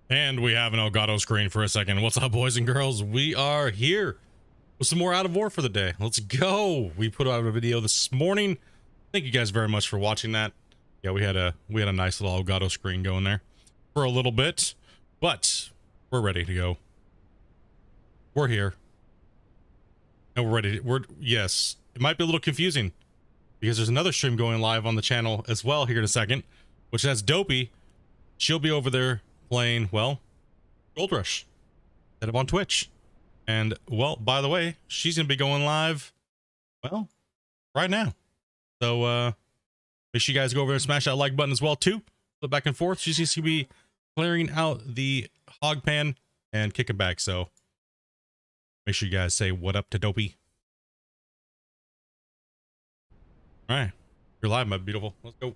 And we have an Elgato screen for a second. What's up, boys and girls? We are here with some more Out of Ore for the day. Let's go. We put out a video this morning. Thank you guys very much for watching that. Yeah, we had a nice little Elgato screen going there for a little bit, but we're ready to go. We're here. And we're ready. Yes, it might be a little confusing because there's another stream going live on the channel as well here in a second, which has Dopey. She'll be over there playing, well, Gold Rush. Set up on Twitch. And, well, by the way, she's going to be going live, well, right now. So, make sure you guys go over and smash that like button as well, too. Flip back and forth. She seems to be clearing out the hog pan and kicking back. So, make sure you guys say what up to Dopey. All right. You're live, my beautiful. Let's go.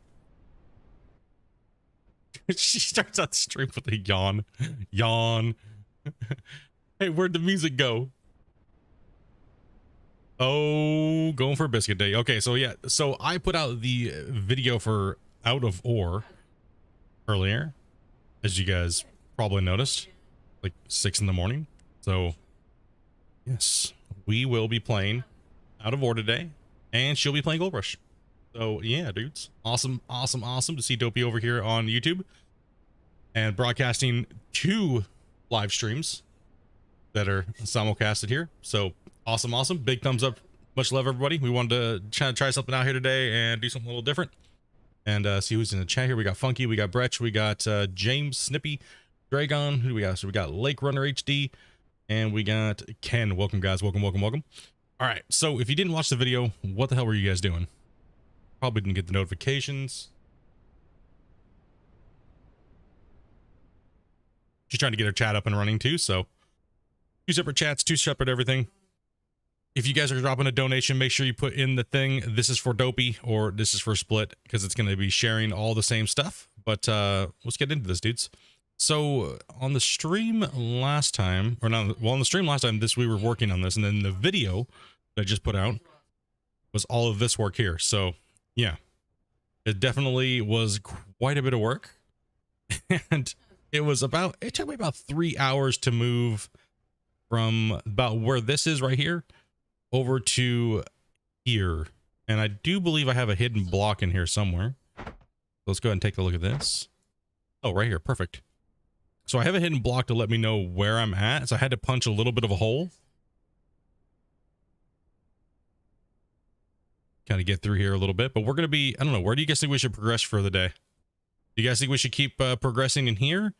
She starts out the stream with a yawn. Yawn. Hey, where'd the music go? Oh, going for a biscuit day. Okay, so yeah, so I put out the video for Out of Ore earlier, as you guys probably noticed, like 6 in the morning. So yes, we will be playing Out of Ore today, and she'll be playing Gold Rush. So yeah, dudes, awesome to see Dopey over here on YouTube and broadcasting 2 live streams that are simulcasted here. So awesome, big thumbs up, much love, everybody. We wanted to try something out here today and do something a little different and see who's in the chat here. We got Funky, we got Bretch, we got James, Snippy, Dragon. Who do we got? So we got Lake Runner HD, and we got Ken. Welcome, guys. Welcome. All right, so if you didn't watch the video, what the hell were you guys doing? Probably didn't get the notifications. She's trying to get her chat up and running too, so 2 separate chats, 2 separate everything. If you guys are dropping a donation, make sure you put in the thing, this is for Dopey or this is for Split, because it's going to be sharing all the same stuff. But let's get into this, dudes. So on the stream last time, or not, well, on the stream last time, we were working on this, and then the video that I just put out was all of this work here. So yeah, it definitely was quite a bit of work. And it took me about 3 hours to move from about where this is right here over to here. And I do believe I have a hidden block in here somewhere. Let's go ahead and take a look at this. Oh, right here. Perfect. So I have a hidden block to let me know where I'm at. So I had to punch a little bit of a hole. Kind of get through here a little bit, but we're going to be, I don't know, where do you guys think we should progress for the day? Do you guys think we should keep progressing in here?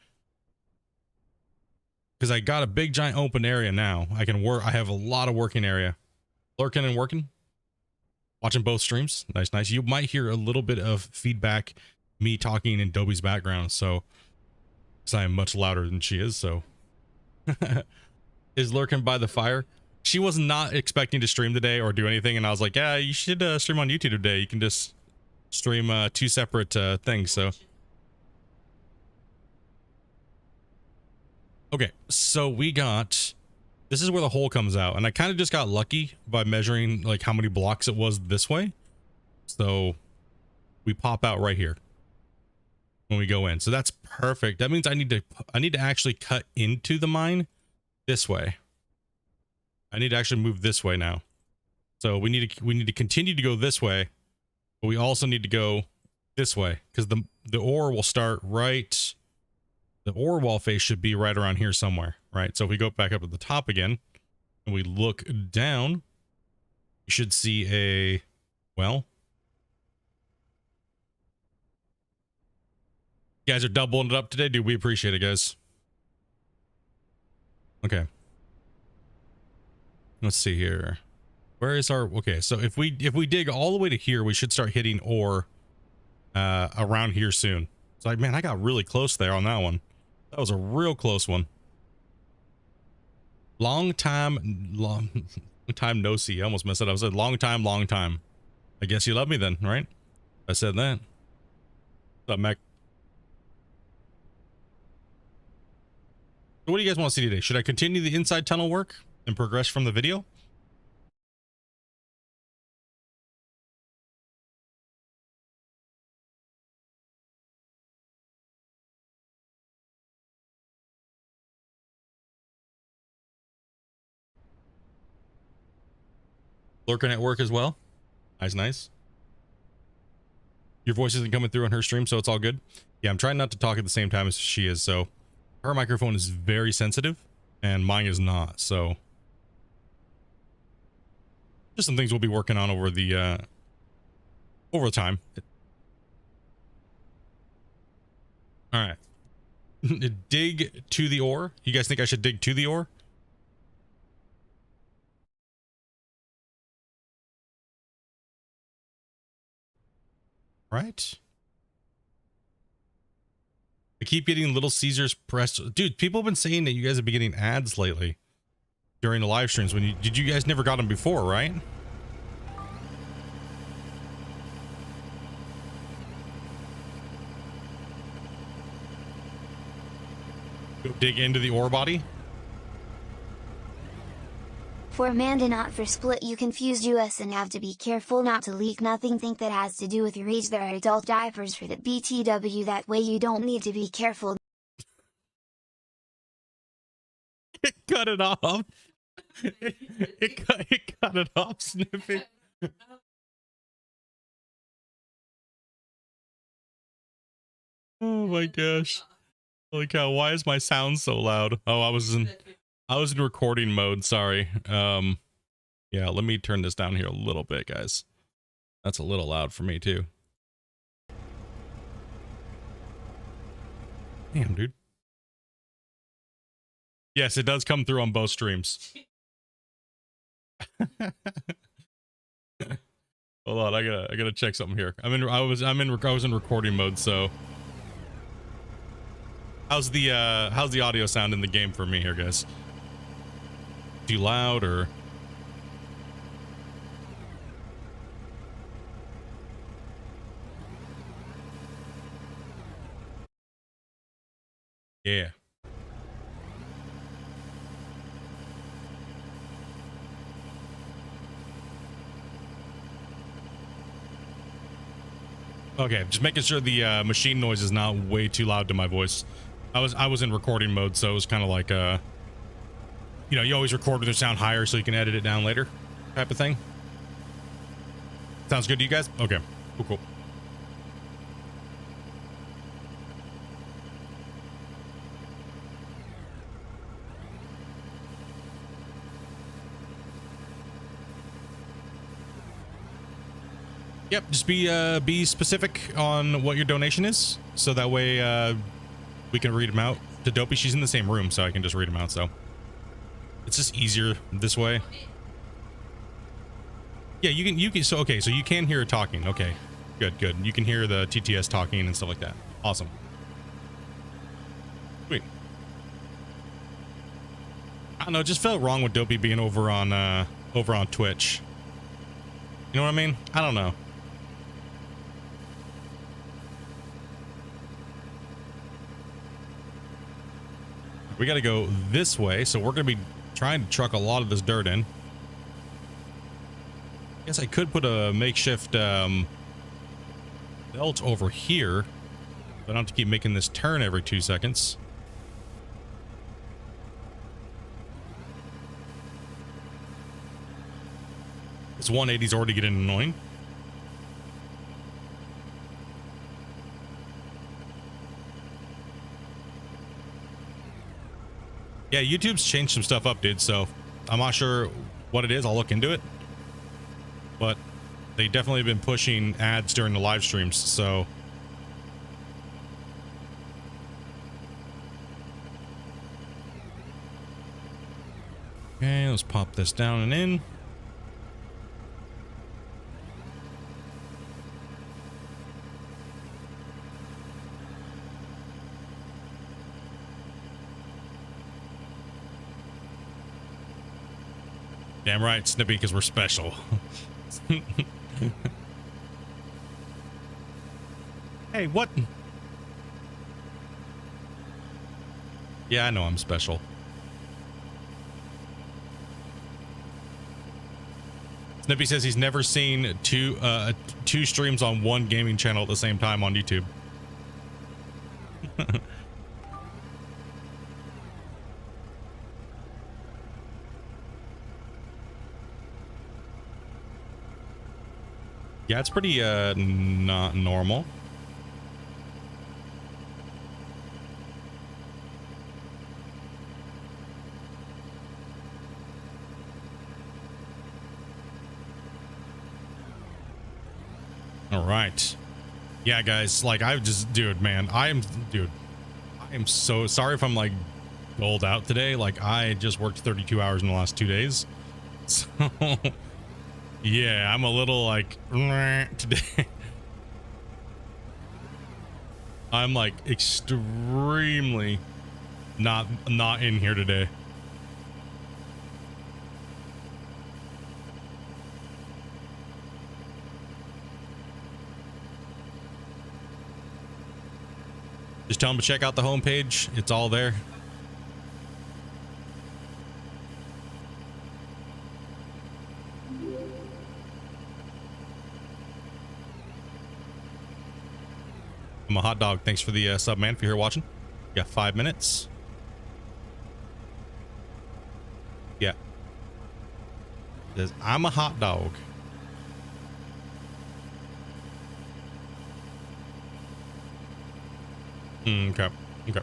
Because I got a big giant open area now. I can work. I have a lot of working area. Lurking and working. Watching both streams. Nice. You might hear a little bit of feedback, me talking in Dobie's background. So, because I am much louder than she is. So, is Lurking by the fire? She was not expecting to stream today or do anything. And I was like, yeah, you should stream on YouTube today. You can just stream 2 separate things. So. Okay, so we got, this is where the hole comes out, and I kind of just got lucky by measuring like how many blocks it was this way. So we pop out right here when we go in. So that's perfect. That means I need to actually cut into the mine this way. I need to actually move this way now. So we need to continue to go this way, but we also need to go this way because the ore will start right. The ore wall face should be right around here somewhere, right? So if we go back up to the top again and we look down, you should see a, well, you guys are doubling it up today, dude. We appreciate it, guys. Okay. Let's see here. Where is our, okay, so if we dig all the way to here, we should start hitting ore around here soon. So like, man, I got really close there on that one. That was a real close one. Long time no see. I almost messed it up. I said long time. I guess you love me then, right? I said that. What's up, Mac? So what do you guys want to see today? Should I continue the inside tunnel work and progress from the video? Lurking at work as well. Nice, nice. Your voice isn't coming through on her stream, so it's all good. Yeah, I'm trying not to talk at the same time as she is, so her microphone is very sensitive and mine is not, so just some things we'll be working on over the time. All right. Dig to the ore. You guys think I should dig to the ore? Right. I keep getting Little Caesars press. Dude, people have been saying that you guys have been getting ads lately during the live streams. When did you guys never got them before, right? Go dig into the ore body. For Amanda, not for Split, you confused us and have to be careful not to leak nothing. Think that has to do with your age. There are adult diapers for the BTW, that way you don't need to be careful. It cut it off. It cut it off, Snippy. Oh my gosh. Holy cow, why is my sound so loud? Oh, I was in recording mode, sorry. Yeah, let me turn this down here a little bit, guys. That's a little loud for me too. Damn, dude. Yes, it does come through on both streams. Hold on, I gotta check something here. I was in recording mode, so how's the audio sound in the game for me here, guys? Too loud or? Yeah. Okay, just making sure the machine noise is not way too loud to my voice. I was in recording mode, so it was kind of like you know, you always record with the sound higher so you can edit it down later, type of thing. Sounds good to you guys? Okay, cool. Yep, just be specific on what your donation is, so that way we can read them out to Dopey. She's in the same room, so I can just read them out. So it's just easier this way. Yeah, you can. So okay, so you can hear her talking. Okay, good. You can hear the TTS talking and stuff like that. Awesome. Sweet. I don't know. It just felt wrong with Dopey being over on Twitch. You know what I mean? I don't know. We got to go this way, so we're going to be trying to truck a lot of this dirt in. Guess I could put a makeshift belt over here, but I don't have to keep making this turn every 2 seconds. This 180 is already getting annoying. Yeah, YouTube's changed some stuff up, dude, so I'm not sure what it is. I'll look into it. But they definitely have been pushing ads during the live streams, so okay, let's pop this down and in. Damn right, Snippy, because we're special. Hey, what? Yeah, I know I'm special. Snippy says he's never seen two streams on one gaming channel at the same time on YouTube. Yeah, it's pretty not normal. All right. Yeah, guys, like I just, dude, man, I am so sorry if I'm like rolled out today. Like I just worked 32 hours in the last 2 days. So yeah, I'm a little like today. I'm like extremely not in here today. Just tell them to check out the homepage. It's all there. I'm a hot dog. Thanks for the sub, man. If you're here watching, you got 5 minutes. Yeah. It says, I'm a hot dog. Okay. Okay.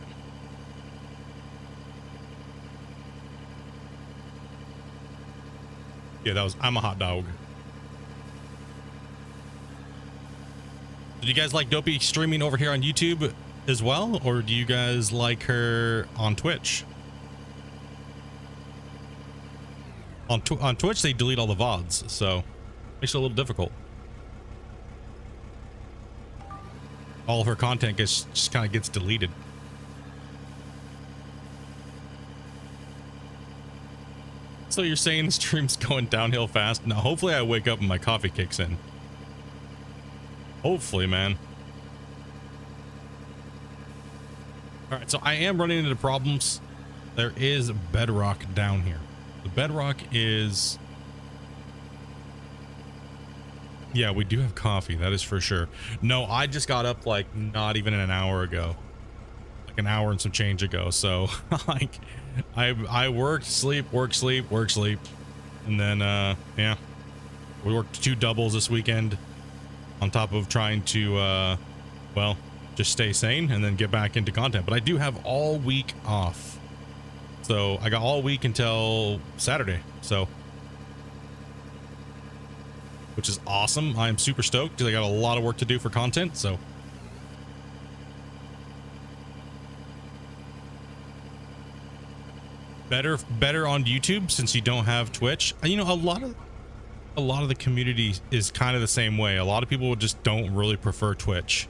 Yeah, that was I'm a hot dog. Did you guys like Dopey streaming over here on YouTube as well, or do you guys like her on Twitch? On Twitch, they delete all the VODs, so makes it a little difficult. All of her content just kind of gets deleted. So you're saying the stream's going downhill fast? Now, hopefully I wake up and my coffee kicks in. Hopefully, man. All right, so I am running into problems. There is bedrock down here. The bedrock is... Yeah, we do have coffee. That is for sure. No, I just got up like not even an hour ago. Like an hour and some change ago. So like I worked, sleep, work, sleep, work, sleep. And then, yeah, we worked 2 doubles this weekend on top of trying to, well, just stay sane and then get back into content. But I do have all week off. So I got all week until Saturday. So, which is awesome. I am super stoked because I got a lot of work to do for content. So better on YouTube since you don't have Twitch. You know, a lot of the community is kind of the same way. A lot of people just don't really prefer Twitch.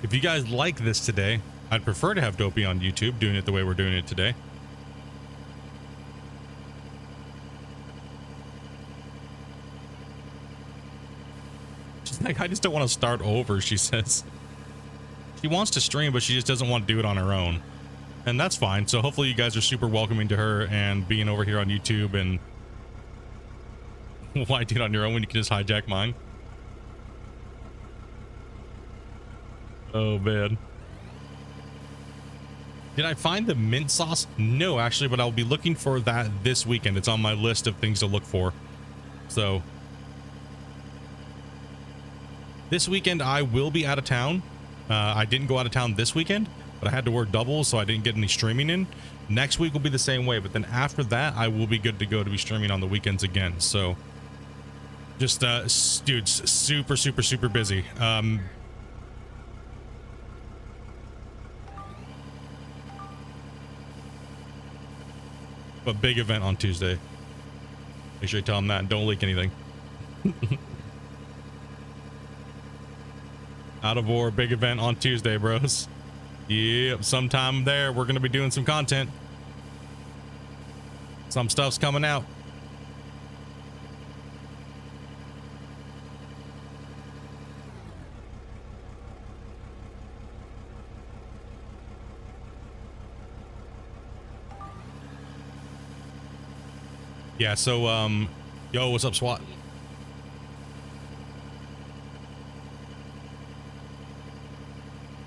If you guys like this today, I'd prefer to have Dopey on YouTube doing it the way we're doing it today. She's like, I just don't want to start over, she says. She wants to stream, but she just doesn't want to do it on her own. And that's fine. So hopefully you guys are super welcoming to her and being over here on YouTube. And why do it on your own when you can just hijack mine? Oh, man. Did I find the mint sauce? No, actually, but I'll be looking for that this weekend. It's on my list of things to look for. So this weekend I will be out of town. I didn't go out of town this weekend, but I had to work doubles, so I didn't get any streaming in. Next week will be the same way, but then after that, I will be good to go to be streaming on the weekends again. So just, dude, super, super, super busy. But big event on Tuesday. Make sure you tell them that and don't leak anything. Out of War, big event on Tuesday, bros. Yep, sometime there we're gonna be doing some content. Some stuff's coming out. Yeah, so yo, what's up, SWAT?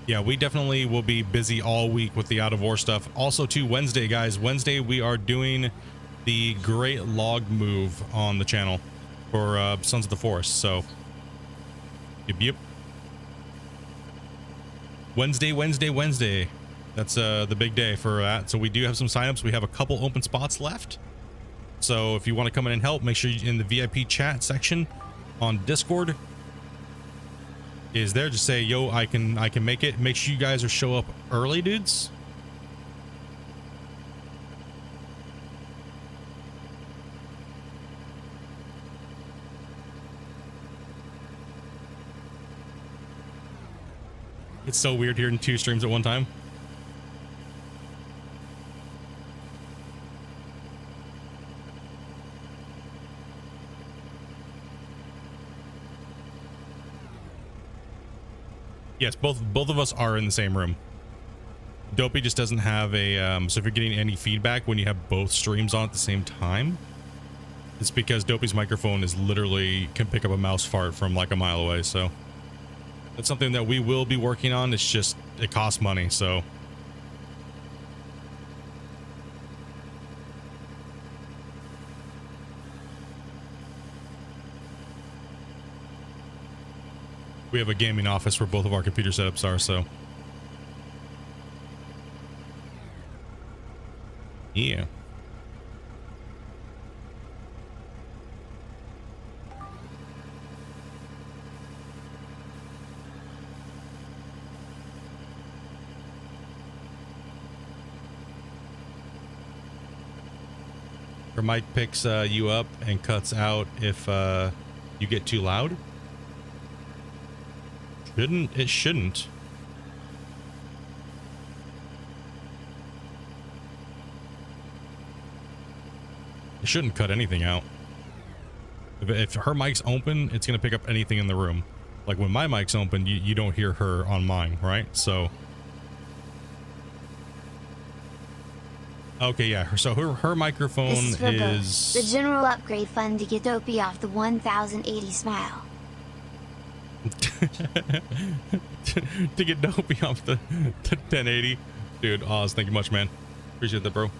Yeah, we definitely will be busy all week with the Out of War stuff. Also, too, Wednesday, guys. Wednesday, we are doing the Great Log Move on the channel. for Sons of the Forest. So, yep. Wednesday. That's the big day for that. So we do have some signups. We have a couple open spots left. So if you want to come in and help, make sure you in the VIP chat section on Discord is there. Just say, yo, I can make it. Make sure you guys are show up early, dudes. It's so weird hearing 2 streams at one time. Yes, both of us are in the same room. Dopey just doesn't have a so if you're getting any feedback when you have both streams on at the same time, it's because Dopey's microphone is literally can pick up a mouse fart from like a mile away. So that's something that we will be working on. It's just it costs money, so we have a gaming office where both of our computer setups are, so yeah. Her mic picks you up and cuts out if you get too loud. It shouldn't. It shouldn't cut anything out. If her mic's open, it's gonna pick up anything in the room. Like when my mic's open, you don't hear her on mine, right? So okay, yeah. So her microphone is the general upgrade fund to get Dopey off the 1080 smile. to get Dopey off the 1080. Dude, Oz, thank you much, man. Appreciate that, bro.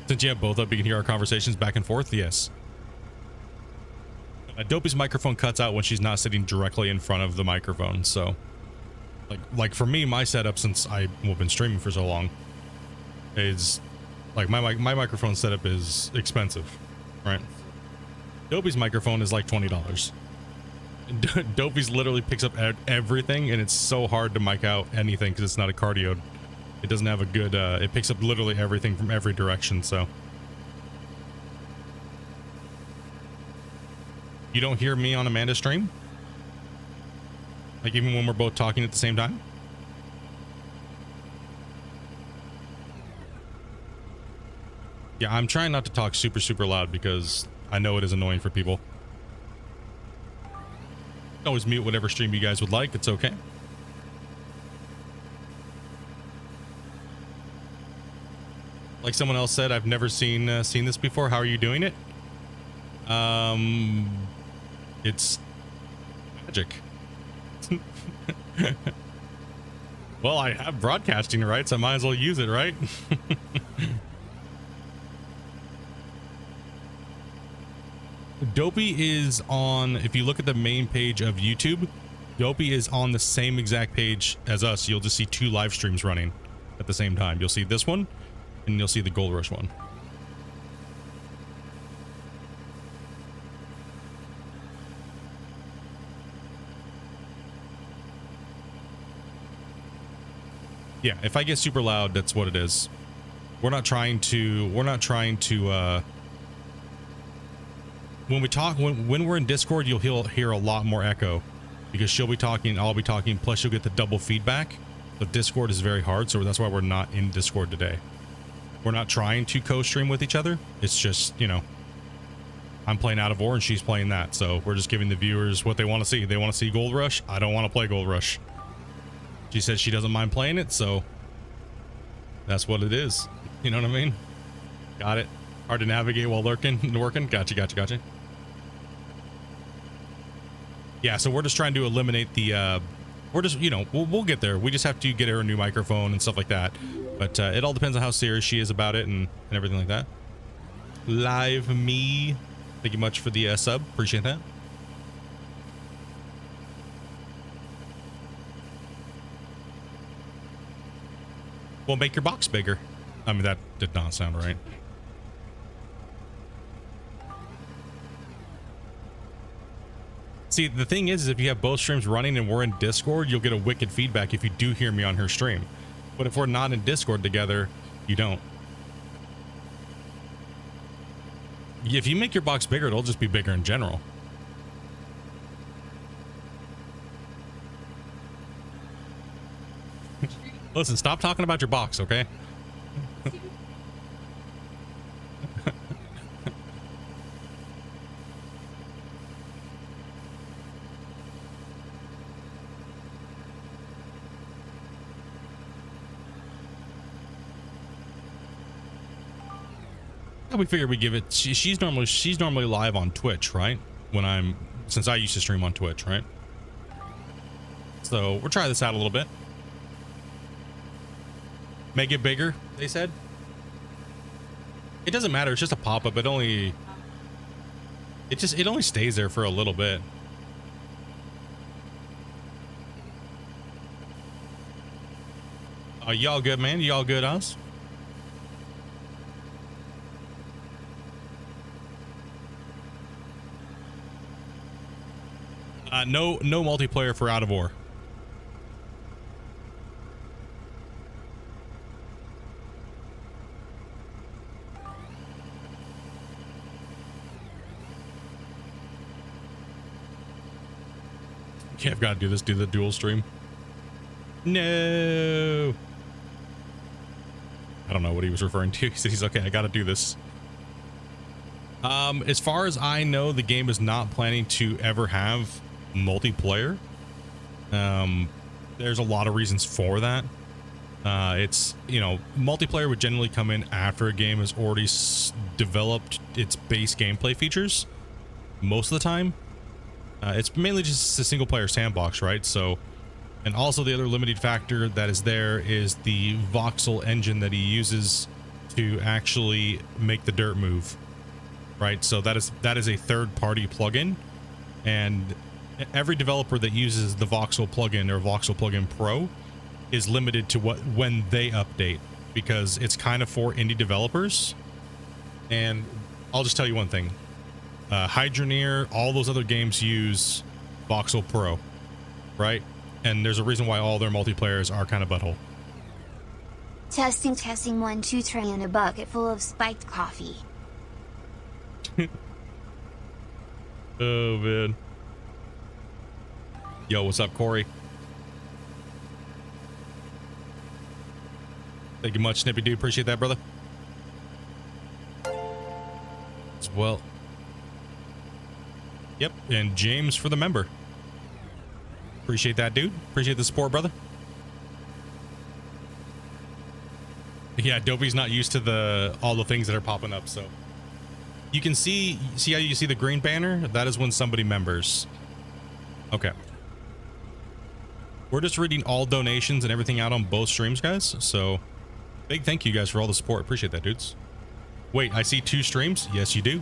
Since you have both up, you can hear our conversations back and forth. Yes. Dopey's microphone cuts out when she's not sitting directly in front of the microphone. So, like for me, my setup, since I've been streaming for so long, is like my microphone setup is expensive, right? Dopey's microphone is like $20. Dopey's literally picks up everything, and it's so hard to mic out anything because it's not a cardioid. It doesn't have a good, it picks up literally everything from every direction, so. You don't hear me on Amanda's stream? Like even when we're both talking at the same time? Yeah, I'm trying not to talk super loud because I know it is annoying for people. Always mute whatever stream you guys would like. It's okay. Like someone else said, I've never seen this before. How are you doing it? It's magic. Well, I have broadcasting rights. I might as well use it, right? Dopey is on, if you look at the main page of YouTube, Dopey is on the same exact page as us. You'll just see 2 live streams running at the same time. You'll see this one and you'll see the Gold Rush one. Yeah, if I get super loud, that's what it is. We're not trying to when we talk, when we're in Discord, you'll hear a lot more echo because she'll be talking, I'll be talking, plus you'll get the double feedback. But Discord is very hard, so that's why we're not in Discord today. We're not trying to co-stream with each other. It's just, you know, I'm playing Out of War and she's playing that, so we're just giving the viewers what they want to see. They want to see Gold Rush. I don't want to play Gold Rush. She says she doesn't mind playing it, so that's what it is. You know what I mean? Got it. Hard to navigate while working. Gotcha. Yeah, so we're just trying to eliminate the we're just, you know, we'll get there. We just have to get her a new microphone and stuff like that. But it all depends on how serious she is about it and everything like that. Live me, thank you much for the sub, appreciate that. Well, make your box bigger. I mean, that did not sound right. See, the thing is if you have both streams running and we're in Discord, you'll get a wicked feedback if you do hear me on her stream. But if we're not in Discord together, you don't. If you make your box bigger, it'll just be bigger in general. Listen, stop talking about your box, okay? We figured we give it. She's normally live on Twitch, right? Since I used to stream on Twitch, right? So we'll try this out a little bit. Make it bigger, they said. It doesn't matter. It's just a pop-up. It only stays there for a little bit. Y'all good, man? Y'all good, us? No multiplayer for Out of Ore. Okay, I've got to do this. Do the dual stream. No. I don't know what he was referring to. He said he's okay. I got to do this. As far as I know, the game is not planning to ever have multiplayer. There's a lot of reasons for that. It's, you know, multiplayer would generally come in after a game has already developed its base gameplay features most of the time. It's mainly just a single player sandbox, right? So, and also the other limiting factor that is there is the voxel engine that he uses to actually make the dirt move, right? So that is a third-party plugin, and every developer that uses the voxel plugin or voxel plugin pro is limited to when they update, because it's kind of for indie developers. And I'll just tell you one thing. Hydroneer, all those other games use voxel pro, right? And there's a reason why all their multiplayers are kind of butthole. Testing 1 2 tray in a bucket full of spiked coffee. Oh man. Yo, what's up, Corey? Thank you much, Snippy dude. Appreciate that, brother. As well. Yep, and James for the member. Appreciate that, dude. Appreciate the support, brother. Yeah, Dopey's not used to all the things that are popping up, so you can see how you see the green banner? That is when somebody members. Okay. We're just reading all donations and everything out on both streams, guys. So big thank you guys for all the support. Appreciate that, dudes. Wait, I see 2 streams? Yes, you do.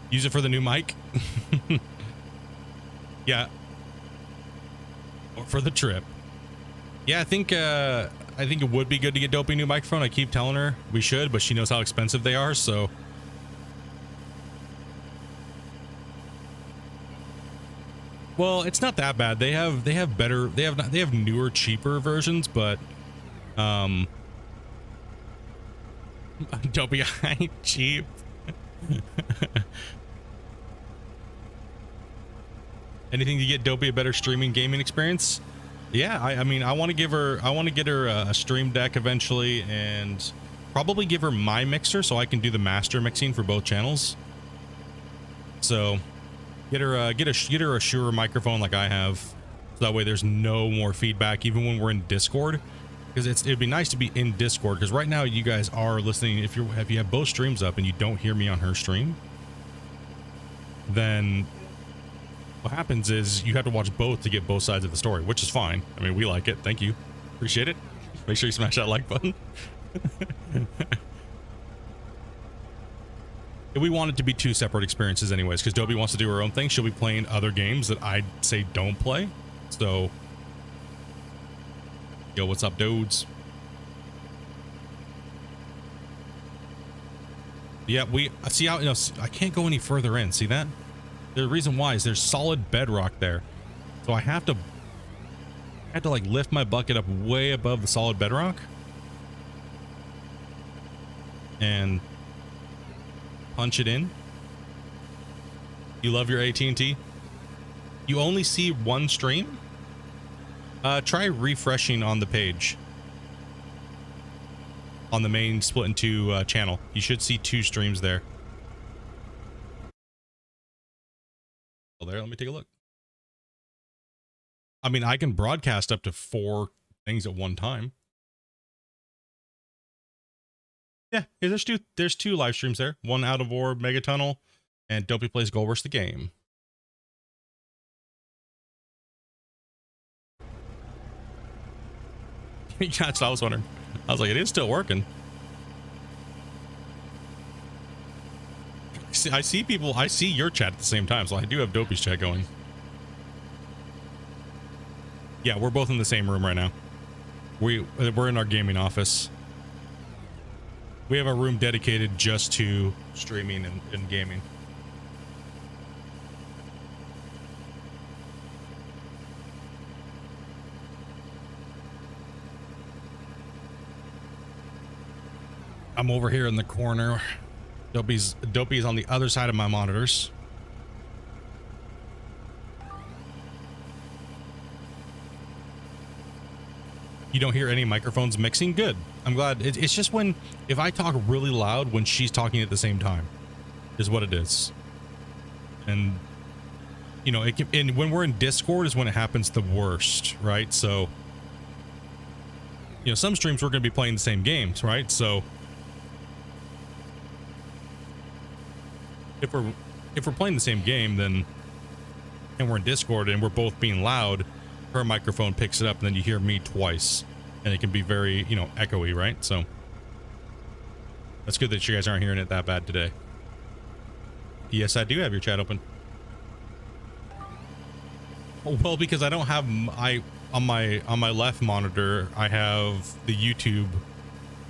Use it for the new mic. Yeah. Or for the trip. Yeah, I think it would be good to get Dopey a new microphone. I keep telling her we should, but she knows how expensive they are, so. Well, it's not that bad. They have newer, cheaper versions, but Dopey, I ain't cheap. Anything to get Dopey a better streaming gaming experience? Yeah, I mean, I want to get her a stream deck eventually, and probably give her my mixer so I can do the master mixing for both channels. So get her a Shure microphone like I have, so that way there's no more feedback even when we're in Discord, because it'd be nice to be in Discord, because right now you guys are listening. If you have both streams up and you don't hear me on her stream, then what happens is you have to watch both to get both sides of the story, which is fine. I mean, we like it. Thank you. Appreciate it. Make sure you smash that like button. We want it to be two separate experiences anyways, because Dobie wants to do her own thing. She'll be playing other games that I'd say don't play. So, yo, what's up, dudes? Yeah, we see how, you know, I can't go any further in. See that? The reason why is there's solid bedrock there. So I have to like lift my bucket up way above the solid bedrock. And punch it in. You love your AT&T? You only see one stream? Try refreshing on the page. On the main Splitintwo channel. You should see 2 streams there. Oh, there, let me take a look. I mean, I can broadcast up to 4 things at one time. Yeah, there's two live streams there. One Out of Ore Mega Tunnel and Dopey Plays Gold Rush the Game. That's what I was wondering. I was like, it is still working. I see people, I see your chat at the same time, so I do have Dopey's chat going. Yeah, we're both in the same room right now. We're in our gaming office. We have a room dedicated just to streaming and gaming. I'm over here in the corner. Dopey's on the other side of my monitors. You don't hear any microphones mixing? Good. I'm glad. It's just if I talk really loud when she's talking at the same time, is what it is. And, you know, and when we're in Discord is when it happens the worst, right? So, you know, some streams we're going to be playing the same games, right? So, if we're playing the same game, then, and we're in Discord and we're both being loud, her microphone picks it up and then you hear me twice, and it can be very, you know, echoey, right? So that's good that you guys aren't hearing it that bad today. Yes, I do have your chat open. Well, because I don't have on my left monitor, I have the YouTube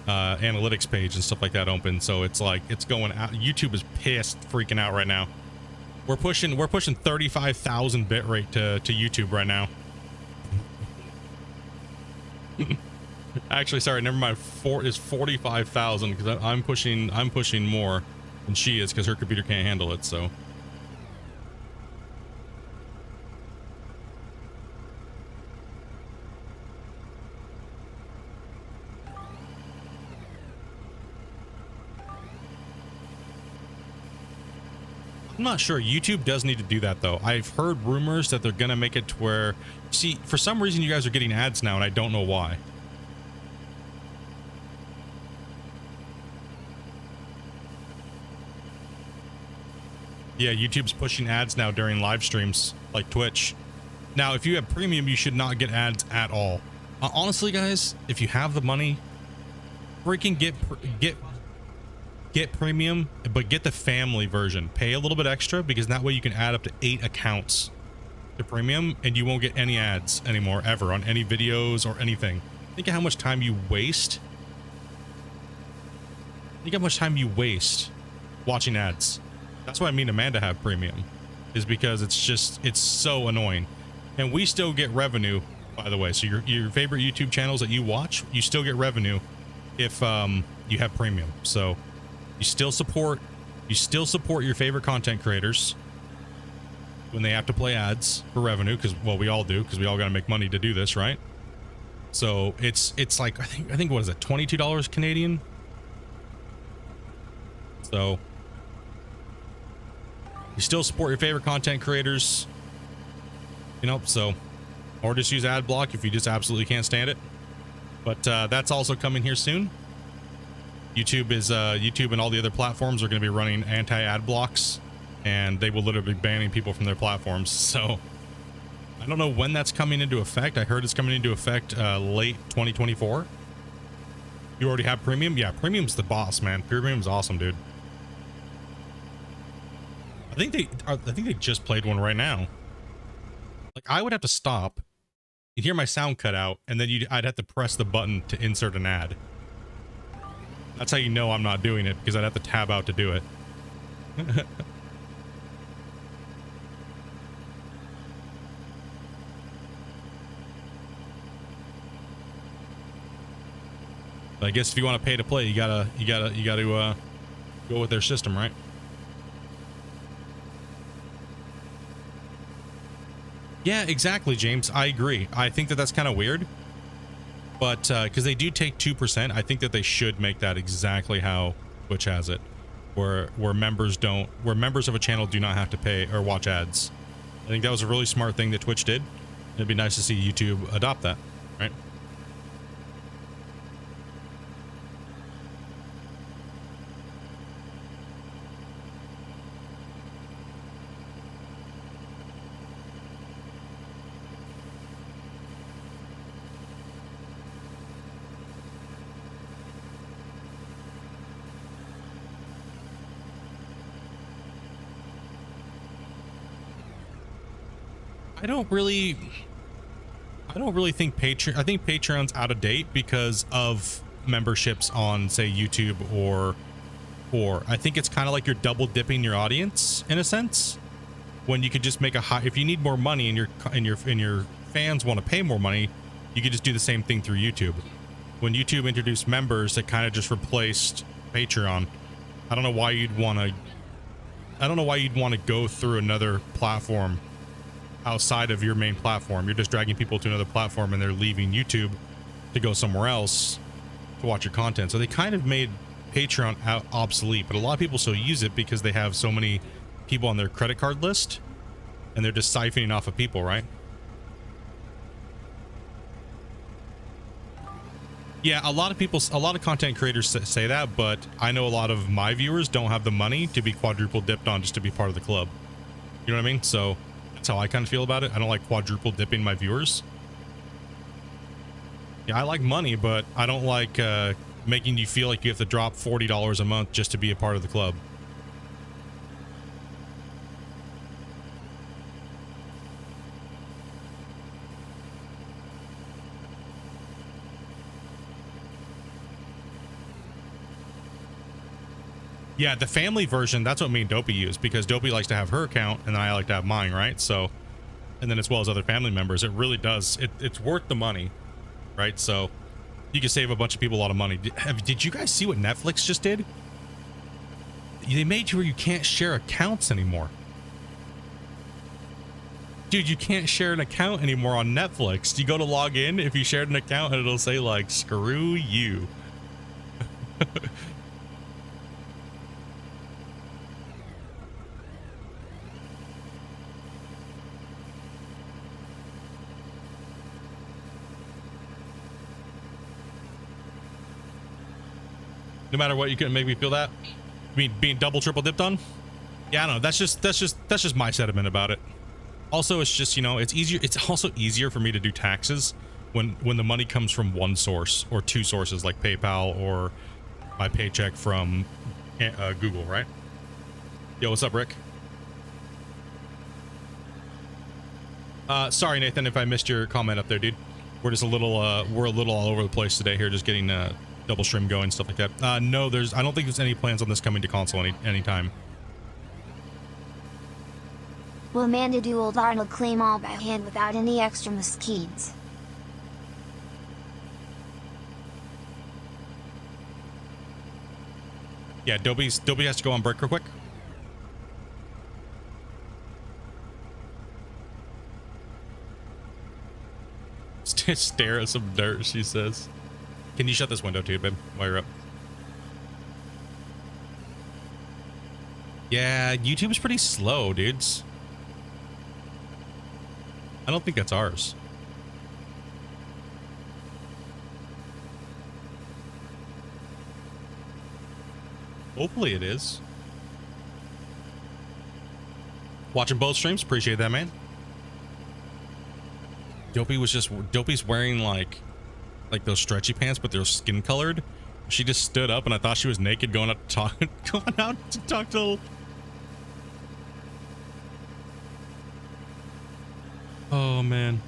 analytics page and stuff like that open, so it's like it's going out. YouTube is pissed, freaking out right now. We're pushing 35,000 bit rate to YouTube right now. Actually, sorry, never mind. It's 45,000 because I'm pushing more than she is because her computer can't handle it. So. I'm not sure. YouTube does need to do that, though. I've heard rumors that they're going to make it to where... See, for some reason, you guys are getting ads now, and I don't know why. Yeah, YouTube's pushing ads now during live streams, like Twitch. Now, if you have premium, you should not get ads at all. Honestly, guys, if you have the money, freaking get premium, but get the family version. Pay a little bit extra because that way you can add up to 8 accounts to premium and you won't get any ads anymore ever on any videos or anything. Think of how much time you waste. Think how much time you waste watching ads. That's why me and Amanda have premium, is because it's so annoying. And we still get revenue, by the way. So your favorite YouTube channels that you watch, you still get revenue if you have premium. So you still support your favorite content creators when they have to play ads for revenue, because, well, we all do, because we all got to make money to do this, right? So it's like I think what is it, $22 Canadian? So you still support your favorite content creators, you know, so, or just use ad block if you just absolutely can't stand it. But that's also coming here soon. YouTube and all the other platforms are going to be running anti-ad blocks and they will literally be banning people from their platforms. So I don't know when that's coming into effect. I heard it's coming into effect late 2024. You already have premium? Yeah, premium's the boss, man. Premium's awesome, dude. I think they just played one right now. Like, I would have to stop. You'd hear my sound cut out, and then I'd have to press the button to insert an ad. That's how you know I'm not doing it, because I'd have to tab out to do it. But I guess if you want to pay to play, you gotta go with their system, right? Yeah, exactly, James. I agree. I think that that's kind of weird, but because they do take 2%, I think that they should make that exactly how Twitch has it, where members of a channel do not have to pay or watch ads. I think that was a really smart thing that Twitch did. It'd be nice to see YouTube adopt that, right? I don't really think Patreon. I think Patreon's out of date because of memberships on, say, YouTube or I think it's kind of like you're double dipping your audience in a sense, when you could just make a high. If you need more money and your fans want to pay more money, you could just do the same thing through YouTube. When YouTube introduced members, it kind of just replaced Patreon. I don't know why you'd want to go through another platform outside of your main platform. You're just dragging people to another platform and they're leaving YouTube to go somewhere else to watch your content. So they kind of made Patreon obsolete, but a lot of people still use it because they have so many people on their credit card list and they're just siphoning off of people, right? Yeah, a lot of content creators say that, but I know a lot of my viewers don't have the money to be quadruple dipped on just to be part of the club. You know what I mean? So that's how I kind of feel about it. I don't like quadruple dipping my viewers. Yeah, I like money, but I don't like making you feel like you have to drop $40 a month just to be a part of the club. Yeah, the family version, that's what me and Dopey use, because Dopey likes to have her account and then I like to have mine, right? So, and then as well as other family members, it really does. It's worth the money, right? So you can save a bunch of people a lot of money. Did you guys see what Netflix just did? They made you where you can't share accounts anymore. Dude, you can't share an account anymore on Netflix. You go to log in, if you shared an account, and it'll say like, screw you. No matter what, you couldn't make me feel that. I mean, being double, triple dipped on. Yeah, I don't know. That's just my sentiment about it. Also, it's just, you know, it's easier. It's also easier for me to do taxes when the money comes from one source or two sources like PayPal or my paycheck from Google, right? Yo, what's up, Rick? Sorry, Nathan, if I missed your comment up there, dude. We're just a little all over the place today here, just getting double stream going, stuff like that. No, I don't think there's any plans on this coming to console anytime. Will Amanda do old Arnold claim all by hand without any extra mesquites? Yeah, Dobie has to go on break real quick. Stare at some dirt, she says. Can you shut this window too, babe, while you're up? Yeah, YouTube's pretty slow, dudes. I don't think that's ours. Hopefully it is. Watching both streams. Appreciate that, man. Dopey's wearing like those stretchy pants, but they're skin colored. She just stood up and I thought she was naked going out to talk to. Oh man.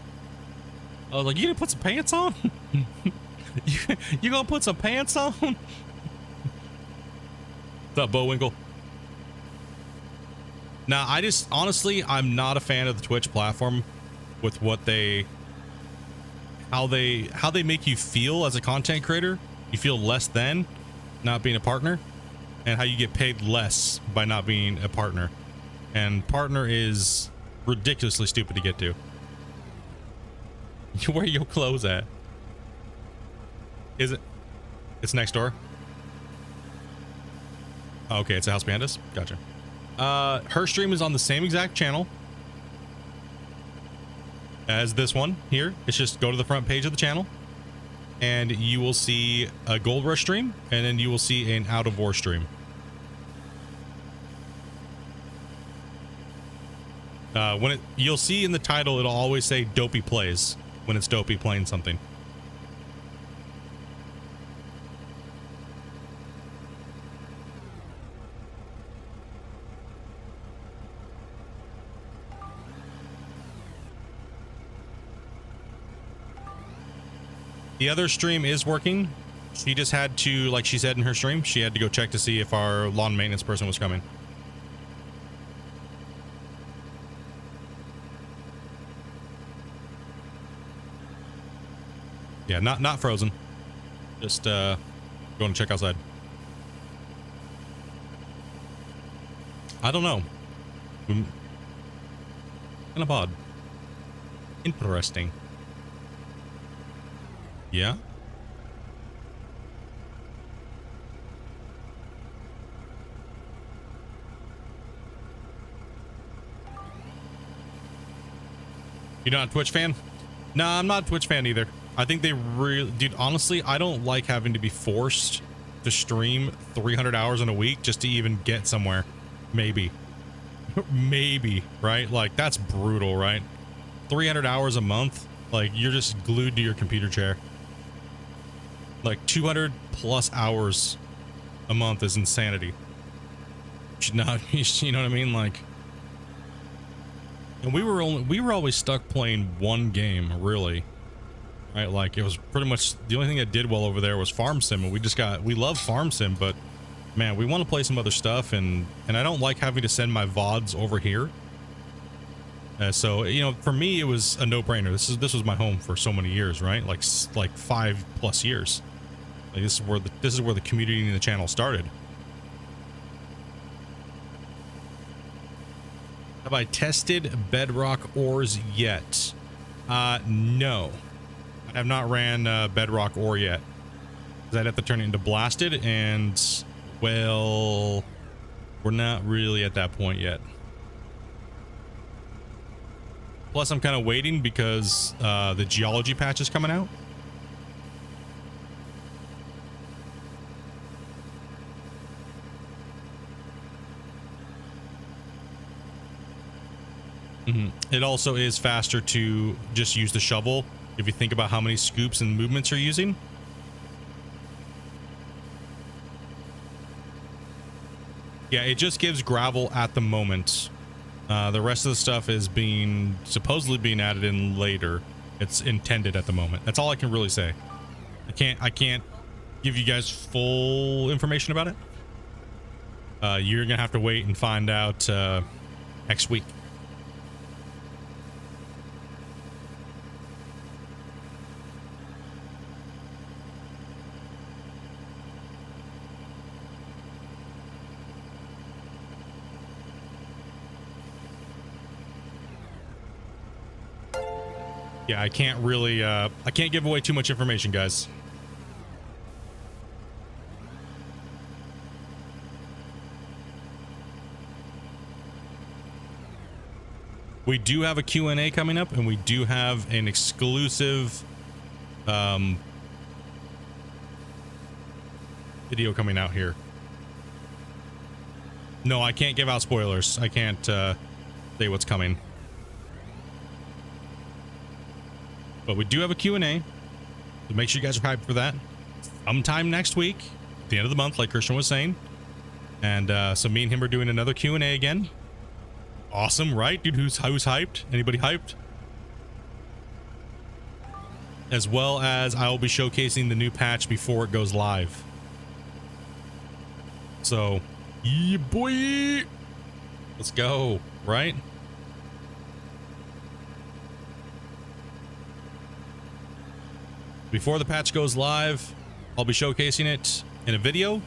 I was like, you gonna put some pants on? you gonna put some pants on? What's up, Bowinkle? Now, honestly, I'm not a fan of the Twitch platform with how they make you feel as a content creator. You feel less than not being a partner, and how you get paid less by not being a partner. And partner is ridiculously stupid to get to. Where your clothes at? Is it? It's next door. Oh, okay, it's a house behind us. Gotcha. Her stream is on the same exact channel as this one here. It's just go to the front page of the channel and you will see a Gold Rush stream, and then you will see an Out of War stream. You'll see in the title, it'll always say Dopey Plays when it's Dopey playing something. The other stream is working. She just had to, like she said in her stream, she had to go check to see if our lawn maintenance person was coming. Yeah, not frozen. Just going to check outside. I don't know. Kind of odd. Interesting. Yeah. You're not a Twitch fan? Nah, I'm not a Twitch fan either. I think they really, dude, honestly, I don't like having to be forced to stream 300 hours in a week just to even get somewhere. Maybe. Maybe, right? Like, that's brutal, right? 300 hours a month, like, you're just glued to your computer chair. Like 200 plus hours a month is insanity. Should not, you know what I mean? Like, and we were always stuck playing one game, really, right? Like, it was pretty much the only thing that did well over there was Farm Sim, and we love Farm Sim, but man, we want to play some other stuff, and I don't like having to send my VODs over here. So, you know, for me, it was a no-brainer. This was my home for so many years, right? Like 5+ years. Like, this is where the community and the channel started. Have I tested bedrock ores yet? No. I have not ran bedrock ore yet. Because I'd have to turn it into blasted, and, well, we're not really at that point yet. Plus, I'm kind of waiting because the geology patch is coming out. It also is faster to just use the shovel if you think about how many scoops and movements you're using. Yeah, it just gives gravel at the moment. The rest of the stuff is supposedly being added in later. It's intended at the moment. That's all I can really say. I can't give you guys full information about it. You're gonna have to wait and find out next week. Yeah, I can't really, I can't give away too much information, guys. We do have a Q&A coming up, and we do have an exclusive video coming out here. No, I can't give out spoilers. I can't say what's coming. But we do have a Q&A, so make sure you guys are hyped for that. Sometime next week, at the end of the month, like Christian was saying. And so me and him are doing another Q&A again. Awesome, right? Dude, who's hyped? Anybody hyped? As well as I will be showcasing the new patch before it goes live. So, yeah, boy. Let's go, right? Before the patch goes live, I'll be showcasing it in a video,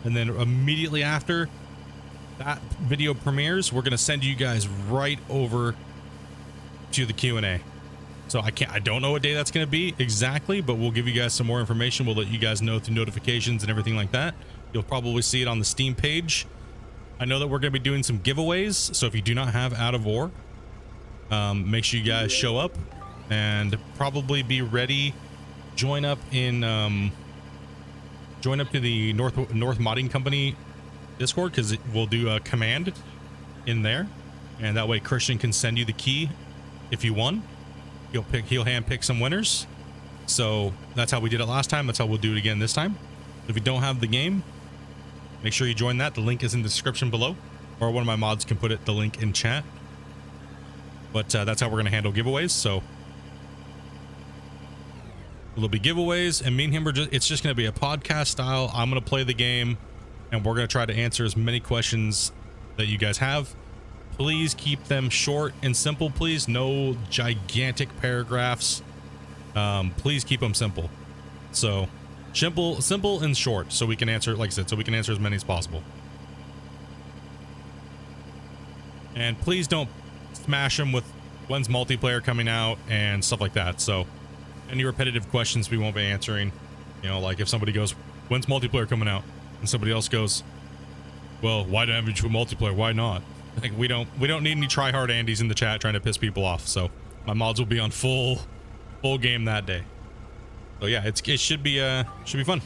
and then immediately after that video premieres, we're going to send you guys right over to the Q&A. So I don't know what day that's going to be exactly, but we'll give you guys some more information. We'll let you guys know through notifications and everything like that. You'll probably see it on the Steam page. I know that we're going to be doing some giveaways, so if you do not have Out of War, make sure you guys show up and probably be ready. Join up to the North Modding Company Discord, because we'll do a command in there, and that way Christian can send you the key if you won. He'll hand pick some winners. So that's how we did it last time. That's how we'll do it again this time. If you don't have the game, make sure you join that. The link is in the description below, or one of my mods can put the link in chat. But that's how we're going to handle giveaways. So there'll be giveaways, and me and him it's just going to be a podcast style. I'm going to play the game, and we're going to try to answer as many questions that you guys have. Please keep them short and simple, please. No gigantic paragraphs. Please keep them simple. So simple and short, so we can answer, like I said, so we can answer as many as possible. And please don't smash them with when's multiplayer coming out and stuff like that. So any repetitive questions we won't be answering. You know, like if somebody goes, when's multiplayer coming out? And somebody else goes, well, why don't you multiplayer? Why not? Like we don't need any try-hard Andes in the chat trying to piss people off. So my mods will be on full game that day. So yeah, it should be fun.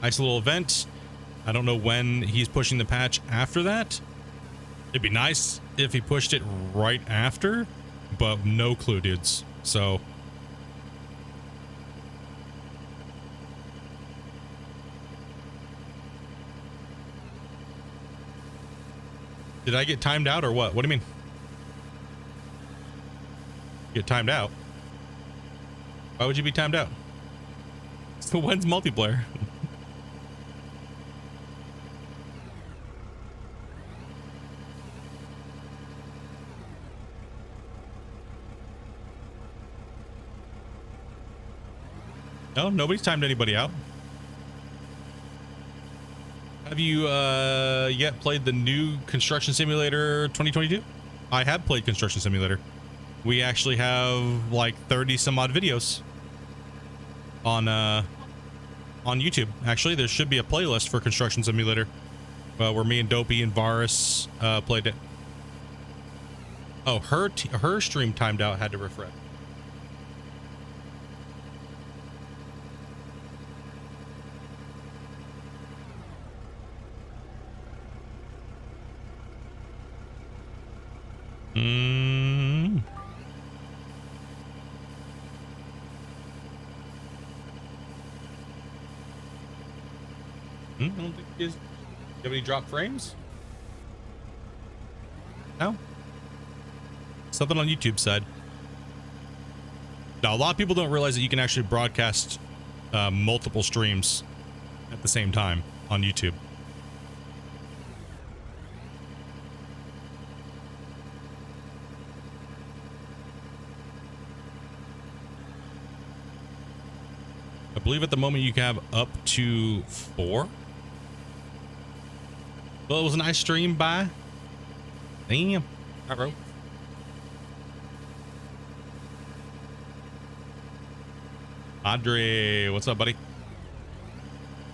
Nice little event. I don't know when he's pushing the patch after that. It'd be nice if he pushed it right after, but no clue, dudes. So did I get timed out or what? What do you mean? Get timed out? Why would you be timed out? So when's multiplayer? No, nobody's timed anybody out. Have you yet played the new Construction Simulator 2022? I have played Construction Simulator. We actually have like 30 some odd videos on YouTube. Actually, there should be a playlist for Construction Simulator where me and Dopey and Varus played it. Oh, her stream timed out, had to refresh. I don't think it is. Do you have any drop frames? No? Something on YouTube side. Now, a lot of people don't realize that you can actually broadcast multiple streams at the same time on YouTube. I believe at the moment you can have up to 4. Well, it was a nice stream. Bye. Damn. All right, bro. Andre, what's up, buddy?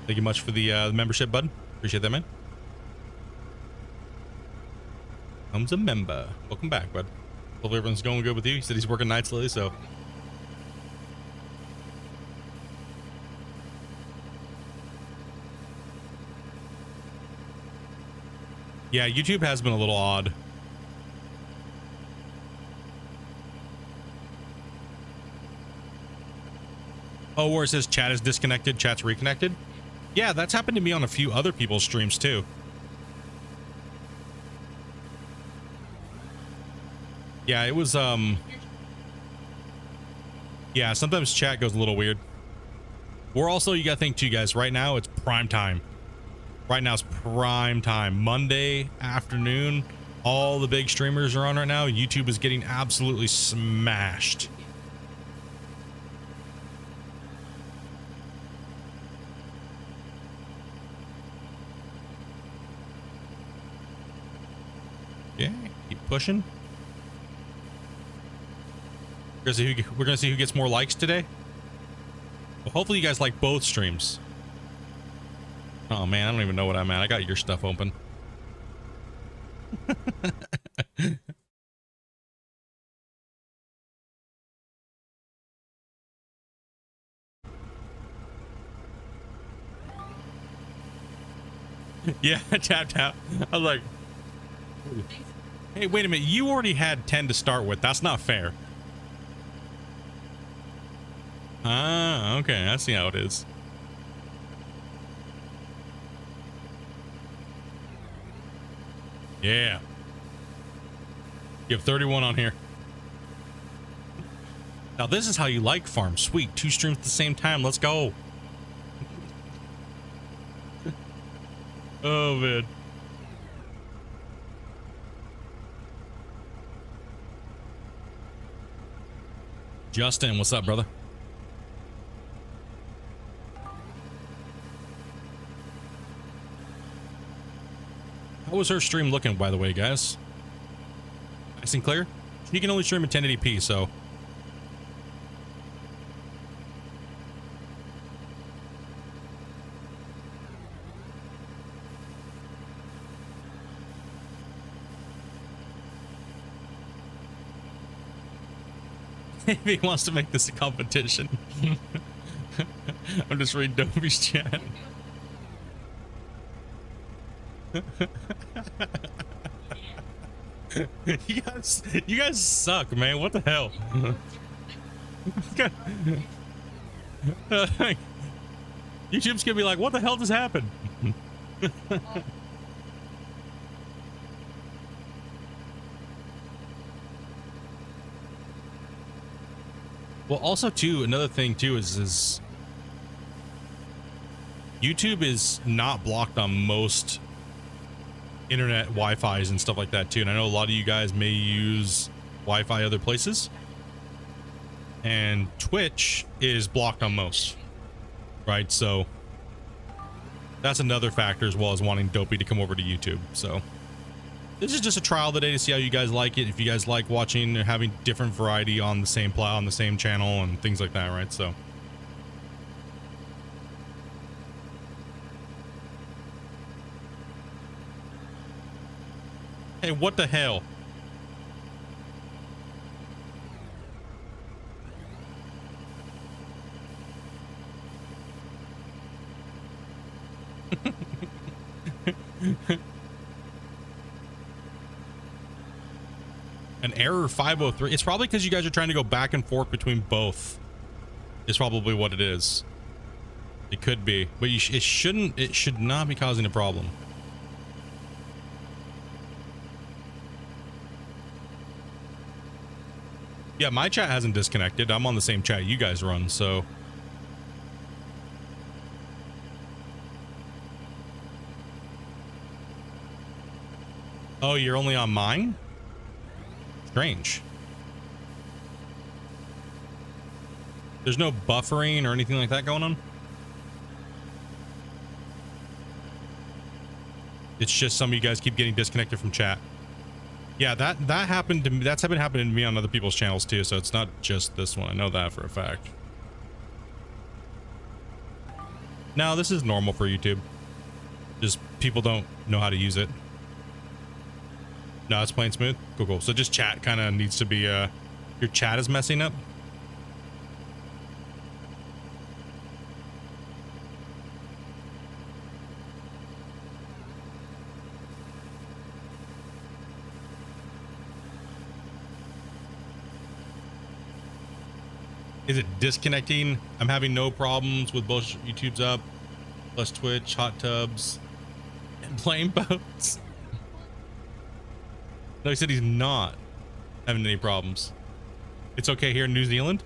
Thank you much for the membership, bud. Appreciate that, man. Comes a member. Welcome back, bud. Hopefully everyone's going good with you. He said he's working nights lately, so. Yeah, YouTube has been a little odd. Oh, where it says chat is disconnected, chat's reconnected. Yeah, that's happened to me on a few other people's streams too. Yeah, it was yeah, sometimes chat goes a little weird. We're also, you gotta think too, guys, right now it's prime time. Right now it's prime time. Monday afternoon, all the big streamers are on right now. YouTube is getting absolutely smashed. Yeah, keep pushing. We're gonna see who gets more likes today. Well, hopefully you guys like both streams. Oh man, I don't even know what I'm at. I got your stuff open. Yeah, tapped out. I was like, hey, wait a minute. You already had 10 to start with. That's not fair. Ah, okay. I see how it is. Yeah. You have 31 on here. Now, this is how you like farm. Sweet. 2 streams at the same time. Let's go. Oh, man. Justin, what's up, brother? How was her stream looking, by the way, guys? Nice and clear? You can only stream at 1080p, so... Maybe he wants to make this a competition. I'm just reading Dopey's chat. You guys suck, man. What the hell? YouTube's gonna be like, what the hell just happened? Well, also too, another thing too is YouTube is not blocked on most internet Wi-Fi's and stuff like that too. And I know a lot of you guys may use Wi-Fi other places, and Twitch is blocked on most, right? So that's another factor, as well as wanting Dopey to come over to YouTube. So this is just a trial today to see how you guys like it. If you guys like watching or having different variety on the same on the same channel and things like that, right? So hey, what the hell? An error 503. It's probably because you guys are trying to go back and forth between both. Is probably what it is. It could be, but it shouldn't. It should not be causing a problem. Yeah, my chat hasn't disconnected. I'm on the same chat you guys run, so. Oh, you're only on mine? Strange. There's no buffering or anything like that going on? It's just some of you guys keep getting disconnected from chat. Yeah, that happened to me. That's been happening to me on other people's channels too, so it's not just this one. I know that for a fact. No, this is normal for YouTube. Just people don't know how to use it. No, it's playing smooth. Cool, cool. So just chat kind of needs to be your chat is messing up. Is it disconnecting? I'm having no problems with both YouTube's up, plus Twitch, hot tubs, and playing boats. No, he said he's not having any problems. It's okay here in New Zealand.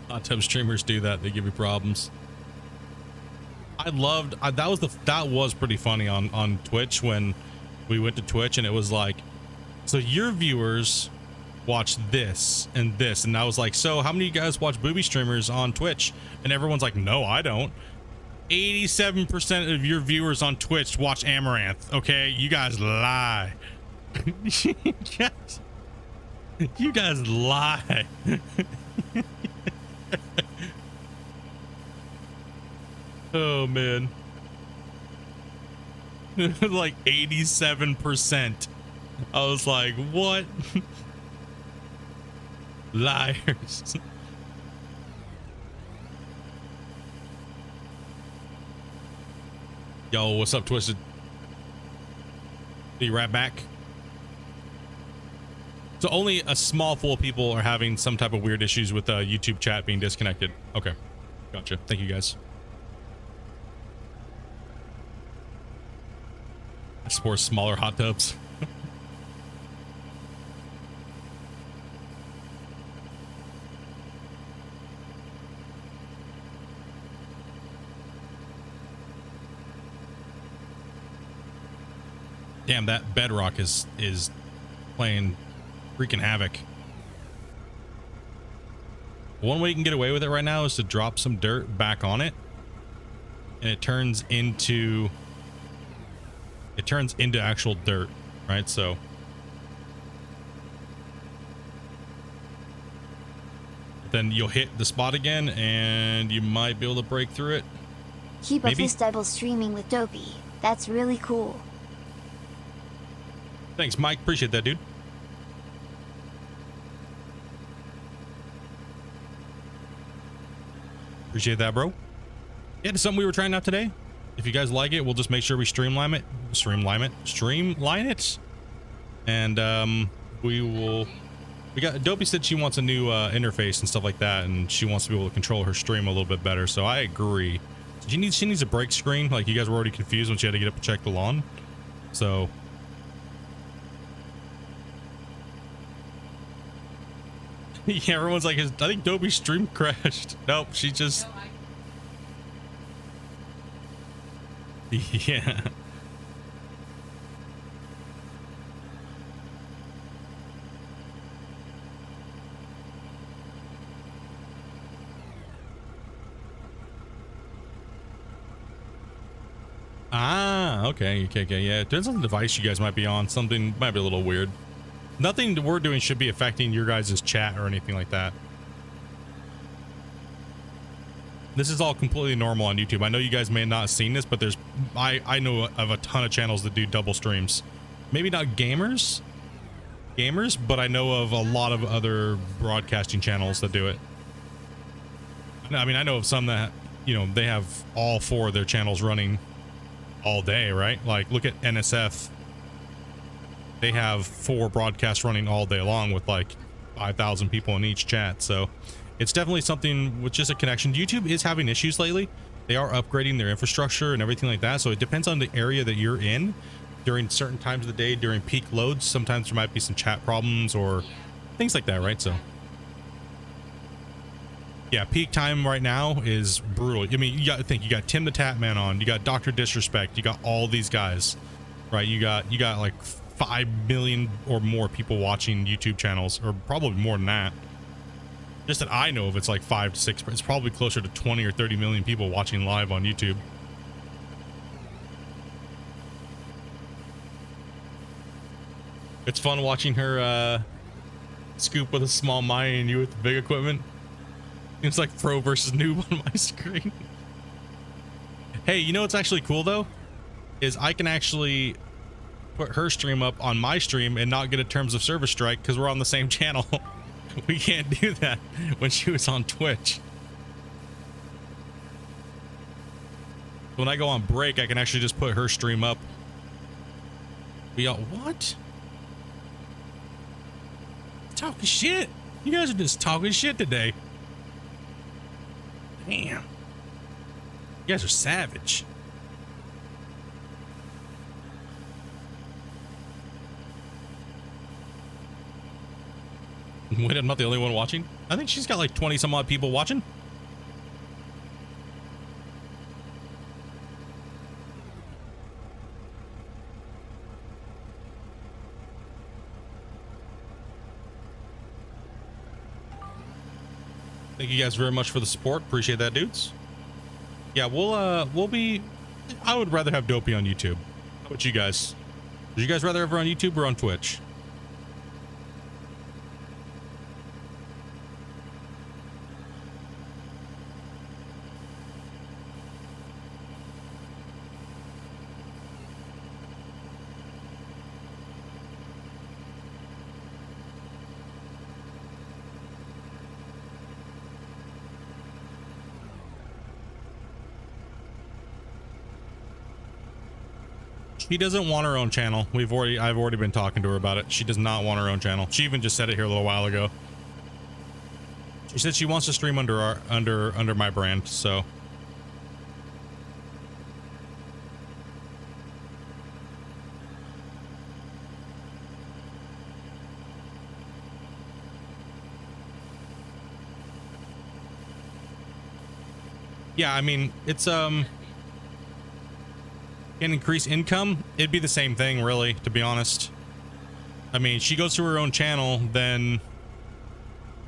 Hot tub streamers do that. They give you problems. I loved that was pretty funny on Twitch when we went to Twitch, and it was like, so your viewers watch this and this, and I was like, so how many of you guys watch booby streamers on Twitch? And everyone's like, no, I don't. 87% of your viewers on Twitch watch Amaranth. Okay, you guys lie. you guys lie. Oh man. Like 87%. I was like, what? Liars. Yo, what's up, Twisted? Are you right back? So only a small full of people are having some type of weird issues with YouTube chat being disconnected. Okay, gotcha. Thank you guys. I support smaller hot tubs. Damn, that bedrock is playing freaking havoc. One way you can get away with it right now is to drop some dirt back on it, and it turns into actual dirt, right? So then you'll hit the spot again and you might be able to break through it. Keep up this double streaming with Dopey. That's really cool. Thanks, Mike. Appreciate that, dude. Appreciate that, bro. Yeah, it's something we were trying out today. If you guys like it, we'll just make sure we streamline it. And we got Dopey said she wants a new interface and stuff like that, and she wants to be able to control her stream a little bit better. So I agree. She needs a break screen. Like, you guys were already confused when she had to get up and check the lawn. So yeah, everyone's like, I think Dopey's stream crashed. Nope, she just yeah. Ah, okay, yeah. It depends on the device you guys might be on. Something might be a little weird. Nothing that we're doing should be affecting your guys' chat or anything like that. This is all completely normal on YouTube. I know you guys may not have seen this, but I know of a ton of channels that do double streams. Maybe not gamers, but I know of a lot of other broadcasting channels that do it. I mean, I know of some that, you know, they have all four of their channels running all day, right? Like, look at NSF. They have 4 broadcasts running all day long with like 5,000 people in each chat. So it's definitely something with just a connection. YouTube is having issues lately. They are upgrading their infrastructure and everything like that. So it depends on the area that you're in during certain times of the day, during peak loads. Sometimes there might be some chat problems or things like that, right? So yeah, peak time right now is brutal. I mean, you got to think, you got Tim the Tatman on, you got Dr. Disrespect, you got all these guys, right? You got like 5 million or more people watching YouTube channels, or probably more than that. Just that I know of, it's like 5 to 6. It's probably closer to 20 or 30 million people watching live on YouTube. It's fun watching her scoop with a small mine and you with the big equipment. It's like pro versus noob on my screen. Hey, you know what's actually cool though? Is I can actually put her stream up on my stream and not get a terms of service strike because we're on the same channel. We can't do that when she was on Twitch. When I go on break, I can actually just put her stream up. We all what? Talking shit. You guys are just talking shit today. Damn. You guys are savage. Wait, I'm not the only one watching? I think she's got like 20 some odd people watching. Thank you guys very much for the support. Appreciate that, dudes. Yeah, we'll be. I would rather have Dopey on YouTube. How about you guys? Would you guys rather ever on YouTube or on Twitch? She doesn't want her own channel. I've already been talking to her about it. She does not want her own channel. She even just said it here a little while ago. She said she wants to stream under my brand, so. Yeah, I mean, it's can increase income. It'd be the same thing, really, to be honest. I mean, she goes to her own channel, then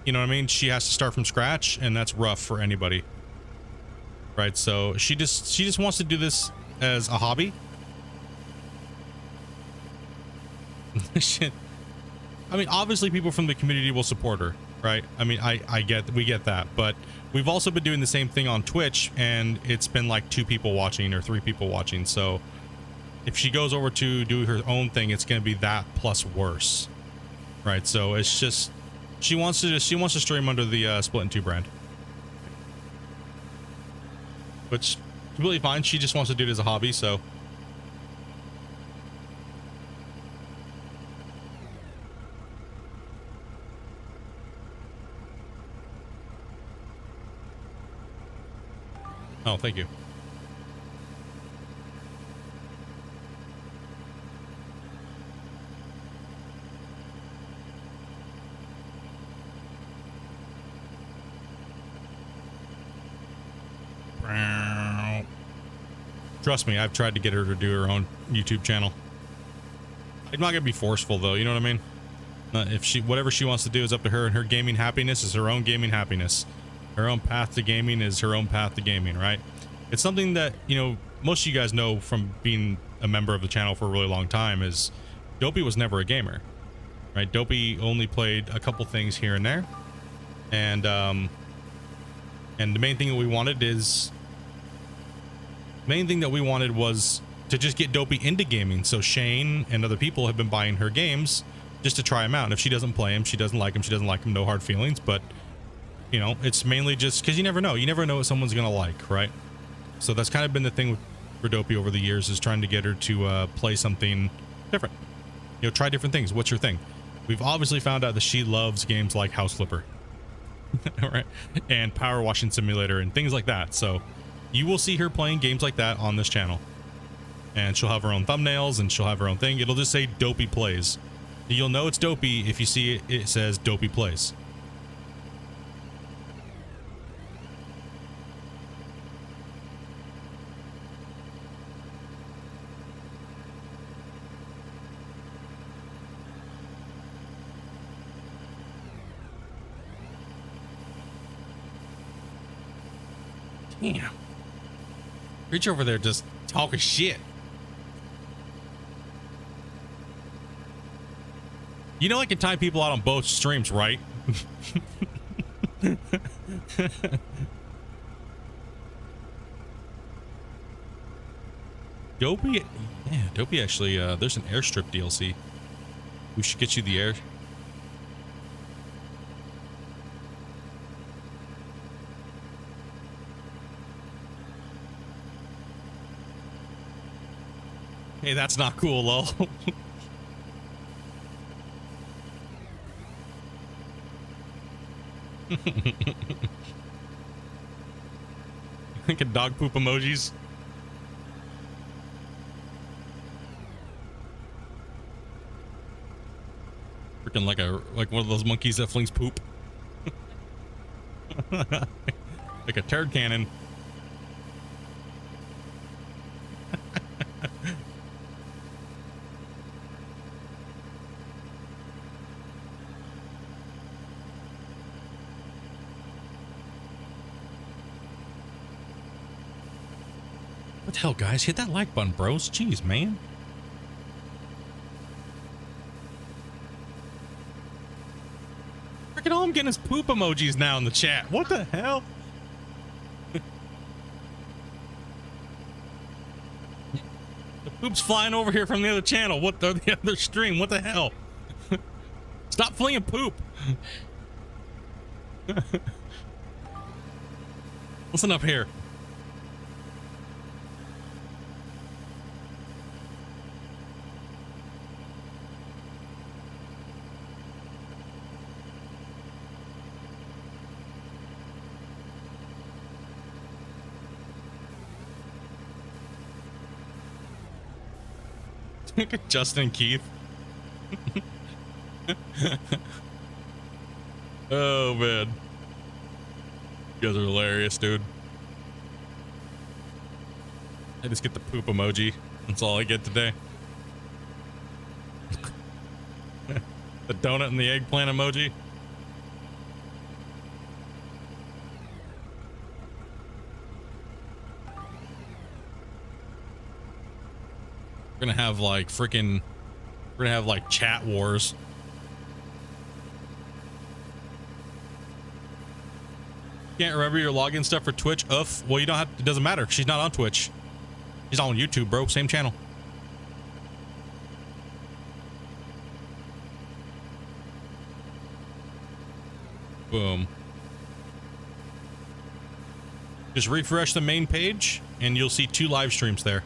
you know what I mean, she has to start from scratch, and that's rough for anybody, right? So she just wants to do this as a hobby. Shit. I mean, obviously people from the community will support her, right? I mean, we get that, but we've also been doing the same thing on Twitch, and it's been like 2 people watching or 3 people watching. So if she goes over to do her own thing, it's going to be that plus worse, right? So it's just she wants to stream under the Splitintwo brand, which completely fine. She just wants to do it as a hobby, so. Oh, thank you. Trust me, I've tried to get her to do her own YouTube channel. I'm not gonna be forceful though, you know what I mean? If whatever she wants to do is up to her, and her gaming happiness is her own gaming happiness. Her own path to gaming is her own path to gaming, right? It's something that, you know, most of you guys know from being a member of the channel for a really long time, is Dopey was never a gamer, right? Dopey only played a couple things here and there, and the main thing that we wanted was to just get Dopey into gaming. So Shane and other people have been buying her games just to try them out. And if she doesn't play them, she doesn't like them, no hard feelings. But you know, it's mainly just because you never know what someone's gonna like, right? So that's kind of been the thing for Dopey over the years, is trying to get her to play something different, you know, try different things. What's your thing? We've obviously found out that she loves games like House Flipper right, and Power Washing Simulator and things like that. So you will see her playing games like that on this channel, and she'll have her own thumbnails and she'll have her own thing. It'll just say Dopey Plays. You'll know it's Dopey if you see it, it says Dopey Plays. Damn. Reach over there just talking shit. You know I can time people out on both streams, right? Dopey? Yeah, Dopey actually, there's an airstrip DLC. We should get you the air. Hey, that's not cool, lol. Think of dog poop emojis. Freaking like one of those monkeys that flings poop. Like a turd cannon. What the hell, guys? Hit that like button, bros. Jeez, man. Freaking all I'm getting is poop emojis now in the chat. What the hell? The poop's flying over here from the other channel. What the other stream? What the hell? Stop flinging poop. Listen up here. Justin Keith. Oh man, you guys are hilarious, dude. I just get the poop emoji. That's all I get today. The donut and the eggplant emoji. We're gonna have like freaking, we're gonna have like chat wars. Can't remember your login stuff for Twitch. Oof. Well, you don't have, it doesn't matter. She's not on Twitch. She's on YouTube, bro. Same channel. Boom. Just refresh the main page and you'll see 2 live streams there.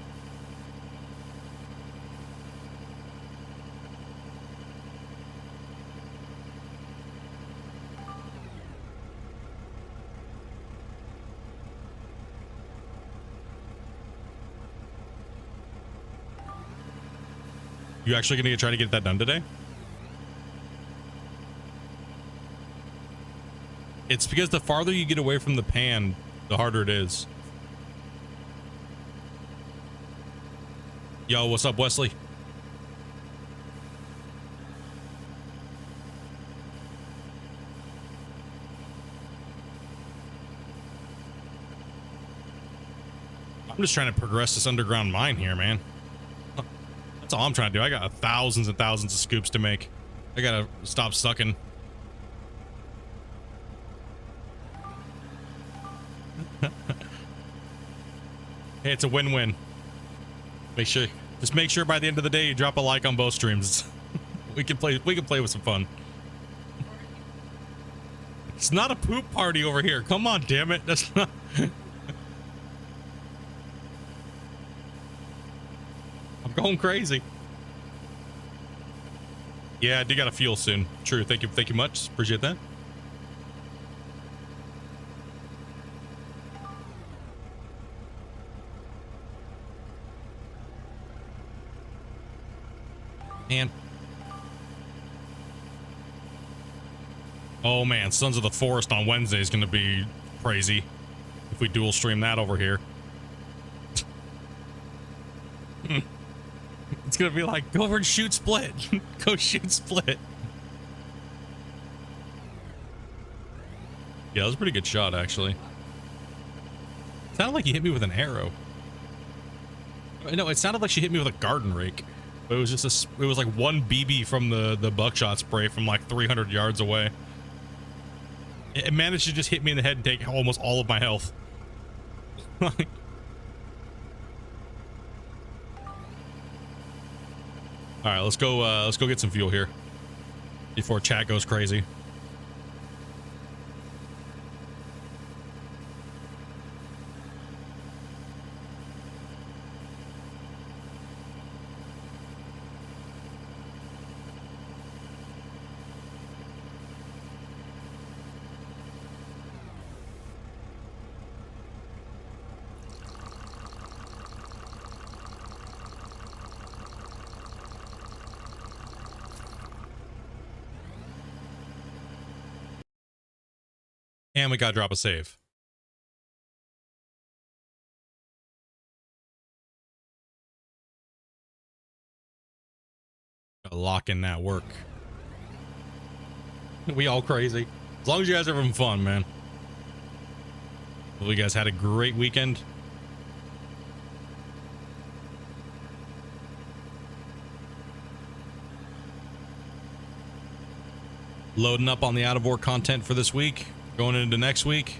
You actually gonna try to get that done today? It's because the farther you get away from the pan, the harder it is. Yo, what's up, Wesley? I'm just trying to progress this underground mine here, man. That's all I'm trying to do. I got thousands and thousands of scoops to make. I gotta stop sucking. Hey, it's a win-win. Just make sure by the end of the day you drop a like on both streams. we can play with some fun. It's not a poop party over here. Come on, damn it. That's not. I'm going crazy. Yeah, I do gotta fuel soon. True. Thank you much. Appreciate that. Man. Oh man, Sons of the Forest on Wednesday is gonna be crazy if we dual stream that over here. It's gonna be like, go over and shoot Split. Go shoot Split. Yeah, that was a pretty good shot, actually. It sounded like you hit me with an arrow. No, it sounded like she hit me with a garden rake. But it was just it was like 1 BB from the buckshot spray from like 300 yards away. It managed to just hit me in the head and take almost all of my health. All right, let's go get some fuel here before chat goes crazy. Damn, we gotta drop a save. Gotta lock in that work. We all crazy. As long as you guys are having fun, man. Well, you guys had a great weekend. Loading up on the out of work content for this week, going into next week.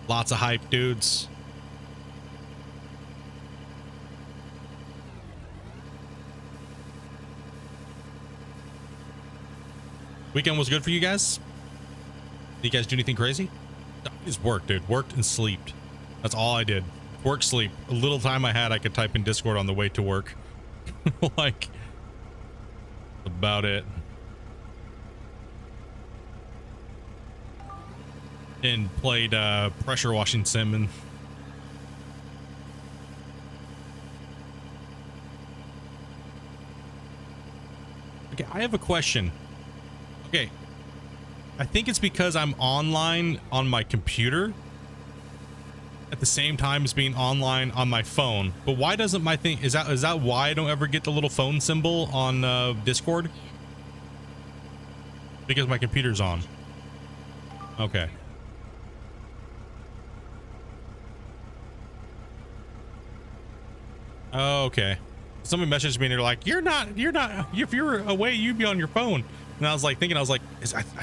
Lots of hype, dudes. Weekend was good for you guys? Did you guys do anything crazy? I just worked, dude. Worked and slept. That's all I did. Work, sleep. A little time I had, I could type in Discord on the way to work. Like, about it. And played pressure washing sim. And okay, I have a question. Okay, I think it's because I'm online on my computer at the same time as being online on my phone. But why doesn't my thing, is that why I don't ever get the little phone symbol on Discord? Because my computer's on. Okay. Okay. Somebody messaged me and they're like, you're not, if you're away, you'd be on your phone. And I was like thinking, I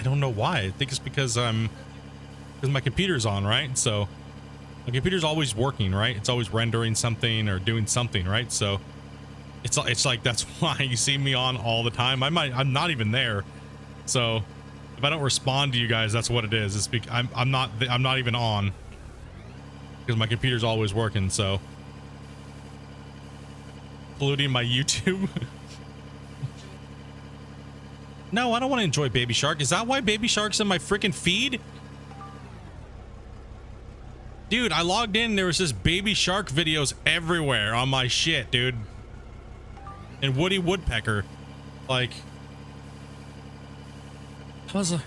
don't know why. I think it's because my computer's on, right? So my computer's always working, right? It's always rendering something or doing something, right? So it's like, that's why you see me on all the time. I'm not even there. So if I don't respond to you guys, that's what it is. It's because I'm not even on because my computer's always working. So polluting my YouTube. No, I don't want to enjoy Baby Shark. Is that why Baby Shark's in my freaking feed? Dude, I logged in, there was just Baby Shark videos everywhere on my shit, dude. And Woody Woodpecker. Like, I was like,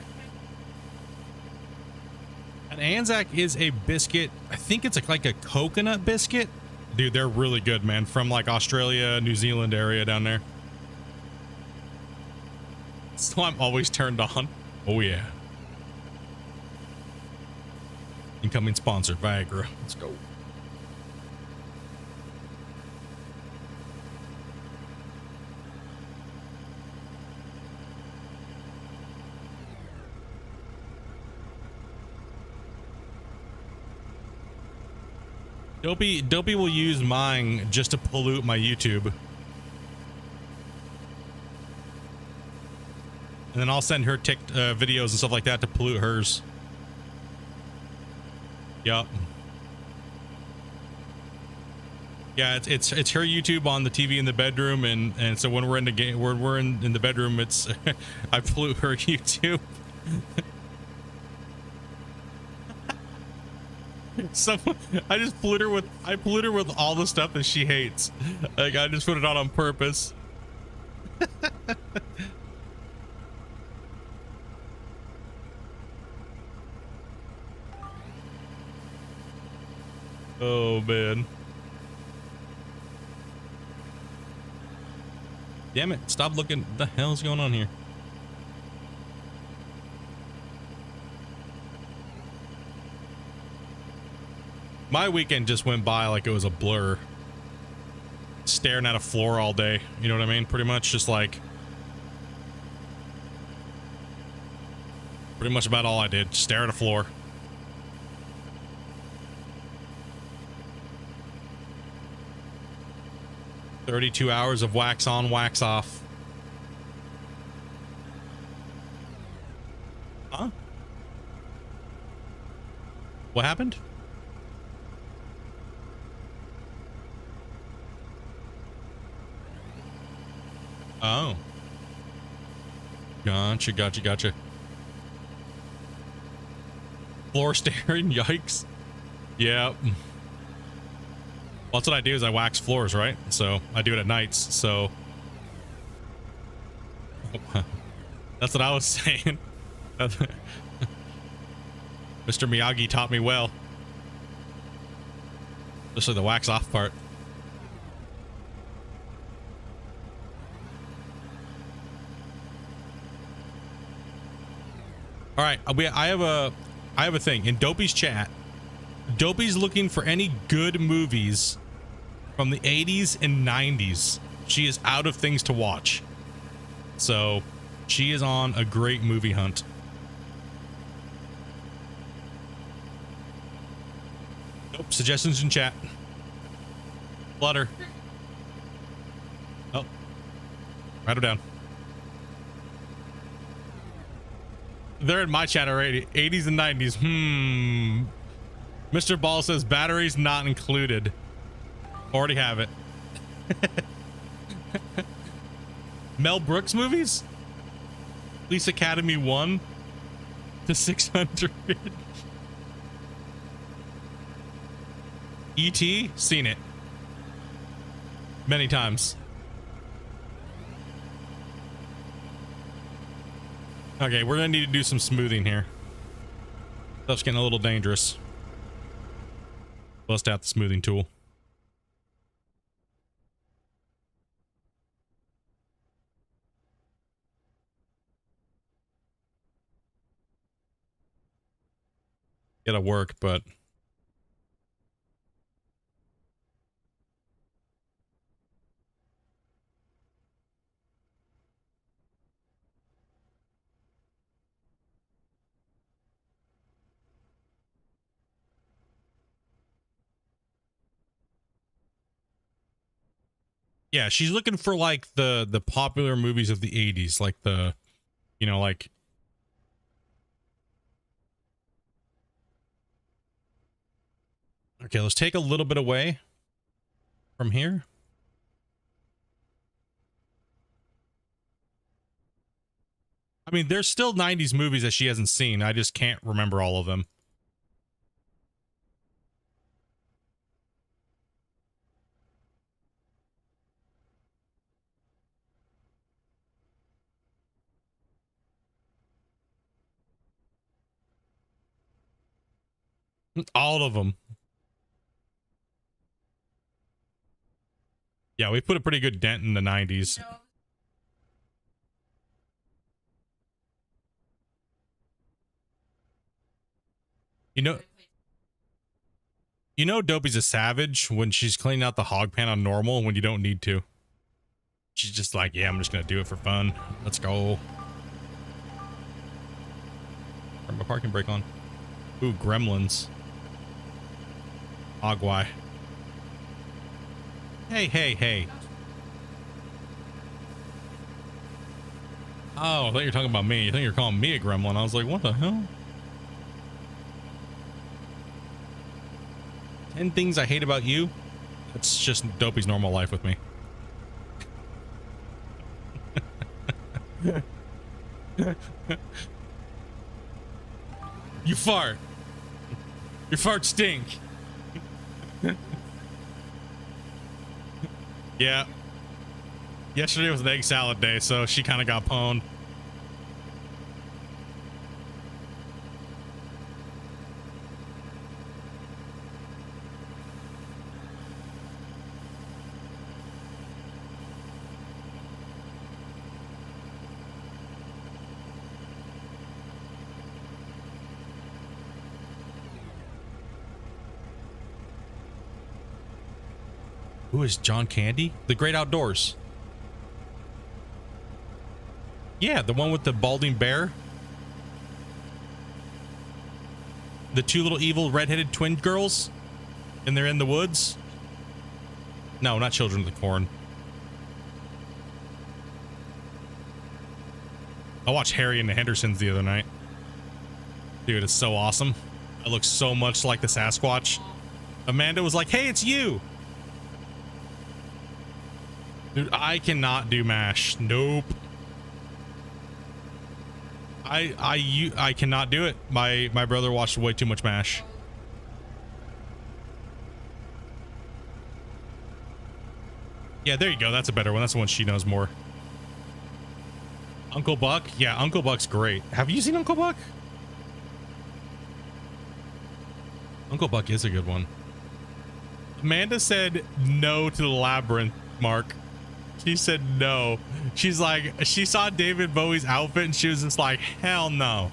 an Anzac is a biscuit. I think it's like a coconut biscuit. Dude, they're really good, man. From like Australia, New Zealand area down there. So I'm always turned on. Oh yeah. Incoming sponsor, Viagra. Let's go. Dopey will use mine just to pollute my YouTube. And then I'll send her videos and stuff like that to pollute hers. Yup. Yeah, it's her YouTube on the TV in the bedroom, and so when we're in the game, we're in the bedroom, it's I pollute her YouTube. So I just pollute her with all the stuff that she hates. Like, I just put it on purpose. Oh man. Damn it, stop looking. What the hell is going on here? My weekend just went by like it was a blur. Staring at a floor all day. You know what I mean? Pretty much just like. Pretty much about all I did. Stare at a floor. "32 hours of wax on, wax off." Huh? What happened? Oh. Gotcha. Floor staring, yikes. Yeah. Well, that's what I do is I wax floors, right? So I do it at nights, so. That's what I was saying. Mr. Miyagi taught me well. Especially the wax off part. All right, I have a thing in Dopey's chat. Dopey's looking for any good movies from the 80s and 90s. She is out of things to watch. So she is on a great movie hunt. Nope, suggestions in chat. Flutter. Oh, write them down. They're in my chat already. 80s and 90s. Mr. Ball says batteries not included. Already have it. Mel Brooks movies? Police Academy 1 to 600. E.T. Seen it many times. Okay, we're gonna need to do some smoothing here. Stuff's getting a little dangerous. Bust out the smoothing tool. Gotta work, but yeah, she's looking for like the popular movies of the 80s, like the, you know, like okay, let's take a little bit away from here. I mean, there's still 90s movies that she hasn't seen. I just can't remember all of them. All of them. Yeah, we put a pretty good dent in the 90s. You know Dopey's a savage when she's cleaning out the hog pan on normal when you don't need to. She's just like, yeah, I'm just gonna do it for fun. Let's go. Turn my parking brake on. Ooh, gremlins. Ogwai. Hey, hey, hey. Oh, I thought you were talking about me. I think you're calling me a gremlin. I was like, what the hell? 10 things I hate about you. That's just Dopey's normal life with me. You fart. Your farts stink. Yeah. Yesterday was an egg salad day, so she kind of got pwned. Who is John Candy? The Great Outdoors. Yeah, the one with the balding bear. The two little evil redheaded twin girls. And they're in the woods. No, not Children of the Corn. I watched Harry and the Hendersons the other night. Dude, it's so awesome. It looks so much like the Sasquatch. Amanda was like, hey, it's you. Dude, I cannot do MASH. Nope. I cannot do it. My brother watched way too much MASH. Yeah, there you go. That's a better one. That's the one she knows more. Uncle Buck? Yeah, Uncle Buck's great. Have you seen Uncle Buck? Uncle Buck is a good one. Amanda said no to the labyrinth, Mark. She said no. She's like, she saw David Bowie's outfit and she was just like, hell no.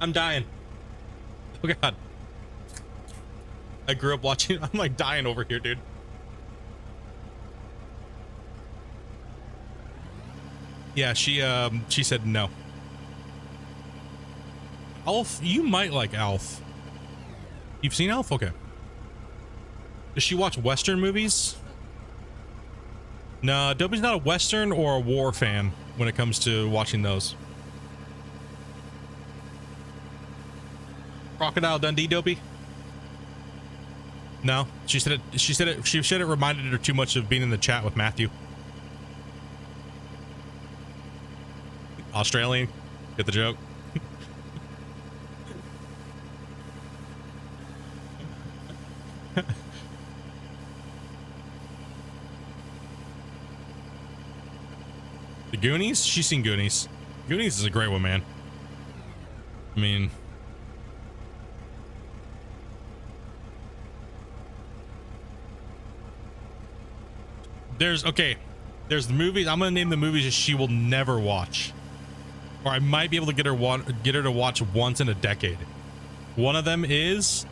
I'm dying. Oh God. I grew up watching. I'm like dying over here, dude. Yeah, she said no. Alf, you might like Alf. You've seen Alf? Okay. Does she watch Western movies? No, Dobie's not a Western or a war fan when it comes to watching those. Crocodile Dundee, Dopey? No, she said it. She said it reminded her too much of being in the chat with Matthew. Australian, get the joke. The Goonies? She's seen Goonies. Goonies is a great one, man. I mean, there's the movies. I'm gonna name the movies that she will never watch, or I might be able to get her to watch once in a decade. One of them is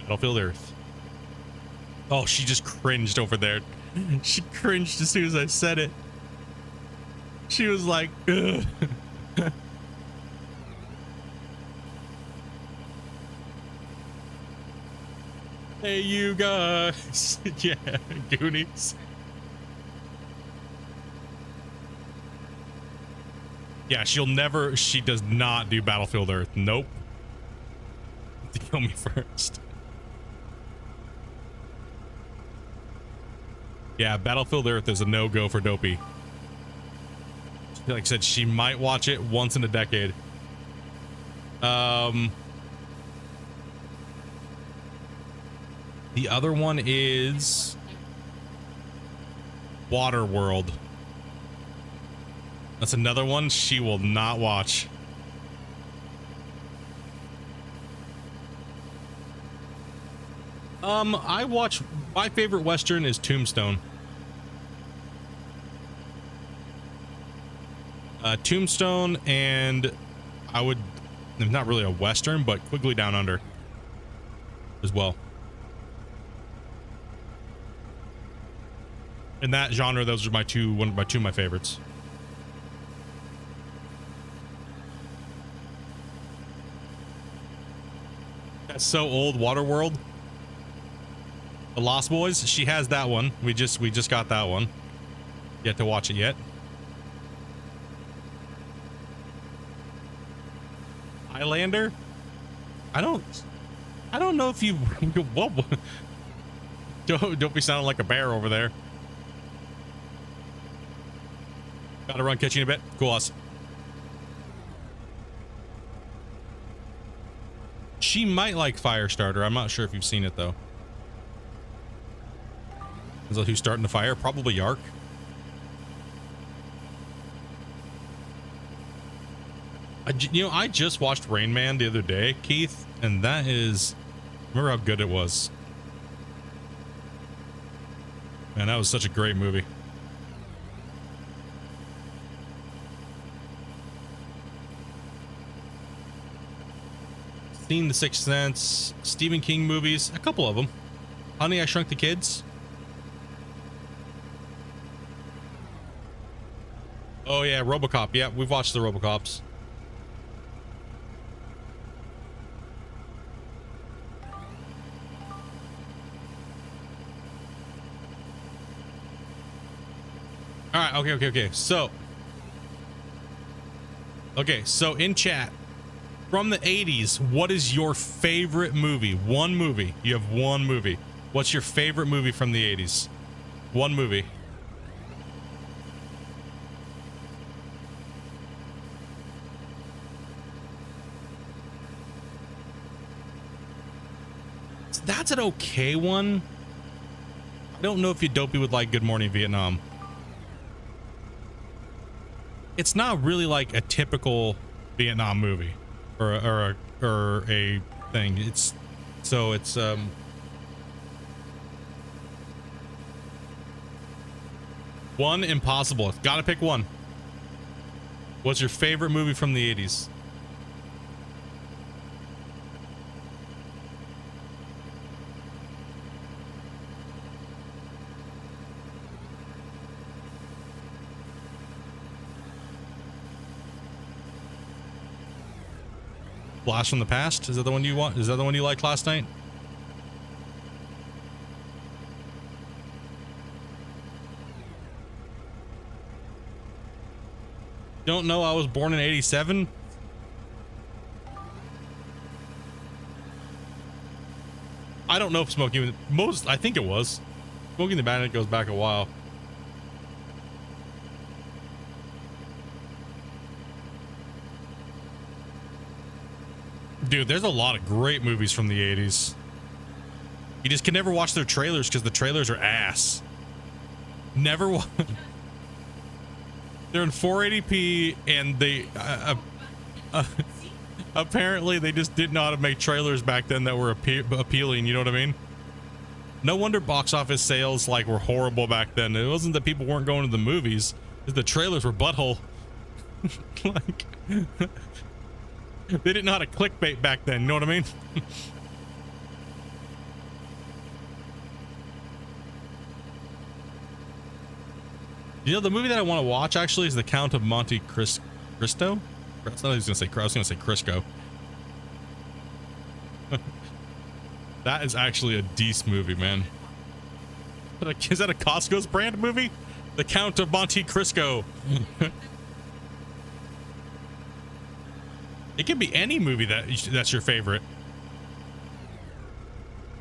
Battlefield Earth. Oh, she just cringed over there. She cringed as soon as I said it. She was like, ugh. Hey, you guys. Yeah, Goonies. Yeah, she does not do Battlefield Earth. Nope. To kill me first. Yeah, Battlefield Earth is a no-go for Dopey. Like I said, she might watch it once in a decade. The other one is Waterworld. That's another one she will not watch. I watch, my favorite Western is Tombstone. Tombstone, and I would, not really a Western, but Quigley Down Under as well. In that genre, those are my two of my favorites. That's so old. Waterworld, The Lost Boys. She has that one. We just got that one. Yet to watch it yet. Highlander. I don't know if you. Whoa. Don't be sounding like a bear over there. Gotta run, catch you in a bit. Cool us. She might like Firestarter. I'm not sure if you've seen it though. Is that who's starting the fire? Probably Yark. I just watched Rain Man the other day, Keith, and that is, remember how good it was. Man, that was such a great movie. Seen The Sixth Sense, Stephen King movies, a couple of them. Honey, I Shrunk the Kids. Oh yeah, RoboCop. Yeah, we've watched the RoboCops. All right, okay. So in chat, from the 80s, what is your favorite movie? One movie. You have one movie. What's your favorite movie from the 80s? One movie. That's an okay one. I don't know if you Dopey would like Good Morning Vietnam. it's not really like a typical Vietnam movie or a thing. It's one impossible. Gotta pick one. What's your favorite movie from the 80s? Blast from the Past? Is that the one you want? Is that the one you liked last night? Don't know I was born in 87? I don't know if Smoking I think it was. Smoking the Bandit goes back a while. Dude, there's a lot of great movies from the 80s. You just can never watch their trailers because the trailers are ass. Never They're in 480p and they apparently they just didn't know how to make trailers back then that were appealing, you know what I mean? No wonder box office sales like were horrible back then. It wasn't that people weren't going to the movies, the trailers were butthole. Like they didn't know how to clickbait back then, you know what I mean? You know, the movie that I want to watch actually is The Count of Monte Cristo. I was gonna say Crisco. That is actually a decent movie, man. Is that a Costco's brand movie? The Count of Monte Cristo. It can be any movie that's your favorite.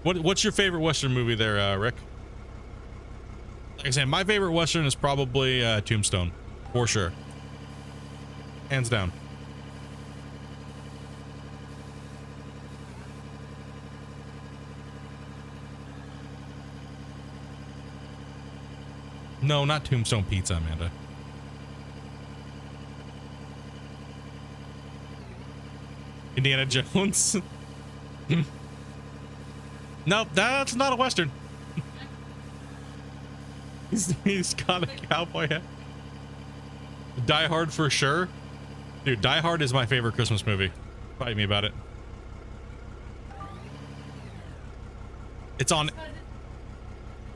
What's your favorite Western movie there, Rick? Like I said, my favorite Western is probably Tombstone, for sure. Hands down. No, not Tombstone Pizza, Amanda. Indiana Jones. Nope, that's not a Western. He's got a cowboy hat. Die Hard for sure. Dude, Die Hard is my favorite Christmas movie. Fight me about it. It's on.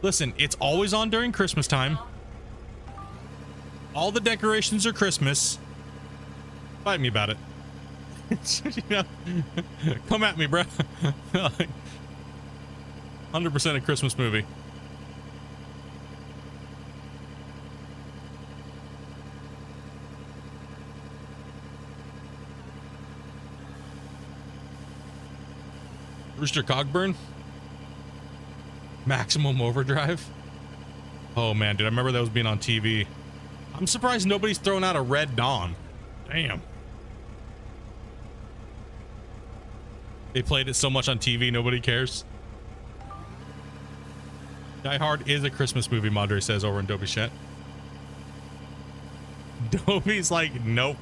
Listen, it's always on during Christmas time. All the decorations are Christmas. Fight me about it. You know, come at me, bro. 100% a Christmas movie. Rooster Cogburn. Maximum Overdrive. Oh man, dude, I remember that was being on TV. I'm surprised nobody's thrown out a Red Dawn. Damn. They played it so much on TV, nobody cares. Die Hard is a Christmas movie, Madre says over in Dobie's chat. Dobie's like, nope.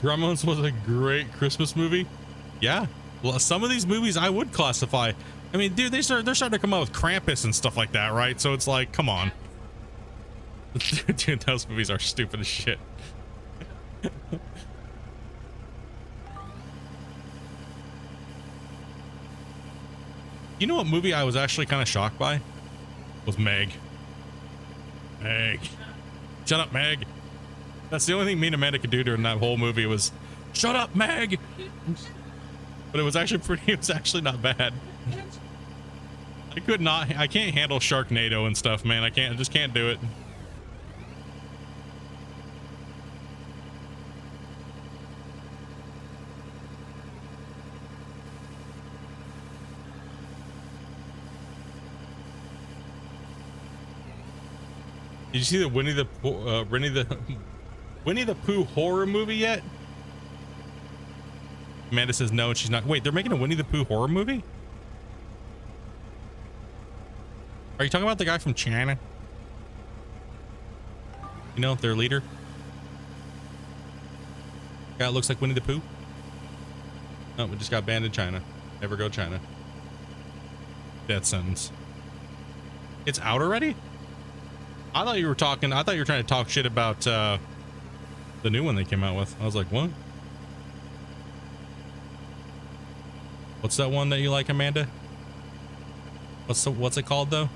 Gremlins was a great Christmas movie. Yeah. Well, some of these movies I would classify. I mean, dude, they're starting to come out with Krampus and stuff like that, right? So it's like, come on. Dude, those movies are stupid as shit. You know what movie I was actually kind of shocked by? Was Meg. Meg. Shut up, Meg. That's the only thing me and Amanda could do during that whole movie was, shut up, Meg. But it was actually not bad. I can't handle Sharknado and stuff, man. I just can't do it. Did you see the Winnie the Winnie the Pooh horror movie yet? Amanda says no, and she's not. Wait, they're making a Winnie the Pooh horror movie? Are you talking about the guy from China? You know, their leader? Guy that looks like Winnie the Pooh? Oh, we just got banned in China. Never go China. Death sentence. It's out already? I thought you were trying to talk shit about the new one they came out with. I was like, what? What's that one that you like, Amanda? What's it called though?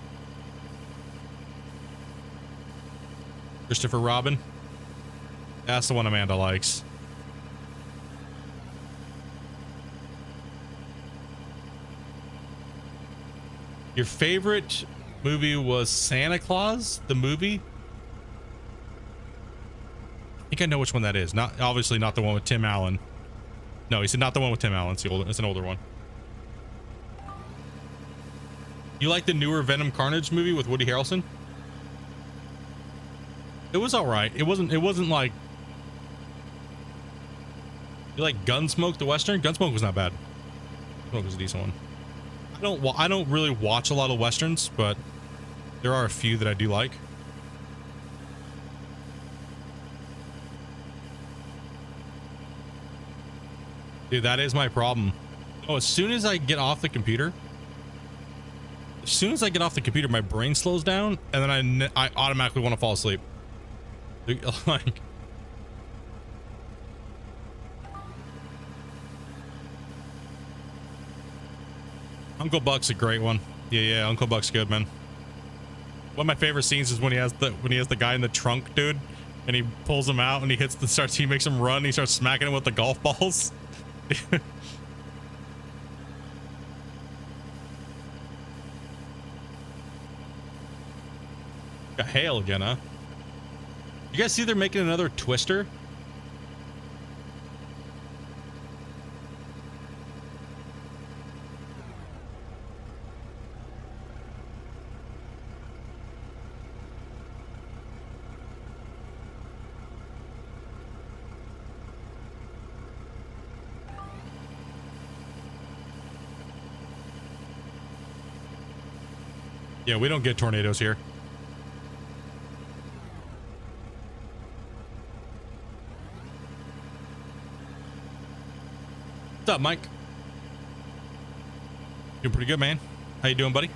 Christopher Robin? That's the one Amanda likes. Your favorite movie was Santa Claus, the movie? I think I know which one that is. Not obviously not the one with Tim Allen. No, he said not the one with Tim Allen. It's an older one. You like the newer Venom Carnage movie with Woody Harrelson? It was all right. It wasn't like. You like Gunsmoke, the Western? Gunsmoke was not bad. Gunsmoke was a decent one. I don't really watch a lot of Westerns, but there are a few that I do like. Dude, that is my problem. Oh, as soon as I get off the computer, my brain slows down, and then I automatically want to fall asleep. Like, Uncle Buck's a great one. Yeah, Uncle Buck's good, man. One of my favorite scenes is when he has the guy in the trunk, dude, and he pulls him out and he makes him run. And he starts smacking him with the golf balls. Got hail again, huh? You guys see they're making another Twister? Yeah, we don't get tornadoes here. What's up, Mike? Doing pretty good, man. How you doing, buddy?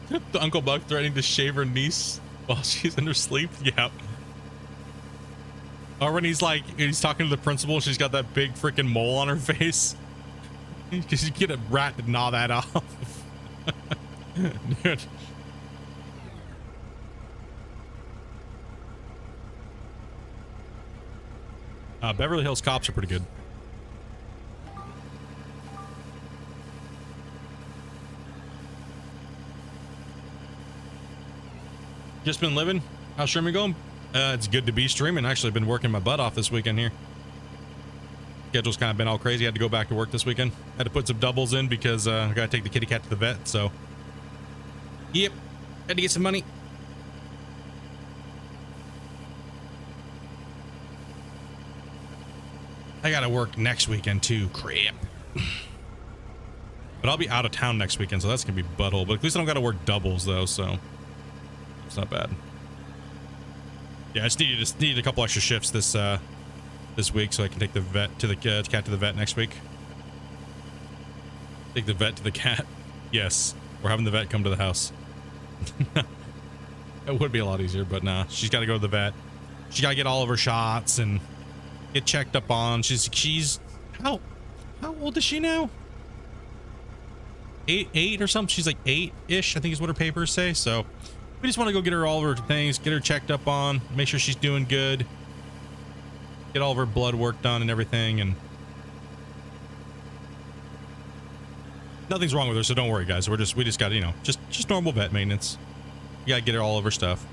The Uncle Buck threatening to shave her niece while she's in her sleep. Yeah. Or when he's talking to the principal, she's got that big freaking mole on her face. Because you get a rat to gnaw that off. Dude. Beverly Hills Cops are pretty good. Just been living. How's streaming going? It's good to be streaming. Actually, been working my butt off this weekend here. Schedule's kind of been all crazy. I had to go back to work this weekend. Had to put some doubles in because I gotta take the kitty cat to the vet. So, yep, had to get some money. I gotta work next weekend too. Crap. But I'll be out of town next weekend, so that's gonna be butthole. But at least I don't gotta work doubles though, so it's not bad. Yeah, I just needed a couple extra shifts this week so I can take the vet to the cat to the vet next week. Take the vet to the cat. Yes, we're having the vet come to the house. It would be a lot easier, but nah, she's got to go to the vet. She got to get all of her shots and get checked up on. She's how old is she now? Eight or something. She's like 8-ish, I think is what her papers say. So we just want to go get her all of her things, get her checked up on, make sure she's doing good. Get all of her blood work done and everything, and nothing's wrong with her, so don't worry, guys. We just got, you know, just normal vet maintenance. You gotta get her all of her stuff.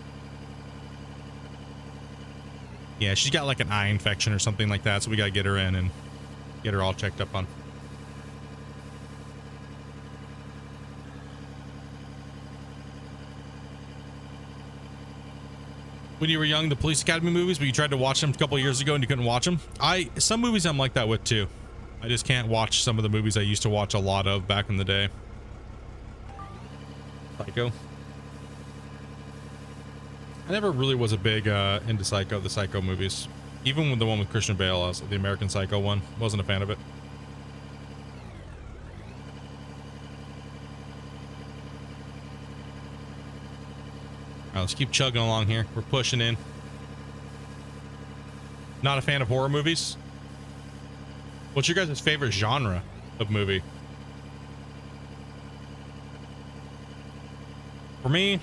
Yeah, she's got like an eye infection or something like that, so we gotta get her in and get her all checked up on. when you were young, the Police Academy movies, but you tried to watch them a couple years ago and you couldn't watch them? Some movies I'm like that with too. I just can't watch some of the movies I used to watch a lot of back in the day. Psycho. I never really was a big into the Psycho movies. Even with the one with Christian Bale, the American Psycho one, wasn't a fan of it. All right, let's keep chugging along here. We're pushing in. Not a fan of horror movies? What's your guys' favorite genre of movie? For me,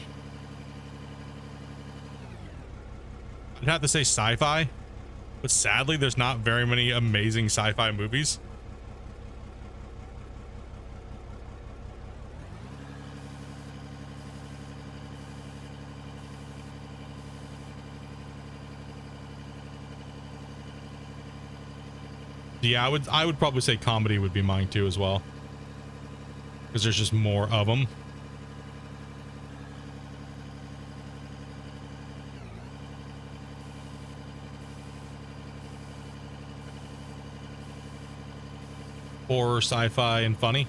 I'd have to say sci-fi, but sadly there's not very many amazing sci-fi movies. Yeah, I would probably say comedy would be mine too as well, because there's just more of them. Horror, sci-fi, and funny.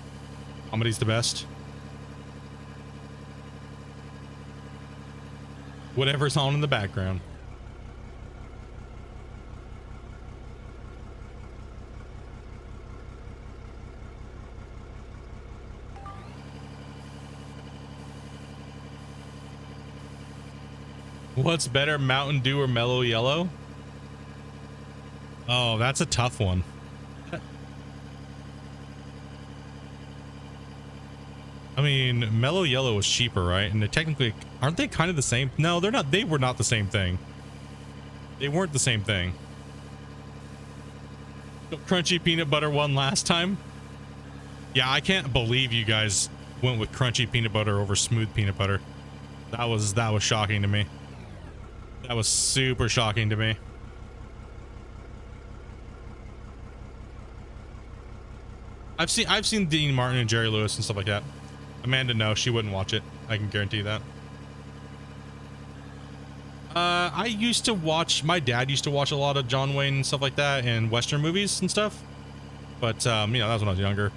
Comedy's the best. Whatever's on in the background. What's better, Mountain Dew or Mellow Yellow? Oh, that's a tough one. I mean, Mellow Yellow was cheaper, right? And they technically, aren't they kind of the same? No, they're not. They were not the same thing. They weren't the same thing. The crunchy peanut butter one last time. Yeah, I can't believe you guys went with crunchy peanut butter over smooth peanut butter. That was shocking to me. That was super shocking to me. I've seen Dean Martin and Jerry Lewis and stuff like that. Amanda, no, she wouldn't watch it. I can guarantee that. I used to watch, my dad used to watch a lot of John Wayne and stuff like that and Western movies and stuff. But, you know, that was when I was younger.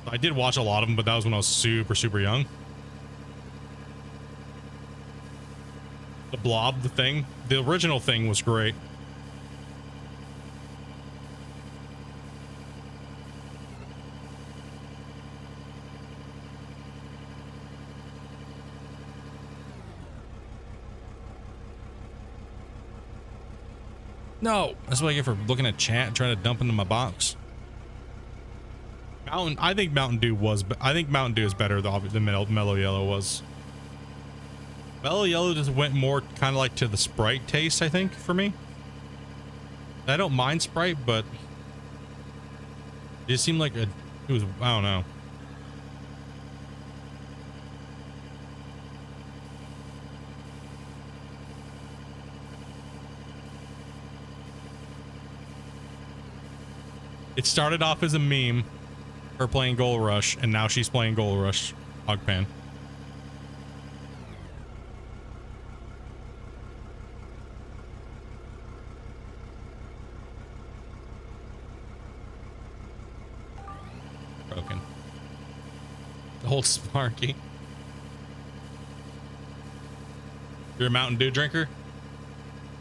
I did watch a lot of them, but that was when I was super, super young. The Blob, the Thing, the original Thing was great. No, that's what I get for looking at chat and trying to dump into my box. I think Mountain Dew is better than Mellow Yellow was. Mellow Yellow just went more kind of like to the Sprite taste, I think, for me. I don't mind Sprite, but it seemed like it was, I don't know. It started off as a meme, her playing Gold Rush, and now she's playing Gold Rush Hogpan. Broken. The whole Sparky. You're a Mountain Dew drinker?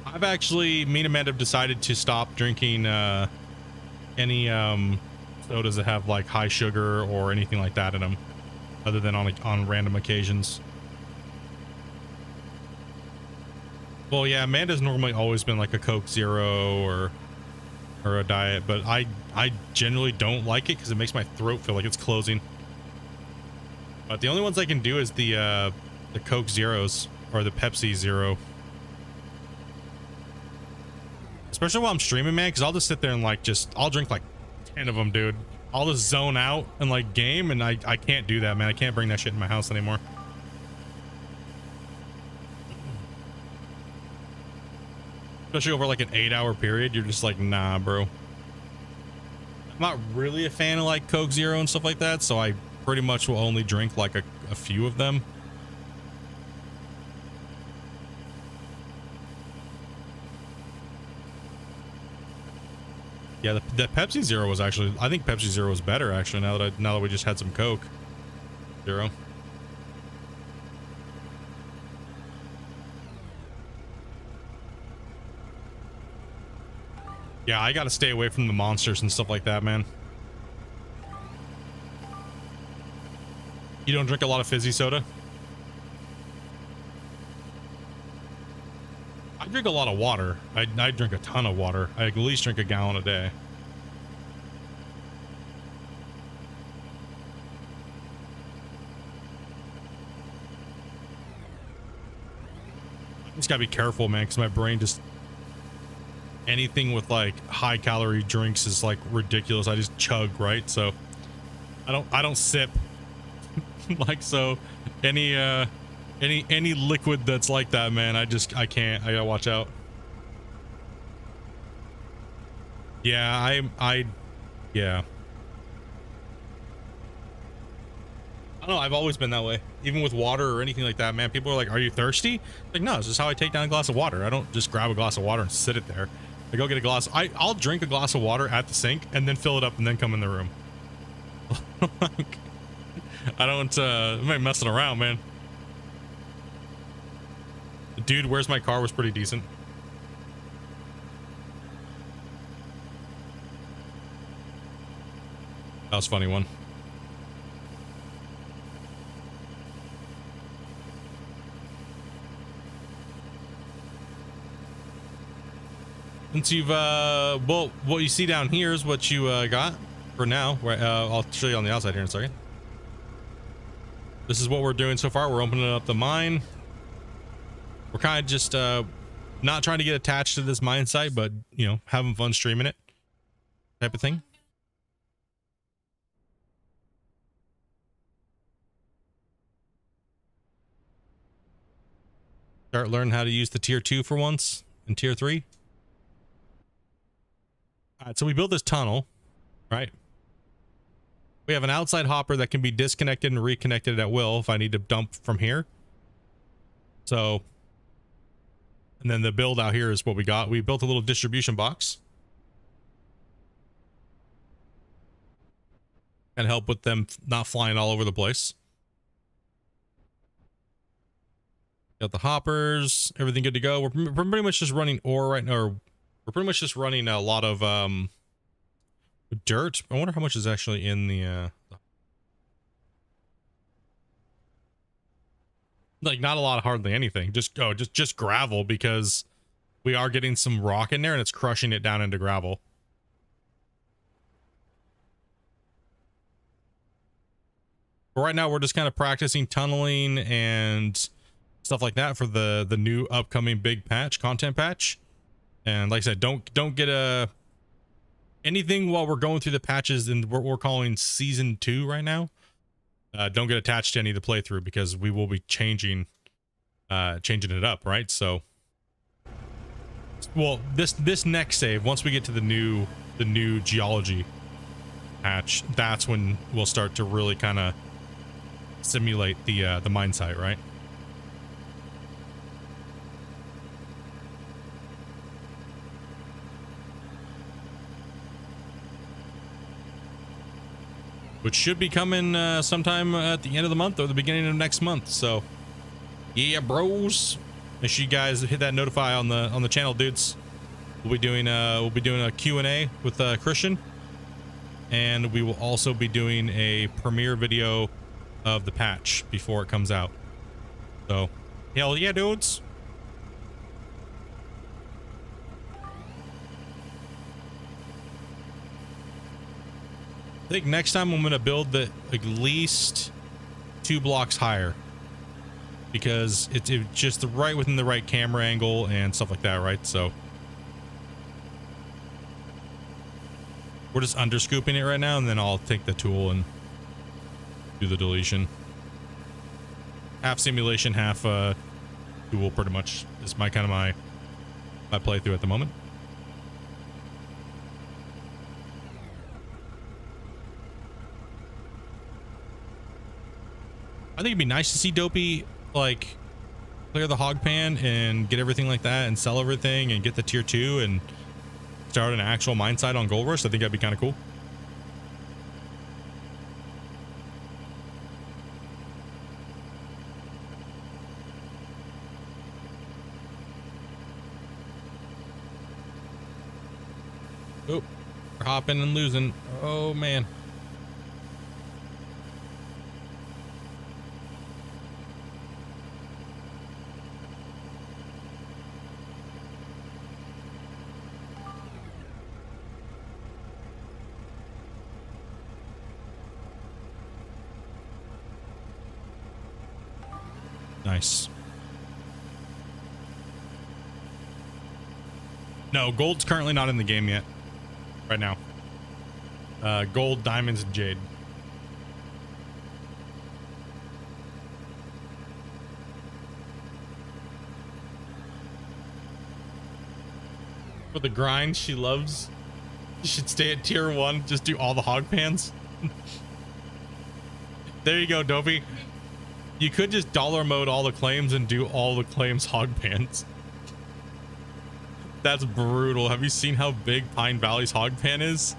I've actually, me and Amanda have decided to stop drinking any sodas that have like high sugar or anything like that in them, other than on random occasions. Well, yeah, Amanda's normally always been like a Coke Zero or a diet, but I generally don't like it because it makes my throat feel like it's closing. But the only ones I can do is the Coke Zeros or the Pepsi Zero. Especially while I'm streaming, man, because I'll just sit there and like I'll drink like 10 of them, dude. I'll just zone out and like game, and I can't do that, man. I can't bring that shit in my house anymore. Especially over like an 8-hour period, you're just like, nah, bro. I'm not really a fan of like Coke Zero and stuff like that, so I pretty much will only drink like a few of them. Yeah, the Pepsi Zero was actually, I think Pepsi Zero was better actually. Now that we just had some Coke Zero. Yeah, I gotta stay away from the monsters and stuff like that, man. You don't drink a lot of fizzy soda? I drink a lot of water. I drink a ton of water. I at least drink a gallon a day. I just gotta be careful, man, because my brain just, anything with like high calorie drinks is like ridiculous. I just chug, right? So I don't sip. Like, so any liquid that's like that, man, I can't. I gotta watch out. Yeah, yeah. I don't know, I've always been that way. Even with water or anything like that, man. People are like, are you thirsty? Like, no, it's just how I take down a glass of water. I don't just grab a glass of water and sit it there. I go get a glass. I'll drink a glass of water at the sink and then fill it up and then come in the room. Like, I don't, I'm not messing around, man. The dude, where's my car was pretty decent. That was a funny one. Since you've, well, what you see down here is what you, got for now. I'll show you on the outside here in a second. This is what we're doing so far. We're opening up the mine. We're kind of just not trying to get attached to this mine site, but, you know, having fun streaming it type of thing. Start learning how to use the tier 2 for once and tier 3. All right, so we built this tunnel, right? We have an outside hopper that can be disconnected and reconnected at will if I need to dump from here. So, and then the build out here is what we got. We built a little distribution box. And help with them not flying all over the place. Got the hoppers, everything good to go. We're pretty much just running ore right now. We're pretty much just running a lot of dirt. I wonder how much is actually in the like, not a lot, hardly anything. Just gravel, because we are getting some rock in there and it's crushing it down into gravel. But right now we're just kind of practicing tunneling and stuff like that for the new upcoming big patch, content patch. And like I said, don't get anything while we're going through the patches and what we're calling season 2 right now. Don't get attached to any of the playthrough, because we will be changing it up, right? So, well, this next save, once we get to the new geology patch, that's when we'll start to really kind of simulate the mine site, right? Which should be coming sometime at the end of the month or the beginning of next month. So, yeah, bros, make sure you guys hit that notify on the channel, dudes. We'll be doing a Q&A with Christian, and we will also be doing a premiere video of the patch before it comes out. So, hell yeah, dudes. I think next time I'm going to build the at least 2 blocks higher, because it's just right within the right camera angle and stuff like that, right? So we're just under scooping it right now, and then I'll take the tool and do the deletion. Half simulation, half tool, pretty much is my playthrough at the moment. I think it'd be nice to see Dopey like clear the hog pan and get everything like that and sell everything and get the tier 2 and start an actual mine site on Gold Rush. I think that'd be kind of cool. Oh, we're hopping and losing. Oh man. Nice. No, gold's currently not in the game yet. Right now. Gold, diamonds, and jade. For the grind she loves, you should stay at tier 1. Just do all the hog pans. There you go, Dopey. You could just dollar mode all the claims and do all the claims hog pans. That's brutal. Have you seen how big Pine Valley's hog pan is?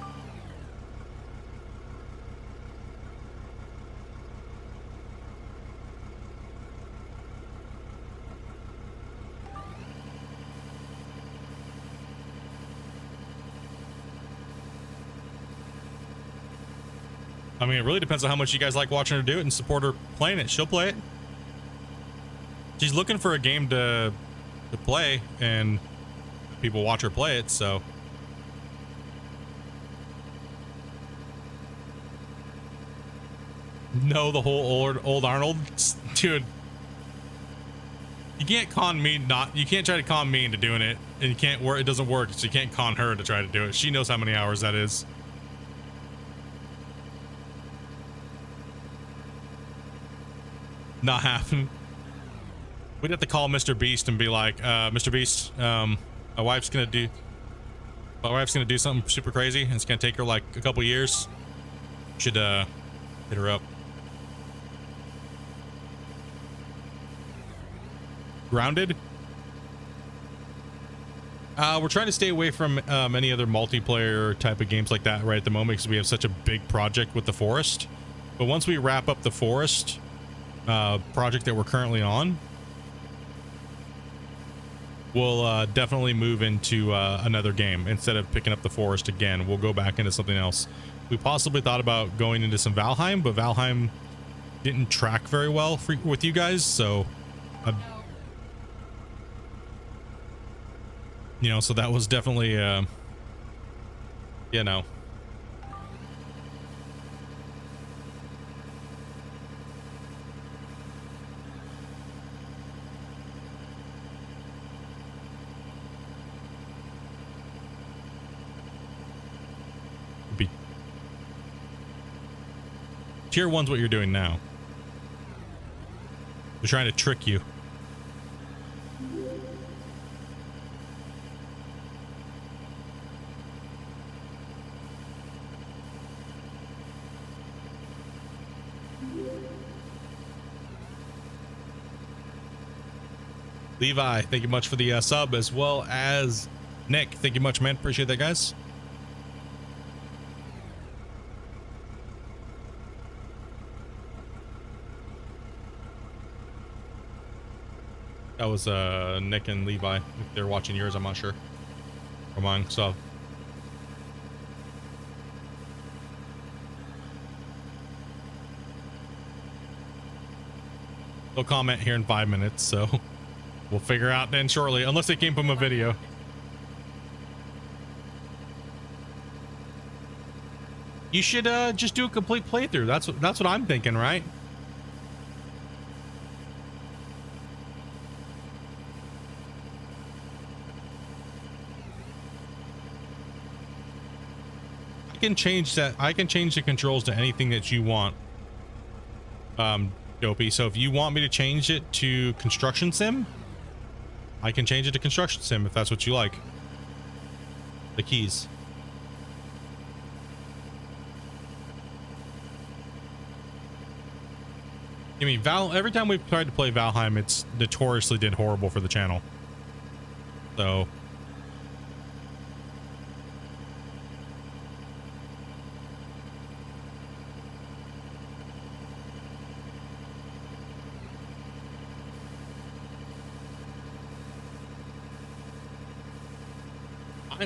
I mean, it really depends on how much you guys like watching her do it and support her playing it. She'll play it. She's looking for a game to play, and people watch her play it, so. No, the whole old Arnold. Dude. You can't con me you can't try to con me into doing it, and you can't work, it doesn't work, so you can't con her to try to do it. She knows how many hours that is. Not happen. We'd have to call Mr. Beast and be like, Mr. Beast, my wife's gonna do something super crazy, and it's gonna take her like a couple years. Should hit her up. Grounded. We're trying to stay away from any other multiplayer type of games like that right at the moment, because we have such a big project with the forest. But once we wrap up the forest project that we're currently on, we'll definitely move into another game. Instead of picking up the forest again, we'll go back into something else. We possibly thought about going into some Valheim, but Valheim didn't track very well with you guys, so you know, so that was definitely you know. Tier 1's what you're doing now. They're trying to trick you. Levi, thank you much for the sub, as well as Nick. Thank you much, man. Appreciate that, guys. That was Nick and Levi. If they're watching yours, I'm not sure. Or mine, so. They'll comment here in 5 minutes, so we'll figure out then shortly, unless they came from a video. You should just do a complete playthrough. That's what I'm thinking, right? I can change that. I can change the controls to anything that you want, Dopey. So if you want me to change it to construction sim, I can change it to construction sim if that's what you like. The keys. I mean, every time we've tried to play Valheim, it's notoriously did horrible for the channel. So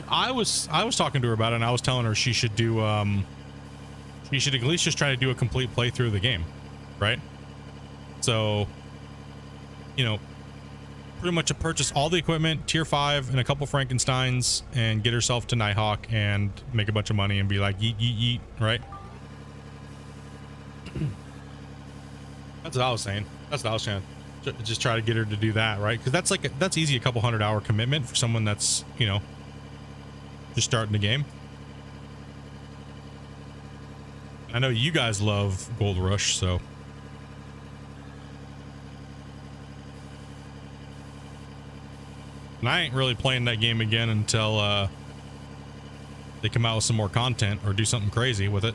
I was talking to her about it, and I was telling her she should do she should at least just try to do a complete playthrough of the game, right? So, you know, pretty much purchase all the equipment, tier 5 and a couple Frankensteins, and get herself to Nighthawk and make a bunch of money and be like yeet yeet yeet, right? That's what I was saying. That's what I was saying. Just try to get her to do that, right? Because that's like that's easy, a couple 100-hour commitment for someone that's, you know, just starting the game. I know you guys love Gold Rush, so and I ain't really playing that game again until they come out with some more content or do something crazy with it.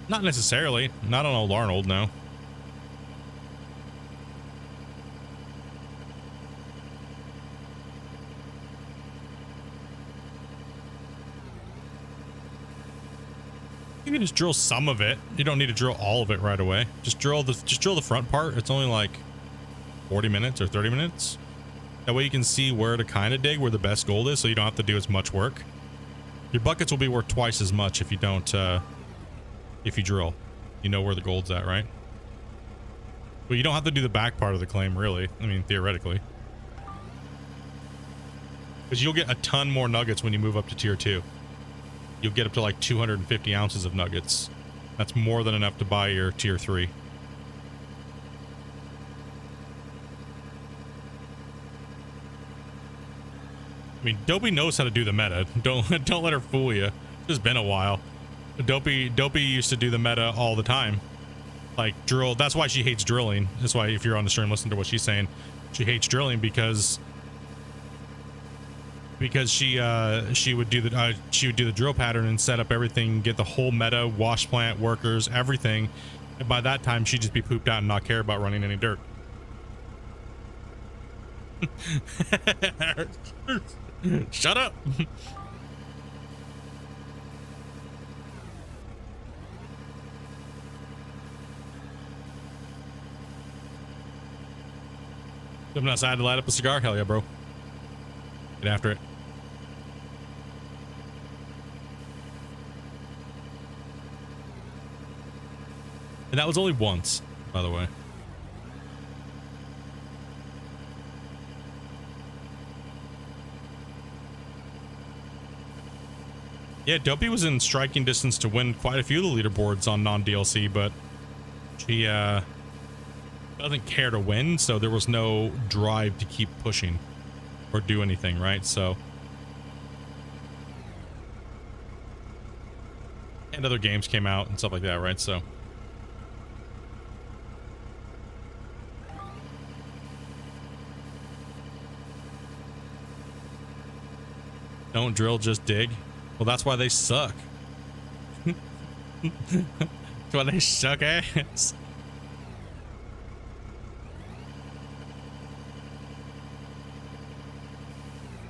Not necessarily. Not on old Arnold, no. You can just drill some of it. You don't need to drill all of it right away. Just drill the front part. It's only like 40 minutes or 30 minutes. That way you can see where to kind of dig, where the best gold is, so you don't have to do as much work. Your buckets will be worth twice as much if you don't if you drill. You know where the gold's at, right? But you don't have to do the back part of the claim, really. I mean, theoretically. Because you'll get a ton more nuggets when you move up to tier 2. You'll get up to like 250 ounces of nuggets. That's more than enough to buy your tier 3. I mean, Dopey knows how to do the meta. Don't let her fool you. It's been a while. Dopey used to do the meta all the time. Like drill. That's why she hates drilling. That's why if you're on the stream, listen to what she's saying. She hates drilling because she would do the drill pattern and set up everything, get the whole meta, wash plant, workers, everything. And by that time, she'd just be pooped out and not care about running any dirt. Shut up. Jumping outside to light up a cigar? Hell yeah, bro. Get after it. And that was only once, by the way. Yeah, Dopey was in striking distance to win quite a few of the leaderboards on non-DLC, but she doesn't care to win, so there was no drive to keep pushing or do anything, right? So, and other games came out and stuff like that, right? So don't drill, just dig. Well, that's why they suck. That's why they suck ass.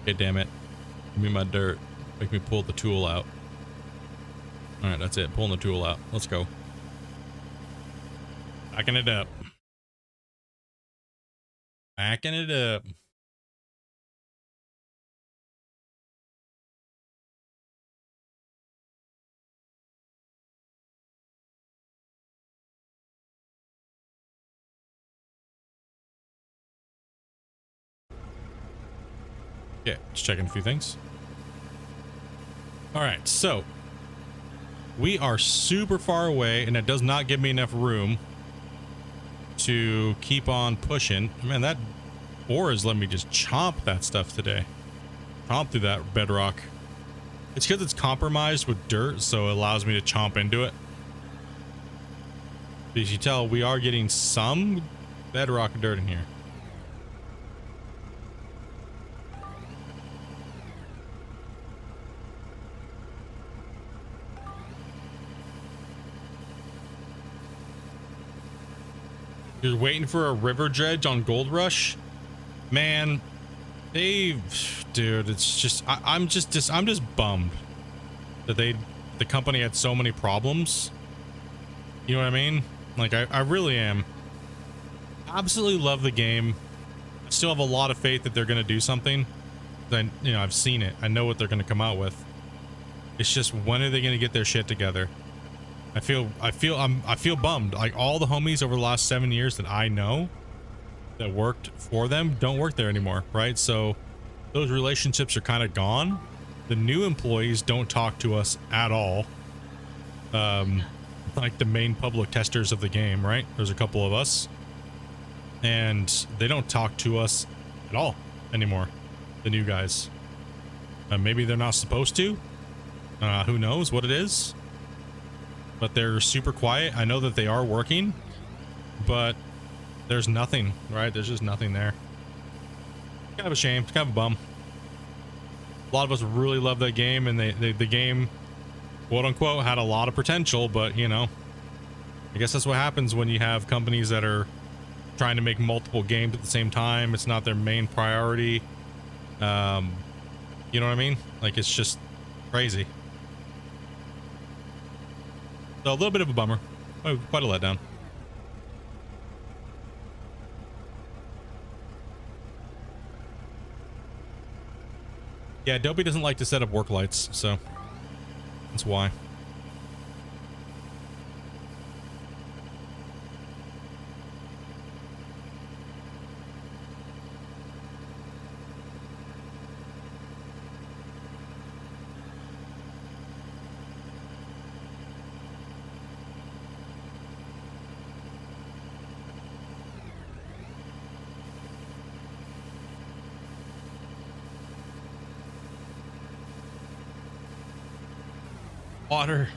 Okay, damn it. Give me my dirt. Make me pull the tool out. Alright, that's it. Pulling the tool out. Let's go. Backing it up. Backing it up. Yeah, just checking a few things. All right, so we are super far away, and it does not give me enough room to keep on pushing. Man, that ore is letting me just chomp that stuff today. Chomp through that bedrock. It's because it's compromised with dirt, so it allows me to chomp into it. As you tell, we are getting some bedrock dirt in here. You're waiting for a river dredge on Gold Rush, man. Dude, it's just I'm just bummed that the company had so many problems. You know what I mean? Like I really am. Absolutely love the game. I still have a lot of faith that they're gonna do something. I've seen it. I know what they're gonna come out with. It's just, when are they gonna get their shit together? I feel bummed. Like, all the homies over the last 7 years that I know that worked for them don't work there anymore, right? So those relationships are kind of gone. The new employees don't talk to us at all. Like the main public testers of the game, right? There's a couple of us, and they don't talk to us at all anymore. The new guys. Maybe they're not supposed to. Who knows what it is? But they're super quiet. I know that they are working, but there's nothing, right? There's just nothing there. Kind of a shame. It's kind of a bum. A lot of us really love that game, and the game, quote unquote, had a lot of potential, but you know, I guess that's what happens when you have companies that are trying to make multiple games at the same time. It's not their main priority. You know what I mean? Like, it's just crazy. So a little bit of a bummer. Oh, quite a letdown. Yeah, Adobe doesn't like to set up work lights, so that's why. Water.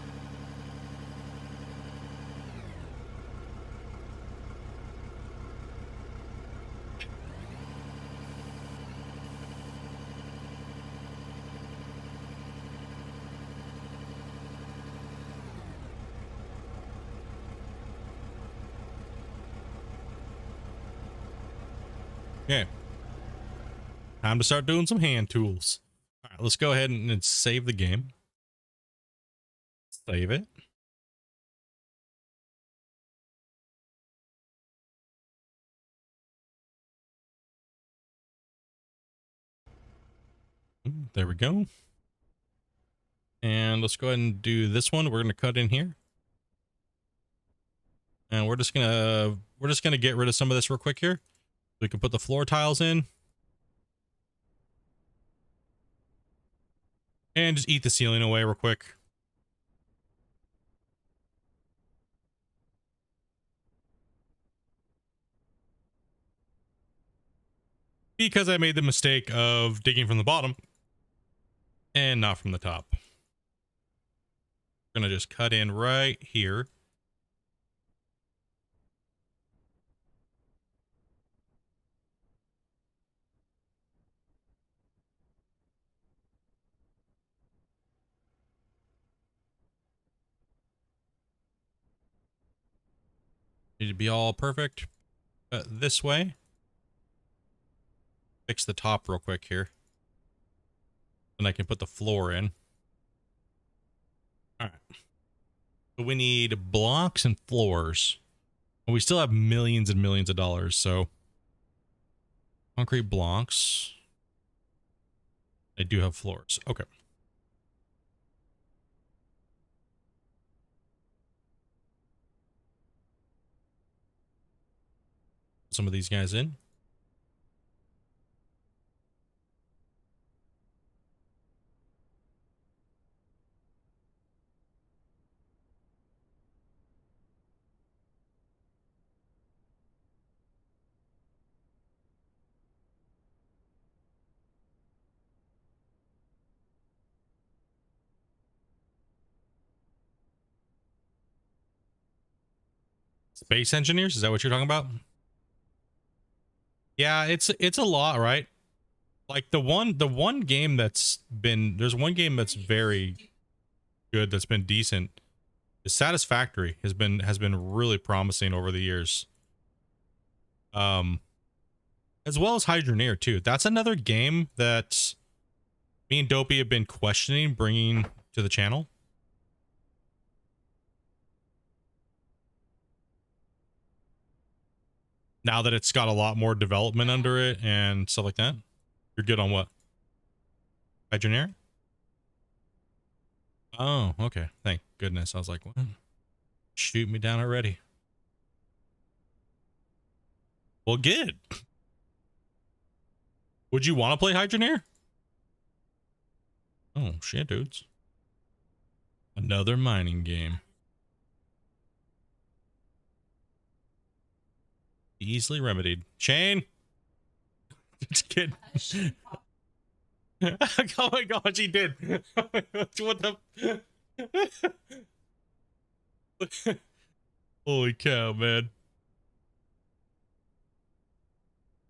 Okay. Time to start doing some hand tools. All right, let's go ahead and save the game. Save it. There we go. And let's go ahead and do this one. We're going to cut in here. And we're just going to get rid of some of this real quick here. We can put the floor tiles in. And just eat the ceiling away real quick. Because I made the mistake of digging from the bottom and not from the top. We're going to just cut in right here. Need to be all perfect. This way. Fix the top real quick here. And I can put the floor in. All right. So we need blocks and floors. And we still have millions and millions of dollars, so concrete blocks. I do have floors. Okay. Some of these guys in. Space engineers, is that what you're talking about? Yeah, it's a lot, right? Like the one game that's been, there's one game that's very good, that's been decent. The Satisfactory has been really promising over the years. Um, as well as Hydroneer too. That's another game that me and Dopey have been questioning bringing to the channel. Now that it's got a lot more development under it and stuff like that. You're good on what? Hydroneer? Oh, okay. Thank goodness. I was like, what? Shoot me down already. Well, good. Would you want to play Hydroneer? Oh, shit, dudes. Another mining game. Easily remedied. Shane! Just kidding. Oh my gosh, he did. What the? Holy cow, man.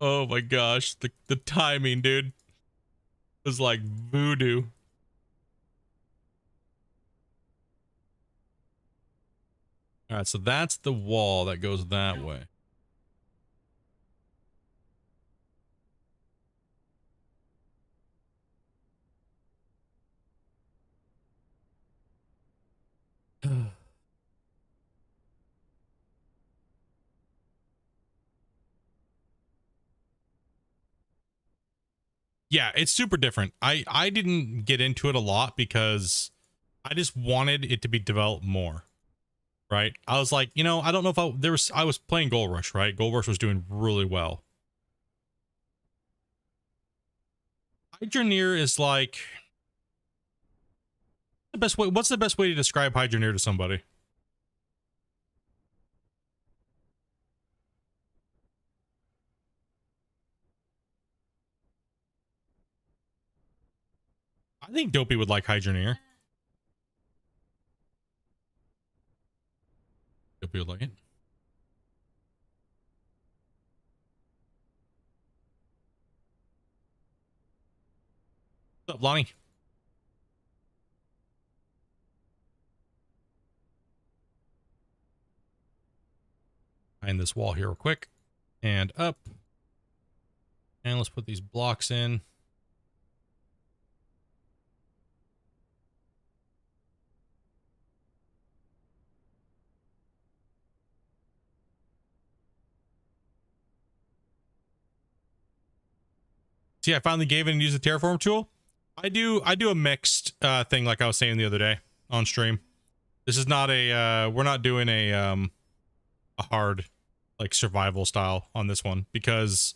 Oh my gosh, the timing, dude, was like voodoo. All right, so that's the wall that goes that way. Yeah, it's super different. I didn't get into it a lot because I just wanted it to be developed more. Right? I was like, you know, I don't know if I was playing Gold Rush, right? Gold Rush was doing really well. Hydroneer is like the best way. What's the best way to describe Hydroneer to somebody? I think Dopey would like Hydroneer. Dopey would like it. What's up, Lonnie? Behind this wall here real quick. And up. And let's put these blocks in. See, I finally gave in and used the terraform tool. I do a mixed thing, like I was saying the other day on stream. This is not a we're not doing a hard like survival style on this one because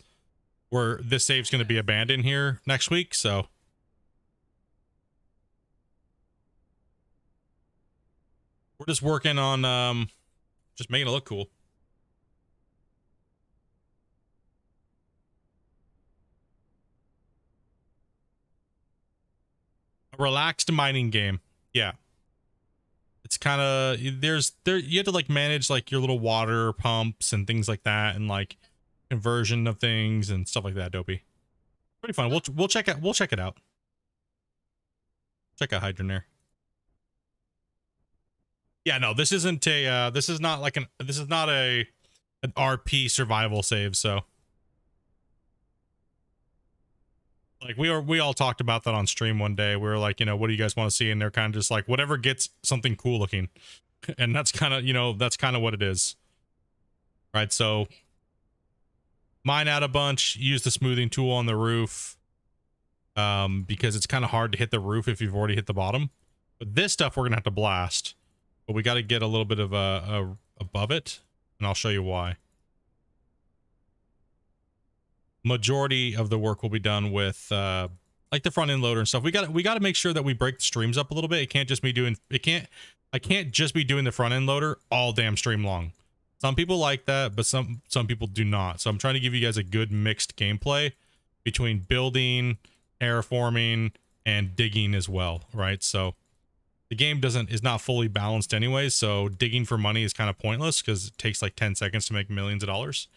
this save's going to be abandoned here next week, so we're just working on just making it look cool. A relaxed mining game. Yeah. It's kind of you have to like manage like your little water pumps and things like that and like conversion of things and stuff like that, Dopey. Pretty fun. We'll check it out. Check out Hydroneer. Yeah, no, this isn't a this is not an RP survival save, so like we all talked about that on stream one day. We were like, you know, what do you guys want to see? And they're kind of just like whatever gets something cool looking. And that's kind of, you know, that's kind of what it is. Right? So mine out a bunch, use the smoothing tool on the roof. Because it's kind of hard to hit the roof if you've already hit the bottom. But this stuff we're gonna have to blast. But we got to get a little bit of above it, and I'll show you why. Majority of the work will be done with like the front end loader and stuff. We got to make sure that we break the streams up a little bit. It can't just be doing I can't just be doing the front end loader all damn stream long. Some people like that, but some people do not. So I'm trying to give you guys a good mixed gameplay between building, terraforming, and digging as well, right? So the game is not fully balanced anyway, so digging for money is kind of pointless because it takes like 10 seconds to make millions of dollars.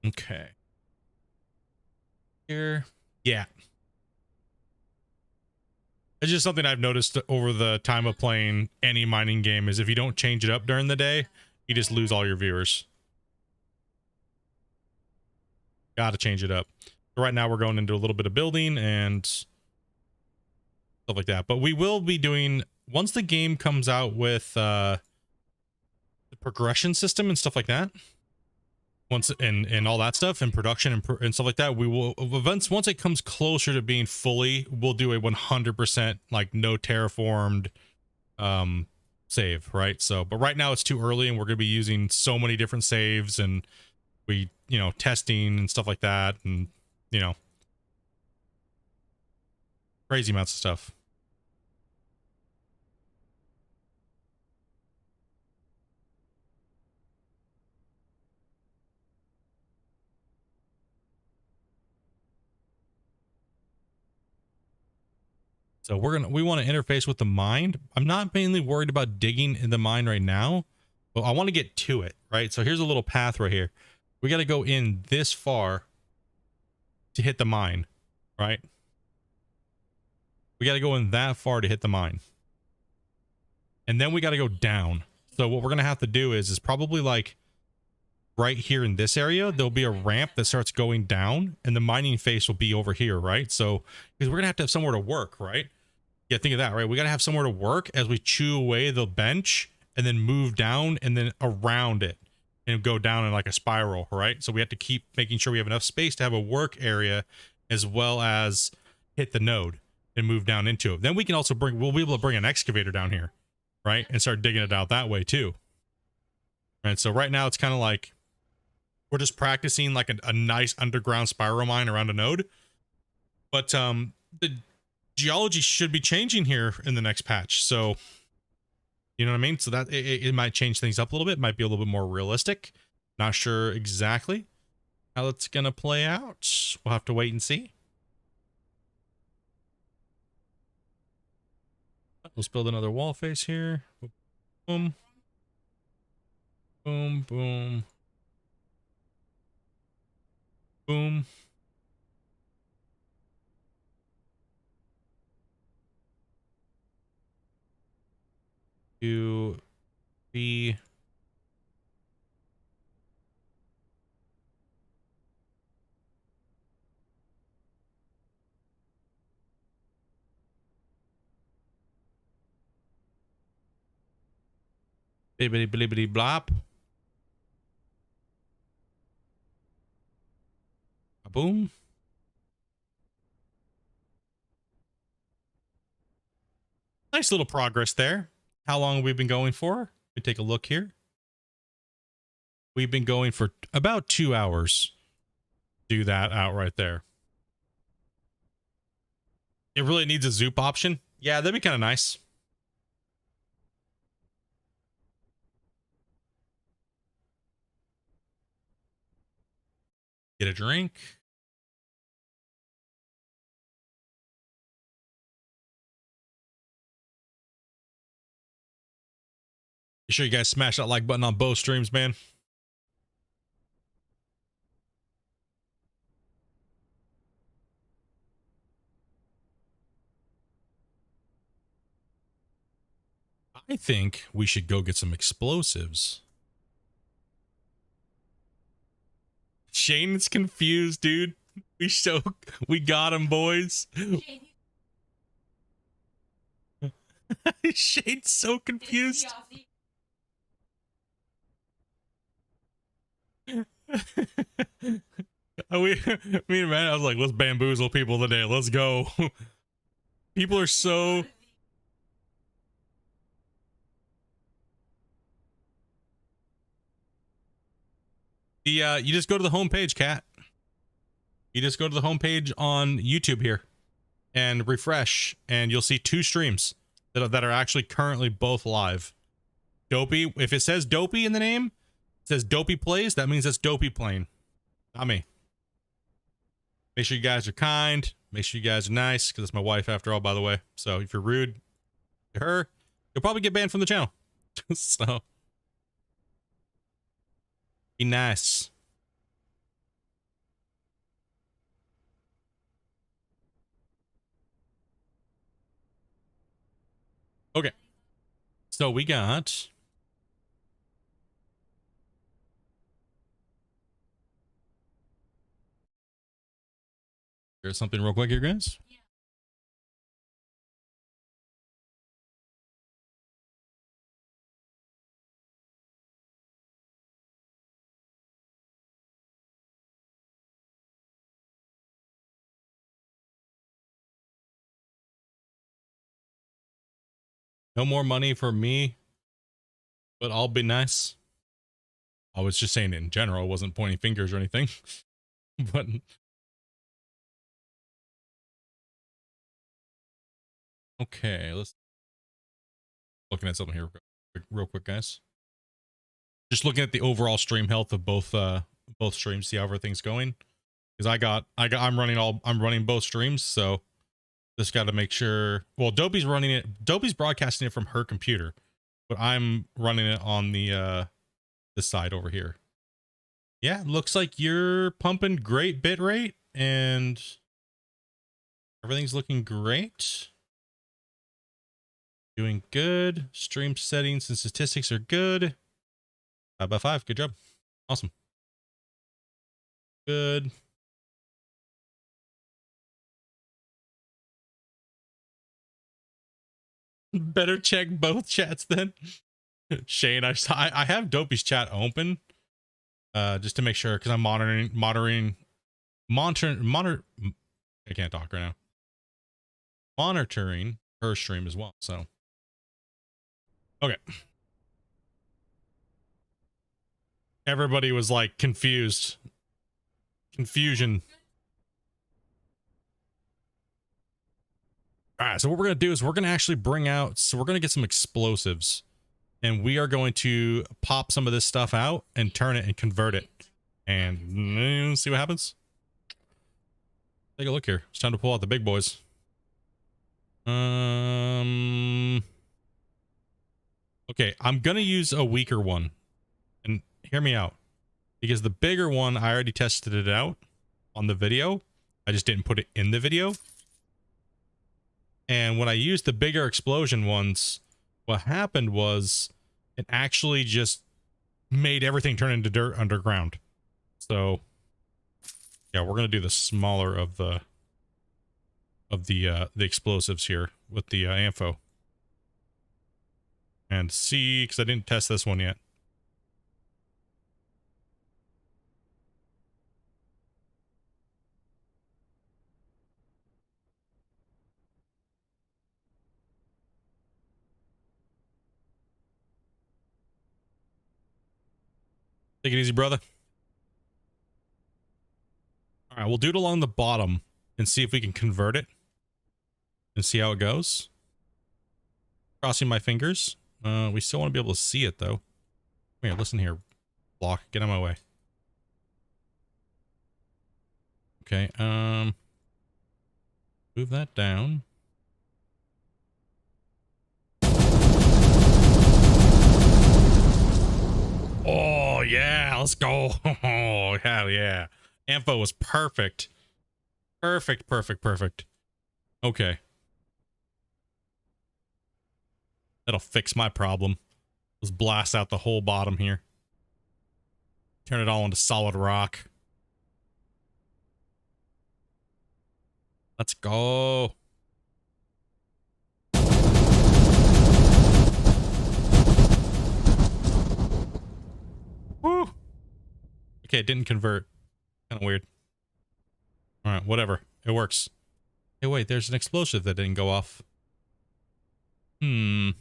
Okay. Here. Yeah. It's just something I've noticed over the time of playing any mining game is if you don't change it up during the day, you just lose all your viewers. Gotta change it up. So right now we're going into a little bit of building and stuff like that. But we will be doing, once the game comes out with the progression system and stuff like that, once and all that stuff and production and stuff like that, we will events once it comes closer to being fully, we'll do a 100% like no terraformed save, right? So but right now it's too early and we're going to be using so many different saves and we, you know, testing and stuff like that, and you know, crazy amounts of stuff. So we want to interface with the mine. I'm not mainly worried about digging in the mine right now, but I want to get to it, right? So here's a little path right here. We got to go in this far to hit the mine, right? We got to go in that far to hit the mine. And then we got to go down. So what we're going to have to do is probably like right here in this area, there'll be a ramp that starts going down and the mining face will be over here, right? So because we're going to have somewhere to work, right? Yeah, think of that, right? We got to have somewhere to work as we chew away the bench and then move down and then around it and go down in like a spiral, right? So we have to keep making sure we have enough space to have a work area as well as hit the node and move down into it. Then we can also we'll be able to bring an excavator down here, right? And start digging it out that way too. And so right now it's kind of like we're just practicing like a nice underground spiral mine around a node. But the geology should be changing here in the next patch. So, you know what I mean? So that it might change things up a little bit. It might be a little bit more realistic. Not sure exactly how it's going to play out. We'll have to wait and see. Let's build another wall face here. Boom. Boom, boom. Boom. To be bibbity blibbity blop. Boom. Nice little progress there. How long have we been going for? Let me take a look here. We've been going for about 2 hours. Do that out right there. It really needs a zoop option. Yeah, that'd be kind of nice. Get a drink. Be sure you guys smash that like button on both streams, man. I think we should go get some explosives. Shane's confused, dude. We got him, boys. Shane's so confused. Me and man, I was like, let's bamboozle people today. Let's go. People are so. You just go to the homepage, Cat. You just go to the homepage on YouTube here and refresh, and you'll see 2 streams that are actually currently both live. Dopey, if it says Dopey in the name, it says Dopey Plays, that means that's Dopey playing, not me. Make sure you guys are kind. Make sure you guys are nice, because it's my wife after all, by the way. So if you're rude to her, you'll probably get banned from the channel. So be nice. Okay. So we got There's something real quick here, guys. No more money for me, but I'll be nice. I was just saying it in general. I wasn't pointing fingers or anything. But okay, let's looking at something here real quick, guys. Just looking at the overall stream health of both streams, see how everything's going. Because I'm running both streams, so just got to make sure. Well, Dopey's running it. Dopey's broadcasting it from her computer, but I'm running it on the this side over here. Yeah, looks like you're pumping great bit rate and everything's looking great. Doing good. Stream settings and statistics are good. 5x5. Good job. Awesome. Good. Better check both chats then. Shane, I have Dopey's chat open just to make sure, because I'm monitoring. I can't talk right now. Monitoring her stream as well. So okay. Everybody was like confused. Confusion. All right, so what we're gonna do is we're gonna actually bring out. So we're gonna get some explosives, and we are going to pop some of this stuff out and turn it and convert it, and see what happens. Take a look here. It's time to pull out the big boys. Okay, I'm gonna use a weaker one, and hear me out, because the bigger one I already tested it out on the video. I just didn't put it in the video. And when I used the bigger explosion ones, what happened was it actually just made everything turn into dirt underground. So yeah, we're gonna do the smaller of the explosives here with the info, and see, because I didn't test this one yet. Take it easy, brother. All right, we'll do it along the bottom and see if we can convert it and see how it goes. Crossing my fingers. We still want to be able to see it though. Here, listen here. Block, get out of my way. Okay, move that down. Oh yeah, let's go. Oh hell yeah. Info was perfect. Perfect, perfect, perfect. Okay. That'll fix my problem. Let's blast out the whole bottom here. Turn it all into solid rock. Let's go. Woo. Okay, it didn't convert. Kind of weird. All right, whatever. It works. Hey, wait, there's an explosive that didn't go off. Boom,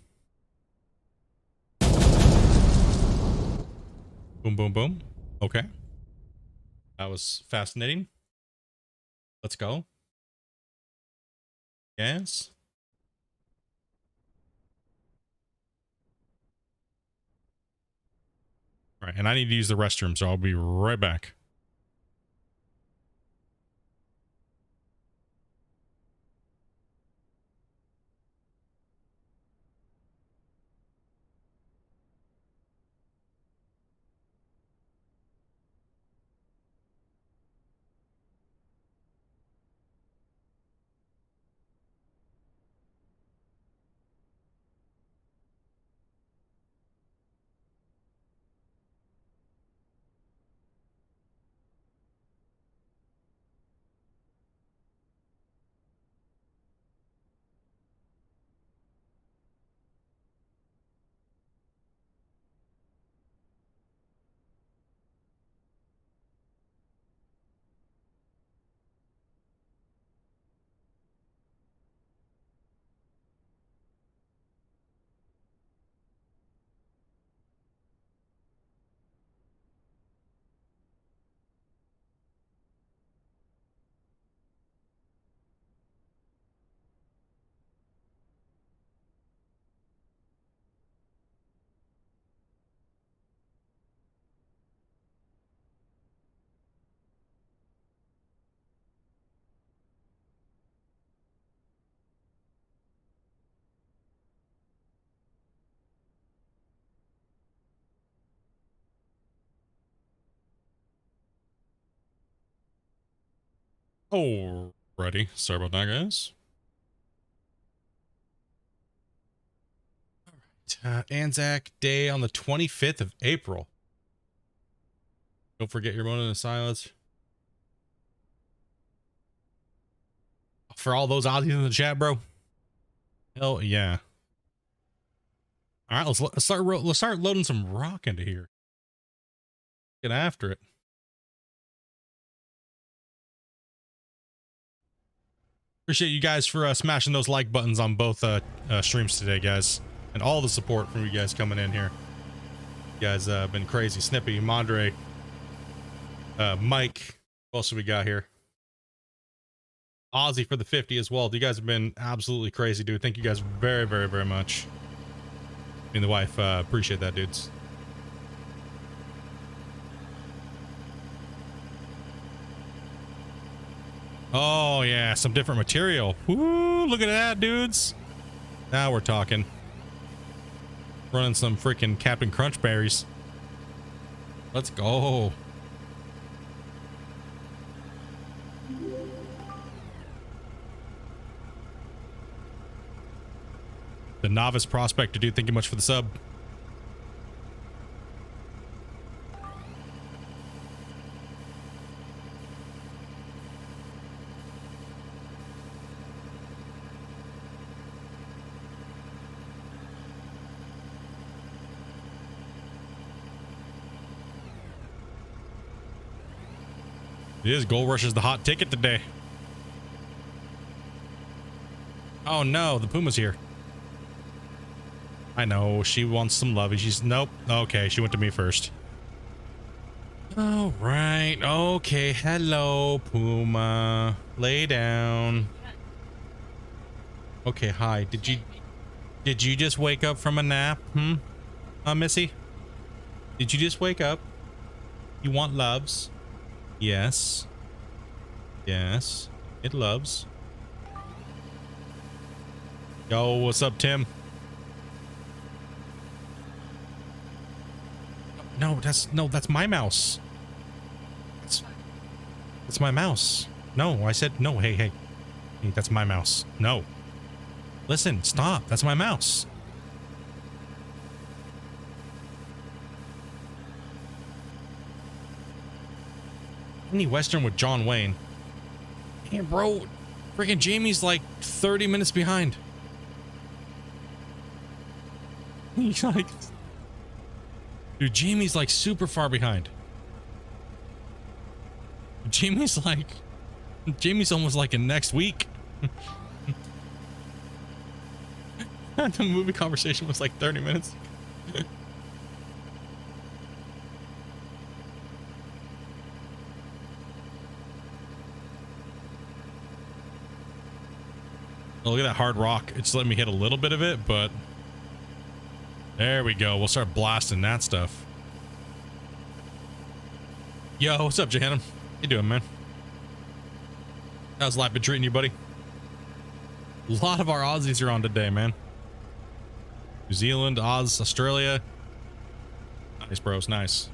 boom, boom. Okay. That was fascinating. Let's go. Yes. All right, and I need to use the restroom, so I'll be right back. Alrighty, sorry about that, guys. Anzac Day on the 25th of April. Don't forget your moment of silence. For all those Aussies in the chat, bro. Hell yeah. All right, let's start loading some rock into here. Get after it. Appreciate you guys for smashing those like buttons on both streams today, guys, and all the support from you guys coming in here. You guys have been crazy. Snippy, Mondre, Mike. What else have we got here? Ozzy for the 50 as well. You guys have been absolutely crazy, dude. Thank you guys very, very, very much. Me and the wife appreciate that, dudes. Oh yeah, some different material. Woo, look at that, dudes. Now we're talking. Running some freaking Captain Crunch berries. Let's go. The novice prospector, dude. Thank you much for the sub. It is Gold Rush is the hot ticket today. Oh no, the Puma's here. I know, she wants some love. She's nope. Okay, she went to me first. All right. Okay. Hello, Puma. Lay down. Okay, hi. Did you just wake up from a nap? Missy? Did you just wake up? You want loves? Yes. Yes. It loves. Yo, what's up, Tim? No, that's my mouse. That's my mouse. No, I said no. Hey, hey, that's my mouse. No. Listen, stop. That's my mouse. Any Western with John Wayne. Hey, bro. Freaking Jamie's like 30 minutes behind. He's like... Dude, Jamie's like super far behind. Jamie's almost like in next week. The movie conversation was like 30 minutes. Oh, look at that hard rock. It's letting me hit a little bit of it, but there we go. We'll start blasting that stuff. Yo, what's up, Jahannam? How you doing, man? How's life been treating you, buddy? A lot of our Aussies are on today, man. New Zealand, Oz, Australia. Nice, bros. Nice.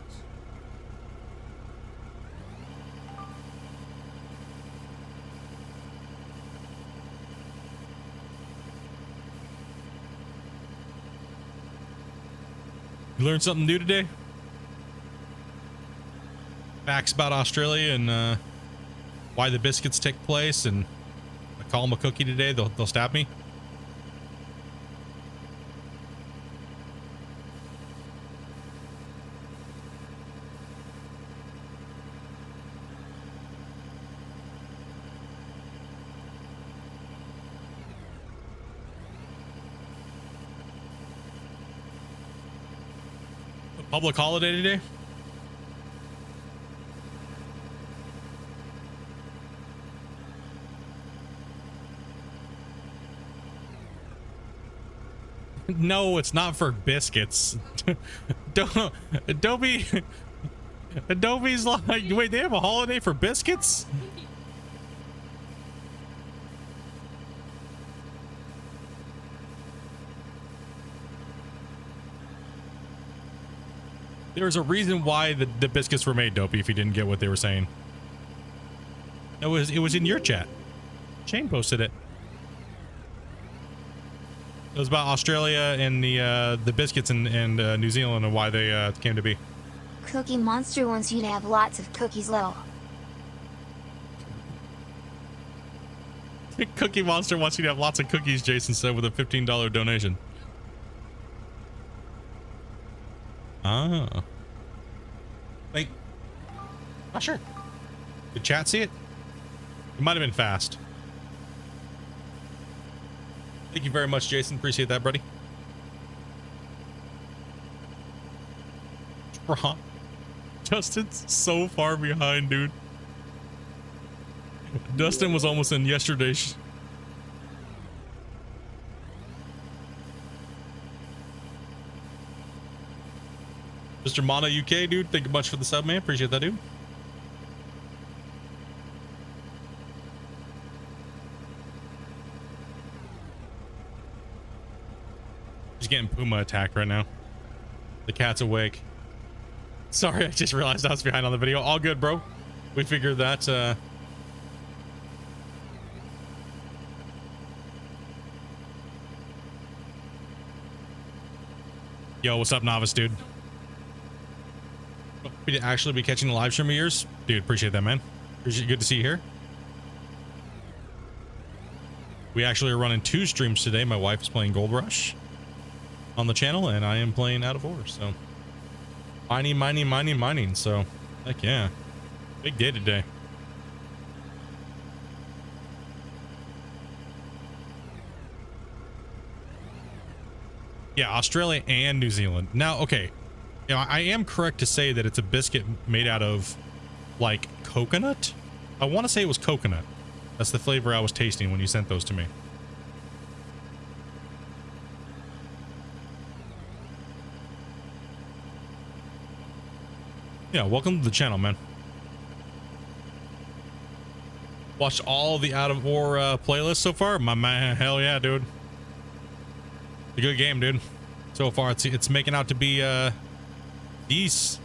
You learned something new today? Facts about Australia and why the biscuits take place, and I call them a cookie today, they'll stab me. A public holiday today? No, it's not for biscuits. Adobe's like, wait, they have a holiday for biscuits? There's a reason why the biscuits were made, Dopey, if you didn't get what they were saying. It was in your chat. Shane posted it. It was about Australia and the biscuits and New Zealand and why they came to be. Cookie Monster wants you to have lots of cookies, lol. Cookie Monster wants you to have lots of cookies, Jason said with a $15 donation. Ah. Like, not sure. Did chat see it? It might have been fast. Thank you very much, Jason. Appreciate that, buddy. Ron. Justin's so far behind, dude. Dustin was almost in yesterday. Mr. Mono UK, dude. Thank you much for the sub, man. Appreciate that, dude. Just getting Puma attacked right now. The cat's awake. Sorry, I just realized I was behind on the video. All good, bro. We figured that. Yo, what's up, novice, dude? We to actually be catching the live stream of yours, dude. Appreciate that, man. Good to see you here. We actually are running 2 streams today. My wife is playing Gold Rush on the channel, and I am playing Out of Ore. So mining. So heck yeah, big day today. Yeah, Australia and New Zealand. Now, okay, you know, I am correct to say that it's a biscuit made out of like coconut. I want to say it was coconut. That's the flavor I was tasting when you sent those to me. Yeah, welcome to the channel, man. Watched all the Out of Ore playlists so far. My man, hell yeah, dude. It's a good game, dude. So far, it's making out to be these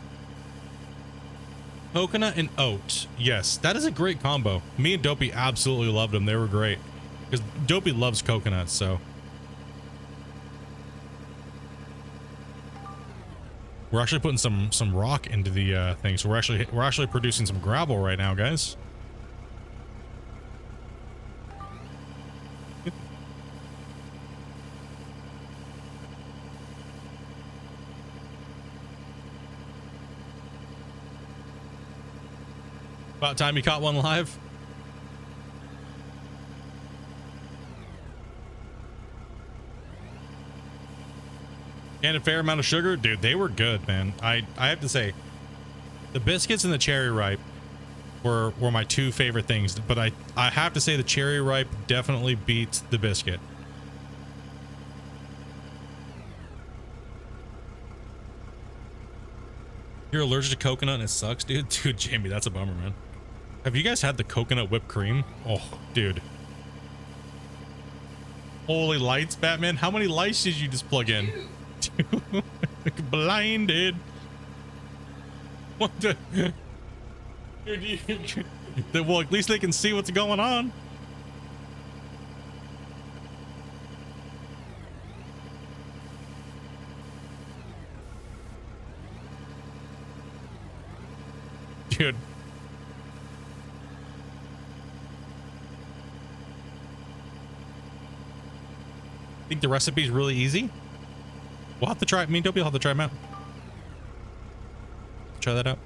coconut and oat. Yes, that is a great combo. Me and Dopey absolutely loved them. They were great because Dopey loves coconuts. So we're actually putting some rock into the thing. So we're actually producing some gravel right now, guys. About time you caught one live. And a fair amount of sugar. Dude, they were good, man. I have to say, the biscuits and the cherry ripe were my 2 favorite things. But I have to say the cherry ripe definitely beats the biscuit. You're allergic to coconut and it sucks, dude. Dude, Jamie, that's a bummer, man. Have you guys had the coconut whipped cream? Oh, dude. Holy lights, Batman. How many lights did you just plug in? Blinded. What the? Dude, well, at least they can see what's going on. Dude. I think the recipe is really easy. We'll have to try it. Me and Dopey will have to try them out. Try that out.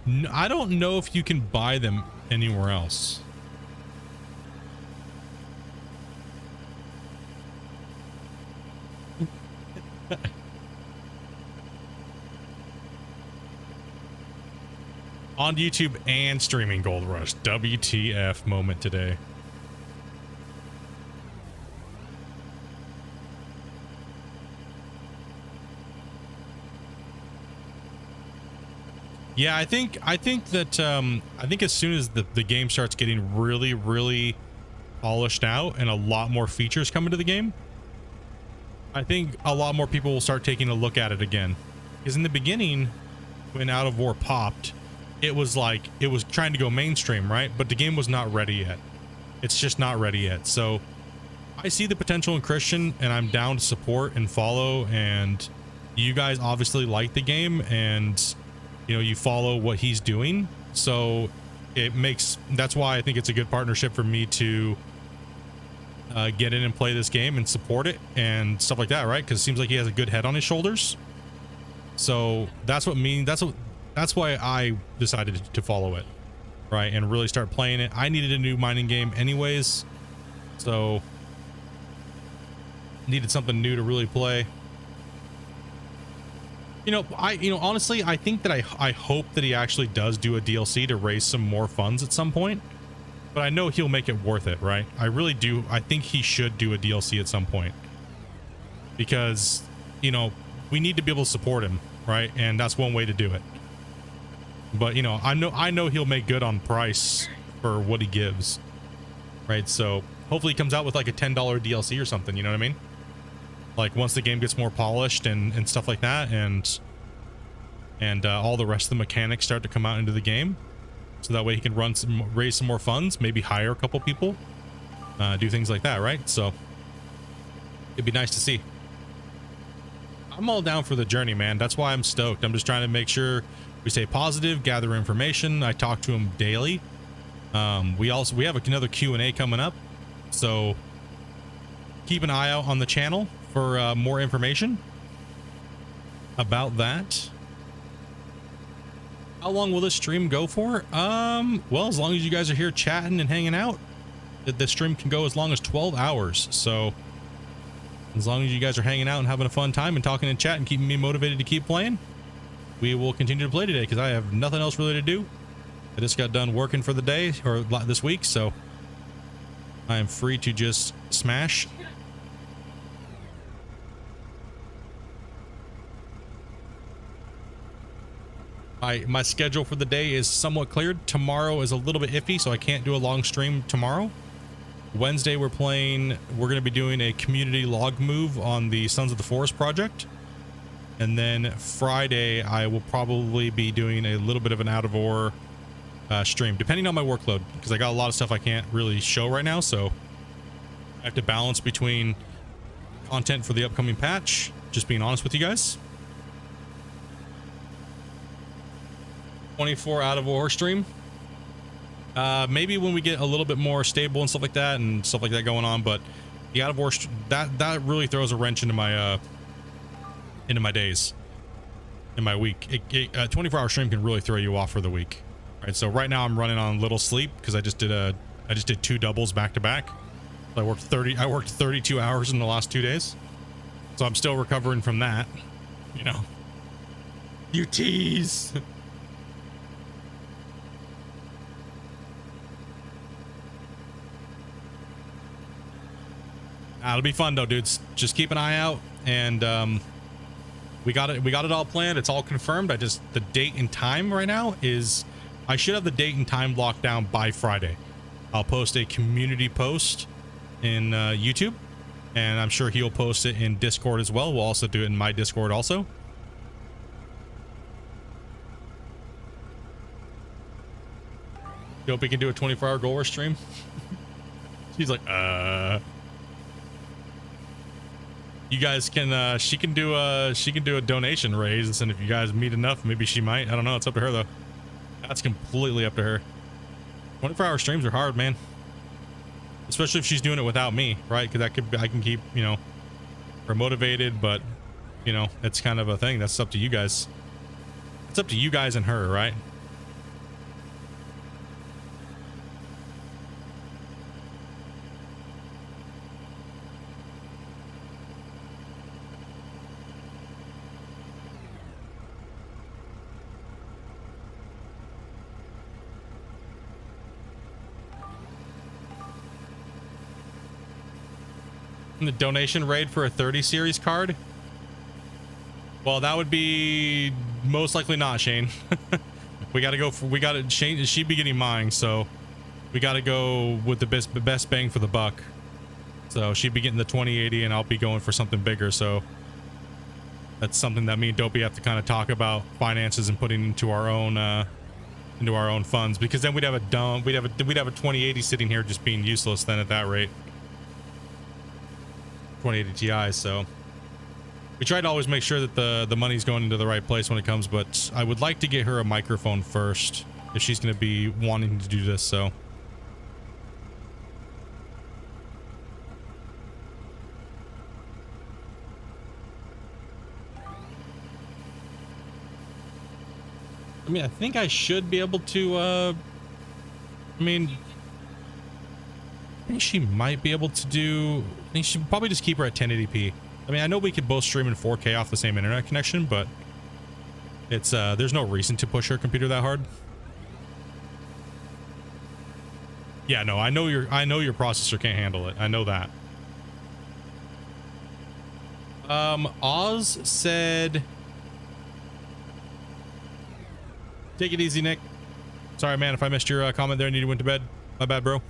No, I don't know if you can buy them anywhere else. On YouTube and streaming Gold Rush. WTF moment today. Yeah, I think that I think as soon as the game starts getting really polished out and a lot more features come into the game, I think a lot more people will start taking a look at it again. Because in the beginning, when Out of Ore popped, it was like it was trying to go mainstream, right? But the game was not ready yet. It's just not ready yet. So I see the potential in Christian, and I'm down to support and follow. And you guys obviously like the game, and you know, you follow what he's doing. So it makes, that's why I think it's a good partnership for me to get in and play this game and support it and stuff like that, right? Because it seems like he has a good head on his shoulders. So that's why I decided to follow it, right? And really start playing it. I needed a new mining game anyways, so needed something new to really play. You know, honestly, I think that I hope that he actually does do a DLC to raise some more funds at some point, but I know he'll make it worth it, right? I really do. I think he should do a DLC at some point, because, you know, we need to be able to support him, right? And that's one way to do it. But, you know, I know he'll make good on price for what he gives, right? So hopefully he comes out with like a $10 DLC or something, you know what I mean? Like once the game gets more polished and stuff like that, and all the rest of the mechanics start to come out into the game, so that way he can raise some more funds, maybe hire a couple people, do things like that, right? So it'd be nice to see. I'm all down for the journey, man. That's why I'm stoked. I'm just trying to make sure we stay positive, gather information. I talk to him daily. We have another Q&A coming up, so keep an eye out on the channel for more information about that. How long will this stream go for? Well, as long as you guys are here chatting and hanging out, the stream can go as long as 12 hours. So as long as you guys are hanging out and having a fun time and talking and chatting, keeping me motivated to keep playing, we will continue to play today, because I have nothing else really to do. I just got done working for the day, or this week, so I am free to just smash. My schedule for the day is somewhat cleared. Tomorrow is a little bit iffy, so I can't do a long stream tomorrow. Wednesday we're going to be doing a community log move on the Sons of the Forest project. And then Friday I will probably be doing a little bit of an out of ore stream, depending on my workload, because I got a lot of stuff I can't really show right now, so I have to balance between content for the upcoming patch, just being honest with you guys. 24 out of ore stream. Maybe when we get a little bit more stable and stuff like that going on, but the out of ore, that really throws a wrench into my days, in my week. A 24-hour stream can really throw you off for the week, right? So right now I'm running on little sleep, because I just did 2 doubles back to back. I worked 32 hours in the last 2 days, so I'm still recovering from that, you know. You tease. It'll be fun though, dudes. Just keep an eye out, and we got it all planned. It's all confirmed. The date and time right now is, I should have the date and time locked down by Friday. I'll post a community post in YouTube, and I'm sure he'll post it in Discord as well. We'll also do it in my Discord also. Hope we can do a 24-hour goal rush stream. She's like, you guys can she can do a donation raise, and if you guys meet enough, maybe she might. I don't know, it's up to her though. That's completely up to her. 24-hour streams are hard, man, especially if she's doing it without me, right? Because I can keep, you know, her motivated, but you know, it's kind of a thing that's up to you guys. It's up to you guys and her, right? The donation raid for a 30 series card? Well, that would be most likely not, Shane. Shane, she'd be getting mine, so we got to go with the best bang for the buck. So she'd be getting the 2080, and I'll be going for something bigger. So that's something that me and Dopey have to kind of talk about finances and putting into our own into our own funds, because then we'd have a 2080 sitting here just being useless then at that rate. 2080 Ti. So we try to always make sure that the money's going into the right place when it comes, but I would like to get her a microphone first if she's going to be wanting to do this. So I mean, I think I should be able to, I think she might be able to do, I think she should probably just keep her at 1080p. I mean, I know we could both stream in 4K off the same internet connection, but it's, there's no reason to push her computer that hard. Yeah, no, I know your processor can't handle it. I know that. Oz said, take it easy, Nick. Sorry, man, if I missed your comment there and you went to bed. My bad, bro.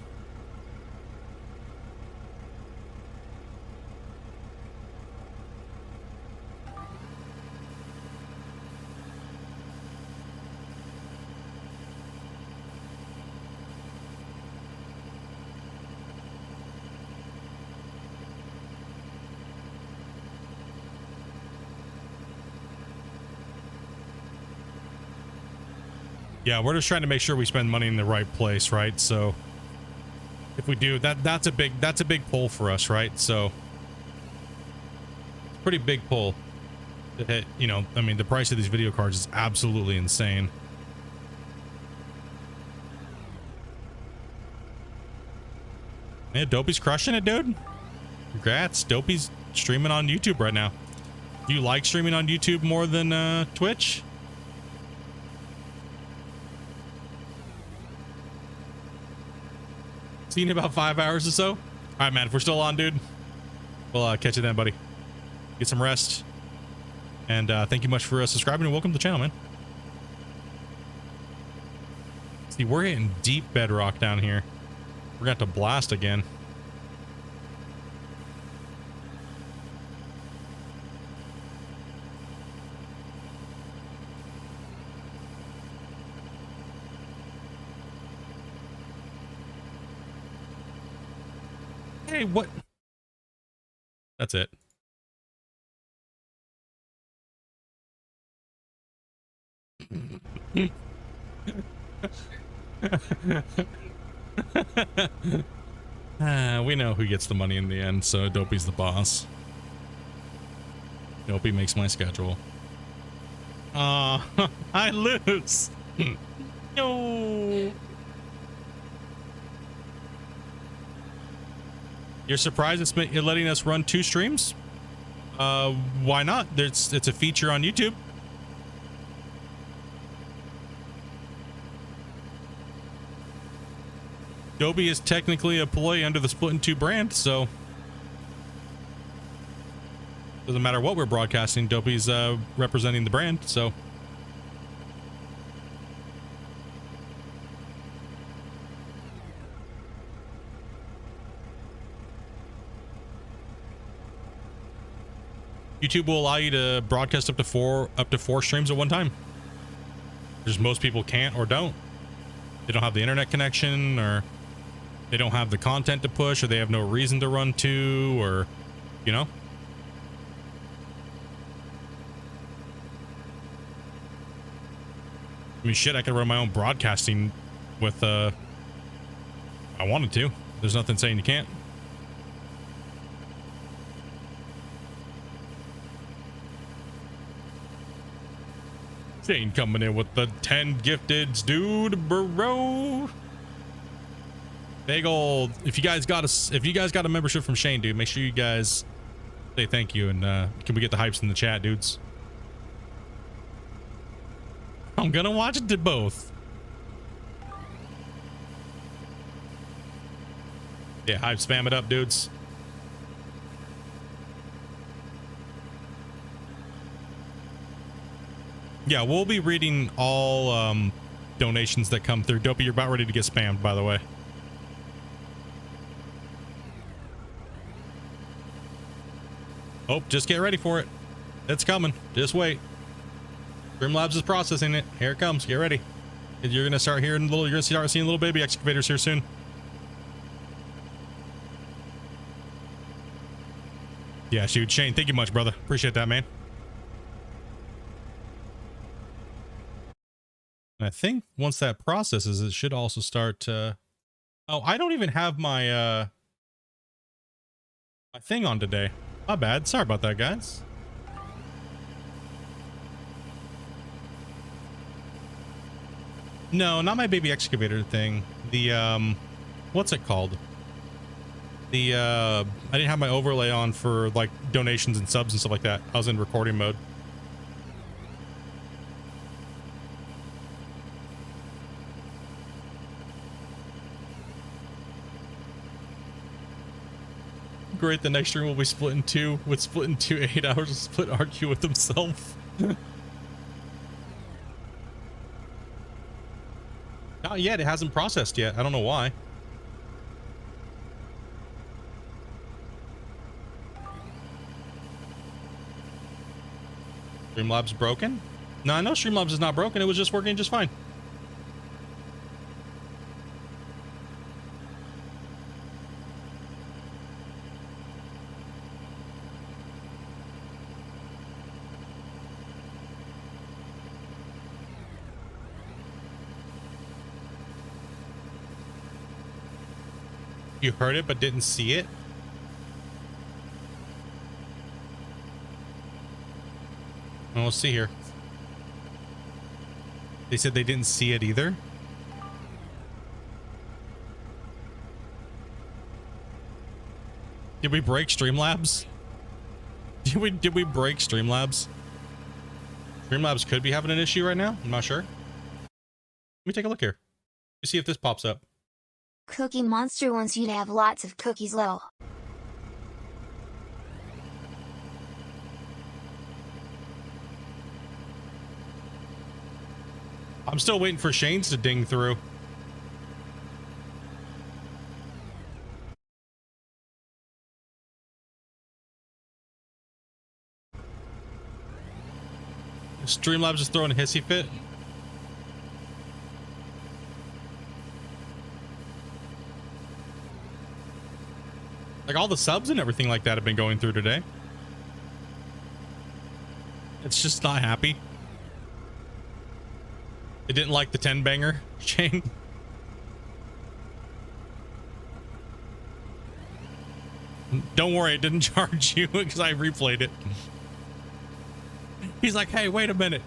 Yeah, we're just trying to make sure we spend money in the right place, right? So if we do that's a big pull for us, right? So it's a pretty big pull to hit, you know. I mean, the price of these video cards is absolutely insane. Yeah, Dopey's crushing it, dude. Congrats. Dopey's streaming on YouTube right now. Do you like streaming on YouTube more than Twitch? See you in about 5 hours or so. All right, man. If we're still on, dude, we'll catch you then, buddy. Get some rest. And thank you much for subscribing and welcome to the channel, man. See, we're hitting deep bedrock down here. We're going to have to blast again. Hey, what? That's it. We know who gets the money in the end, so Dopey's the boss. Dopey makes my schedule. I lose. No. You're surprised it's letting us run 2 streams? Why not? It's a feature on YouTube. Dopey is technically a employee under the Splitintwo brand, so doesn't matter what we're broadcasting. Dopey's representing the brand, so. YouTube will allow you to broadcast up to four streams at one time. Just most people can't or don't. They don't have the internet connection, or they don't have the content to push, or they have no reason to run 2, or, you know. I mean, shit, I could run my own broadcasting with, I wanted to. There's nothing saying you can't. Shane coming in with the 10 gifteds, dude, bro. Big old. If you guys got a membership from Shane, dude, make sure you guys say thank you, and can we get the hypes in the chat, dudes? I'm gonna watch it to both. Yeah, hype, spam it up, dudes. Yeah, we'll be reading all donations that come through. Dopey, you're about ready to get spammed, by the way. Oh, just get ready for it. It's coming. Just wait. Streamlabs is processing it. Here it comes. Get ready. You're gonna start hearing little. You're gonna start seeing little baby excavators here soon. Yeah, shoot, Shane. Thank you much, brother. Appreciate that, man. And I think once that processes, it should also start. Oh, I don't even have my my thing on today. My bad. Sorry about that, guys. No, not my baby excavator thing. The what's it called? The I didn't have my overlay on for like donations and subs and stuff like that. I was in recording mode. Great, the next stream will be split in two, with Splitintwo 8 hours of split argue with himself. Not yet, it hasn't processed yet. I don't know why. Streamlabs broken? No, I know Streamlabs is not broken. It was just working just fine. You heard it but didn't see it? Well, let's see here. They said they didn't see it either. Did we break Streamlabs? Did we break Streamlabs? Streamlabs could be having an issue right now. I'm not sure. Let me take a look here. Let's see if this pops up. Cookie Monster wants you to have lots of cookies, lol. I'm still waiting for Shane's to ding through. Streamlabs is throwing a hissy fit. Like all the subs and everything like that have been going through today. It's just not happy. It didn't like the 10 banger, Shane. Don't worry, it didn't charge you because I replayed it. He's like, hey, wait a minute.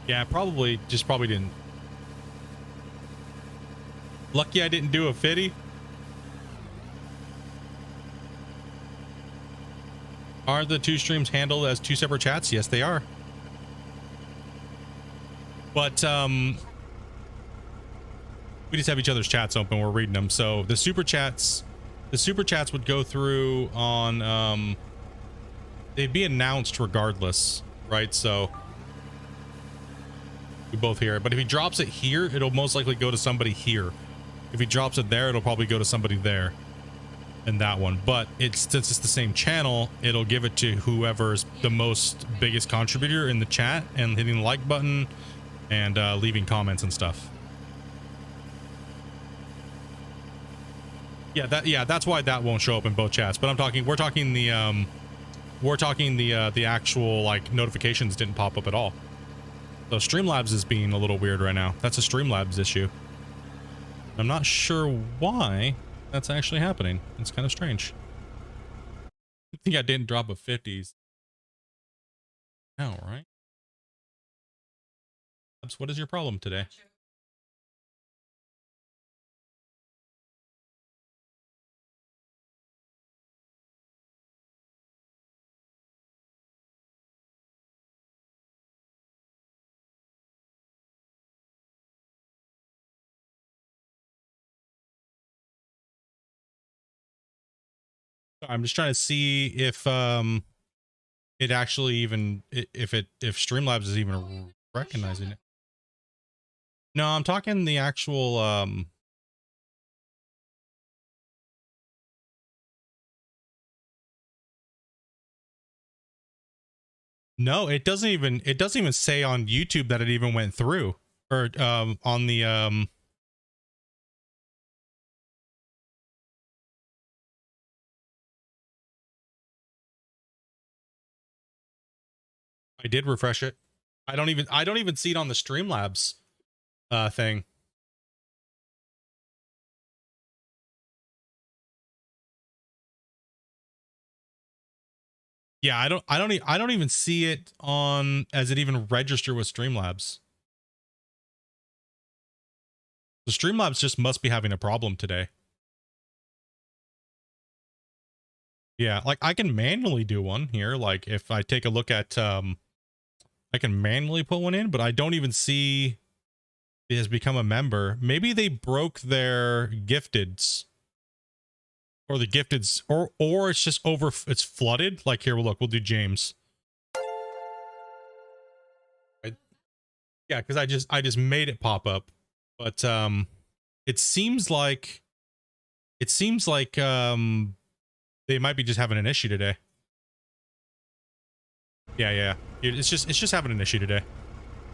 Yeah, probably didn't. Lucky I didn't do a fitty. Are the two streams handled as two separate chats? Yes, they are. But we just have each other's chats open. We're reading them. So the super chats would go through on they'd be announced regardless, right? So we both hear it. But if he drops it here, it'll most likely go to somebody here. If he drops it there, it'll probably go to somebody there in that one. But since it's the same channel, it'll give it to whoever's the biggest contributor in the chat and hitting the like button and leaving comments and stuff. Yeah, that's why that won't show up in both chats. But we're talking the actual like notifications didn't pop up at all. So Streamlabs is being a little weird right now. That's a Streamlabs issue. I'm not sure why that's actually happening. It's kind of strange. I think I didn't drop a 50s. All right. What is your problem today? I'm just trying to see if it actually even if Streamlabs is even recognizing it. No, I'm talking the actual No, it doesn't even say on YouTube that it even went through, or on the I did refresh it. I don't even see it on the Streamlabs thing. Yeah, I don't even see it on as it even register with Streamlabs. The Streamlabs just must be having a problem today. Yeah, like I can manually do one here. Like if I take a look at I can manually put one in, but I don't even see it has become a member. Maybe they broke their gifteds, or the gifteds, or it's just it's flooded. Like here, look, we'll do James. Yeah, because I just made it pop up, but it seems like they might be just having an issue today. Yeah. It's just having an issue today.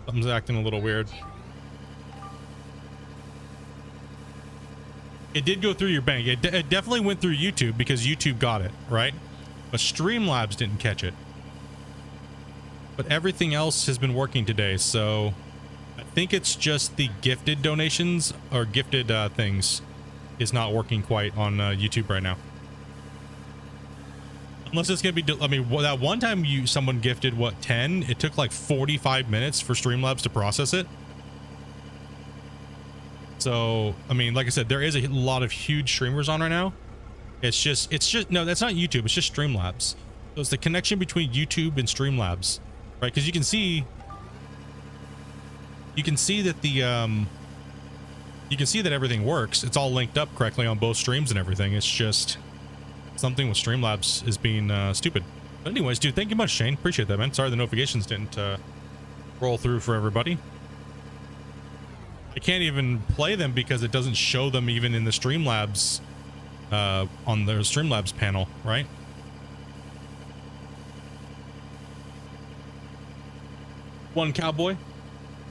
Something's acting a little weird. It did go through your bank. It definitely went through YouTube because YouTube got it, right? But Streamlabs didn't catch it. But everything else has been working today, so I think it's just the gifted donations or gifted things is not working quite on YouTube right now. Unless it's gonna be, I mean, that one time someone gifted what 10, it took like 45 minutes for Streamlabs to process it. So I mean, like I said, there is a lot of huge streamers on right now. It's just no, that's not YouTube. It's just Streamlabs. So it's the connection between YouTube and Streamlabs, right? Because you can see that the you can see that everything works. It's all linked up correctly on both streams and everything. It's just something with Streamlabs is being stupid. But anyways, dude, thank you much, Shane. Appreciate that, man. Sorry the notifications didn't roll through for everybody. I can't even play them because it doesn't show them even in the Streamlabs on the Streamlabs panel, right? One Cowboy.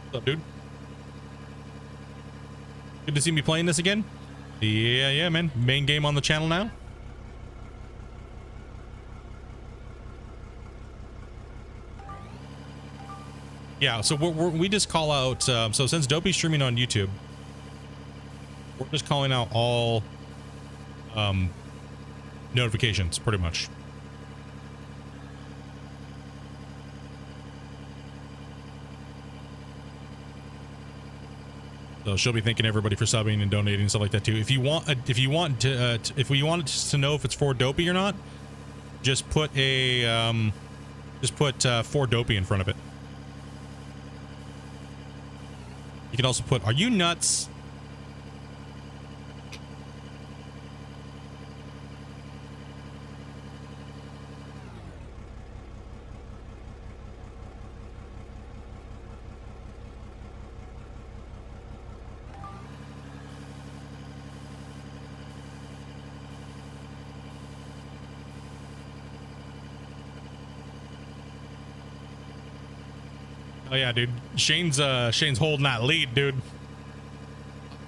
What's up, dude? Good to see me playing this again. Yeah, man. Main game on the channel now. Yeah, so we just call out, so since Dopey's streaming on YouTube, we're just calling out all notifications, pretty much. So she'll be thanking everybody for subbing and donating and stuff like that too. If we want to know if it's for Dopey or not, just put a for Dopey in front of it. You can also put, "Are you nuts?" Oh yeah, dude. Shane's holding that lead, dude.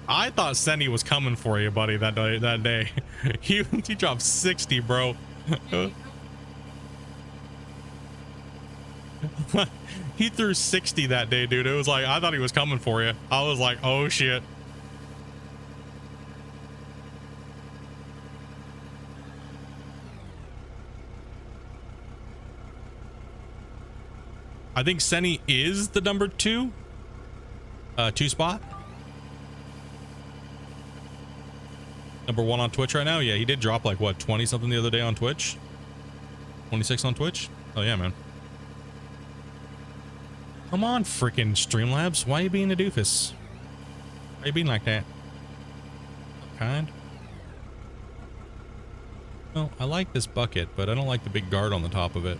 I thought Senny was coming for you, buddy, that day. he dropped 60, bro. He threw 60 that day, dude. It was like, I thought he was coming for you. I was like, oh shit. I think Senny is the number 2 spot. Number 1 on Twitch right now. Yeah, he did drop like what, 20 something the other day on Twitch. 26 on Twitch. Oh yeah, man. Come on, freaking Streamlabs. Why are you being a doofus? Why are you being like that? Kind. No, I like this bucket, but I don't like the big guard on the top of it.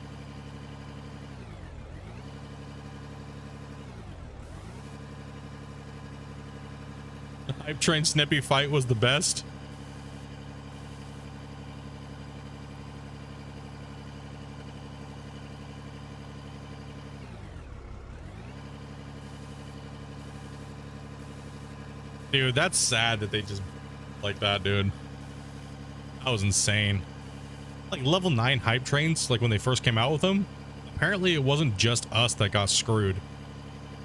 Hype Train Snippy fight was the best. Dude, that's sad that they just like that, dude. That was insane. Like level 9 hype trains, like when they first came out with them, apparently it wasn't just us that got screwed.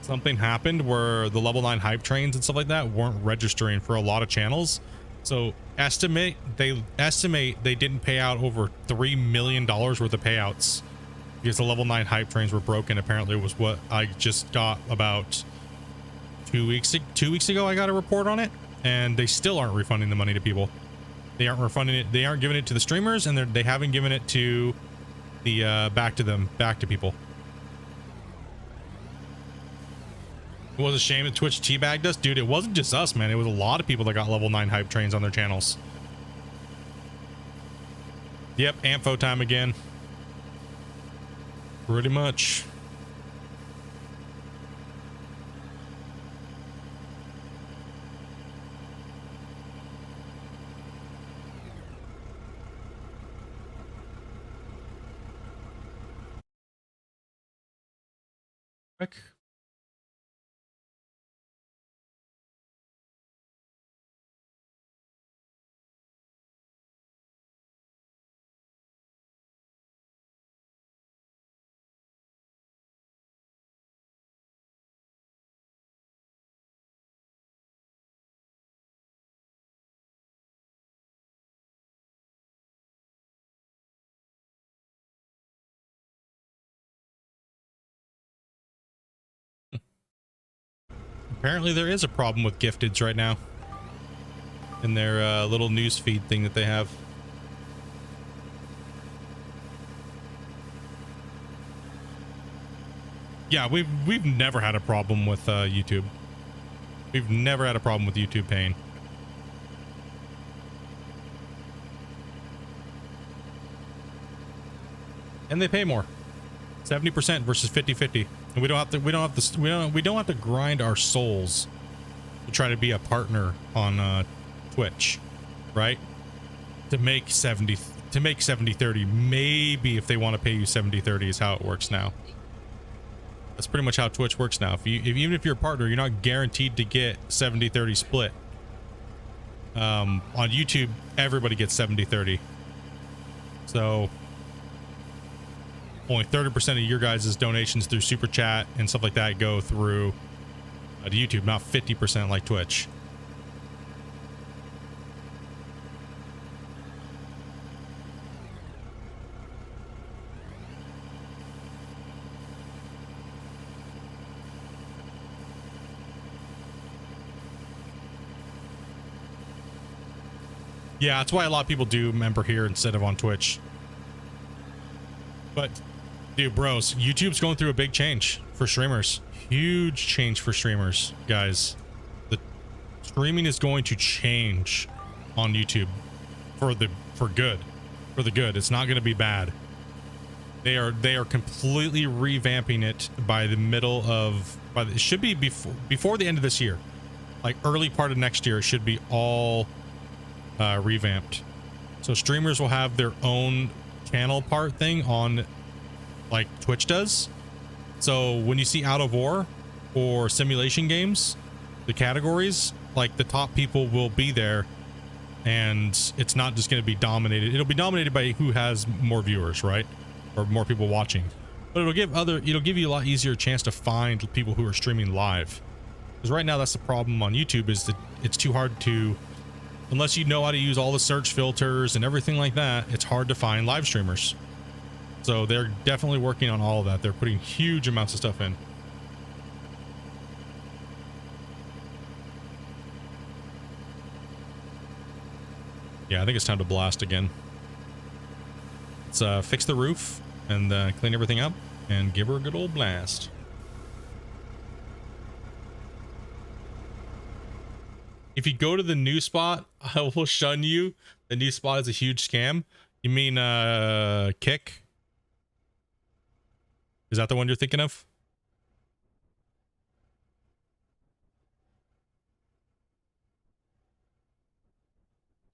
Something happened where the level 9 hype trains and stuff like that weren't registering for a lot of channels. So they estimate they didn't pay out over $3 million worth of payouts because the level 9 hype trains were broken. Apparently it was what I just got about 2 weeks ago. I got a report on it, and they still aren't refunding the money to people. They aren't refunding it. They aren't giving it to the streamers, and they haven't given it to the back to people. It was a shame that Twitch teabagged us. Dude, it wasn't just us, man. It was a lot of people that got level 9 hype trains on their channels. Yep, Ampho time again. Pretty much. Quick. Apparently there is a problem with gifteds right now in their little news feed thing that they have. Yeah, we've never had a problem with YouTube. We've never had a problem with YouTube paying. And they pay more. 70% versus 50-50. And we don't have to grind our souls to try to be a partner on Twitch, right? To make 70-30. Maybe if they want to pay you 70-30 is how it works now. That's pretty much how Twitch works now. Even if you're a partner, you're not guaranteed to get 70-30 split. On YouTube, everybody gets 70-30. So only 30% of your guys' donations through Super Chat and stuff like that go through to YouTube, not 50% like Twitch. Yeah, that's why a lot of people do member here instead of on Twitch. But dude, bros, YouTube's going through a big change for streamers. Huge change for streamers, guys. The streaming is going to change on YouTube for the good. It's not going to be bad. They are completely revamping it by the middle of it should be before the end of this year. Like early part of next year, it should be all revamped. So streamers will have their own channel part thing on like Twitch does. So when you see Out of War or simulation games, the categories, like the top people will be there, and it's not just going to be dominated. It'll be dominated by who has more viewers, right? Or more people watching. But it'll give you a lot easier chance to find people who are streaming live. Because right now that's the problem on YouTube, is that it's too hard to, unless you know how to use all the search filters and everything like that, it's hard to find live streamers. So they're definitely working on all of that. They're putting huge amounts of stuff in. Yeah, I think it's time to blast again. Let's fix the roof and clean everything up and give her a good old blast. If you go to the new spot, I will shun you. The new spot is a huge scam. You mean Kick? Is that the one you're thinking of?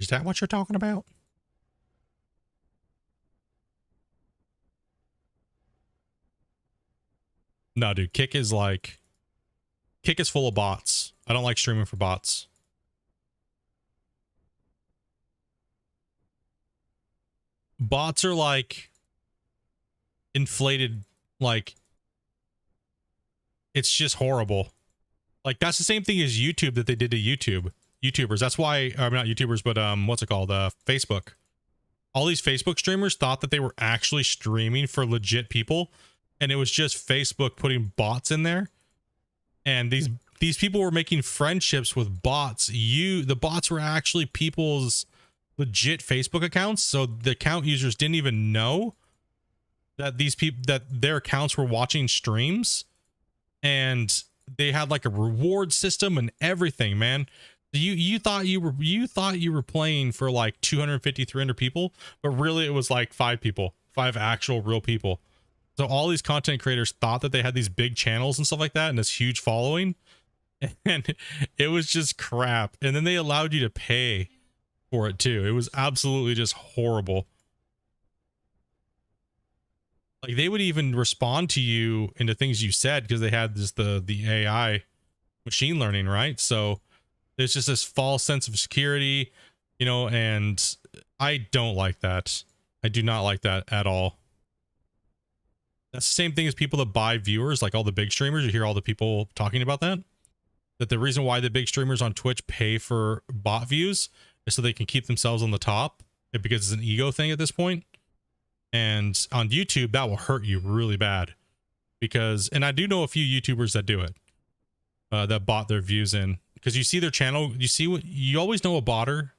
Is that what you're talking about? No, dude, Kick is full of bots. I don't like streaming for bots. bots are like inflated, like it's just horrible. Like that's the same thing as YouTube that they did to YouTubers. That's why, not YouTubers, but what's it called? Facebook. All these Facebook streamers thought that they were actually streaming for legit people, and it was just Facebook putting bots in there. And these people were making friendships with bots. The bots were actually people's legit Facebook accounts, so the account users didn't even know that their accounts were watching streams, and they had like a reward system and everything, man. You thought you were playing for like 250, 300 people, but really it was like 5 actual real people. So all these content creators thought that they had these big channels and stuff like that and this huge following, and it was just crap. And then they allowed you to pay for it too. It was absolutely just horrible. Like they would even respond to you into things you said because they had this the AI machine learning, right? So there's just this false sense of security, you know, and I don't like that. I do not like that at all. That's the same thing as people that buy viewers, like all the big streamers. You hear all the people talking about that. That the reason why the big streamers on Twitch pay for bot views is so they can keep themselves on the top, because it's an ego thing at this point. And on YouTube, that will hurt you really bad, because, and I do know a few YouTubers that do it, that bought their views in, because you see their channel, you always know a botter,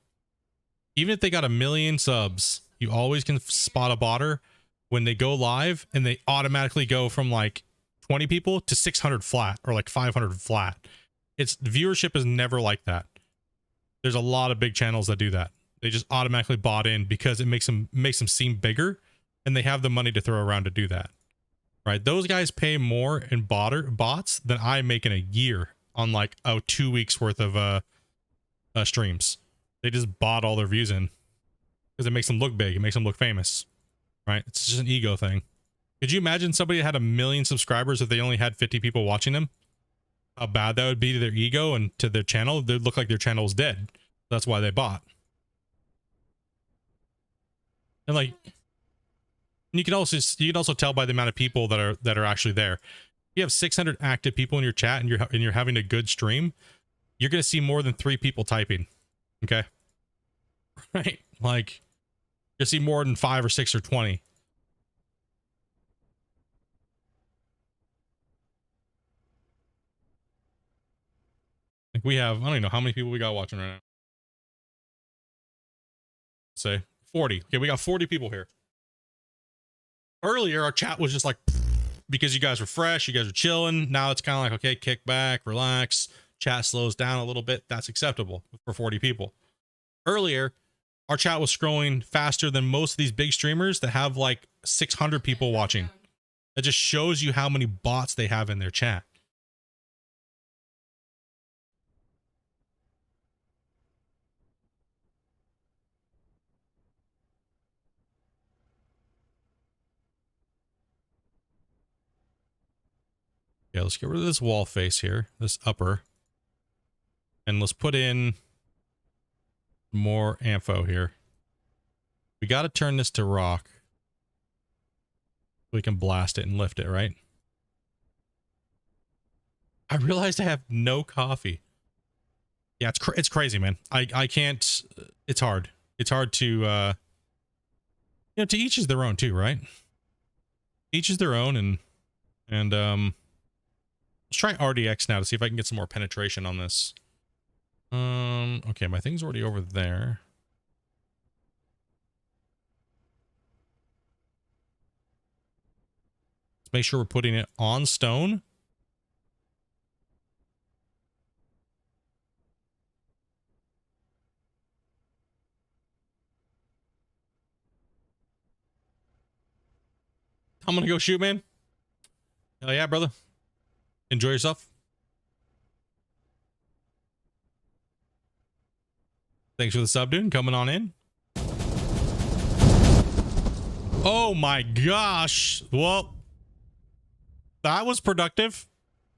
even if they got 1 million subs, you always can spot a botter when they go live and they automatically go from like 20 people to 600 flat, or like 500 flat. It's viewership is never like that. There's a lot of big channels that do that. They just automatically bought in because it makes them seem bigger, and they have the money to throw around to do that, right? Those guys pay more in bots than I make in a year on like 2 weeks worth of streams. They just bought all their views in because it makes them look big. It makes them look famous, right? It's just an ego thing. Could you imagine somebody that had 1 million subscribers if they only had 50 people watching them? How bad that would be to their ego and to their channel. They'd look like their channel was dead. That's why they bought. And like, you can also tell by the amount of people that are actually there. If you have 600 active people in your chat and you're having a good stream, you're going to see more than 3 people typing. Okay. Right. Like you'll see more than 5 or 6 or 20. Like we have, I don't even know how many people we got watching right now. Say 40. Okay, we got 40 people here. Earlier, our chat was just like, because you guys were fresh, you guys were chilling. Now it's kind of like, okay, kick back, relax. Chat slows down a little bit. That's acceptable for 40 people. Earlier, our chat was scrolling faster than most of these big streamers that have like 600 people watching. That just shows you how many bots they have in their chat. Yeah, let's get rid of this wall face here, this upper. And let's put in more ammo here. We got to turn this to rock. We can blast it and lift it, right? I realized I have no coffee. Yeah, it's crazy, man. I can't, it's hard. It's hard to, you know, to each is their own too, right? Each is their own, and let's try RDX now to see if I can get some more penetration on this. Okay, my thing's already over there. Let's make sure we're putting it on stone. I'm gonna go shoot, man. Hell yeah, brother. Enjoy yourself. Thanks for the sub, dude. Coming on in. Oh my gosh. Well, that was productive.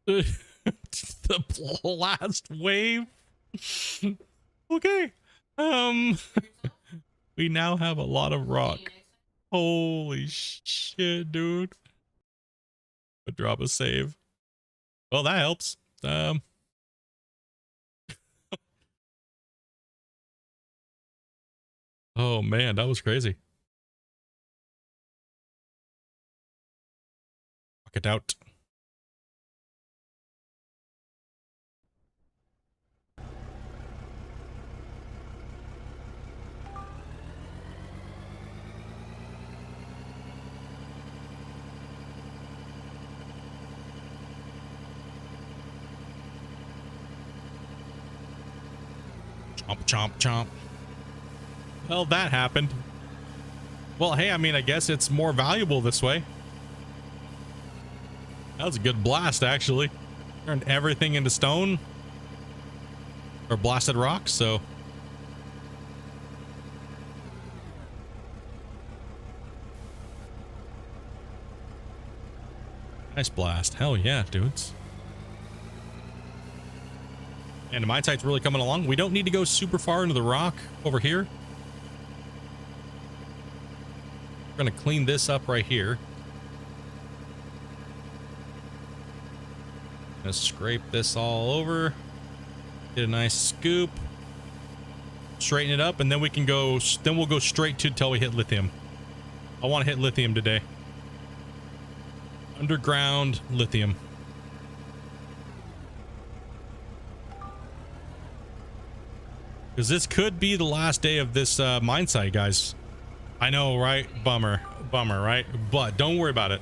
The last wave. Okay. We now have a lot of rock. Holy shit, dude. Drop a save. Well, that helps. Oh man, that was crazy. Fuck it out. Chomp, chomp, chomp. Well, that happened. Well, hey, I mean, I guess it's more valuable this way. That was a good blast, actually. Turned everything into stone. Or blasted rock, so. Nice blast. Hell yeah, dudes. And the mine site's really coming along. We don't need to go super far into the rock over here. We're going to clean this up right here. Gonna scrape this all over. Get a nice scoop. Straighten it up, and then we can go. Then we'll go straight to till we hit lithium. I want to hit lithium today. Underground lithium. Because this could be the last day of this mine site, guys. I know, right? Bummer, right? But don't worry about it.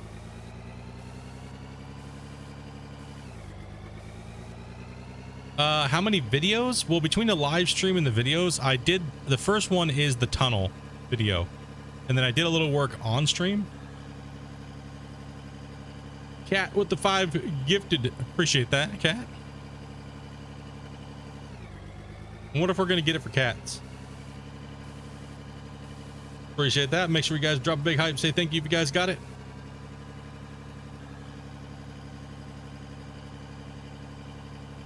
How many videos? Well, between the live stream and the videos, I did. The first one is the tunnel video, and then I did a little work on stream. Cat with the 5 gifted. Appreciate that, Cat. I wonder if we're gonna get it for cats. Appreciate that. Make sure you guys drop a big hype. Say thank you if you guys got it.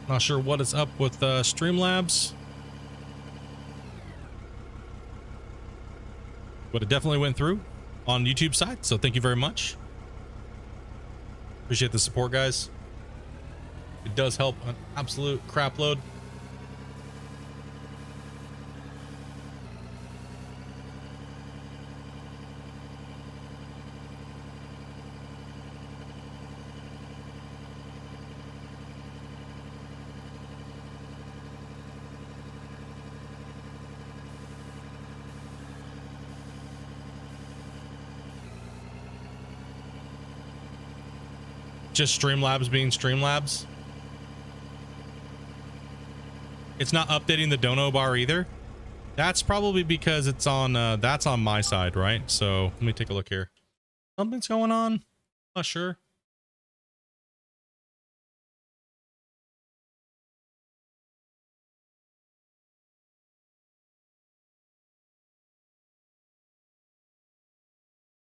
Not sure what is up with Streamlabs, but it definitely went through on YouTube side. So thank you very much. Appreciate the support, guys. It does help an absolute crap load. Just Streamlabs being Streamlabs. It's not updating the dono bar either. That's probably because it's on that's on my side, right? So let me take a look here. Something's going on. Not sure.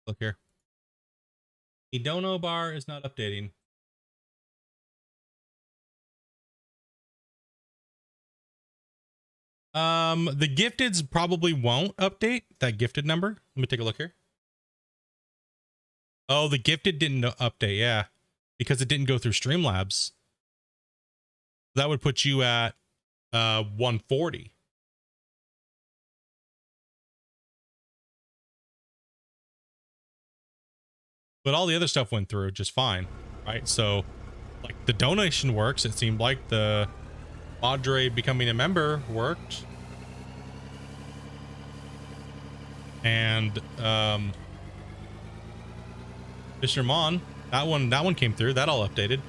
Look here. The dono bar is not updating. The gifteds probably won't update that gifted number. Let me take a look here. Oh, the gifted didn't update. Yeah, because it didn't go through Streamlabs. That would put you at 140. But all the other stuff went through just fine, right? So like the donation works. It seemed like the Madre becoming a member worked. And Mr. Mon, that one came through. That all updated.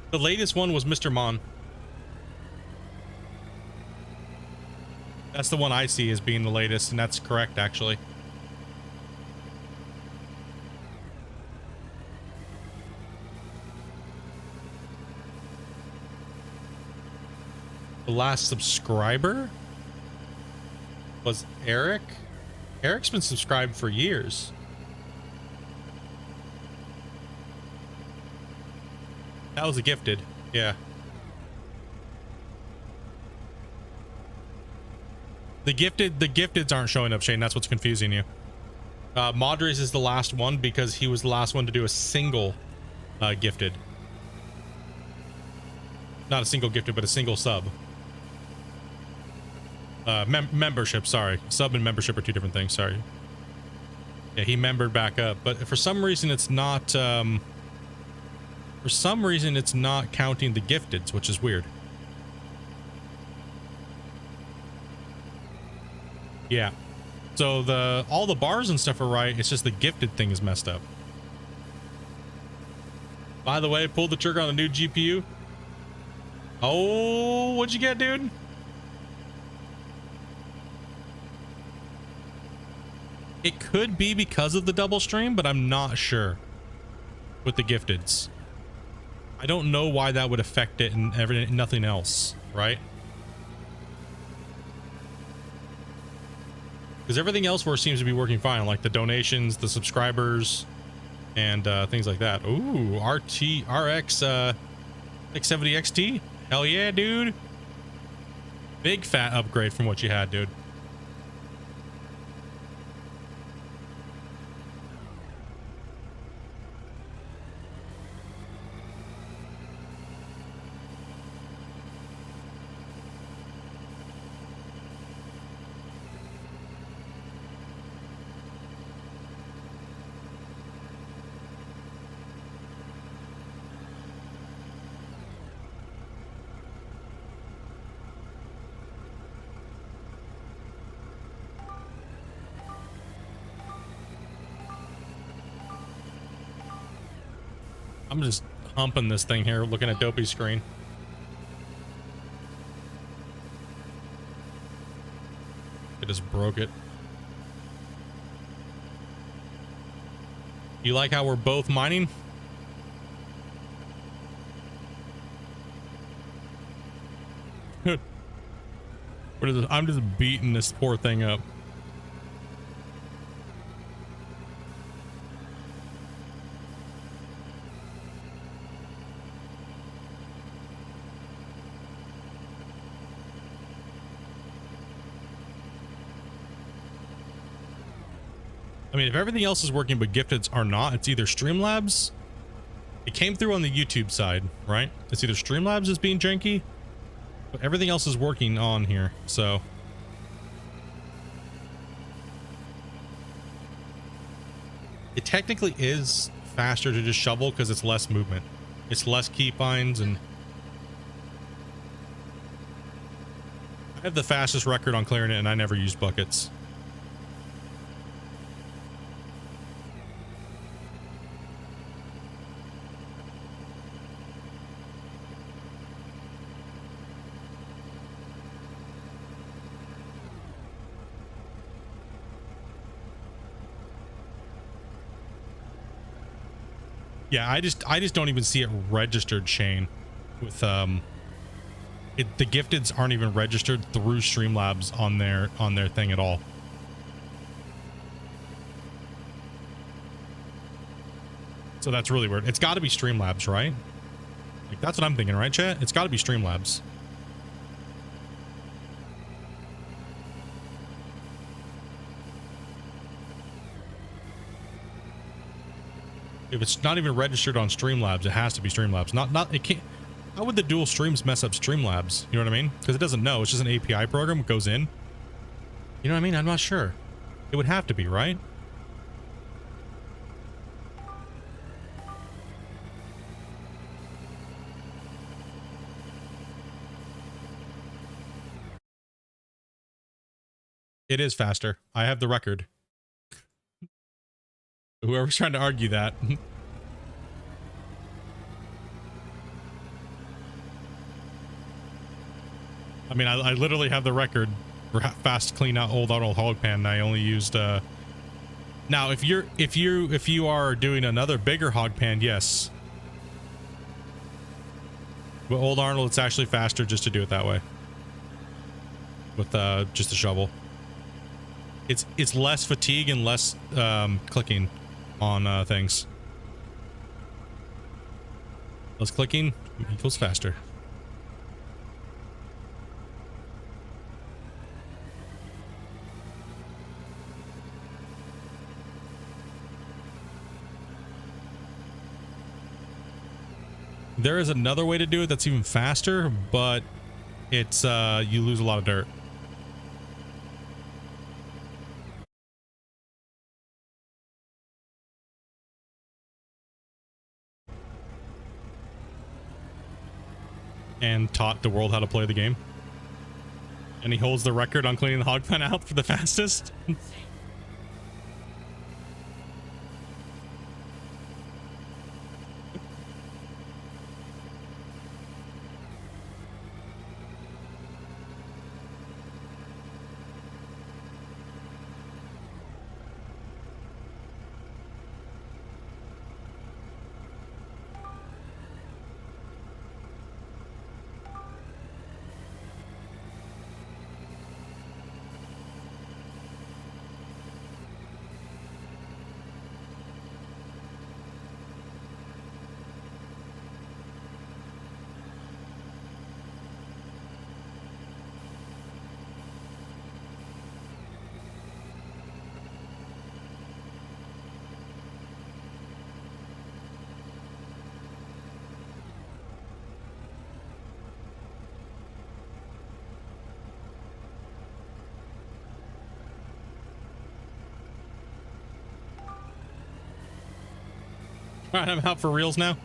The latest one was Mr. Mon. That's the one I see as being the latest, and that's correct actually. The last subscriber was Eric. Eric's been subscribed for years. That was a gifted. Yeah. The gifteds aren't showing up, Shane. That's what's confusing you. Madres is the last one because he was the last one to do a single gifted. Not a single gifted, but a single sub. Membership, sorry. Sub and membership are two different things, sorry. Yeah, he membered back up, but for some reason it's not counting the gifteds, which is weird. Yeah. So all the bars and stuff are right. It's just the gifted thing is messed up. By the way, pulled the trigger on the new GPU. Oh, what'd you get, dude? It could be because of the double stream, but I'm not sure with the gifteds. I don't know why that would affect it and nothing else, right? Because everything elsewhere seems to be working fine, like the donations, the subscribers, and things like that. Ooh, RX 670 XT. Hell yeah, dude. Big fat upgrade from what you had, dude. I'm just humping this thing here, looking at Dopey's screen. I just broke it. You like how we're both mining? What is it? I'm just beating this poor thing up. I mean, if everything else is working but gifteds are not, it's either Streamlabs. It came through on the YouTube side, right? It's either Streamlabs is being janky, but everything else is working on here. So it technically is faster to just shovel because it's less movement. It's less keybinds, and I have the fastest record on clearing it, and I never use buckets. Yeah, I just don't even see it registered, Shane. With the gifteds aren't even registered through Streamlabs on their thing at all. So that's really weird. It's got to be Streamlabs, right? Like, that's what I'm thinking, right, chat? It's got to be Streamlabs. If it's not even registered on Streamlabs, it has to be Streamlabs. It can't. How would the dual streams mess up Streamlabs? You know what I mean? Because it doesn't know. It's just an API program. It goes in. You know what I mean? I'm not sure. It would have to be, right? It is faster. I have the record. Whoever's trying to argue that. I mean, I literally have the record for fast clean out old Arnold hog pan. I only used now if you are doing another bigger hog pan, yes. With old Arnold, it's actually faster just to do it that way. With just a shovel. It's less fatigue and less clicking on things. Less clicking equals faster. There is another way to do it that's even faster, but it's you lose a lot of dirt. And taught the world how to play the game. And he holds the record on cleaning the hog pen out for the fastest. All right, I'm out for reals now.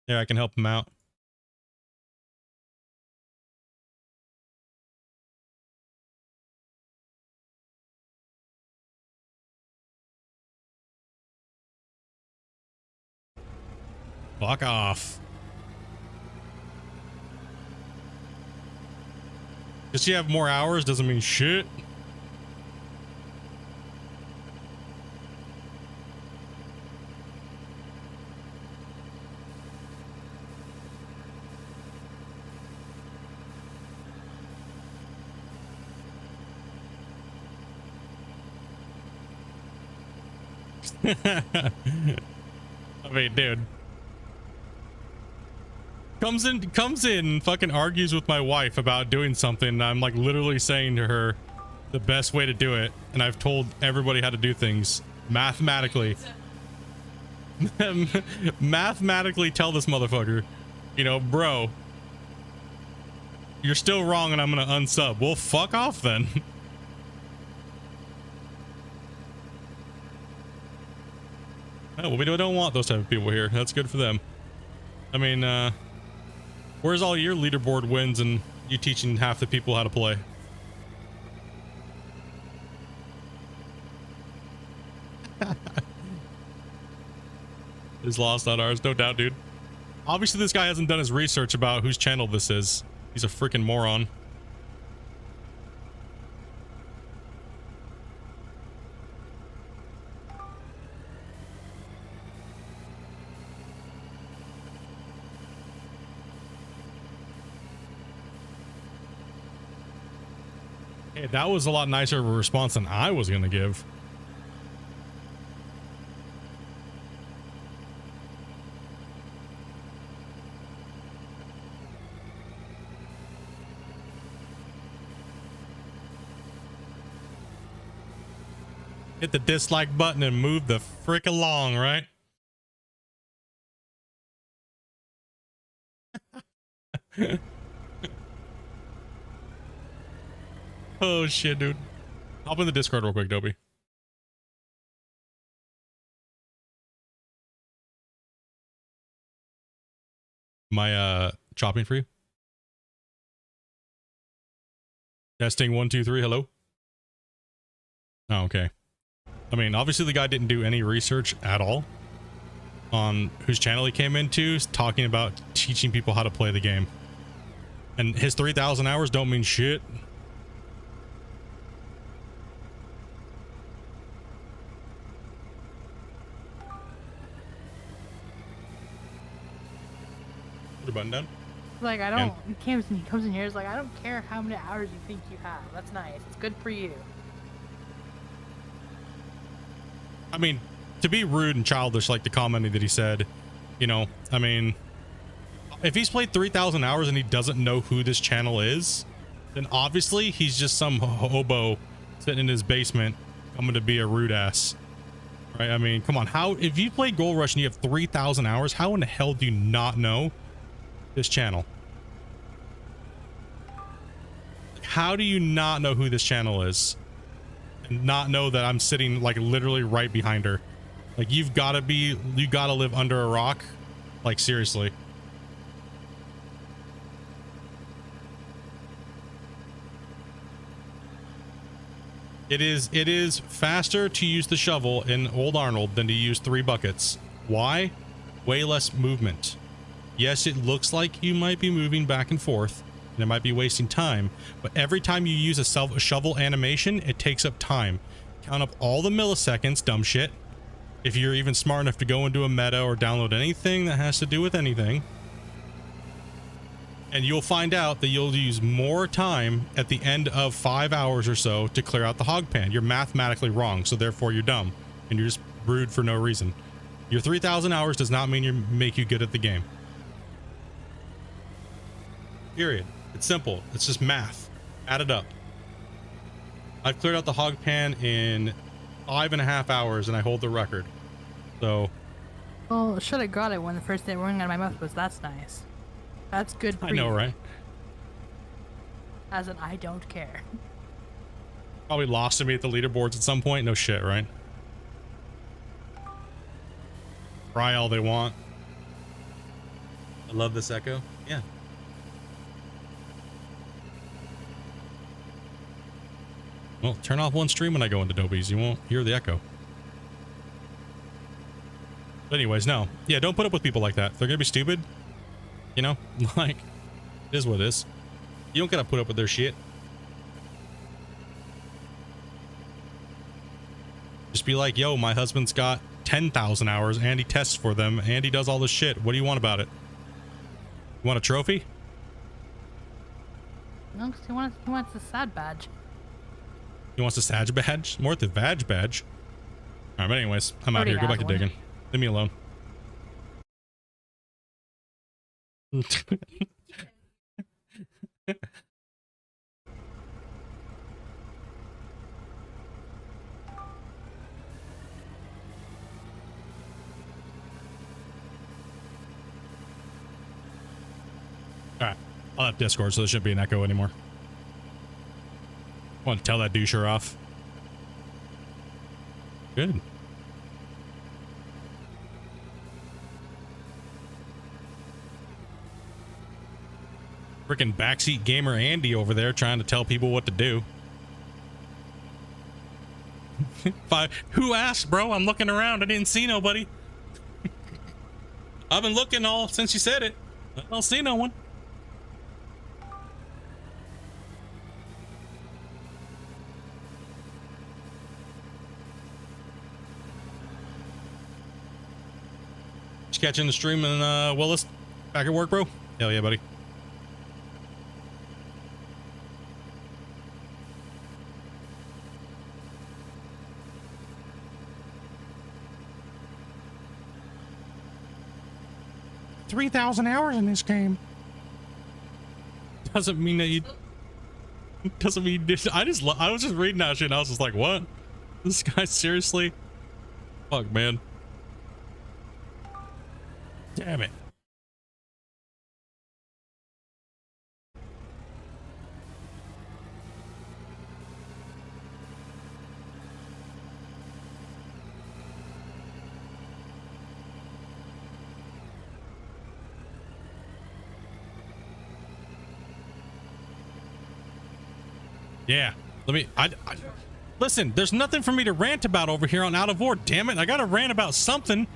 Yeah, I can help him out. Fuck off. Just you have more hours doesn't mean shit. I mean, dude. Comes in, fucking argues with my wife about doing something. And I'm like literally saying to her the best way to do it. And I've told everybody how to do things mathematically. Mathematically tell this motherfucker, you know, bro, you're still wrong and I'm gonna unsub. Well, fuck off then. Oh, well, we don't want those type of people here. That's good for them. I mean, where's all your leaderboard wins and you teaching half the people how to play? Is lost, not ours. No doubt, dude. Obviously, this guy hasn't done his research about whose channel this is. He's a freaking moron. Hey, that was a lot nicer of a response than I was going to give. Hit the dislike button and move the frick along, right? Oh shit, dude. Hop in the Discord real quick, Dobie. Am I chopping for you? Testing 1 2 3. Hello. Oh, okay. I mean, obviously the guy didn't do any research at all on whose channel he came into, talking about teaching people how to play the game. And his 3,000 hours don't mean shit. Put your button down. Like, I don't, he comes in here, he's like, I don't care how many hours you think you have. That's nice. It's good for you. I mean, to be rude and childish, like the comment that he said, you know, I mean, if he's played 3,000 hours and he doesn't know who this channel is, then obviously he's just some hobo sitting in his basement coming to be a rude ass. right? I mean, come on. How, if you play Gold Rush and you have 3,000 hours, how in the hell do you not know this channel? How do you not know who this channel is and not know that I'm sitting like literally right behind her? Like, you gotta live under a rock. Like, seriously. It is faster to use the shovel in Old Arnold than to use 3 buckets. Why? Way less movement. Yes, it looks like you might be moving back and forth and it might be wasting time, but every time you use a shovel animation, it takes up time. Count up all the milliseconds, dumb shit. If you're even smart enough to go into a meta or download anything that has to do with anything, and you'll find out that you'll use more time at the end of 5 hours or so to clear out the hog pan. You're mathematically wrong, so therefore you're dumb and you're just rude for no reason. Your 3,000 hours does not mean make you good at the game. Period. It's simple. It's just math. Add it up. I've cleared out the hog pan in 5.5 hours and I hold the record. So. Well, should have got it when the first thing running out of my mouth was, "That's nice." That's good for I know, you. right? As in, I don't care. Probably lost to me at the leaderboards at some point. No shit, right? Try all they want. I love this echo. Yeah. Well, turn off one stream when I go into Adobe's. You won't hear the echo. But anyways, no. Yeah, don't put up with people like that. They're gonna be stupid. You know? Like, it is what it is. You don't gotta put up with their shit. Just be like, yo, my husband's got 10,000 hours and he tests for them and he does all this shit. What do you want about it? You want a trophy? No, because he wants the sad badge. He wants a Sag badge? More the Vag badge. Alright, but anyways, I'm out here. Go back to digging. Leave me alone. Alright, I'll have Discord, so there shouldn't be an echo anymore. I want to tell that doucher off. Good. Freaking backseat gamer Andy over there trying to tell people what to do. Who asked, bro? I'm looking around. I didn't see nobody. I've been looking all since you said it. I don't see no one. Just catching the stream and Willis back at work, bro. Hell yeah, buddy. $3,000 hours in this game. Doesn't mean that you. Doesn't mean I was just reading that shit and I was just like, what? This guy seriously? Fuck, man. Damn it. Yeah, I listen, there's nothing for me to rant about over here on Out of War. Damn it, I gotta rant about something.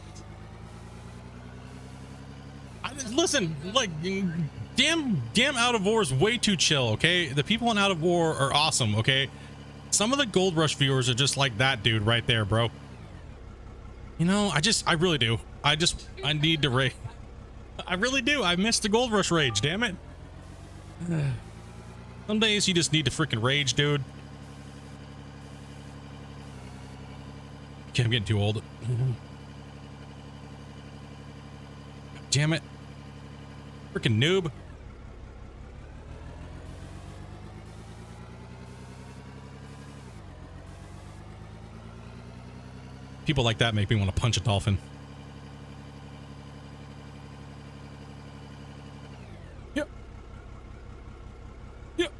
Listen, like, damn Out of War is way too chill, okay? The people in Out of War are awesome, okay? Some of the Gold Rush viewers are just like that dude right there, bro. You know, I really do. I need to rage. I really do. I miss the Gold Rush rage, damn it. Some days you just need to freaking rage, dude. Okay, I'm getting too old. Damn it. Freaking noob. People like that make me want to punch a dolphin. Yep. Yep.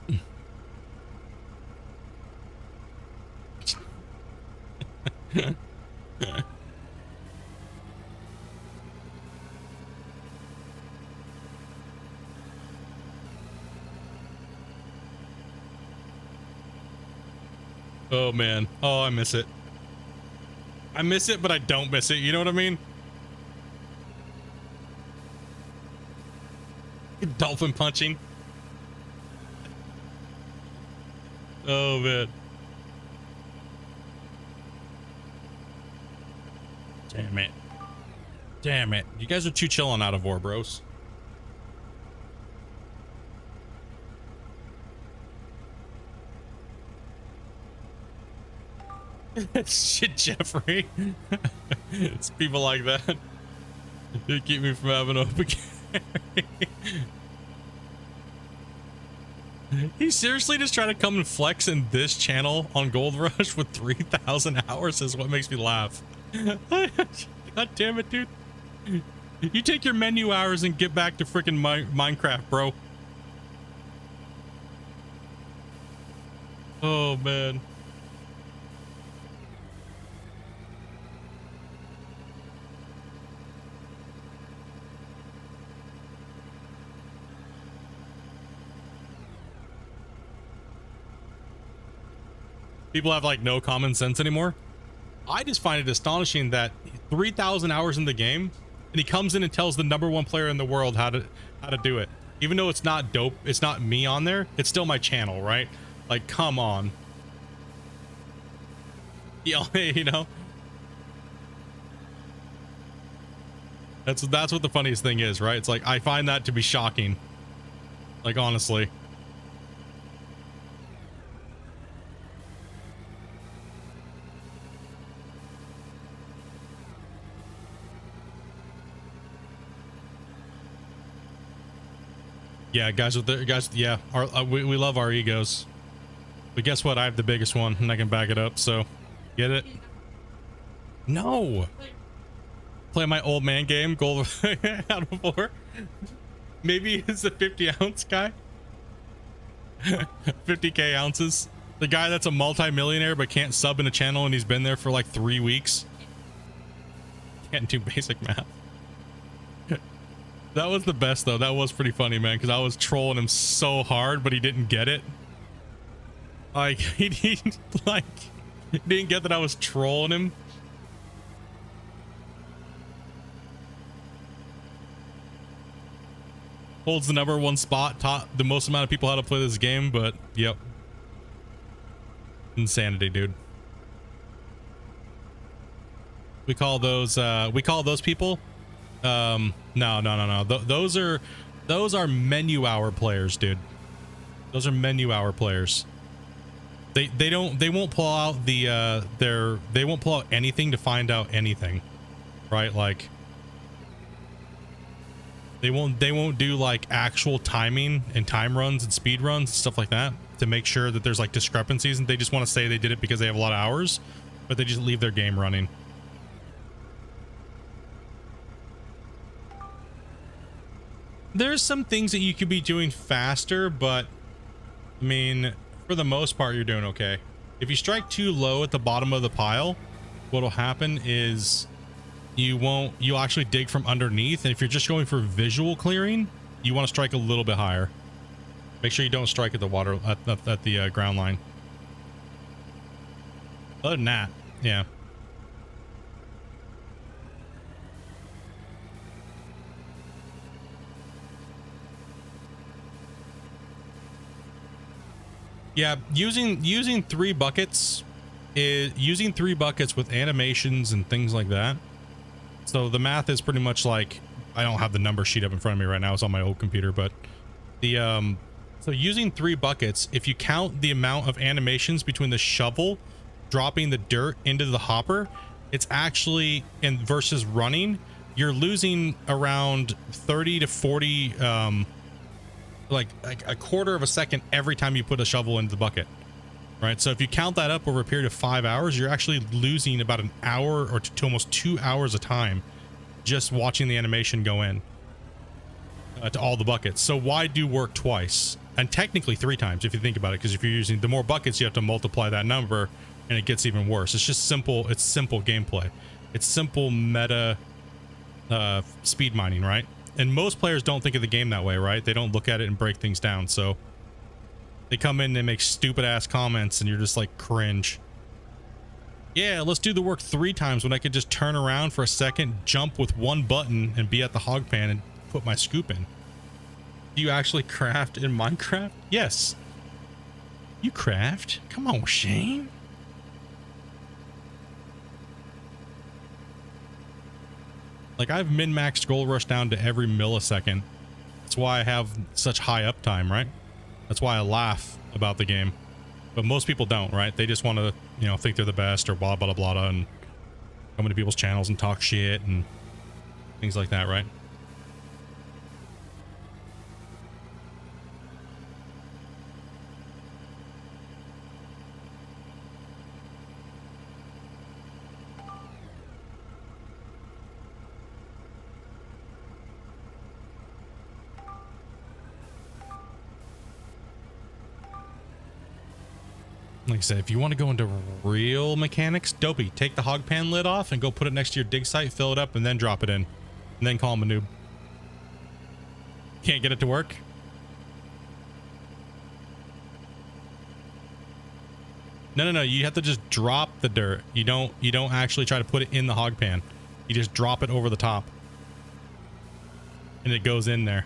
Oh man. Oh, I miss it. I miss it, but I don't miss it. You know what I mean? Dolphin punching. Oh man. Damn it. Damn it. You guys are too chill on Out of War, bros. Shit, Jeffrey. It's people like that. You keep me from having open carry. He seriously just trying to come and flex in this channel on Gold Rush with 3,000 hours is what makes me laugh. God damn it, dude. You take your menu hours and get back to freaking Minecraft, bro. Oh, man. People have like no common sense anymore. I just find it astonishing that 3,000 hours in the game and he comes in and tells the #1 player in the world how to do it. Even though it's not dope, it's not me on there, it's still my channel, right? Like, come on. Yeah, you know? That's what the funniest thing is, right? It's like, I find that to be shocking. Like, honestly. Yeah, guys with the guys, yeah, we love our egos, but guess what? I have the biggest one, and I can back it up. So, get it? No. Play my old man game, Gold Out of War. Maybe it's a 50-ounce guy. 50k ounces. The guy that's a multi-millionaire but can't sub in a channel, and he's been there for like 3 weeks. Can't do basic math. That was the best though. That was pretty funny, man, because I was trolling him so hard, but he didn't get it. Like he didn't get that I was trolling him. Holds the #1 spot, taught the most amount of people how to play this game, but yep. Insanity, dude. We call those people no. Those are menu hour players, dude. Those are menu hour players. They won't pull out they won't pull out anything to find out anything, right? Like they won't do like actual timing and time runs and speed runs and stuff like that to make sure that there's like discrepancies, and they just want to say they did it because they have a lot of hours, but they just leave their game running. There's some things that you could be doing faster, but I mean, for the most part, you're doing okay. If you strike too low at the bottom of the pile, what'll happen is you'll actually dig from underneath. And if you're just going for visual clearing, you want to strike a little bit higher. Make sure you don't strike at the water at the ground line. Other than that, yeah. Yeah, using 3 buckets is using 3 buckets with animations and things like that. So the math is pretty much like, I don't have the number sheet up in front of me right now, it's on my old computer, but the so using 3 buckets, if you count the amount of animations between the shovel dropping the dirt into the hopper, it's actually, and versus running, you're losing around 30 to 40 like a quarter of a second every time you put a shovel into the bucket. right? So if you count that up over a period of 5 hours, you're actually losing about an hour or to almost 2 hours of time just watching the animation go in to all the buckets. So why do work twice? And technically 3 times if you think about it, because if you're using the more buckets, you have to multiply that number and it gets even worse. It's just simple. It's simple gameplay. It's simple meta speed mining, right? And most players don't think of the game that way, right? They don't look at it and break things down. So they come in and make stupid ass comments and you're just like cringe. Yeah, let's do the work 3 times when I could just turn around for a second, jump with 1 button and be at the hog pan and put my scoop in. Do you actually craft in Minecraft? Yes. You craft? Come on, Shane. Like, I've min-maxed Gold Rush down to every millisecond. That's why I have such high uptime, right? That's why I laugh about the game. But most people don't, right? They just want to, you know, think they're the best or blah, blah, blah, blah, and come into people's channels and talk shit and things like that, right? Like I said, if you want to go into real mechanics, dopey, take the hog pan lid off and go put it next to your dig site, fill it up, and then drop it in. And then call him a noob. Can't get it to work? No. You have to just drop the dirt. You don't actually try to put it in the hog pan. You just drop it over the top. And it goes in there.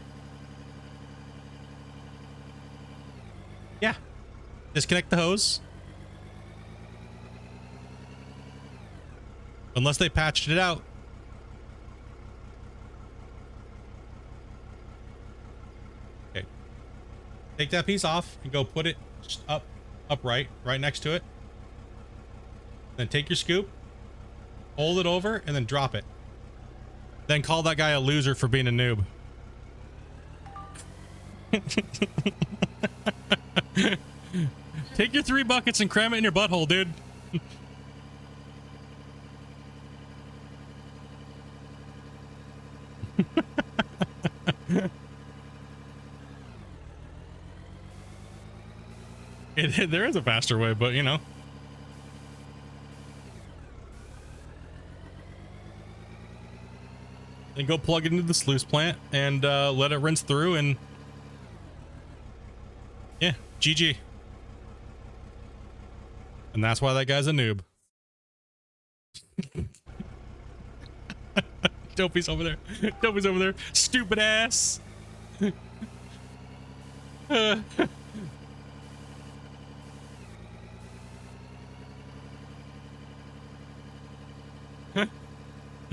Yeah. Disconnect the hose. Unless they patched it out. Okay. Take that piece off and go put it just upright, right next to it. Then take your scoop, hold it over, and then drop it. Then call that guy a loser for being a noob. Take your 3 buckets and cram it in your butthole, dude. There is a faster way, but you know. Then go plug it into the sluice plant and let it rinse through, and yeah, GG. And that's why that guy's a noob. Dopey's over there. Dopey's over there. Stupid ass.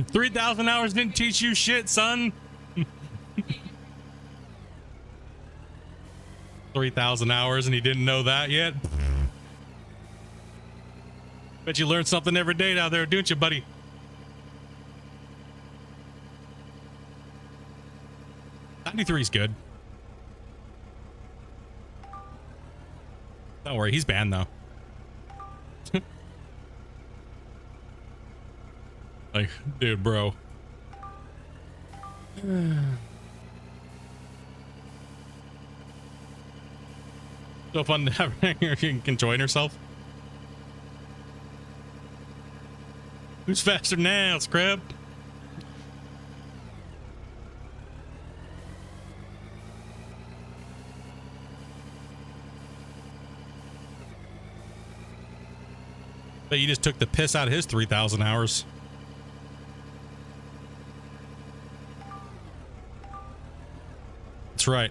3,000 hours didn't teach you shit, son. 3,000 hours and he didn't know that yet. Bet you learn something every day out there, don't you, buddy? .93's good. Don't worry, he's banned though. Like, dude, bro. So fun to have her enjoying herself. Who's faster now, Scrub? But you just took the piss out of his 3,000 hours. That's right.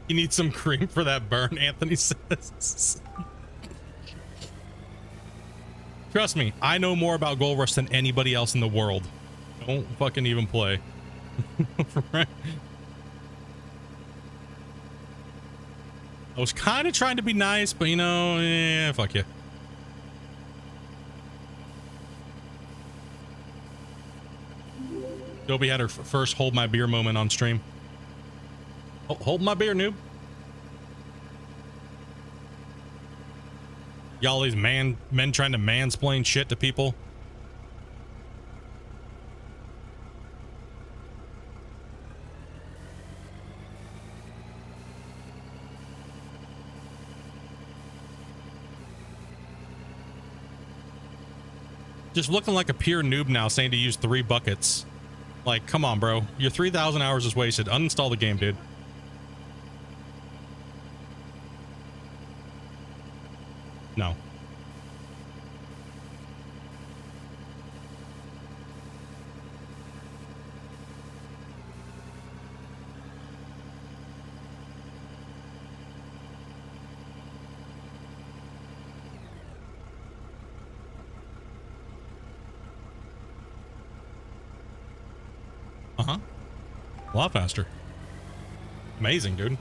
You need some cream for that burn, Anthony says. Trust me, I know more about Gold Rush than anybody else in the world. Don't fucking even play. Right? I was kind of trying to be nice, but you know, yeah, fuck you. Dobie had her first hold my beer moment on stream. Hold my beer, noob. Y'all these men trying to mansplain shit to people. Just looking like a pure noob now, saying to use 3 buckets. Like, come on, bro. Your 3,000 hours is wasted. Uninstall the game, dude. No. Uh-huh. A lot faster. Amazing, dude.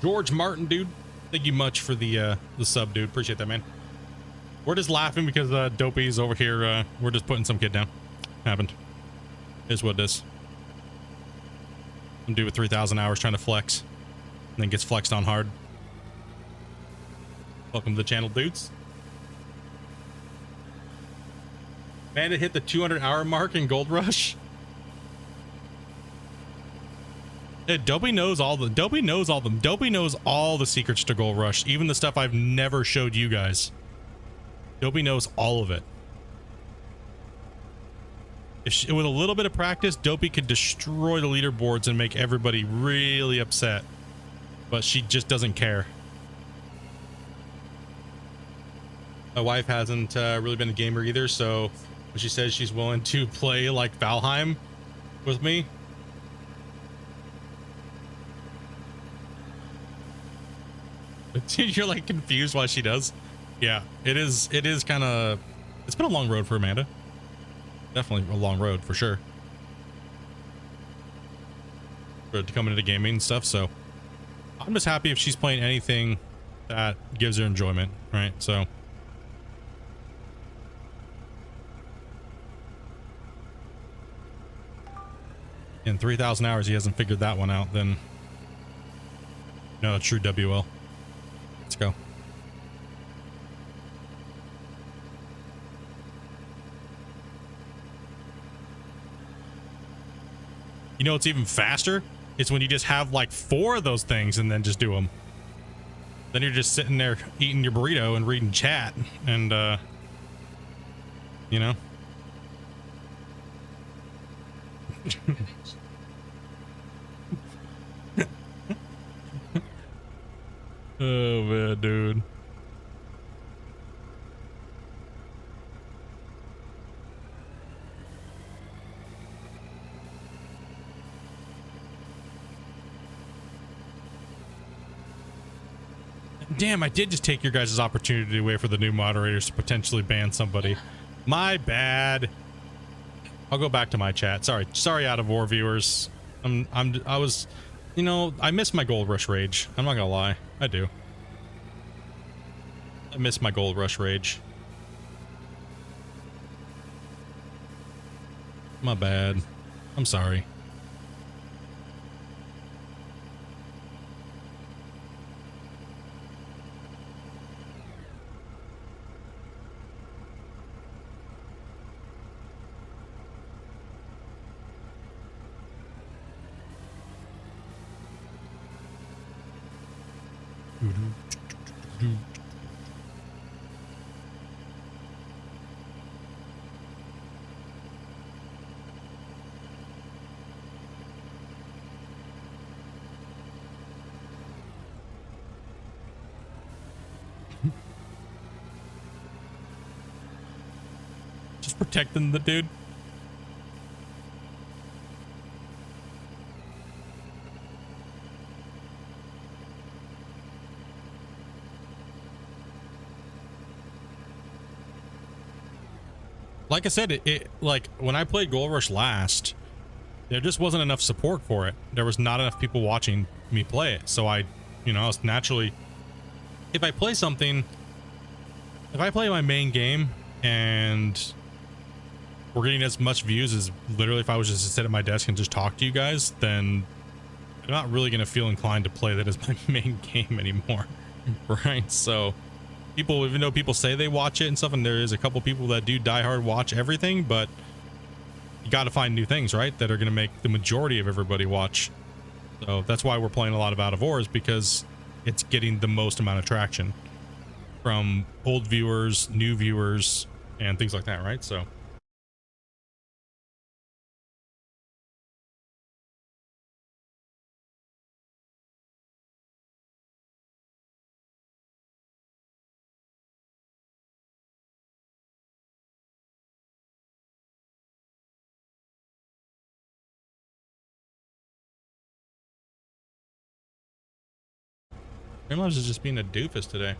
George Martin, dude. Thank you much for the sub, dude. Appreciate that, man. We're just laughing because Dopey's over here. We're just putting some kid down. Happened. Is what it is. I'm dude with 3,000 hours trying to flex. And then gets flexed on hard. Welcome to the channel, dudes. Man, it hit the 200-hour mark in Gold Rush. Dopey knows all the Dopey knows all the secrets to Gold Rush, even the stuff I've never showed you guys. Dopey knows all of it. With a little bit of practice, Dopey could destroy the leaderboards and make everybody really upset. But she just doesn't care. My wife hasn't really been a gamer either, so when she says she's willing to play like Valheim with me, you're like confused why she does. Yeah, it is kind of, it's been a long road for Amanda. Definitely a long road for sure. For coming into gaming and stuff, so I'm just happy if she's playing anything that gives her enjoyment, right? So in 3,000 hours he hasn't figured that one out, then no, true WL. Let's go. You know, it's even faster. It's when you just have like 4 of those things and then just do them. Then you're just sitting there eating your burrito and reading chat and, you know. Oh man, dude. Damn, I did just take your guys' opportunity away for the new moderators to potentially ban somebody. My bad. I'll go back to my chat. Sorry, Out of War viewers. I was, you know, I miss my Gold Rush rage. I'm not gonna lie, I do. I miss my Gold Rush rage. My bad. I'm sorry. Just protecting the dude. Like I said, it like when I played Gold Rush last, there just wasn't enough support for it. There was not enough people watching me play it. So I was naturally, if I play my main game and we're getting as much views as literally if I was just to sit at my desk and just talk to you guys, then I'm not really going to feel inclined to play that as my main game anymore. Right? So people, even though people say they watch it and stuff, and there is a couple people that do diehard watch everything, but you got to find new things, right? That are going to make the majority of everybody watch. So that's why we're playing a lot of Out of Ores, because it's getting the most amount of traction from old viewers, new viewers, and things like that, right? So Grimloves is just being a doofus today.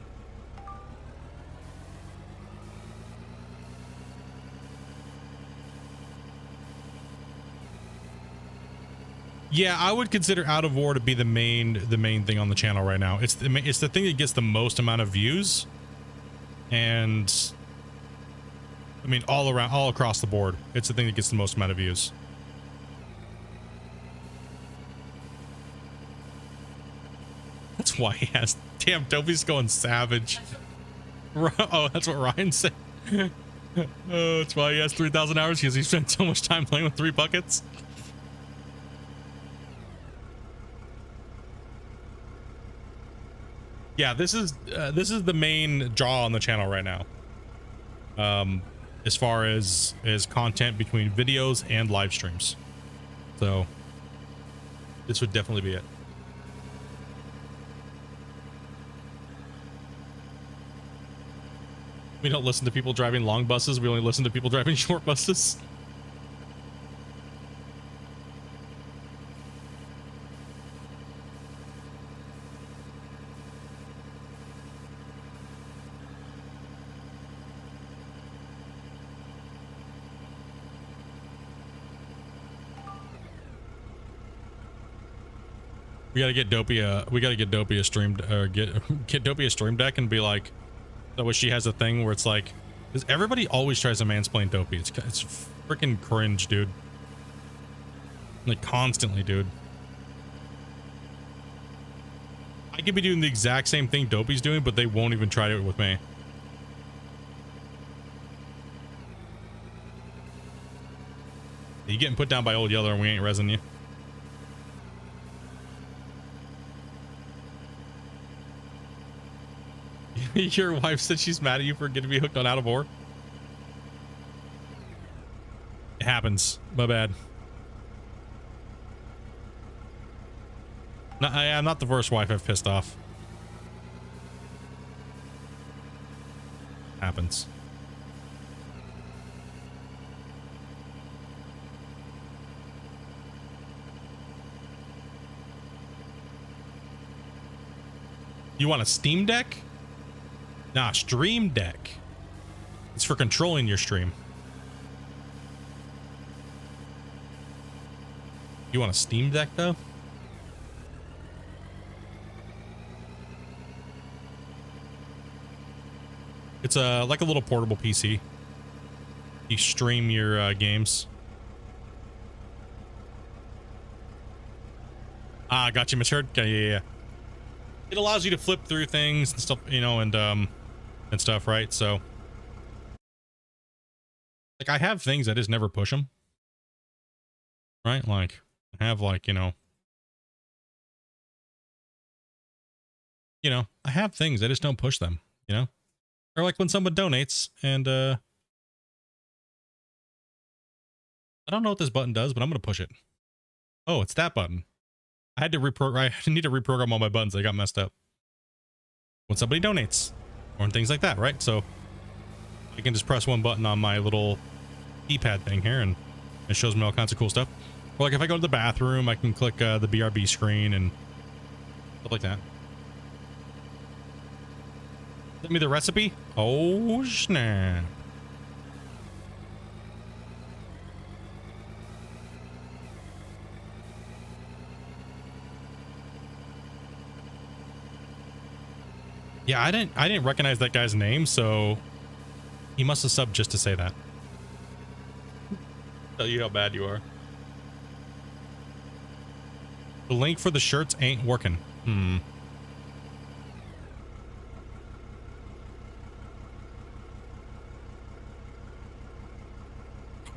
Yeah, I would consider Out of War to be the main thing on the channel right now. It's the thing that gets the most amount of views, and I mean all across the board. It's the thing that gets the most amount of views. That's why he has. Damn, Dopey's going savage. Oh, that's what Ryan said. Oh, that's why he has 3,000 hours, because he spent so much time playing with 3 buckets. Yeah, this is the main draw on the channel right now. As far as content between videos and live streams. So this would definitely be it. We don't listen to people driving long buses. We only listen to people driving short buses. We gotta get Dopey a stream, or get Dopey a stream deck and be like, that way she has a thing where it's like, because everybody always tries to mansplain Dopey. It's freaking cringe, dude. Like constantly, dude. I could be doing the exact same thing Dopey's doing, but they won't even try it with me. You getting put down by Old Yeller and we ain't resin you. Your wife said she's mad at you for getting me hooked on Out of Ore. It happens. My bad. No, I'm not the first wife I've pissed off. Happens. You want a Steam Deck? Nah, Stream Deck. It's for controlling your stream. You want a Steam Deck though? It's like a little portable PC. You stream your games. Ah, got you, misheard. Okay, yeah. It allows you to flip through things and stuff, you know, and stuff, right? So, like, I have things, I just never push them, right? Like, I have, like, you know, I have things, I just don't push them, you know? Or like when someone donates, and I don't know what this button does, but I'm gonna push it. Oh, it's that button. I had to reprogram. I need to reprogram all my buttons. They got messed up. When somebody donates, or things like that, right? So I can just press one button on my little keypad thing here, and it shows me all kinds of cool stuff. Or like if I go to the bathroom, I can click the BRB screen and stuff like that. Send me the recipe. Oh snap! Yeah, I didn't recognize that guy's name, so he must have subbed just to say that. Tell you how bad you are. The link for the shirts ain't working.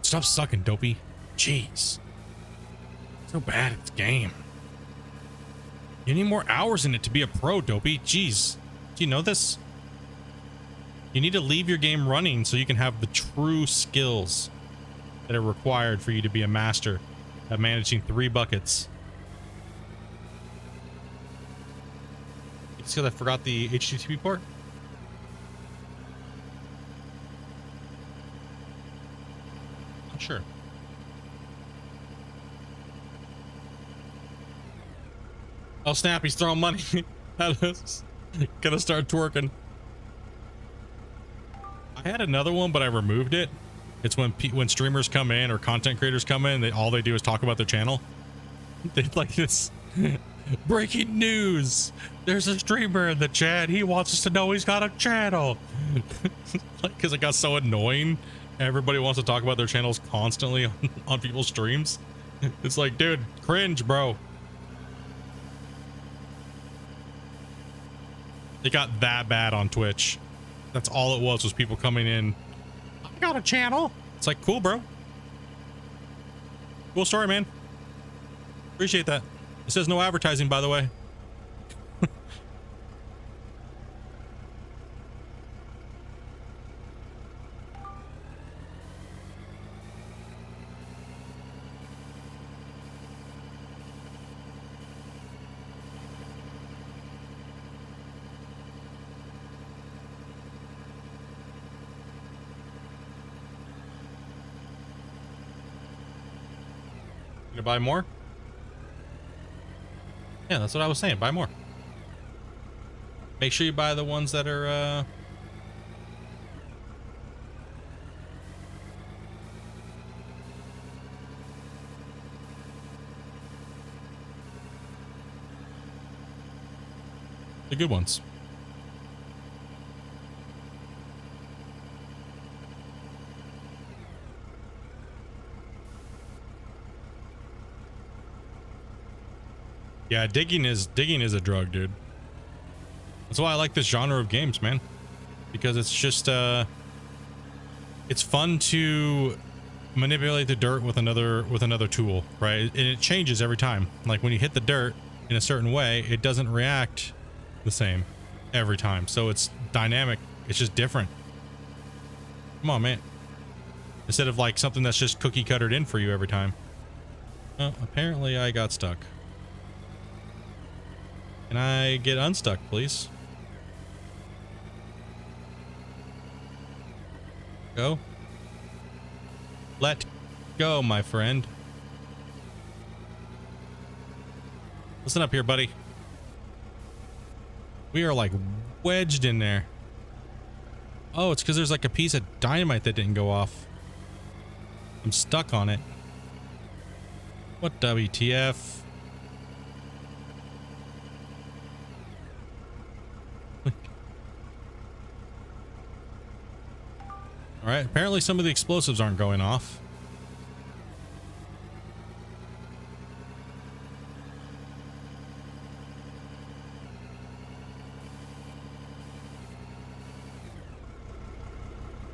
Stop sucking, dopey. Jeez. So bad at this game. You need more hours in it to be a pro, dopey. Jeez. Do you know this? You need to leave your game running so you can have the true skills that are required for you to be a master at managing 3 buckets. It's because I forgot the HTTP port? Not sure. Oh snap, he's throwing money. Gonna start twerking. I had another one, but I removed it. It's when streamers come in or content creators come in, all they do is talk about their channel. They like this. Breaking news. There's a streamer in the chat. He wants us to know he's got a channel. Because it got so annoying. Everybody wants to talk about their channels constantly on people's streams. It's like, dude, cringe, bro. It got that bad on Twitch. That's all it was people coming in. I got a channel. It's like, cool, bro. Cool story, man. Appreciate that. It says no advertising, by the way. You buy more? Yeah, that's what I was saying. Buy more. Make sure you buy the ones that are the good ones. Yeah, digging is a drug, dude. That's why I like this genre of games, man. Because it's just it's fun to manipulate the dirt with another tool, right? And it changes every time. Like when you hit the dirt in a certain way, it doesn't react the same every time. So it's dynamic. It's just different. Come on, man. Instead of like something that's just cookie cuttered in for you every time. Oh, apparently I got stuck. Can I get unstuck, please? Go. Let go, my friend. Listen up here, buddy. We are like wedged in there. Oh, it's because there's like a piece of dynamite that didn't go off. I'm stuck on it. What WTF? All right, apparently some of the explosives aren't going off.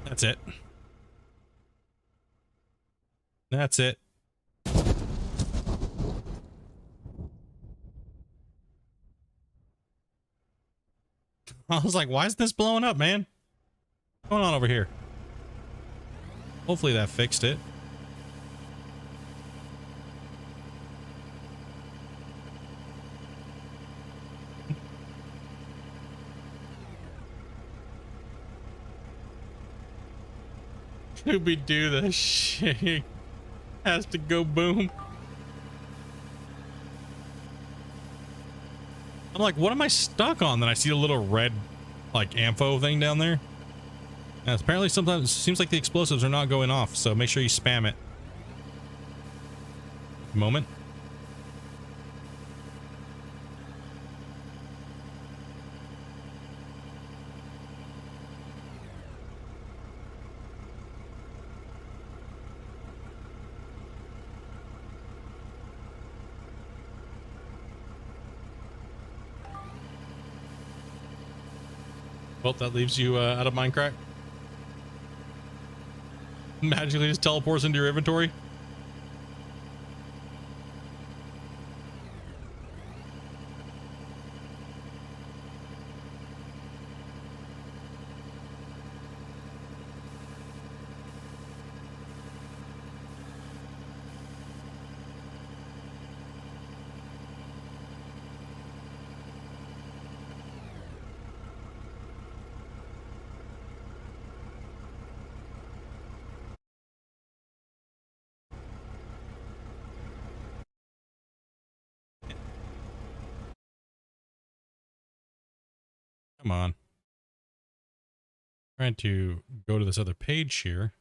That's it. That's it. I was like, why is this blowing up, man? What's going on over here? Hopefully that fixed it. Scooby-Doo, the shit has to go boom. I'm like, what am I stuck on? Then I see a little red, like, ammo thing down there. Yeah, apparently sometimes it seems like the explosives are not going off, so make sure you spam it. Moment. Well, that leaves you out of Minecraft. Magically just teleports into your inventory. Come on. Trying to go to this other page here.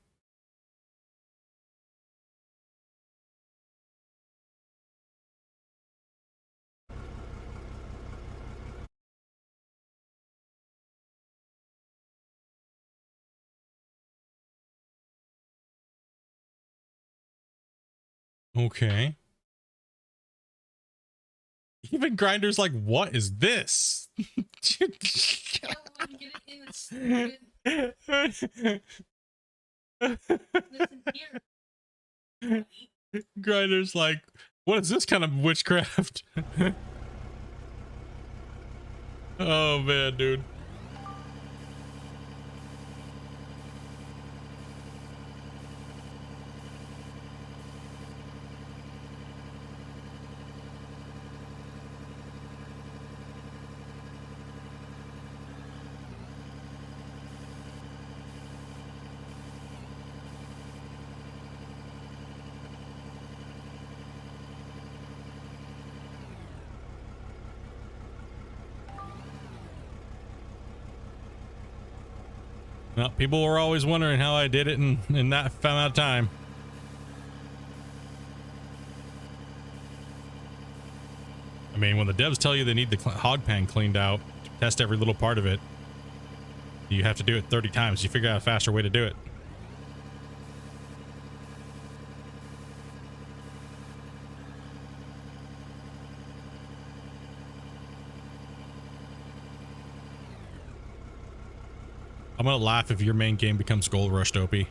Okay. Even Grinder's like, what is this? Grinder's like, what is this kind of witchcraft? Oh man, dude. Well, people were always wondering how I did it in that amount of time. I mean, when the devs tell you they need the hog pan cleaned out to test every little part of it, you have to do it 30 times. You figure out a faster way to do it. I'm gonna laugh if your main game becomes Gold Rush Dopey.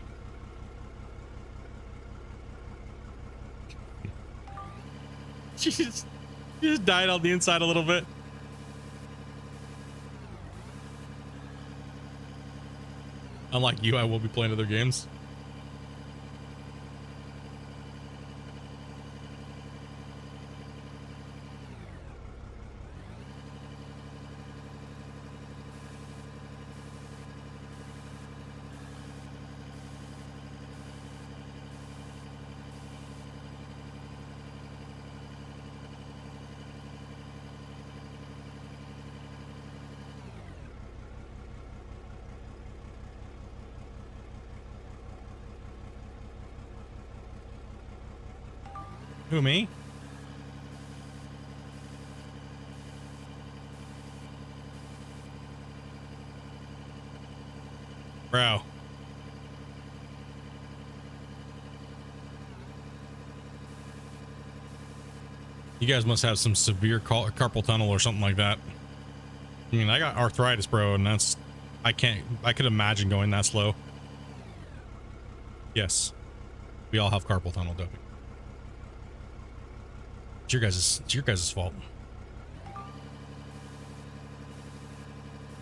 She just died on the inside a little bit. Unlike you, I will be playing other games. Who, me? Bro. You guys must have some severe carpal tunnel or something like that. I mean, I got arthritis, bro, and that's... I could imagine going that slow. Yes. We all have carpal tunnel, Dopey. It's your guys' fault.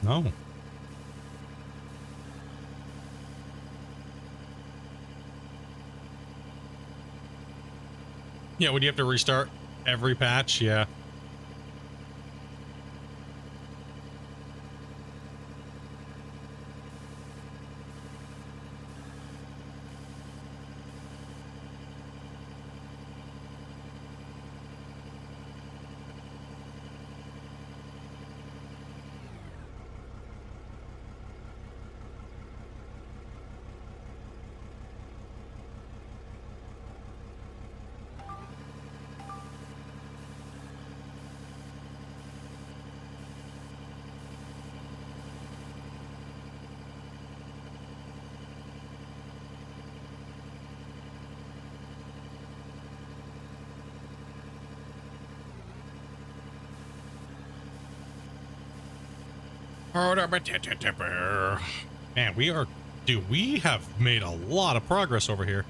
No. Yeah, would you have to restart every patch? Yeah. Man, we have made a lot of progress over here.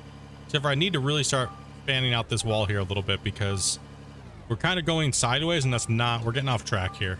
Except for I need to really start fanning out this wall here a little bit because we're kind of going sideways and we're getting off track here.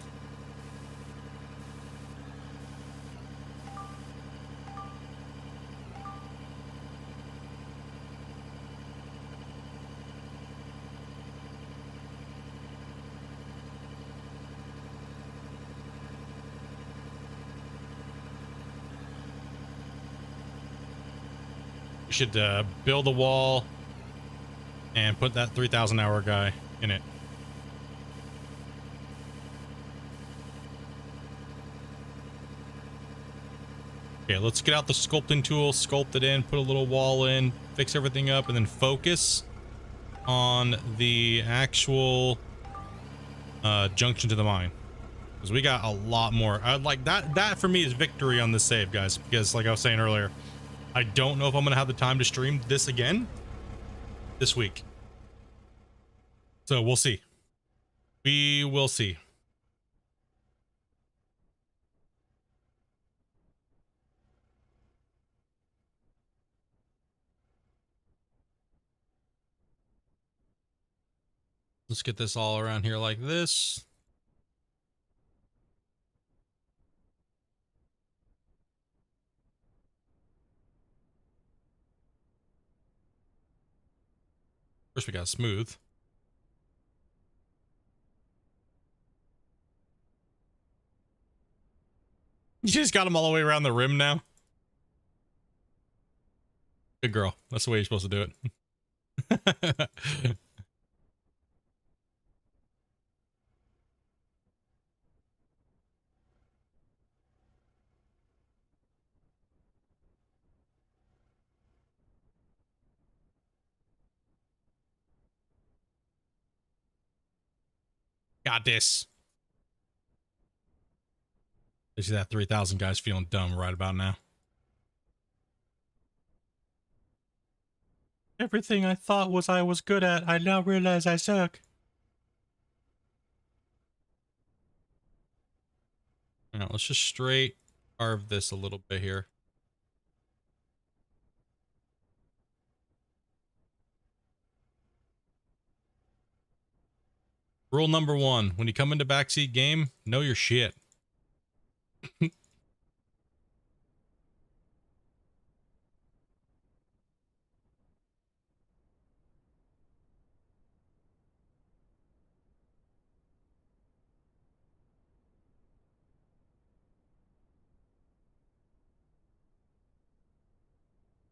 We should build a wall and put that 3,000 hour guy in it. Okay, let's get out the sculpting tool, sculpt it in, put a little wall in, fix everything up, and then focus on the actual junction to the mine. Because we got a lot more. Like that for me is victory on this save, guys. Because like I was saying earlier, I don't know if I'm going to have the time to stream this again this week. So we'll see. We will see. Let's get this all around here like this. First we got smooth. You just got them all the way around the rim now. Good girl. That's the way you're supposed to do it. Got this. I see that 3,000 guys feeling dumb right about now. Everything I thought I was good at, I now realize I suck. Now let's just straight carve this a little bit here. Rule number 1, when you come into backseat game, know your shit.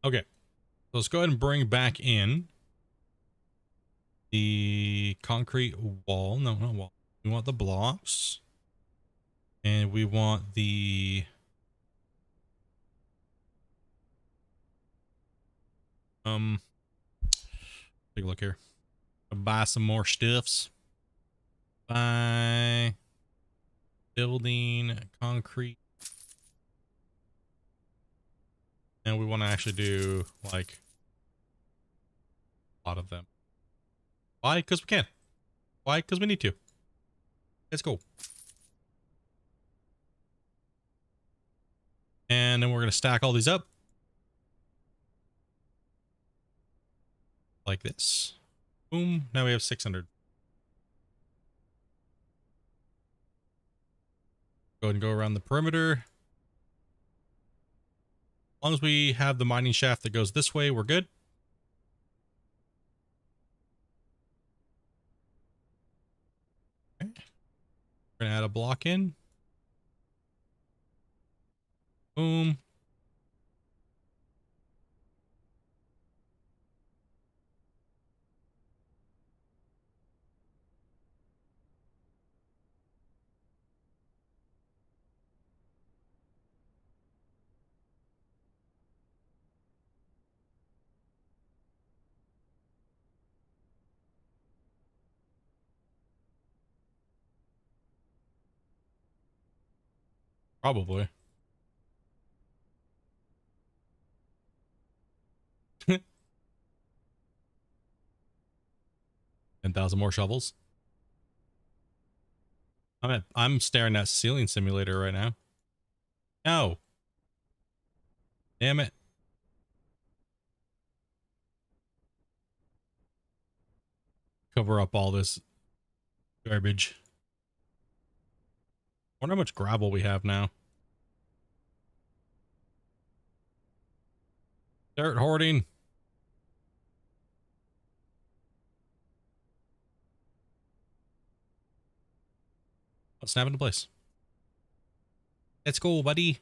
Okay, so let's go ahead and bring back in the concrete wall. No, not wall. We want the blocks. And we want the... take a look here. I'll buy some more stuffs. Buy building concrete. And we want to actually do like a lot of them. Why? Because we can. Why? Because we need to. Let's go. And then we're going to stack all these up. Like this. Boom. Now we have 600. Go ahead and go around the perimeter. As long as we have the mining shaft that goes this way, we're good. Okay. We're going to add a block in. Boom. Probably. 10,000 more shovels. I'm staring at ceiling simulator right now. No. Damn it. Cover up all this garbage. Wonder how much gravel we have now. Dirt hoarding. Let's snap into place. Let's go, buddy.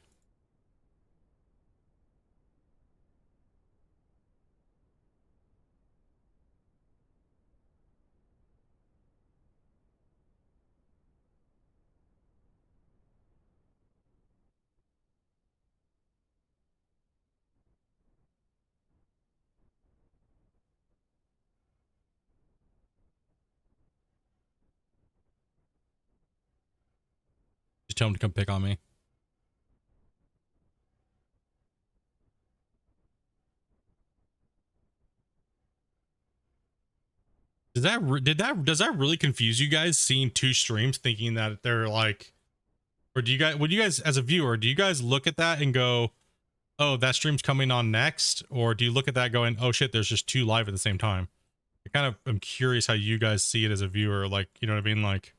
Just tell him to come pick on me. Does that really confuse you guys seeing two streams thinking that they're like, or would you guys as a viewer, do you guys look at that and go, oh, that stream's coming on next? Or do you look at that going, oh shit, there's just two live at the same time? I kind of am curious how you guys see it as a viewer. Like, you know what I mean? Like,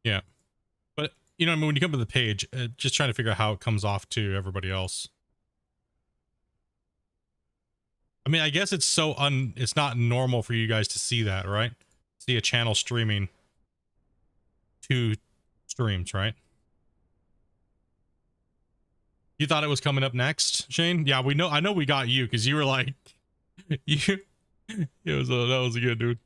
yeah. But, you know what I mean? When you come to the page, just trying to figure out how it comes off to everybody else. I mean, I guess it's it's not normal for you guys to see that, right? See a channel streaming two streams, right? You thought it was coming up next, Shane? Yeah, we know. I know we got you because you were like, you. That was good, dude.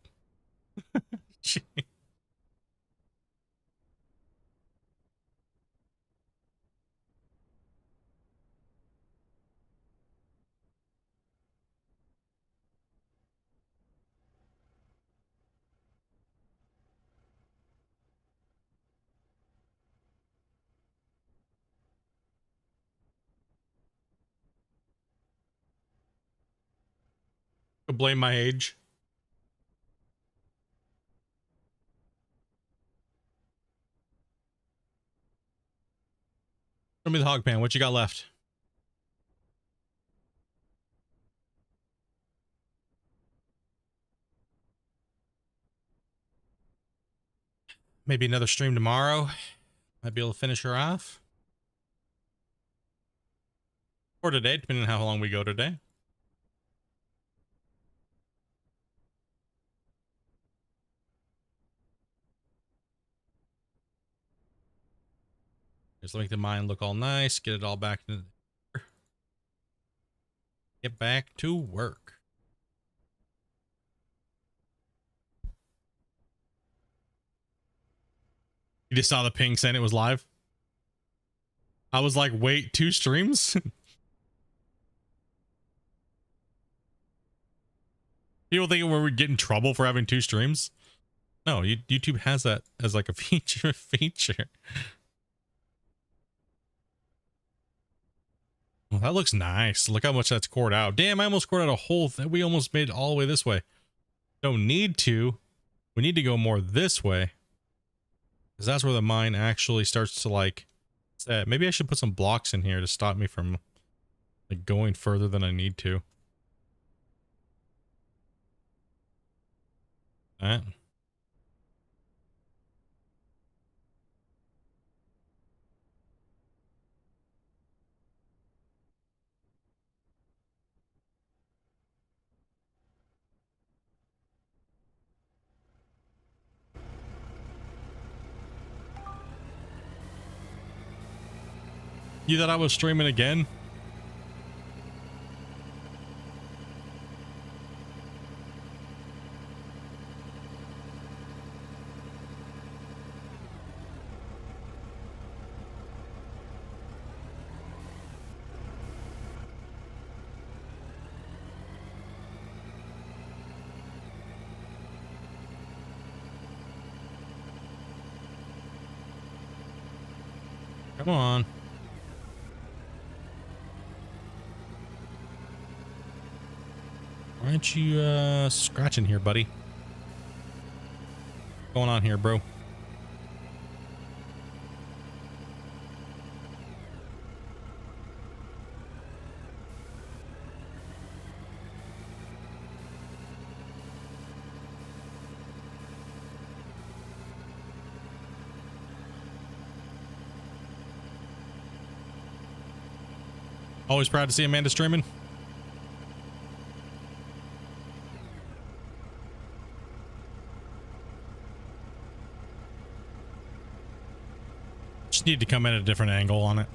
Blame my age. Show me the hog pan. What you got left? Maybe another stream tomorrow. Might be able to finish her off. Or today, depending on how long we go today. Just make the mine look all nice. Get it all back to get back to work. You just saw the ping saying it was live. I was like, wait, two streams? People think we're getting in trouble for having two streams. No, YouTube has that as like a feature. Well, that looks nice. Look how much that's cored out. Damn, I almost cored out a whole thing. We almost made it all the way this way. Don't need to. We need to go more this way. Because that's where the mine actually starts to like set. Maybe I should put some blocks in here to stop me from like going further than I need to. All right. You thought I was streaming again? Come on. Why aren't you scratching here, buddy? going on here, bro? Always proud to see Amanda streaming. Just need to come in at a different angle on it.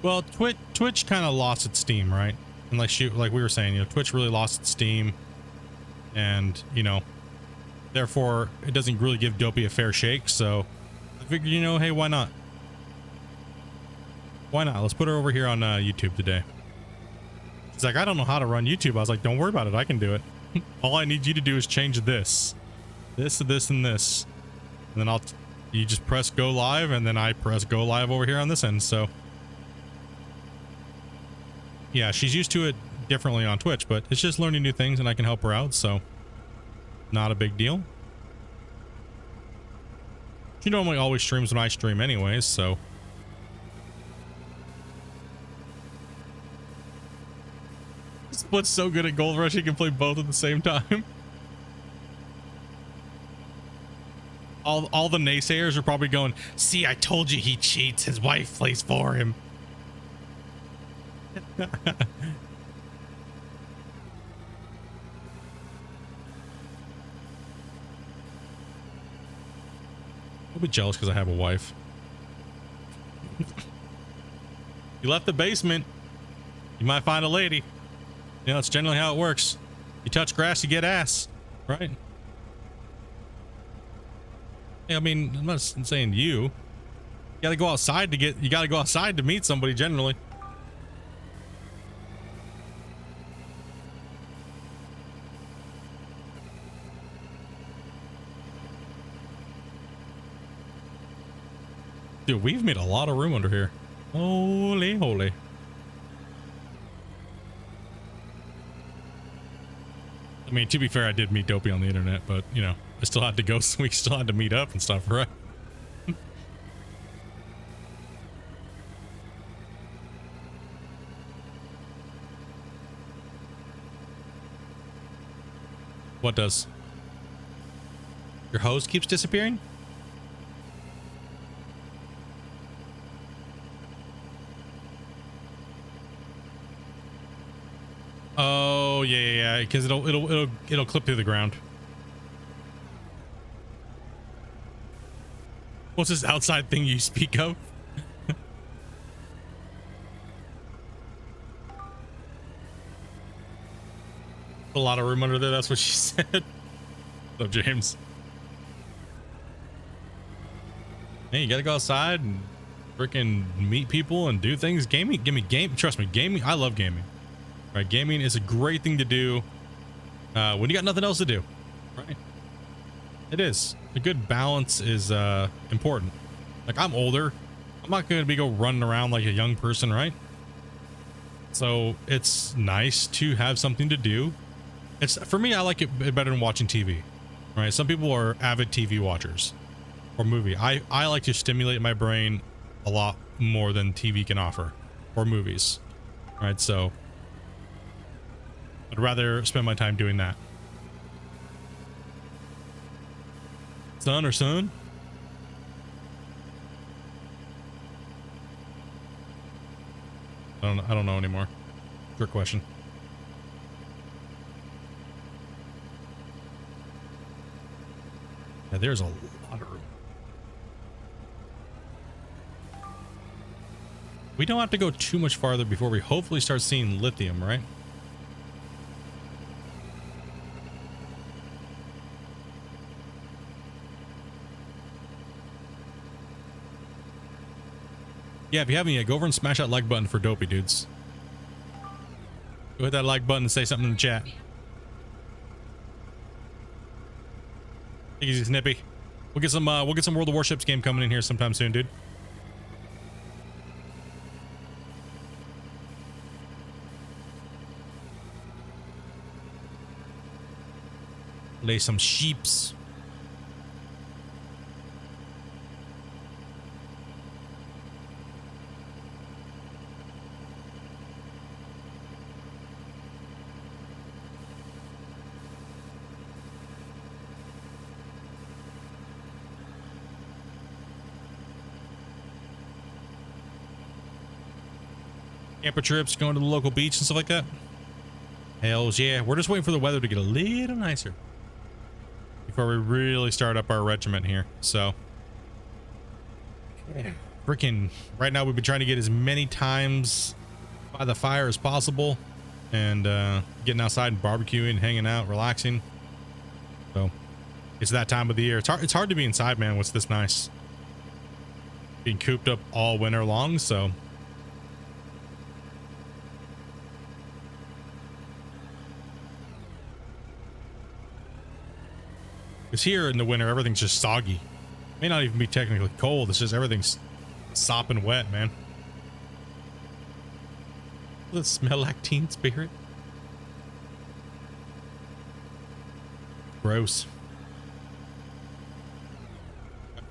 Well, Twitch kind of lost its steam, right? And like we were saying, you know, Twitch really lost its steam, and you know, therefore it doesn't really give Dopey a fair shake. So I figured, you know, hey, why not? Why not? Let's put her over here on YouTube today. She's like, I don't know how to run YouTube. I was like, don't worry about it. I can do it. All I need you to do is change this, and this, and then you just press go live, and then I press go live over here on this end. So. Yeah, she's used to it differently on Twitch, but it's just learning new things and I can help her out, so not a big deal. She normally always streams when I stream anyways, so. Split's so good at Gold Rush, he can play both at the same time. All the naysayers are probably going, see, I told you he cheats, his wife plays for him. I'll be jealous because I have a wife. You left the basement, you might find a lady. You know, that's generally how it works. You touch grass, you get ass, right? Yeah, I mean, I'm not saying you gotta go outside to get, you gotta go outside to meet somebody generally. Dude, we've made a lot of room under here. Holy holy. I mean, to be fair, I did meet Dopey on the internet, but you know, I still had to go, we still had to meet up and stuff, right? What does? Your hose keeps disappearing? Oh yeah, because it'll clip through the ground. What's this outside thing you speak of? A lot of room under there, that's what she said. So James. Hey, you gotta go outside and freaking meet people and do things. Gaming, trust me, gaming, I love gaming. Right, gaming is a great thing to do when you got nothing else to do, right? It is. A good balance is important. Like, I'm older. I'm not going to go running around like a young person, right? So it's nice to have something to do. It's, for me, I like it better than watching TV, right? Some people are avid TV watchers or movie. I like to stimulate my brain a lot more than TV can offer, or movies, right? So I'd rather spend my time doing that. Son or son? I don't know anymore. Trick question. Yeah, there's a lot of room. We don't have to go too much farther before we hopefully start seeing lithium, right? Yeah, if you haven't yet, go over and smash that like button for Dopey, dudes. Go hit that like button and say something in the chat. Take it easy, Snippy. We'll get some World of Warships game coming in here sometime soon, dude. Lay some sheeps. Camper trips, going to the local beach and stuff like that. Hells yeah. We're just waiting for the weather to get a little nicer before we really start up our regiment here. So freaking right now we've been trying to get as many times by the fire as possible, and getting outside and barbecuing, hanging out, relaxing. So it's that time of the year. It's hard to be inside, man. What's this nice? Being cooped up all winter long, so because here in the winter, everything's just soggy. May not even be technically cold. It's just everything's sopping wet, man. Does it smell like Teen Spirit? Gross.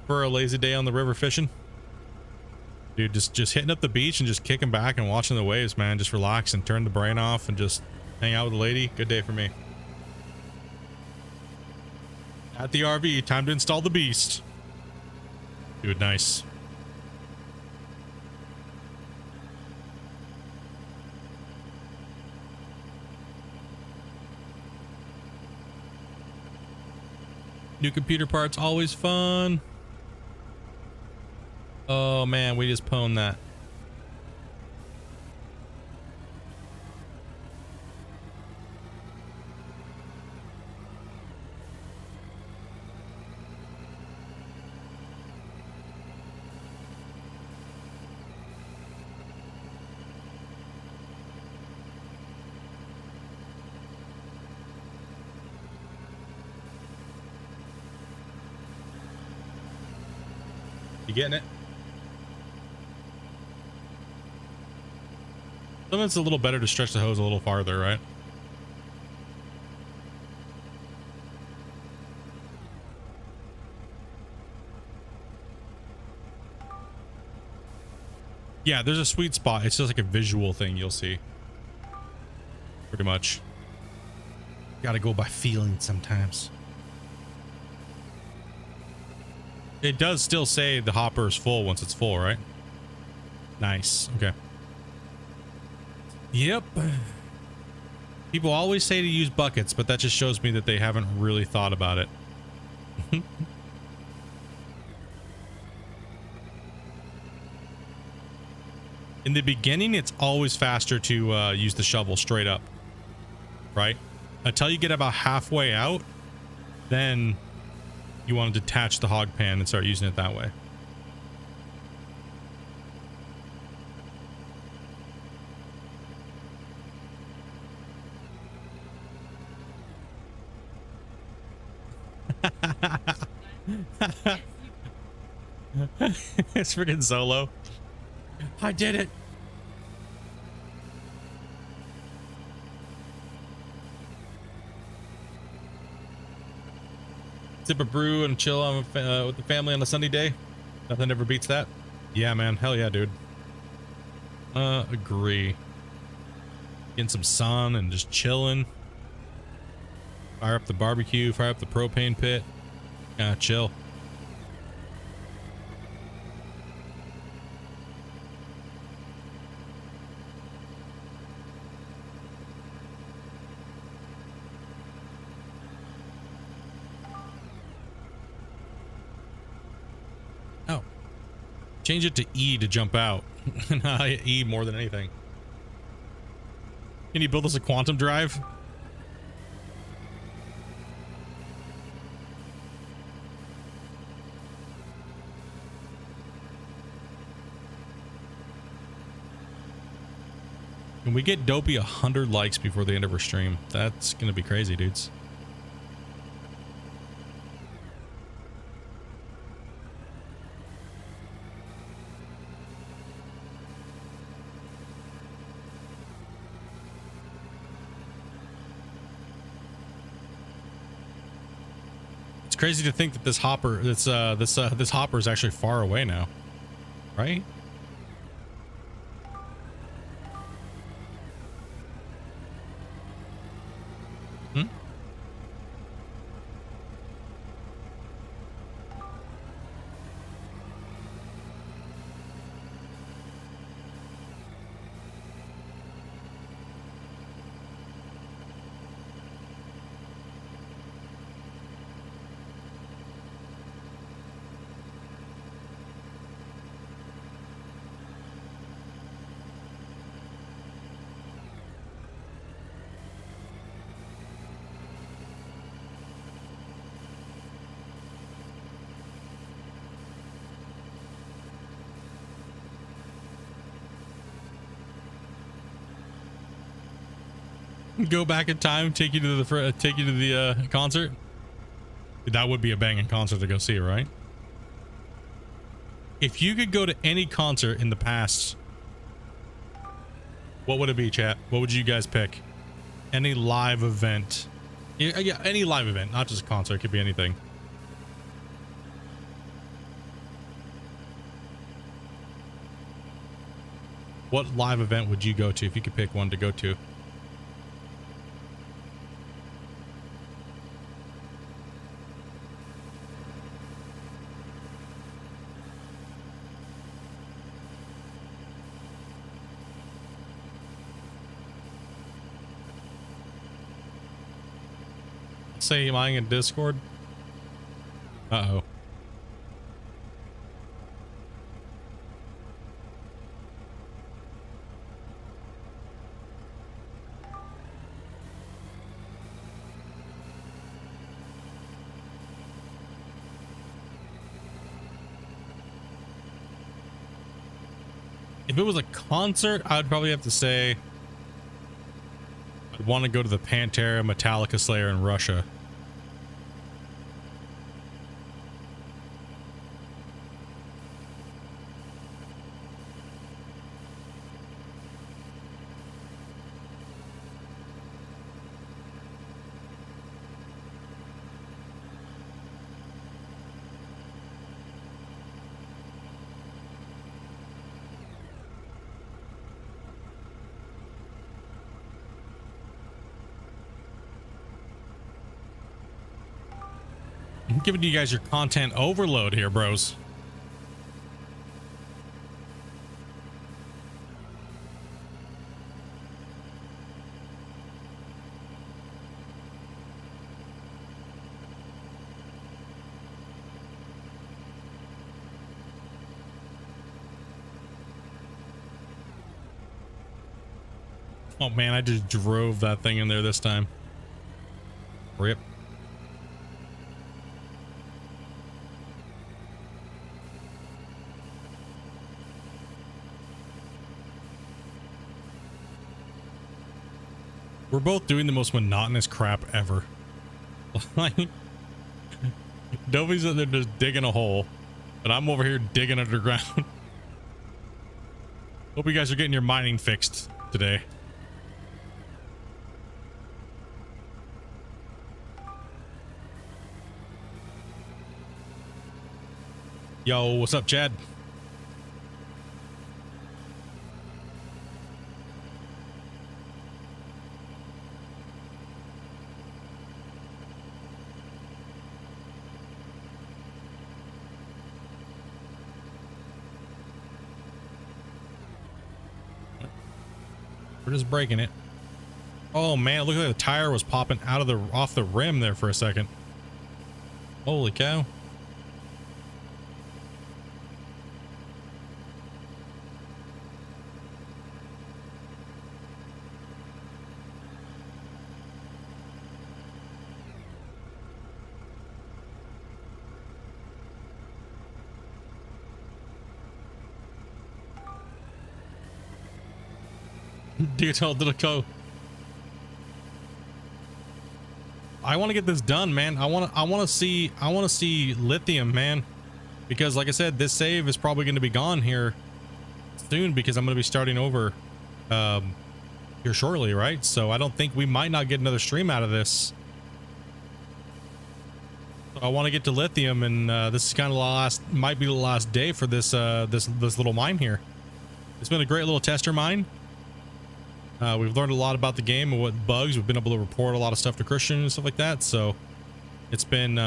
For a lazy day on the river fishing, dude, just hitting up the beach and just kicking back and watching the waves, man. Just relax and turn the brain off and just hang out with a lady. Good day for me. At the RV, time to install the beast. Dude, nice. New computer parts, always fun. Oh man, we just pwned that. You getting it? Sometimes it's a little better to stretch the hose a little farther, right? Yeah, there's a sweet spot. It's just like a visual thing you'll see. Pretty much. Gotta go by feeling sometimes. It does still say the hopper is full once it's full, right? Nice. Okay. Yep. People always say to use buckets, but that just shows me that they haven't really thought about it. In the beginning, it's always faster to use the shovel straight up, right? Until you get about halfway out, then you want to detach the hog pan and start using it that way. It's freaking solo. I did it. Sip a brew and chill on, with the family on a sunny day. Nothing ever beats that. Yeah, man. Hell yeah, dude. Agree. Getting some sun and just chilling. Fire up the barbecue, fire up the propane pit. Chill. Change it to E to jump out. I E more than anything. Can you build us a quantum drive? Can we get Dopey 100 likes before the end of our stream? That's gonna be crazy, dudes. crazy to think that this hopper, this hopper is actually far away now, right? Hmm? Go back in time, take you to the concert. That would be a banging concert to go see, right? If you could go to any concert in the past, what would it be, chat? What would you guys pick? Any live event? Yeah, any live event, not just a concert. It could be anything. What live event would you go to if you could pick one to go to? Say mine in Discord. Uh-oh. If it was a concert, I would probably have to say I'd want to go to the Pantera, Metallica, Slayer in Russia. I'm giving you guys your content overload here, bros. Oh man, I just drove that thing in there this time. Rip. We're both doing the most monotonous crap ever. Like, Dovey's in there just digging a hole, and I'm over here digging underground. Hope you guys are getting your mining fixed today. Yo, what's up, Chad? We're just breaking it. Oh man, it looked like the tire was popping out of off the rim there for a second. Holy cow. Digital go. I want to get this done, man. I want to see lithium, man, because like I said, this save is probably going to be gone here soon because I'm going to be starting over here shortly, right? So I don't think we might not get another stream out of this. So I want to get to lithium, and this is kind of the last, might be the last day for this this little mine here. It's been a great little tester mine. We've learned a lot about the game and what bugs. We've been able to report a lot of stuff to Christian and stuff like that. So it's been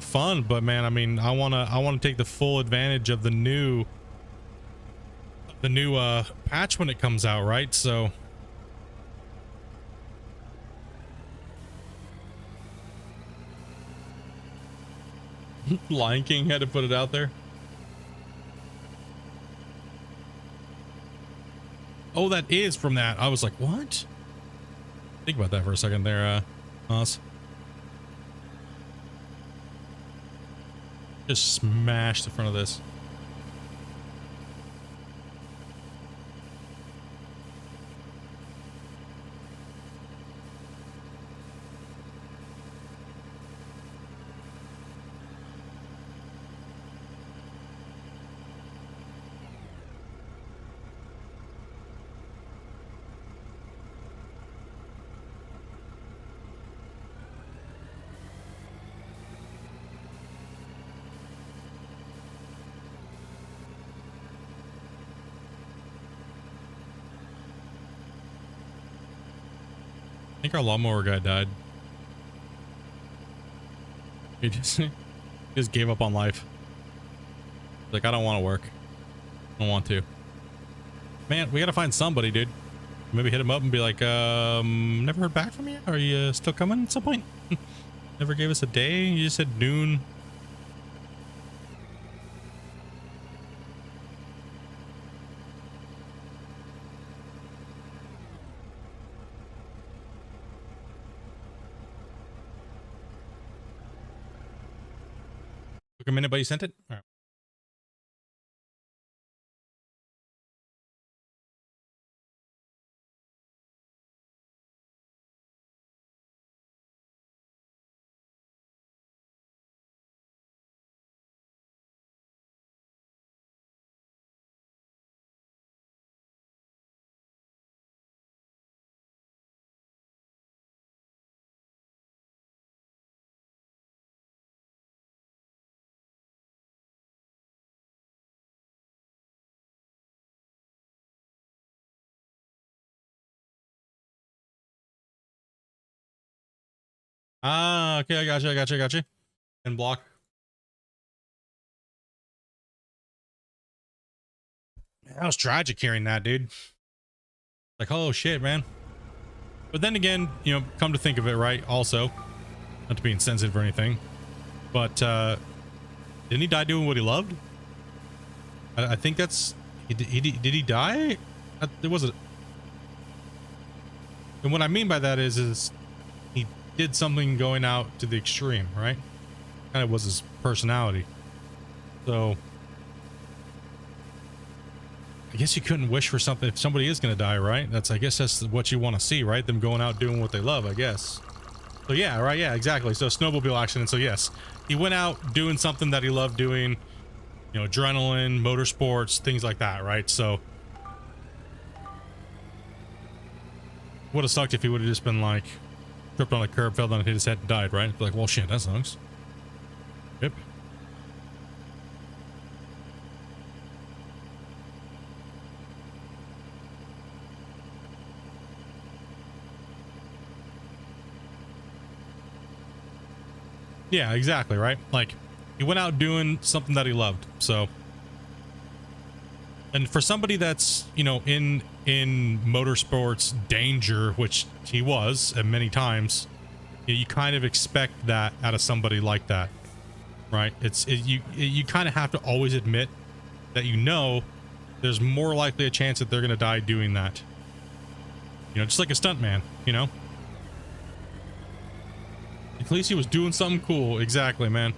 fun. But man, I mean, I wanna take the full advantage of the new patch when it comes out, right? So Lion King had to put it out there. Oh, that is from that. I was like, what? Think about that for a second there, Oz. Just smash the front of this. I think our lawnmower guy died. He just gave up on life. Like, I don't want to work. I don't want to. Man, we gotta find somebody, dude. Maybe hit him up and be like, never heard back from you? Are you still coming at some point? Never gave us a day? You just said noon. Took a minute, but you sent it? All right. Ah, okay, I got you. And block. That was tragic hearing that, dude. Like, oh shit, man. But then again, you know, come to think of it, right? Also, not to be insensitive or anything, but didn't he die doing what he loved? I think that's did he die? It wasn't. And what I mean by that is he did something going out to the extreme, right? Kind of was his personality. So I guess you couldn't wish for something if somebody is going to die, right? I guess that's what you want to see, right? Them going out doing what they love, I guess. So yeah, right, yeah, exactly. So snowmobile accident. So yes, he went out doing something that he loved doing, you know, adrenaline, motorsports, things like that, right? So would have sucked if he would have just been like tripped on a curb, fell down, hit his head and died, right? Be like, well shit, that sucks. Yep. Yeah, exactly, right? Like, he went out doing something that he loved. So, and for somebody that's, you know, in motorsports danger, which he was at many times, you kind of expect that out of somebody like that, right? You kind of have to always admit that, you know, there's more likely a chance that they're going to die doing that. You know, just like a stuntman, you know? At least he was doing something cool. Exactly, man.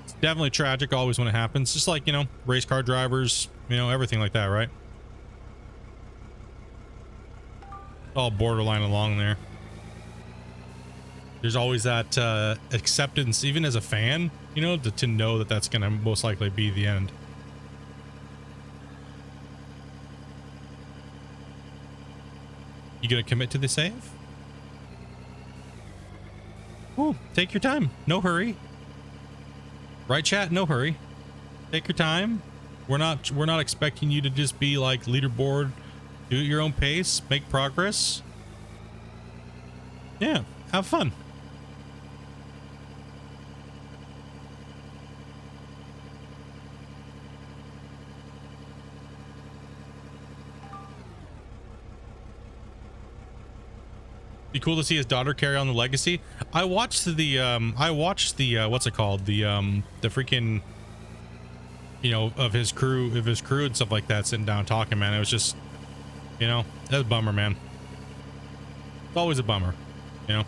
It's definitely tragic always when it happens. Just like, you know, race car drivers, you know, everything like that, right? It's all borderline along there. There's always that acceptance, even as a fan, you know, to know that that's going to most likely be the end. You gonna commit to the save? Oh, take your time. No hurry. Right, chat? No hurry. Take your time. We're not expecting you to just be like leaderboard. Do it at your own pace. Make progress. Yeah, have fun. Be cool to see his daughter carry on the legacy. I watched the what's it called? The freaking, you know, of his crew and stuff like that, sitting down talking, man. It was just, you know, that's a bummer, man. It's always a bummer, you know.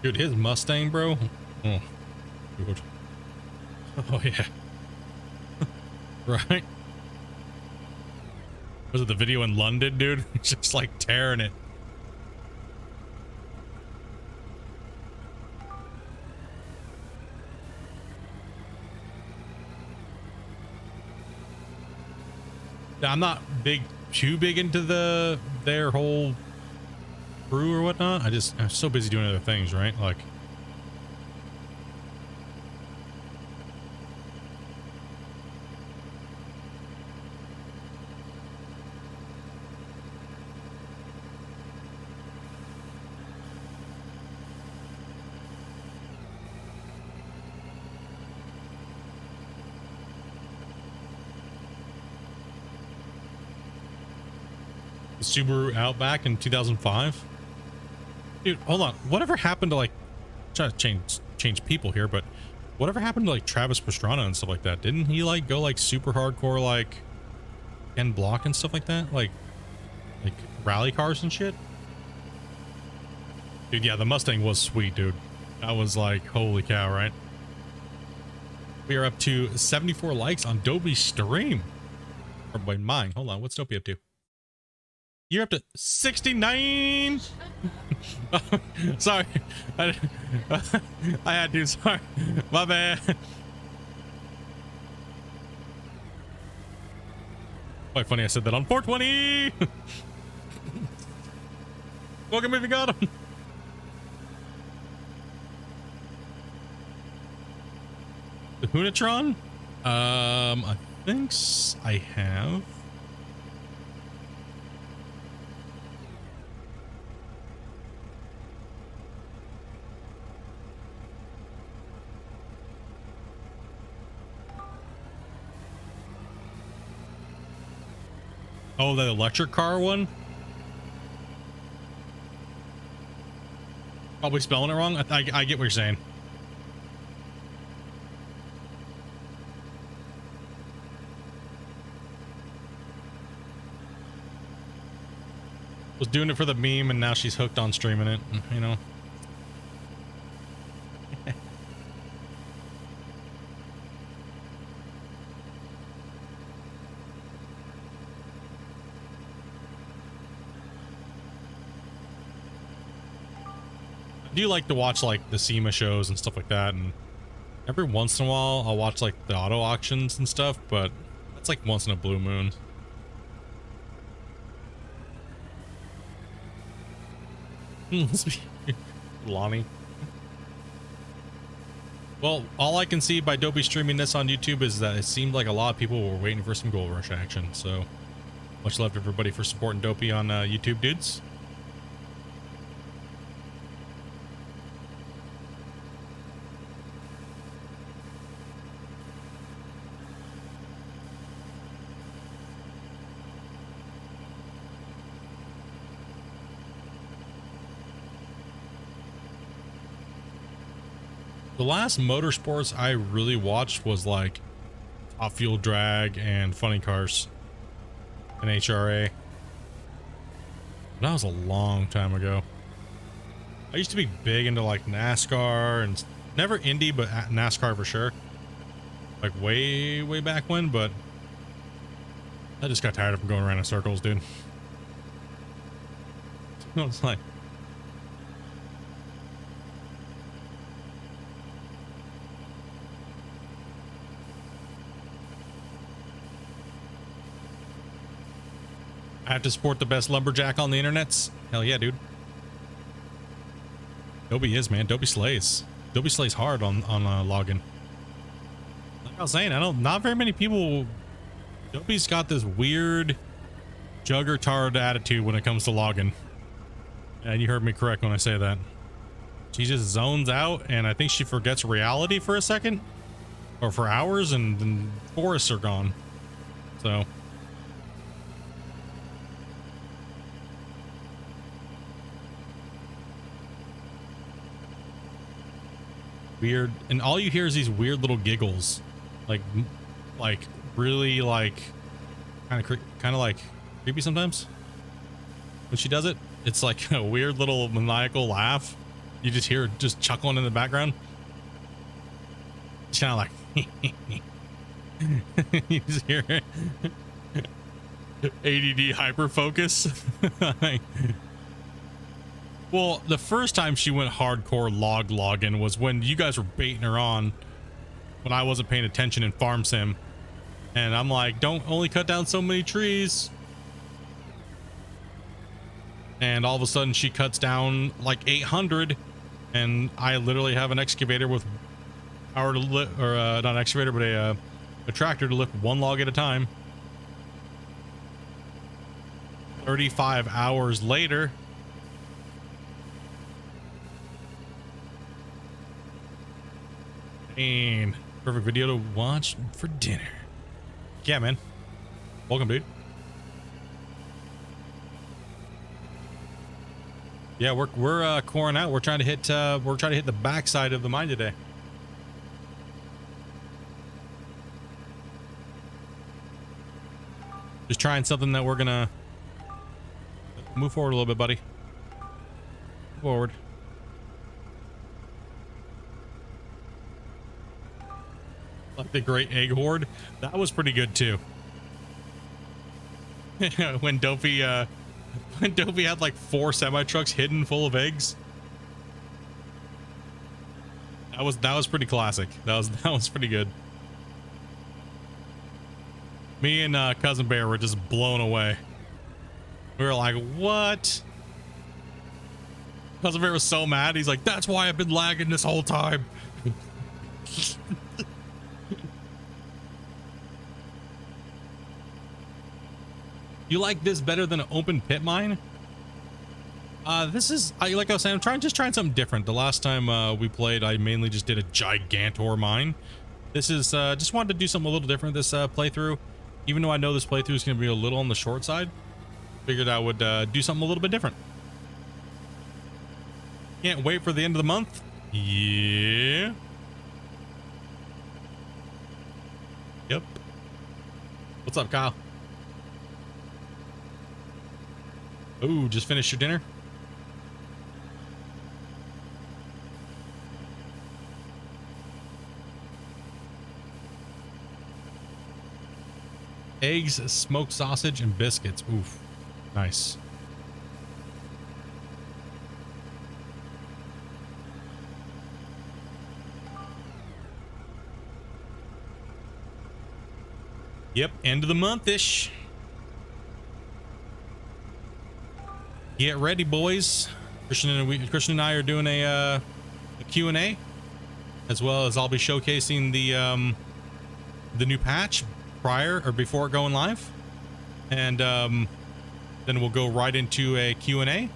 Dude, his Mustang, bro. Oh, good. Oh yeah. Right. Was it the video in London, dude? Just like tearing it. I'm not too big into their whole crew or whatnot. I'm so busy doing other things, right? Like, the Subaru Outback in 2005. Dude, hold on. Whatever happened to, like, try to change people here, but whatever happened to like Travis Pastrana and stuff like that? Didn't he like go like super hardcore, like end block and stuff like that? Like rally cars and shit? Dude, yeah, the Mustang was sweet, dude. That was like, holy cow, right? We are up to 74 likes on Dopey's stream. Or by mine. Hold on, what's Dopey up to? You're up to 69. Sorry. I had to. Sorry. My bad. Quite funny I said that on 420. Welcome if you got him. The Hunatron? I think I have. Oh, the electric car one? Probably spelling it wrong. I get what you're saying. Was doing it for the meme and now she's hooked on streaming it, you know. I do like to watch like the SEMA shows and stuff like that, and every once in a while I'll watch like the auto auctions and stuff, but that's like once in a blue moon. Lonnie. Well, all I can see by Dopey streaming this on YouTube is that it seemed like a lot of people were waiting for some Gold Rush action, so much love to everybody for supporting Dopey on YouTube, dudes. The last motorsports I really watched was like Top Fuel Drag and Funny Cars and HRA. That was a long time ago. I used to be big into like NASCAR and never Indy, but NASCAR for sure. Like way back when, but I just got tired of going around in circles, dude. It's like, I have to support the best lumberjack on the internets. Hell yeah, dude. Dobie is, man. Dobie slays. Dobie slays hard on logging. Like I was saying, not very many people. Dobie's got this weird juggertard attitude when it comes to logging. And you heard me correct when I say that. She just zones out, and I think she forgets reality for a second, or for hours, and then forests are gone. So. Weird, and all you hear is these weird little giggles, like really like kind of like creepy sometimes when she does it. It's like a weird little maniacal laugh. You just hear just chuckling in the background. It's kind of like you just hear ADD hyper focus. Well, the first time she went hardcore logging was when you guys were baiting her on when I wasn't paying attention in Farm Sim. And I'm like, don't only cut down so many trees. And all of a sudden she cuts down like 800, and I literally have an excavator with power to lift, or not an excavator, but a tractor to lift one log at a time. 35 hours later. And perfect video to watch for dinner. Yeah, man. Welcome, dude. Yeah, we're coring out. We're trying to hit the backside of the mine today. Just trying something that we're gonna move forward a little bit, buddy. Forward. Like the Great Egg Horde, that was pretty good too. when Dopey had like 4 semi trucks hidden full of eggs. That was pretty classic. That was pretty good. Me and Cousin Bear were just blown away. We were like, what? Cousin Bear was so mad. He's like, that's why I've been lagging this whole time. You like this better than an open pit mine? This is, like I was saying, I'm just trying something different. The last time we played, I mainly just did a gigantor mine. This is just wanted to do something a little different this playthrough. Even though I know this playthrough is going to be a little on the short side, figured I would do something a little bit different. Can't wait for the end of the month. Yeah. Yep. What's up, Kyle? Oh, just finished your dinner? Eggs, smoked sausage, and biscuits. Oof. Nice. Yep, end of the month-ish. Get ready, boys. Christian and I are doing a Q&A, as well as I'll be showcasing the new patch prior or before going live, and then we'll go right into a Q&A,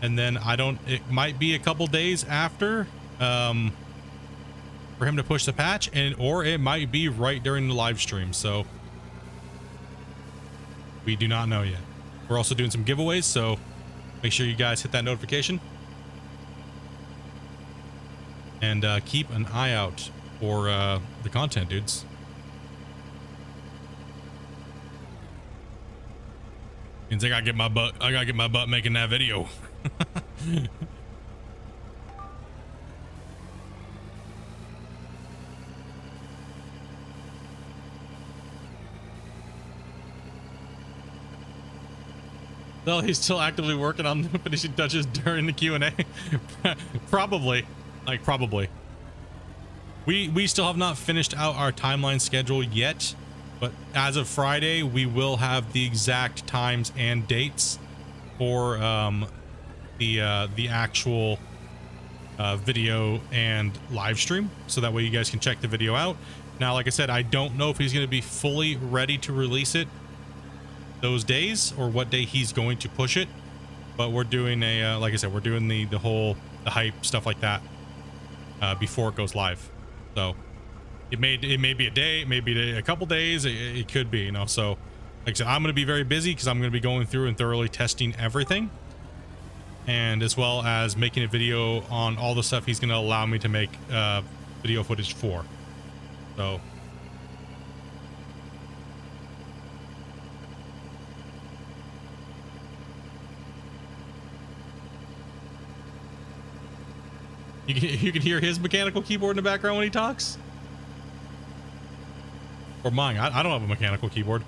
and then it might be a couple days after for him to push the patch, or it might be right during the live stream, so we do not know yet. We're also doing some giveaways, so make sure you guys hit that notification and keep an eye out for the content, dudes. Means I gotta get my butt making that video. Well, he's still actively working on the finishing touches during the Q&A. Probably. Like, probably. We still have not finished out our timeline schedule yet, but as of Friday, we will have the exact times and dates for the actual video and live stream, so that way you guys can check the video out. Now, like I said, I don't know if he's going to be fully ready to release it those days or what day he's going to push it, but we're doing a like I said, we're doing the hype stuff like that before it goes live. So it may be a day, it may be a couple days, it could be, you know. So like I said, I'm going to be very busy because I'm going to be going through and thoroughly testing everything, and as well as making a video on all the stuff he's going to allow me to make video footage for. So you can hear his mechanical keyboard in the background when he talks, or mine. I don't have a mechanical keyboard.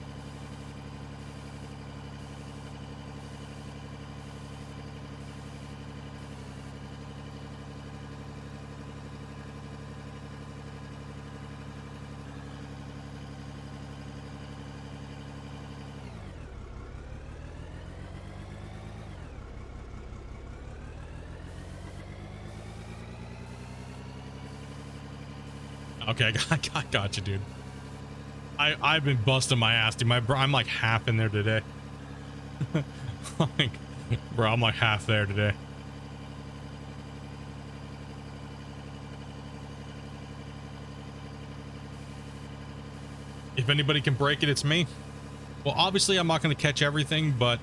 Okay, I got you, dude. I've been busting my ass, dude. I'm like half in there today. Like, bro, I'm like half there today. If anybody can break it, it's me. Well, obviously, I'm not going to catch everything, but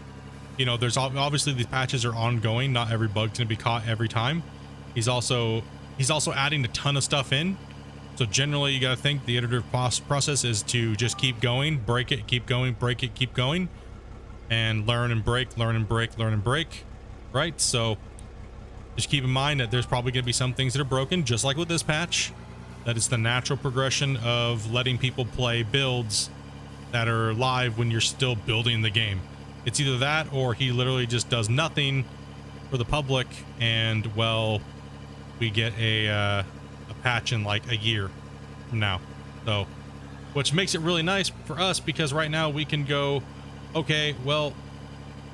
you know, there's obviously these patches are ongoing. Not every bug's going to be caught every time. He's also adding a ton of stuff in. So generally, you got to think the iterative process is to just keep going, break it, keep going, break it, keep going, and learn and break, learn and break, learn and break, right? So just keep in mind that there's probably going to be some things that are broken, just like with this patch. That is the natural progression of letting people play builds that are live when you're still building the game. It's either that or he literally just does nothing for the public, and well, we get a patch in like a year from now. So which makes it really nice for us, because right now we can go, okay, well,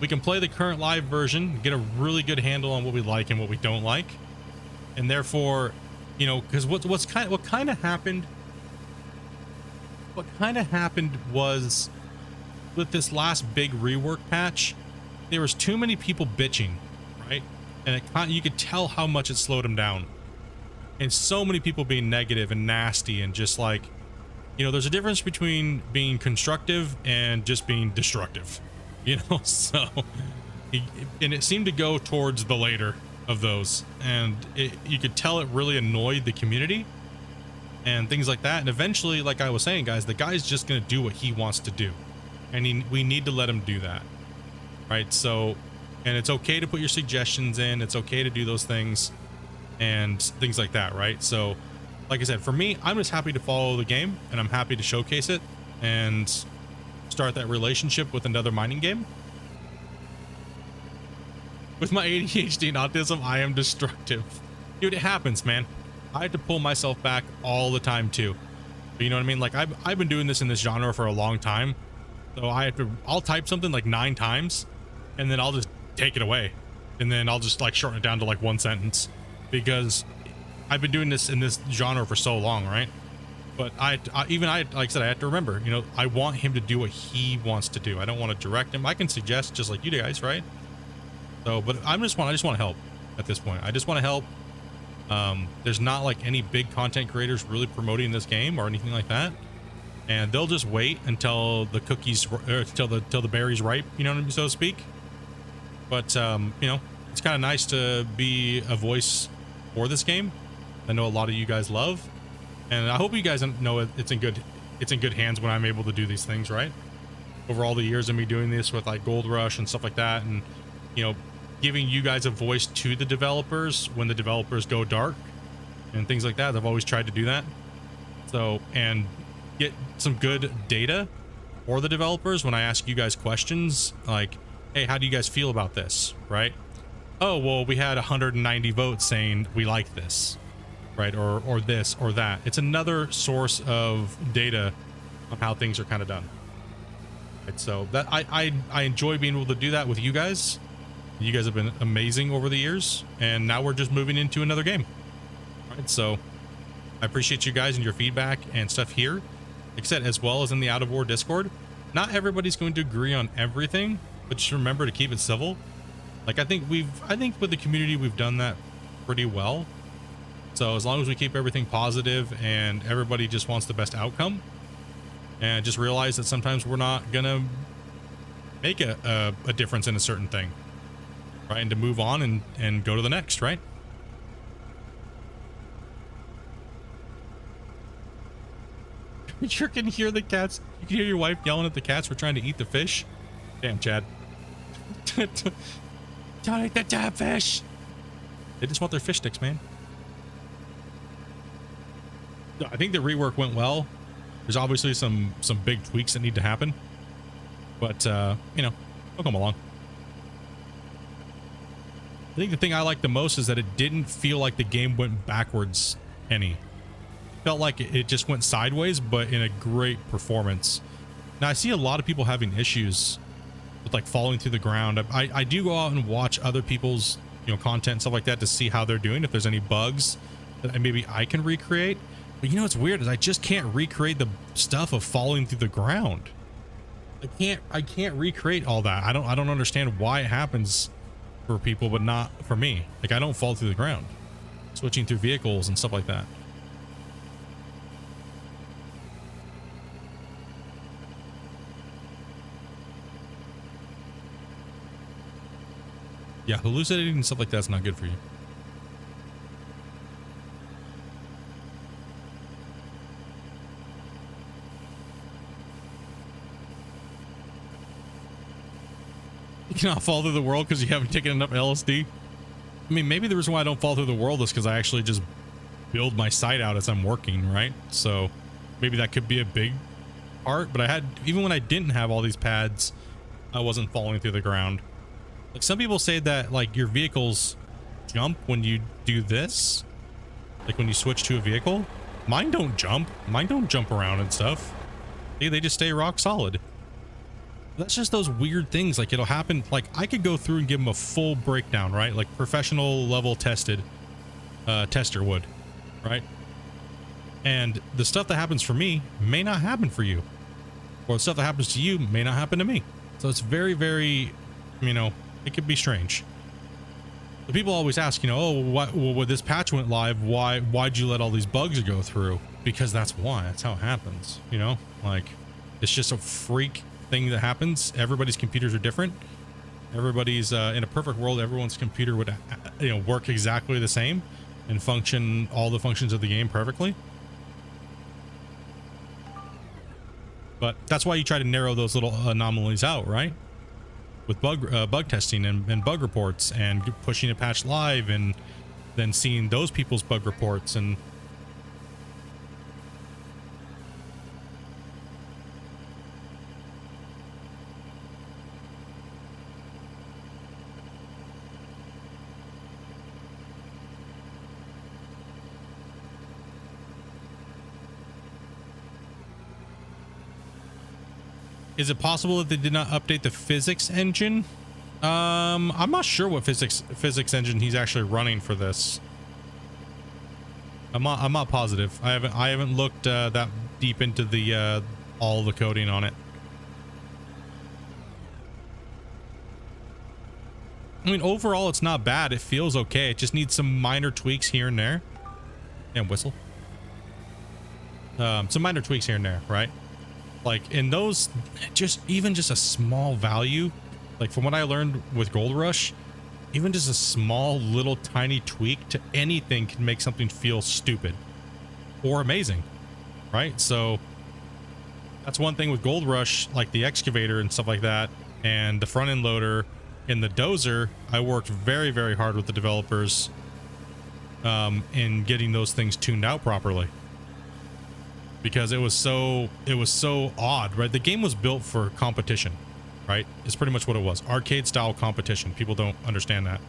we can play the current live version, get a really good handle on what we like and what we don't like, and therefore, you know, because what kind of happened was with this last big rework patch, there was too many people bitching, right? And you could tell how much it slowed them down. And so many people being negative and nasty, and just like, you know, there's a difference between being constructive and just being destructive, you know. So and it seemed to go towards the later of those, and you could tell it really annoyed the community and things like that. And eventually, like I was saying, guys, the guy's just gonna do what he wants to do, and we need to let him do that, right? So, and it's okay to put your suggestions in, it's okay to do those things and things like that, right? So like I said, for me, I'm just happy to follow the game, and I'm happy to showcase it and start that relationship with another mining game. With my ADHD and autism, I am destructive, dude. It happens, man. I have to pull myself back all the time too, but you know what I mean? Like I've been doing this in this genre for a long time, so I'll type something like 9 times, and then I'll just take it away, and then I'll just like shorten it down to like 1 sentence, because I've been doing this in this genre for so long, right? But I like I said, I have to remember, you know, I want him to do what he wants to do. I don't want to direct him. I can suggest, just like you guys, right? So, but I just want to help at this point. I just want to help. There's not like any big content creators really promoting this game or anything like that, and they'll just wait until the cookies, or till the berries ripe, you know, so to speak. But you know, it's kind of nice to be a voice for this game. I know a lot of you guys love, and I hope you guys know it's in good hands when I'm able to do these things, right? Over all the years of me doing this with like Gold Rush and stuff like that, and you know, giving you guys a voice to the developers when the developers go dark and things like that. I've always tried to do that. So, and get some good data for the developers when I ask you guys questions, like, hey, how do you guys feel about this, right? Oh, well, we had 190 votes saying we like this, right? Or this or that. It's another source of data on how things are kind of done. Right, so that I enjoy being able to do that with you guys. You guys have been amazing over the years, and now we're just moving into another game. All right, so I appreciate you guys and your feedback and stuff here. Like I said, as well as in the Out of War Discord. Not everybody's going to agree on everything, but just remember to keep it civil. Like I think with the community we've done that pretty well. So as long as we keep everything positive and everybody just wants the best outcome, and just realize that sometimes we're not gonna make a difference in a certain thing, right? And to move on and go to the next, right? You sure can hear the cats. You can hear your wife yelling at the cats for trying to eat the fish. Damn, Chad. Don't eat the damn fish. They just want their fish sticks, man. I think the rework went well. There's obviously some big tweaks that need to happen, but you know, they'll come along. I think the thing I like the most is that it didn't feel like the game went backwards any. It felt like it just went sideways, but in a great performance. Now I see a lot of people having issues with like falling through the ground. I do go out and watch other people's, you know, content and stuff like that to see how they're doing, if there's any bugs that maybe I can recreate. But you know what's weird is I just can't recreate the stuff of falling through the ground. I can't recreate all that. I don't understand why it happens for people but not for me. Like I don't fall through the ground. Switching through vehicles and stuff like that. Yeah, hallucinating and stuff like that's not good for you. You cannot fall through the world because you haven't taken enough LSD. I mean, maybe the reason why I don't fall through the world is because I actually just build my site out as I'm working, right? So maybe that could be a big part, but even when I didn't have all these pads, I wasn't falling through the ground. Like some people say that like your vehicles jump when you do this, like when you switch to a vehicle. Mine don't jump. Mine don't jump around and stuff. They just stay rock solid. That's just those weird things. Like it'll happen. Like I could go through and give them a full breakdown, right? Like professional level tested tester would, right? And the stuff that happens for me may not happen for you, or the stuff that happens to you may not happen to me. So it's very, very, you know, it could be strange. The people always ask, you know, oh, what, well, when this patch went live, why'd you let all these bugs go through? Because that's why. That's how it happens. You know, like it's just a freak thing that happens. Everybody's computers are different. Everybody's in a perfect world, everyone's computer would, you know, work exactly the same and function all the functions of the game perfectly. But that's why you try to narrow those little anomalies out, right? With bug testing and bug reports and pushing a patch live and then seeing those people's bug reports. And is it possible that they did not update the physics engine? I'm not sure what physics engine he's actually running for this. I'm not positive. I haven't looked that deep into the all the coding on it. I mean, overall, it's not bad. It feels okay. It just needs some minor tweaks here and there. And whistle. Some minor tweaks here and there, right? Like in those, even just a small value, like from what I learned with Gold Rush, even just a small little tiny tweak to anything can make something feel stupid or amazing, right? So that's one thing with Gold Rush, like the excavator and stuff like that, and the front end loader and the dozer. I worked very, very hard with the developers in getting those things tuned out properly. Because it was so odd, right? The game was built for competition. right? It's pretty much what it was. Arcade style competition. People don't understand that,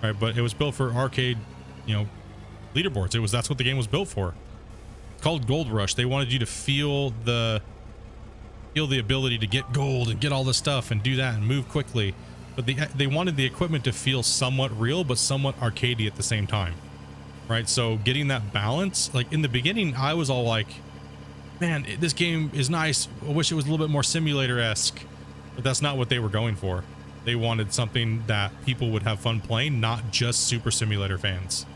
right? But it was built for arcade, you know, leaderboards. That's what the game was built for. It's called Gold Rush. They wanted you to feel the ability to get gold and get all this stuff and do that and move quickly. But they wanted the equipment to feel somewhat real, but somewhat arcadey at the same time, right? So getting that balance, like in the beginning, I was all like, man, this game is nice. I wish it was a little bit more simulator-esque, but that's not what they were going for. They wanted something that people would have fun playing, not just Super Simulator fans,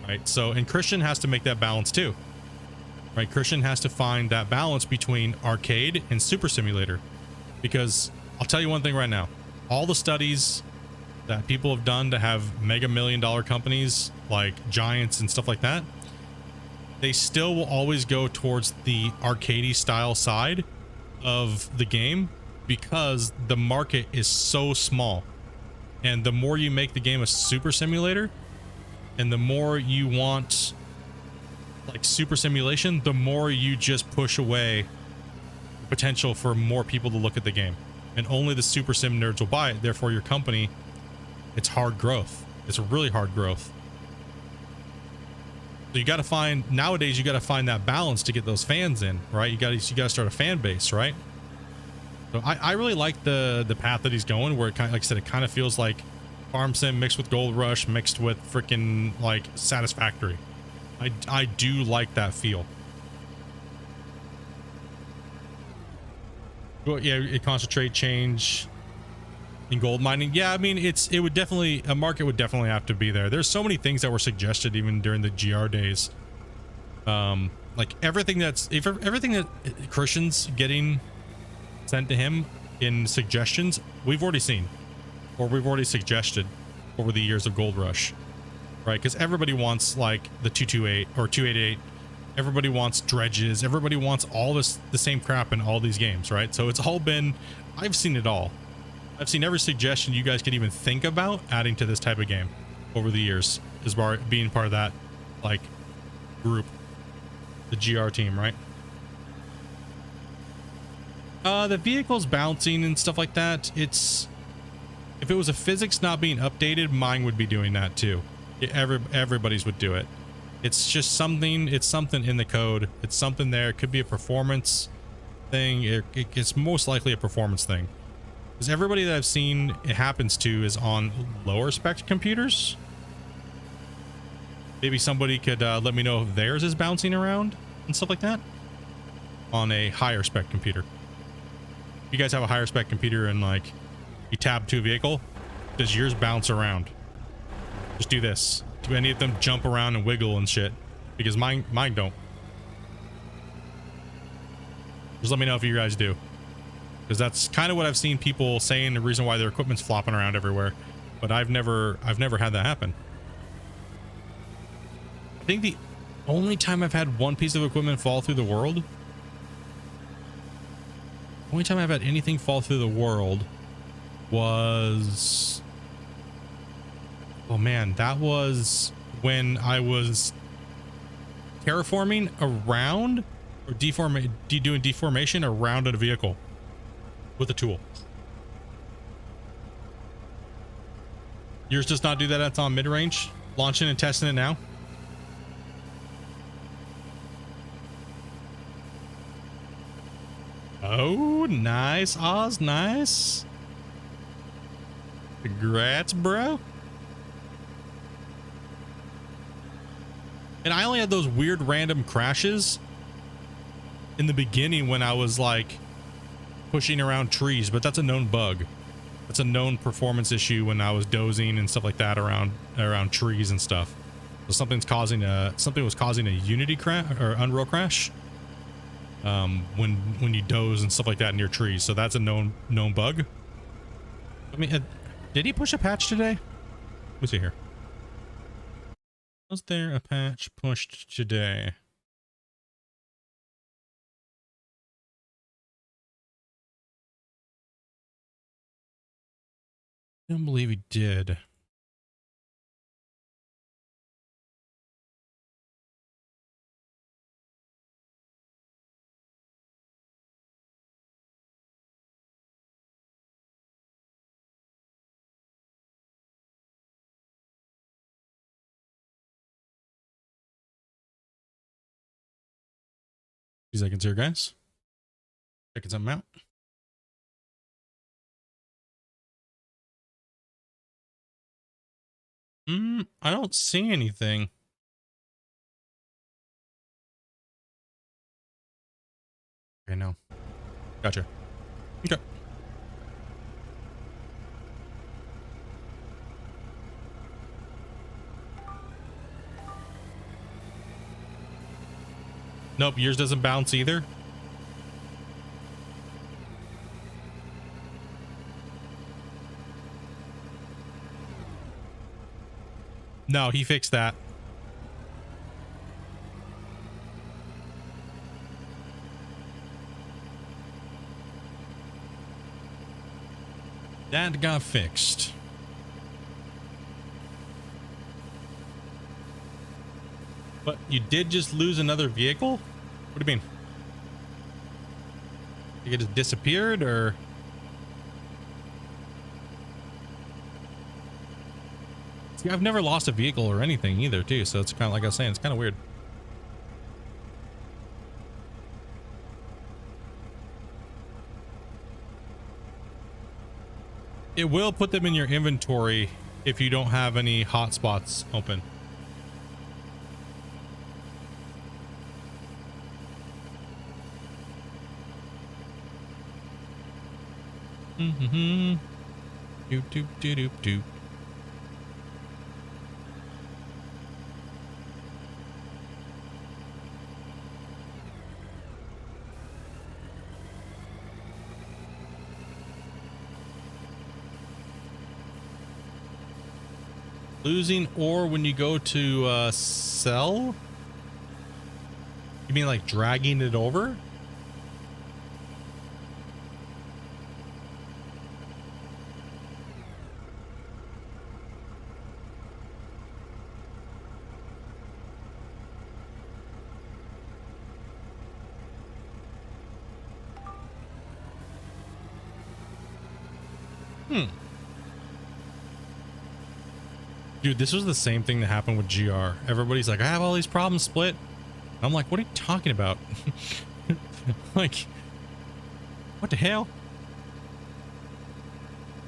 right? So, and Christian has to make that balance too, right? Christian has to find that balance between arcade and Super Simulator, because I'll tell you one thing right now, all the studies that people have done to have mega million-dollar companies like Giants and stuff like that, they still will always go towards the arcadey style side of the game because the market is so small. And the more you make the game a super simulator and the more you want like super simulation, the more you just push away the potential for more people to look at the game. And only the super sim nerds will buy it. Therefore, your company, it's hard growth. It's really hard growth. So you got to find, nowadays, you got to find that balance to get those fans in, right? You got to start a fan base, right? So I really like the path that he's going, where it kind of, like I said, it kind of feels like Farm Sim mixed with Gold Rush mixed with freaking like Satisfactory. I do like that feel. Well, yeah, concentrate change in gold mining. Yeah, I mean, it would definitely, a market would definitely have to be there. There's so many things that were suggested even during the GR days. Like everything that Christian's getting sent to him in suggestions, we've already seen, or we've already suggested over the years of Gold Rush, right? Because everybody wants like the 228 or 288. Everybody wants dredges. Everybody wants all the same crap in all these games, right? So it's all been, I've seen it all. I've seen every suggestion you guys could even think about adding to this type of game over the years, as far being part of that like group, the GR team, right? The vehicles bouncing and stuff like that, it's, if it was a physics not being updated, mine would be doing that too. Everybody's would do it. It's just something, it's something in the code. It's something there. It could be a performance thing. It's most likely a performance thing. Because everybody that I've seen it happens to is on lower spec computers. Maybe somebody could let me know if theirs is bouncing around and stuff like that on a higher spec computer. If you guys have a higher spec computer and like you tab to a vehicle, does yours bounce around? Just do this. Do any of them jump around and wiggle and shit? Because mine don't. Just let me know if you guys do. Because that's kind of what I've seen people saying, the reason why their equipment's flopping around everywhere. But I've never had that happen. I think the only time I've had one piece of equipment fall through the world, only time I've had anything fall through the world was, oh man, that was when I was terraforming around, or doing deformation around a vehicle with a tool. Yours does not do that. That's on mid-range. Launching and testing it now. Oh, nice, Oz, nice. Congrats, bro. And I only had those weird random crashes in the beginning when I was like pushing around trees, but that's a known bug. That's a known performance issue when I was dozing and stuff like that around trees and stuff. So something was causing a Unity crash or Unreal crash. When you doze and stuff like that near trees. So that's a known bug. I mean, did he push a patch today? Let me see here. Was there a patch pushed today? I don't believe he did. few seconds here, guys. Checking something out. I don't see anything. Okay, no. Gotcha. Okay. Nope, yours doesn't bounce either. No, he fixed that. That got fixed. But you did just lose another vehicle? What do you mean? Think it just disappeared, or? See, I've never lost a vehicle or anything either, too. So it's kind of like I was saying, it's kind of weird. It will put them in your inventory if you don't have any hotspots open. Mm-hmm. Doop doop doop doop doop. Losing ore when you go to sell? You mean like dragging it over? Dude, this was the same thing that happened with GR. Everybody's like, I have all these problems, Split. I'm like, what are you talking about? Like, what the hell?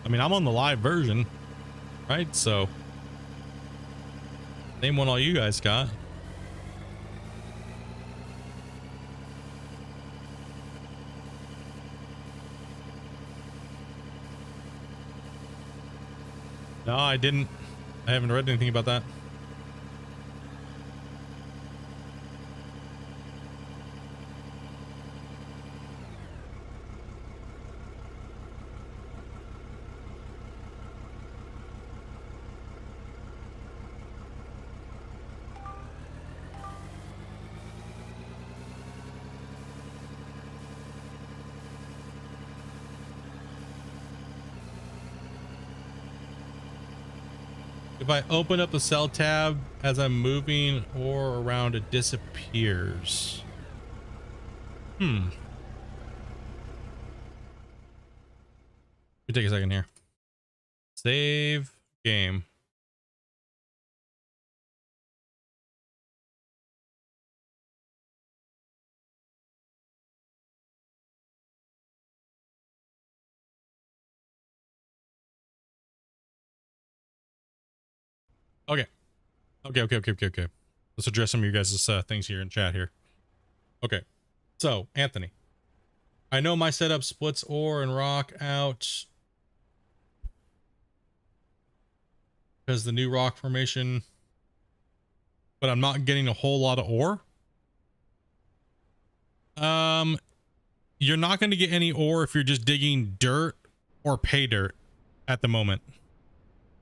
I mean, I'm on the live version, right? So, same one all you guys got. No, I didn't. I haven't read anything about that. If I open up the cell tab as I'm moving or around, it disappears. Let me take a second here. Save game. Okay. Okay. Let's address some of you guys' things here in chat here. Okay. So, Anthony, I know my setup splits ore and rock out because the new rock formation, but I'm not getting a whole lot of ore. You're not going to get any ore if you're just digging dirt or pay dirt at the moment.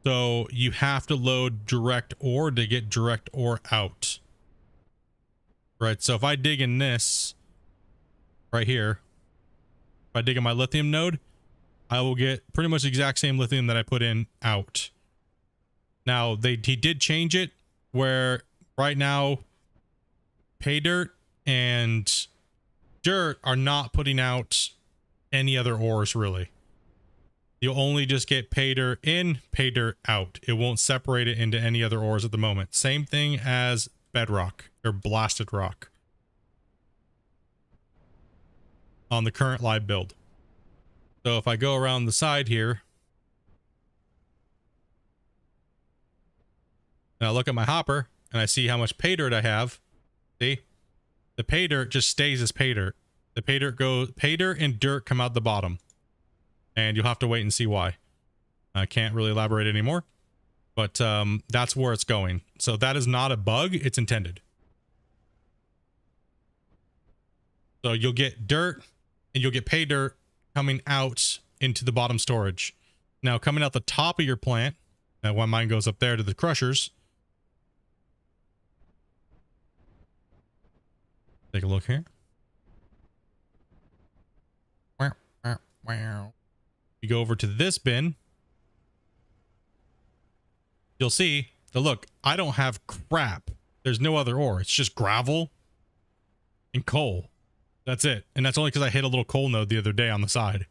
So you have to load direct ore to get direct ore out. Right. So if I dig in this right here, if I dig in my lithium node, I will get pretty much the exact same lithium that I put in out. Now he did change it where right now pay dirt and dirt are not putting out any other ores really. You'll only just get pay dirt in, pay dirt out. It won't separate it into any other ores at the moment. Same thing as bedrock or blasted rock. on the current live build. So if I go around the side here and I look at my hopper and I see how much pay dirt I have, see, the pay dirt just stays as pay dirt. The pay dirt and dirt come out the bottom, and you'll have to wait and see why. I can't really elaborate anymore, but that's where it's going. So that is not a bug, it's intended. So you'll get dirt and you'll get pay dirt coming out into the bottom storage. Now coming out the top of your plant, when mine goes up there to the crushers. Take a look here. You go over to this bin. You'll see that, look, I don't have crap. There's no other ore. It's just gravel and coal. That's it. And that's only because I hit a little coal node the other day on the side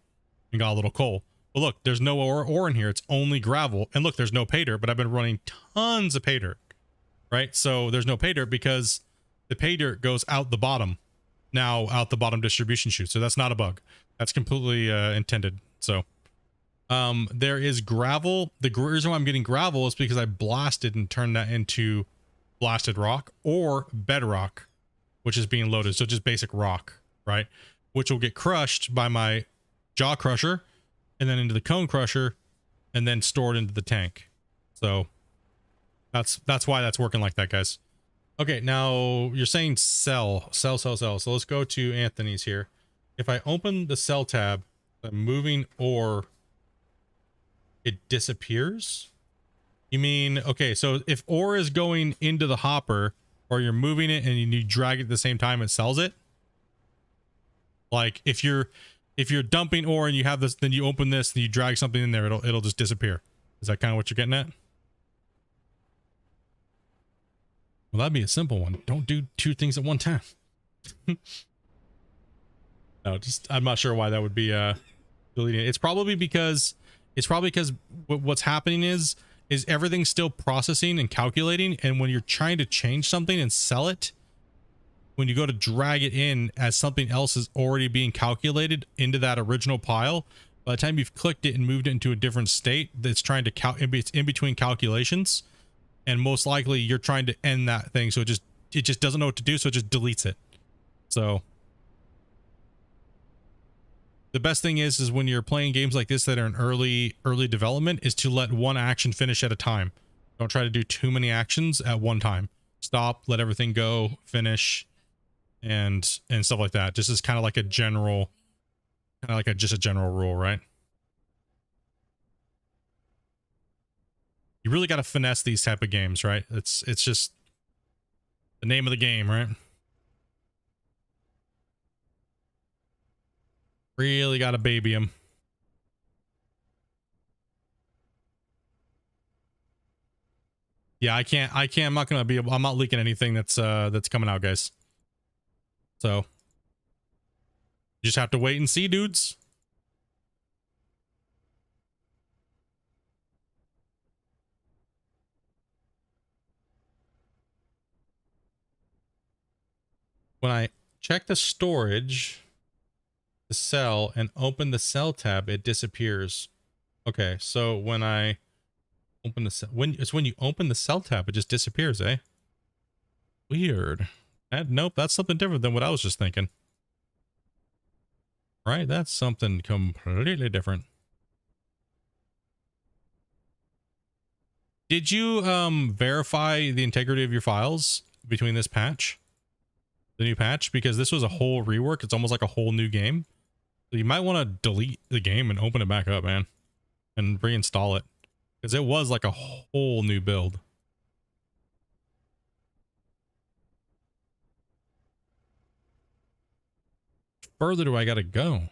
and got a little coal. But look, there's no ore in here. It's only gravel. And look, there's no pay dirt, but I've been running tons of pay dirt, right? So there's no pay dirt because the pay dirt goes out the bottom, now out the bottom distribution chute. So that's not a bug. That's completely intended. So there is gravel. The reason why I'm getting gravel is because I blasted and turned that into blasted rock or bedrock, which is being loaded. So just basic rock, right? Which will get crushed by my jaw crusher and then into the cone crusher and then stored into the tank. So that's why that's working like that, guys. Okay, now you're saying sell. So let's go to Anthony's here. If I open the sell tab, I'm moving ore, it disappears? You mean, okay, so if ore is going into the hopper or you're moving it and you drag it at the same time, it sells it? Like if you're dumping ore and you have this, then you open this and you drag something in there, it'll just disappear. Is that kind of what you're getting at? Well, that'd be a simple one. Don't do two things at one time. No, just I'm not sure why that would be deleting it. It's probably because what's happening is everything's still processing and calculating, and when you're trying to change something and sell it, when you go to drag it in as something else is already being calculated into that original pile, by the time you've clicked it and moved it into a different state, that's trying to it's in between calculations, and most likely you're trying to end that thing, so it just doesn't know what to do, so it just deletes it. So the best thing is when you're playing games like this that are in early development is to let one action finish at a time. Don't try to do too many actions at one time. Stop, let everything go, finish, and stuff like that. Just as kind of like a general, just a general rule, right? You really got to finesse these type of games, right? It's just the name of the game, right? Really got to baby him. Yeah, I can't, I'm not going to be able, I'm not leaking anything that's coming out, guys. So you just have to wait and see, dudes. When I check the storage, the cell, and open the cell tab, it disappears. Okay, so when I open the cell, when you open the cell tab, it just disappears, eh? Weird. Nope, that's something different than what I was just thinking. Right, that's something completely different. Did you verify the integrity of your files between this patch? The new patch, because this was a whole rework. It's almost like a whole new game. So you might want to delete the game and open it back up, man, and reinstall it, because it was like a whole new build. Further do I gotta go?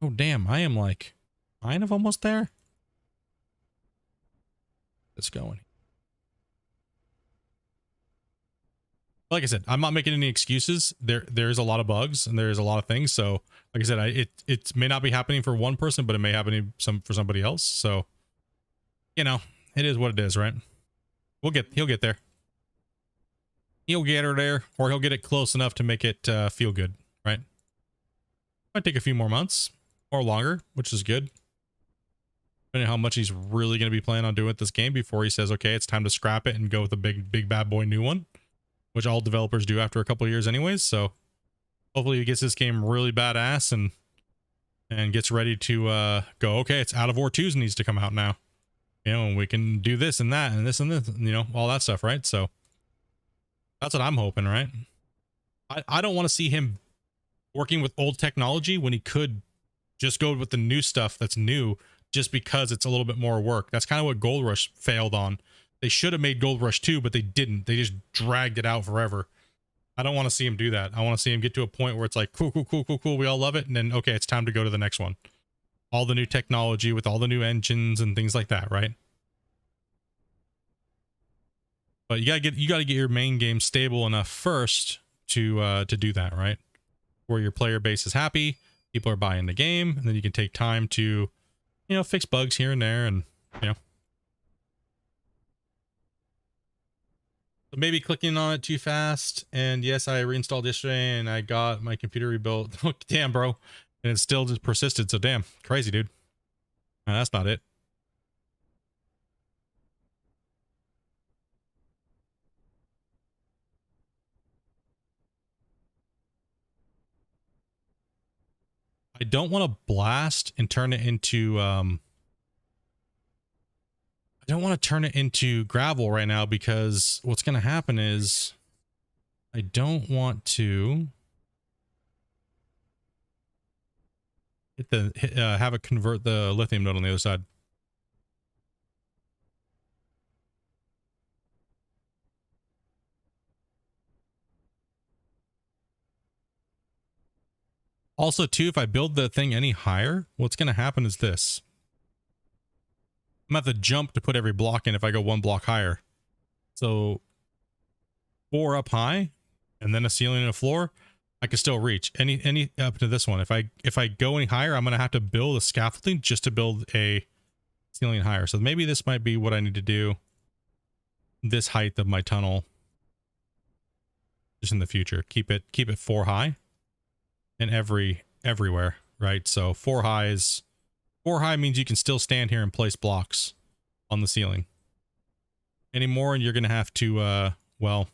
Oh damn, I am like kind of almost there. Let's go in. Like I said, I'm not making any excuses. There's a lot of bugs and there's a lot of things. So like I said, it may not be happening for one person, but it may happen for somebody else. So, you know, it is what it is, right? He'll get there. He'll get her there, or he'll get it close enough to make it feel good, right? Might take a few more months or longer, which is good. Depending on how much he's really going to be planning on doing with this game before he says, okay, it's time to scrap it and go with a big bad boy new one, which all developers do after a couple of years anyways. So hopefully he gets this game really badass and gets ready to go, okay, it's Out of War 2 needs to come out now. You know, and we can do this and that and this and this, you know, all that stuff, right? So that's what I'm hoping, right? I don't want to see him working with old technology when he could just go with the new stuff that's new just because it's a little bit more work. That's kind of what Gold Rush failed on. They should have made Gold Rush 2, but they didn't. They just dragged it out forever. I don't want to see him do that. I want to see him get to a point where it's like, cool, cool, cool, cool, cool. We all love it. And then, okay, it's time to go to the next one. All the new technology with all the new engines and things like that, right? But you gotta get your main game stable enough first to do that, right? Where your player base is happy, people are buying the game, and then you can take time to, you know, fix bugs here and there, and you know. So maybe clicking on it too fast, and yes, I reinstalled yesterday and I got my computer rebuilt. Oh, damn, bro. And it still just persisted, so damn, crazy, dude. No, that's not it. I don't want to blast and turn it into I don't want to turn it into gravel right now, because what's going to happen is I don't want to have it convert the lithium node on the other side. Also, too, if I build the thing any higher, what's going to happen is this. I'm going to have to jump to put every block in if I go one block higher. So 4 up high and then a ceiling and a floor, I can still reach any up to this one. If I go any higher, I'm going to have to build a scaffolding just to build a ceiling higher. So maybe this might be what I need to do. This height of my tunnel just in the future. Keep it 4 high. And everywhere, right? So 4 high means you can still stand here and place blocks on the ceiling. Any more and you're gonna have to well,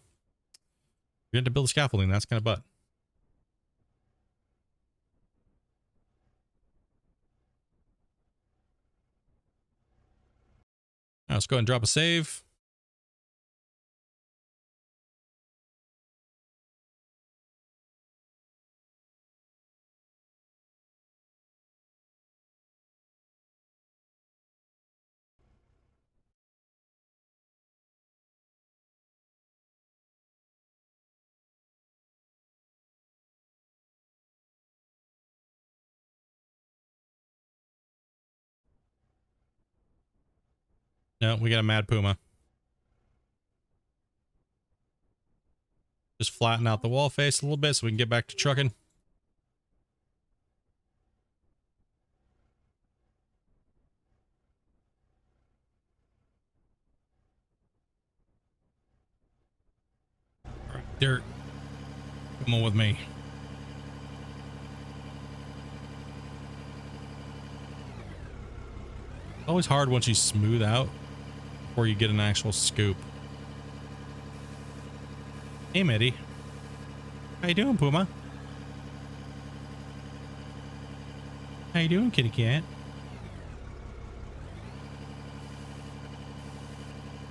you're gonna have to build a scaffolding. That's kind of butt. Now let's go ahead and drop a save. No, we got a mad puma. Just flatten out the wall face a little bit so we can get back to trucking. All right, dirt. Come on with me. It's always hard once you smooth out before you get an actual scoop. Hey, Mitty. How you doing, Puma? How you doing, kitty cat?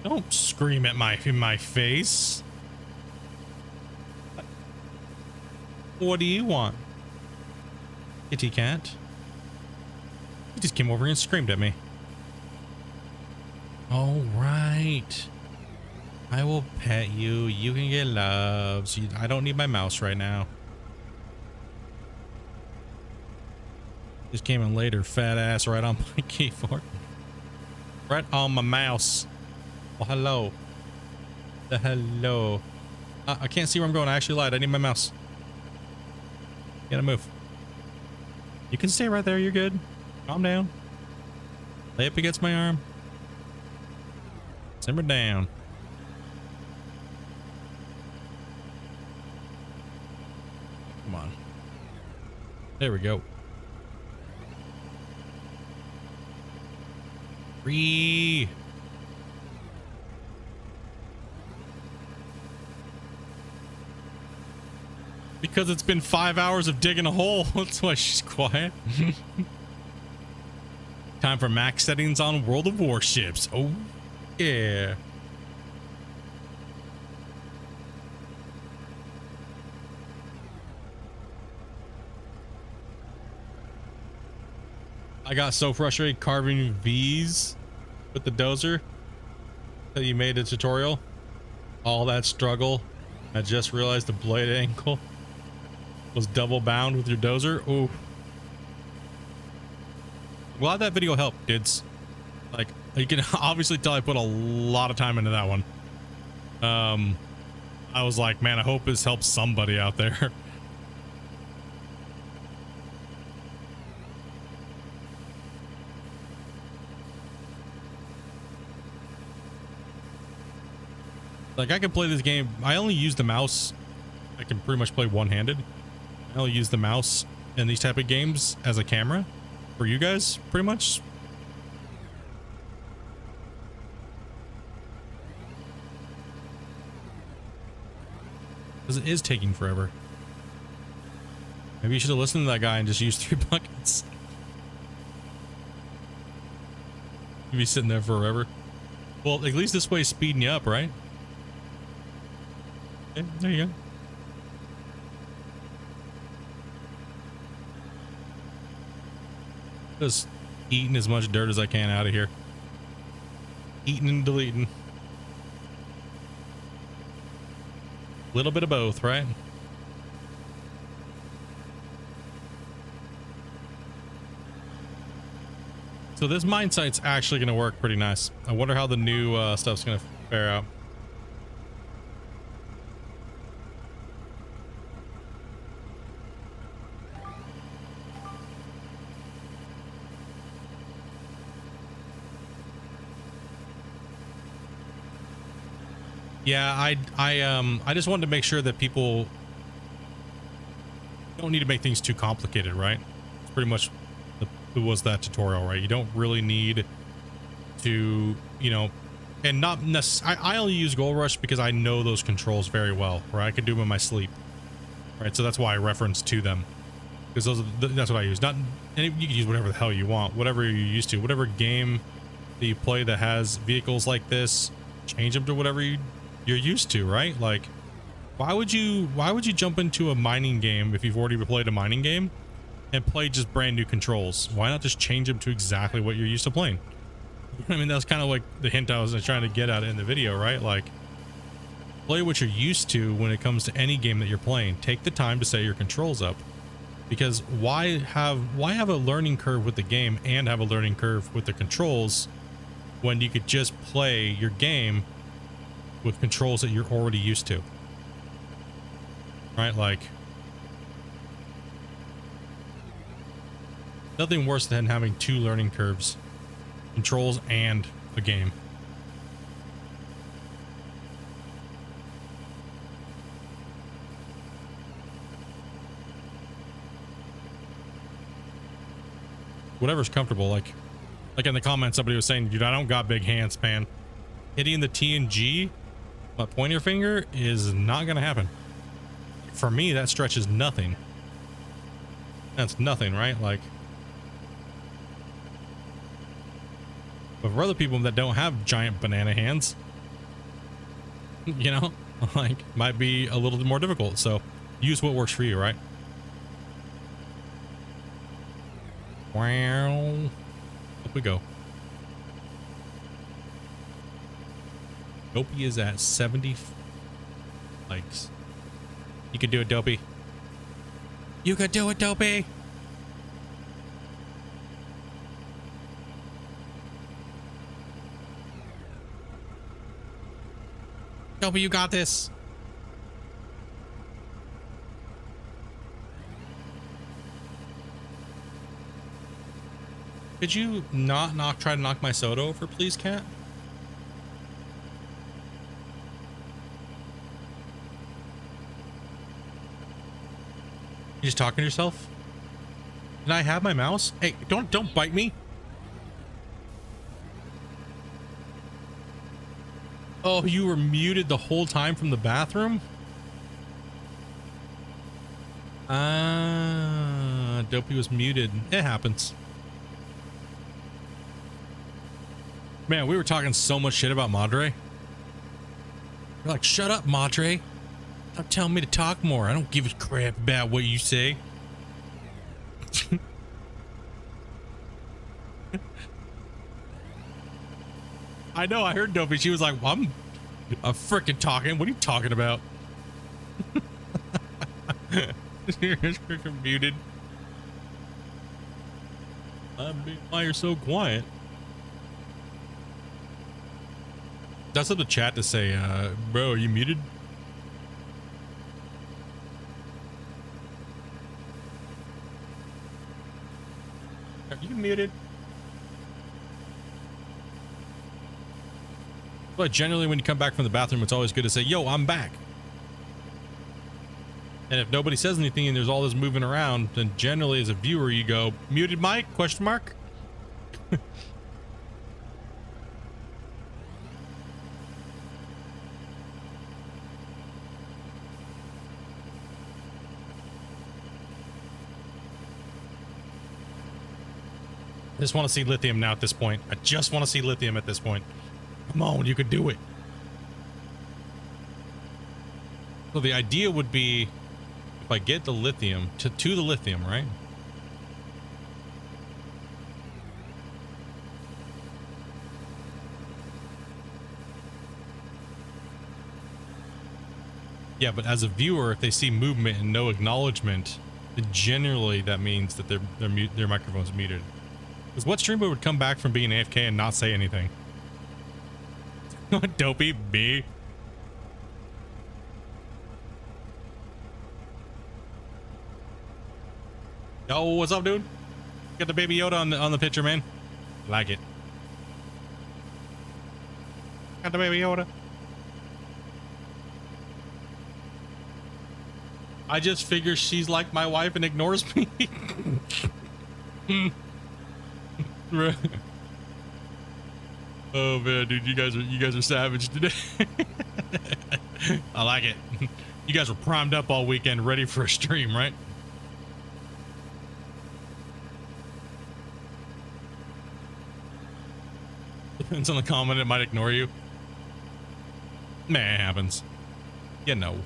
Don't scream in my face. What do you want, kitty cat? He just came over and screamed at me. All right. I will pet you. You can get loves. I don't need my mouse right now. Just came in later, fat ass, right on my keyboard. Right on my mouse. Oh, hello. The hello. I can't see where I'm going. I actually lied. I need my mouse. Gotta move. You can stay right there. You're good. Calm down. Lay up against my arm. Simmer down. Come on. There we go. Free. Because it's been 5 hours of digging a hole. That's why she's quiet. Time for max settings on World of Warships. Oh, yeah. I got so frustrated carving V's with the dozer that you made a tutorial. All that struggle. I just realized the blade angle was double bound with your dozer. Ooh. Glad that video helped, dudes. Like, you can obviously tell I put a lot of time into that one. I was like, man, I hope this helps somebody out there. Like, I can play this game. I only use the mouse. I can pretty much play one-handed. I only use the mouse in these type of games as a camera for you guys, pretty much. Because it is taking forever. Maybe you should have listened to that guy and just used 3 buckets. You'd be sitting there forever. Well, at least this way is speeding you up, right? Okay, there you go. Just eating as much dirt as I can out of here. Eating and deleting. Little bit of both, right? So this mine site's actually going to work pretty nice. I wonder how the new stuff's going to fare out. Yeah, I just wanted to make sure that people don't need to make things too complicated, right? It's pretty much it was that tutorial, right? You don't really need to, you know, and not necessarily. I only use Gold Rush because I know those controls very well, right? I can do them in my sleep, right? So that's why I reference to them, because those are that's what I use. Not, and you can use whatever the hell you want, whatever you're used to, whatever game that you play that has vehicles like this, change them to whatever you're used to, right? Like, why would you jump into a mining game if you've already played a mining game and play just brand new controls? Why not just change them to exactly what you're used to playing? I mean, that's kind of like the hint I was trying to get at in the video, right? Like, play what you're used to when it comes to any game that you're playing. Take the time to set your controls up, because why have a learning curve with the game and have a learning curve with the controls when you could just play your game with controls that you're already used to, right? Like, nothing worse than having 2 learning curves, controls and a game. Whatever's comfortable. Like in the comments, somebody was saying, dude, I don't got big hands, man. Hitting the T and G, my pointer finger, is not gonna happen. For me, that stretches nothing. That's nothing, right? Like, but for other people that don't have giant banana hands, you know, like, might be a little bit more difficult. So use what works for you, right? Wow. Up we go. Dopey is at 70 likes. You could do it, Dopey. You could do it, Dopey. Dopey, you got this. Could you not try to knock my soda over, please, cat? You just talking to yourself? Can I have my mouse? Hey, don't bite me. Oh, you were muted the whole time from the bathroom? Ah, Dopey was muted. It happens. Man, we were talking so much shit about Madre. You're like, shut up, Madre. Stop telling me to talk more. I don't give a crap about what you say. I know, I heard Dopey. She was like, well, I'm freaking talking. What are you talking about? You're freaking muted. Why you're so quiet? That's up the chat to say, bro, are you muted? Are you muted? But generally when you come back from the bathroom, it's always good to say, yo, I'm back. And if nobody says anything and there's all this moving around, then generally as a viewer, you go, muted mic, question mark? I just want to see lithium now at this point. I just want to see lithium at this point. Come on, you could do it. So the idea would be if I get the lithium to the lithium, right? Yeah, but as a viewer, if they see movement and no acknowledgement, then generally that means that their microphone's muted. Because what streamer would come back from being AFK and not say anything? Dopey B. Yo, what's up, dude? Got the baby Yoda on the picture, man. Like it. Got the baby Yoda. I just figure she's like my wife and ignores me. Oh man, dude, you guys are savage today. I like it. You guys were primed up all weekend, ready for a stream, right? Depends on the comment, it might ignore you. Man, it happens. You know.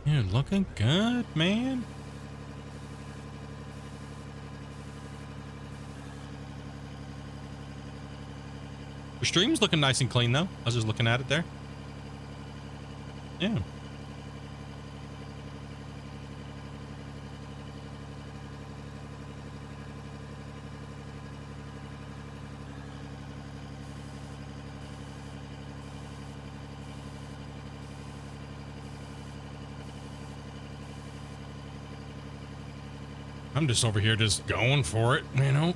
You're looking good, man. Your stream's looking nice and clean, though. I was just looking at it there. Yeah. I'm just over here just going for it, you know.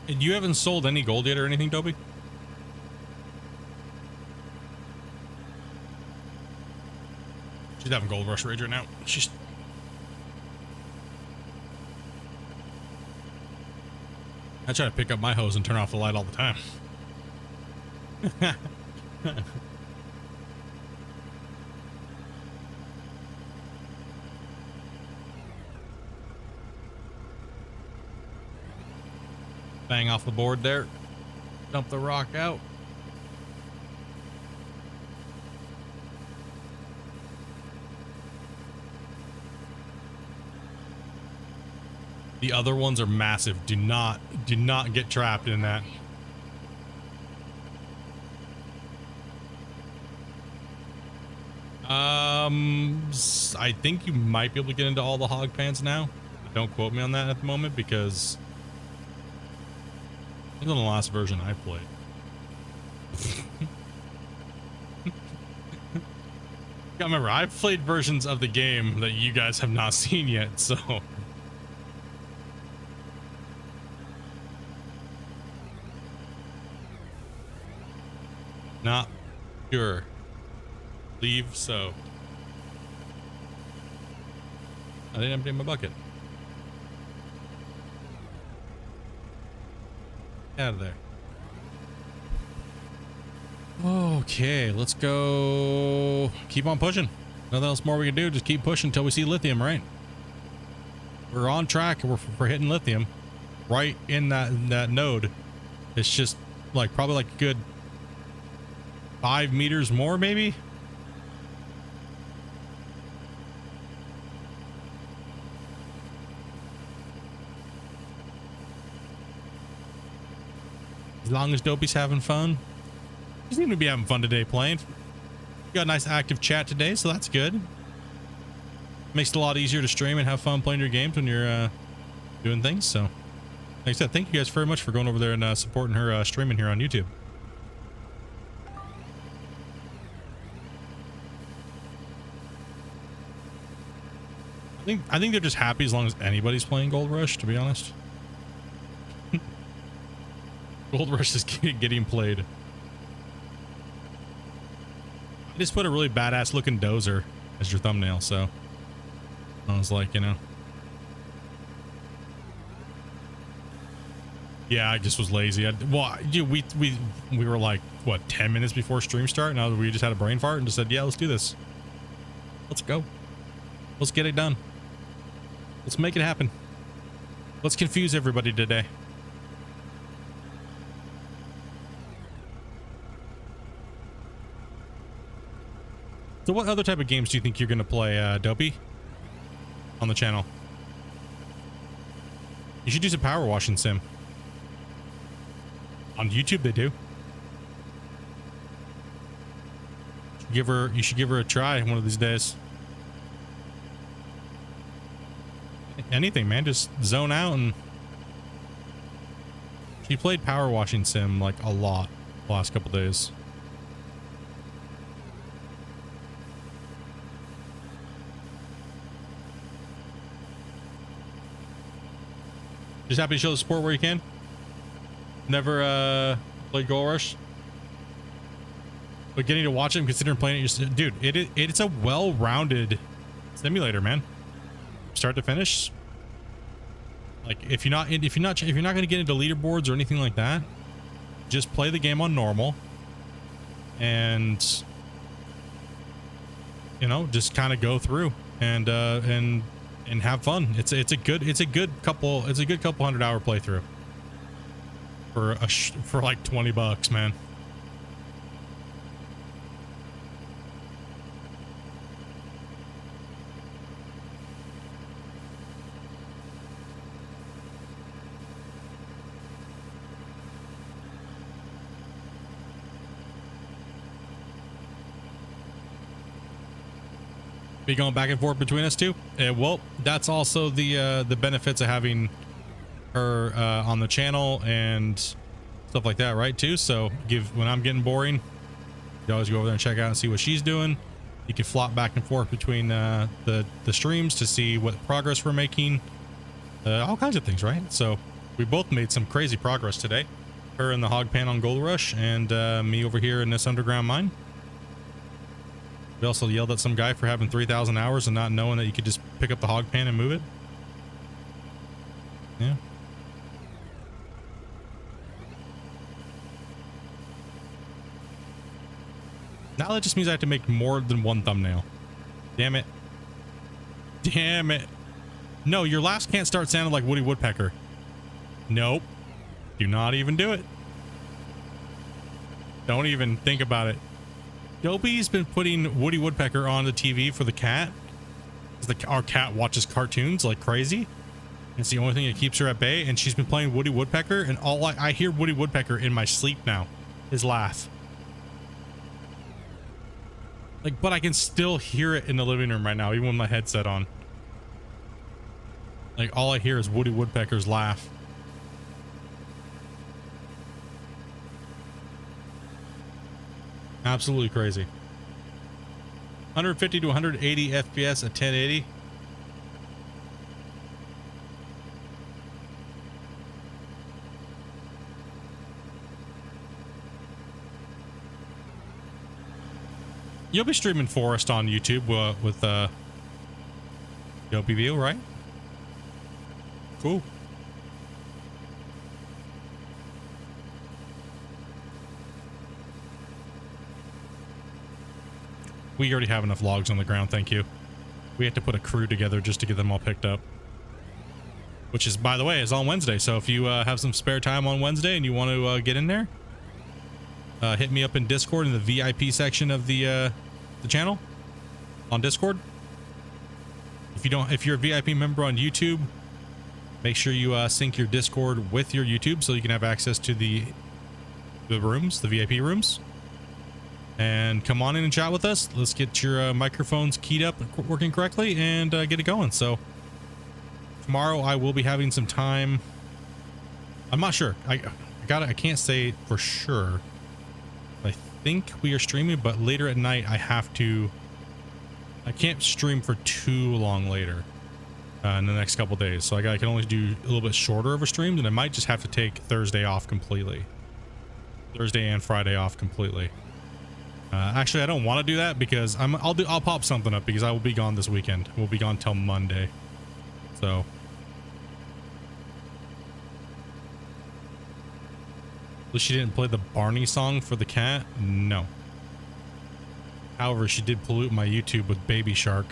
And you haven't sold any gold yet or anything, Toby? She's having gold rush rage right now. She's... I try to pick up my hose and turn off the light all the time. Bang off the board there. Dump the rock out. The other ones are massive. Do not get trapped in that. I think you might be able to get into all the hog pans now. Don't quote me on that at the moment because I think on the last version I played. Yeah, remember, I've played versions of the game that you guys have not seen yet, so. Not sure. Leave so. I didn't empty my bucket. Get out of there. Okay, let's go. Keep on pushing. Nothing else more we can do. Just keep pushing until we see lithium, right? We're on track. We're hitting lithium right in that node. It's just like probably like a good 5 meters more, maybe. As long as Dopey's having fun. You seem to be having fun today playing. You got a nice active chat today, so that's good. Makes it a lot easier to stream and have fun playing your games when you're doing things. So, like I said, thank you guys very much for going over there and supporting her streaming here on YouTube. I think they're just happy as long as anybody's playing Gold Rush, to be honest. Gold Rush is getting played. I just put a really badass looking dozer as your thumbnail, so I was like, you know. Yeah, I just was lazy. We were like, what, 10 minutes before stream start? Now we just had a brain fart and just said, yeah, let's do this. Let's go. Let's get it done. Let's make it happen. Let's confuse everybody today. So what other type of games do you think you're going to play, Dopey? On the channel? You should do some power washing sim. On YouTube they do. You should give her a try one of these days. Anything, man. Just zone out and... She played power washing sim like a lot the last couple days. Just happy to show the support where you can. Never played Gold Rush, but getting to watch it, considering playing it, dude, it's a well-rounded simulator, man. Start to finish. Like if you're not going to get into leaderboards or anything like that, just play the game on normal, and you know, just kind of go through and have fun. It's a good couple 100-hour playthrough for like $20, man. Be going back and forth between us two. Well, that's also the benefits of having her on the channel and stuff like that, right? Too. So when I'm getting boring, you always go over there and check out and see what she's doing. You can flop back and forth between the streams to see what progress we're making, all kinds of things, right? So we both made some crazy progress today. Her in the hog pan on Gold Rush, and me over here in this underground mine. We also yelled at some guy for having 3,000 hours and not knowing that you could just pick up the hog pan and move it. Yeah. Now that just means I have to make more than one thumbnail. Damn it. Damn it. No, your last can't start sounding like Woody Woodpecker. Nope. Do not even do it. Don't even think about it. Dopey's been putting Woody Woodpecker on the TV for the cat. Our cat watches cartoons like crazy. It's the only thing that keeps her at bay. And she's been playing Woody Woodpecker, and all I hear Woody Woodpecker in my sleep now. His laugh. Like, but I can still hear it in the living room right now, even with my headset on. Like, all I hear is Woody Woodpecker's laugh. Absolutely crazy. 150 to 180 FPS at 1080. You'll be streaming Forest on YouTube with OPView, right? Cool. We already have enough logs on the ground, thank you. We have to put a crew together just to get them all picked up. Which is, by the way, is on Wednesday. So if you have some spare time on Wednesday and you want to get in there, hit me up in Discord in the VIP section of the channel on Discord. If you're a VIP member on YouTube, make sure you sync your Discord with your YouTube so you can have access to the rooms, the VIP rooms. And come on in and chat with us. Let's get your microphones keyed up and working correctly and get it going. So tomorrow I will be having some time. I'm not sure. I can't say for sure. I think we are streaming, but later at night I can't stream for too long later in the next couple days. So I can only do a little bit shorter of a stream, and I might just have to take Thursday off completely. Thursday and Friday off completely. Actually, I don't want to do that because I'll pop something up because I will be gone this weekend. We'll be gone till Monday. So at least she didn't play the Barney song for the cat. No. However, she did pollute my YouTube with Baby Shark.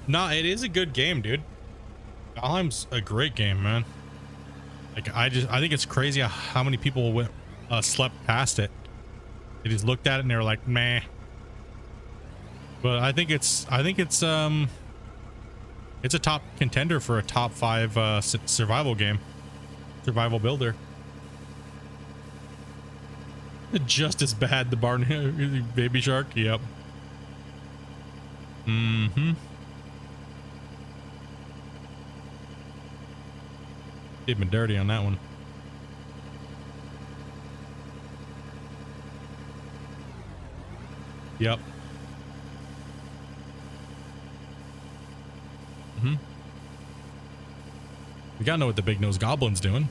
No, it is a good game, dude. Valheim's a great game, man. Like, I think it's crazy how many people went, slept past it. They just looked at it and they were like, meh. But I think it's a top contender for a top 5 survival game, survival builder. Just as bad, the Barney Baby Shark. Yep. Mm-hmm. Did me dirty on that one. Yep. Mm-hmm. We gotta know what the big nose goblin's doing.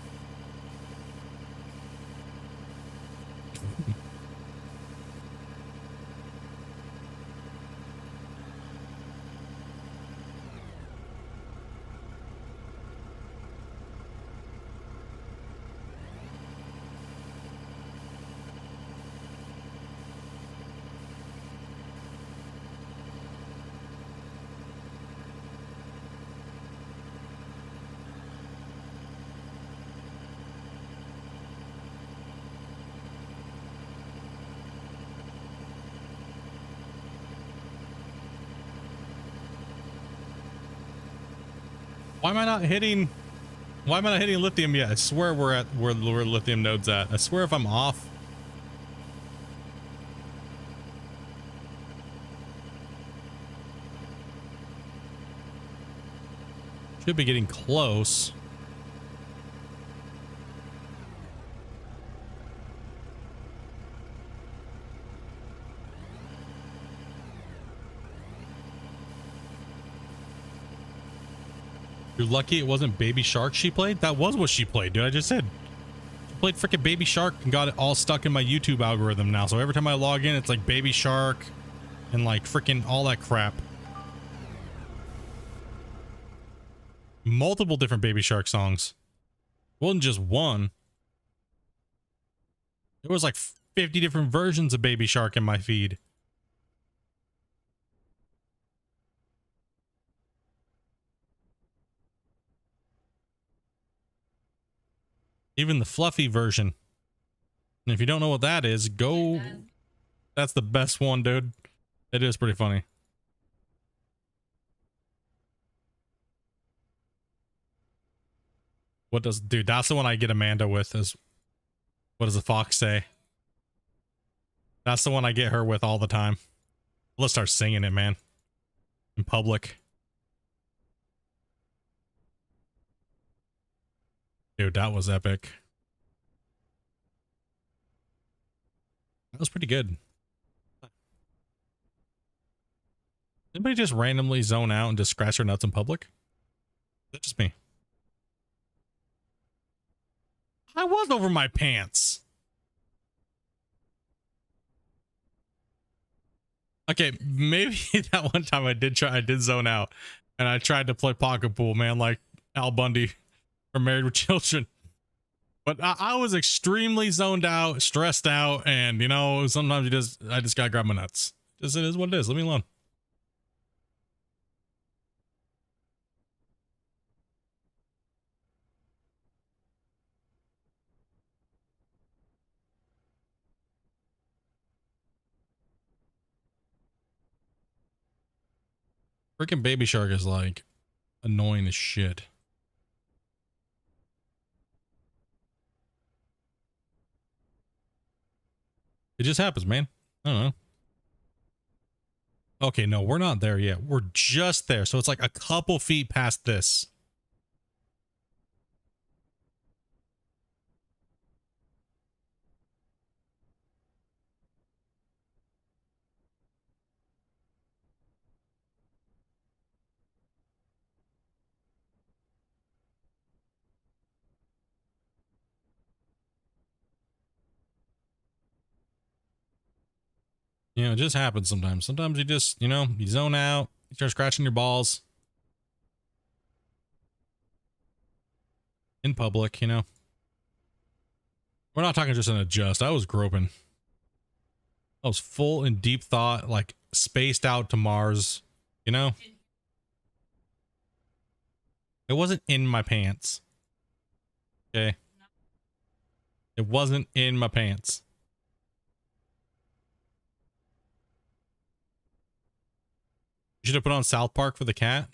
Why am I not hitting lithium yet? I swear we're at where lithium node's at. I swear if I'm off. Should be getting close. You're lucky it wasn't Baby Shark she played? That was what she played, dude. I just said. She played freaking Baby Shark and got it all stuck in my YouTube algorithm now. So every time I log in, it's like Baby Shark and like freaking all that crap. Multiple different Baby Shark songs. It wasn't just one. There was like 50 different versions of Baby Shark in my feed. Even the fluffy version. And if you don't know what that is, go. That's the best one, dude. It is pretty funny. What does, dude, that's the one I get Amanda with is, what does the fox say? That's the one I get her with all the time. Let's start singing it, man. In public. Dude, that was epic. That was pretty good. Anybody just randomly zone out and just scratch their nuts in public? That's just me. I was over my pants. Okay, maybe that one time I did zone out and I tried to play pocket pool, man, like Al Bundy from Married with Children. But I was extremely zoned out, stressed out, and you know, sometimes I just gotta grab my nuts. Just, it is what it is. Leave me alone. Freaking Baby Shark is like annoying as shit. It just happens, man. I don't know. Okay, no, we're not there yet. We're just there. So it's like a couple feet past this. You know, it just happens sometimes. Sometimes you just, you know, you zone out, you start scratching your balls in public, you know. We're not talking just an adjust. I was groping. I was full in deep thought, like spaced out to Mars, you know. It wasn't in my pants. Okay. It wasn't in my pants. You should have put on South Park for the cat.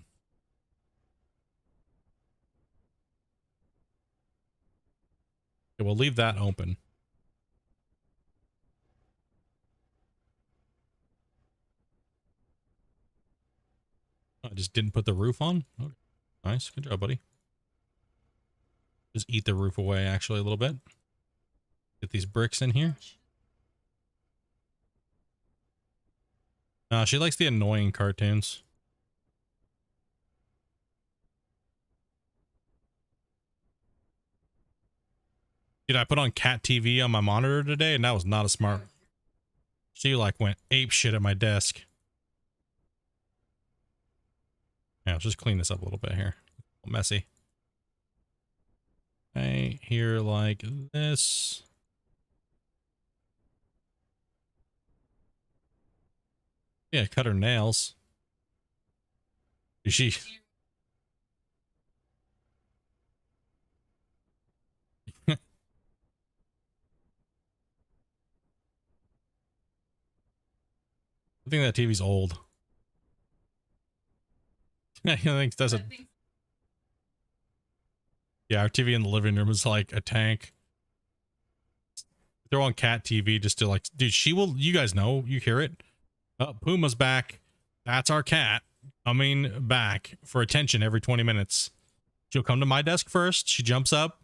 Okay, we'll leave that open. I just didn't put the roof on. Okay. Nice. Good job, buddy. Just eat the roof away, actually, a little bit. Get these bricks in here. She likes the annoying cartoons. Dude, I put on cat TV on my monitor today, and that was not a smart. She like went ape shit at my desk. Yeah, let's just clean this up a little bit here. A little messy. Okay, here like this. Yeah, cut her nails. She. I think that TV's old. I think that's a. Yeah, our TV in the living room is like a tank. Throw on cat TV just to like, dude, she will, you guys know, you hear it. Oh, Puma's back. That's our cat coming back for attention every 20 minutes. She'll come to my desk first. She jumps up.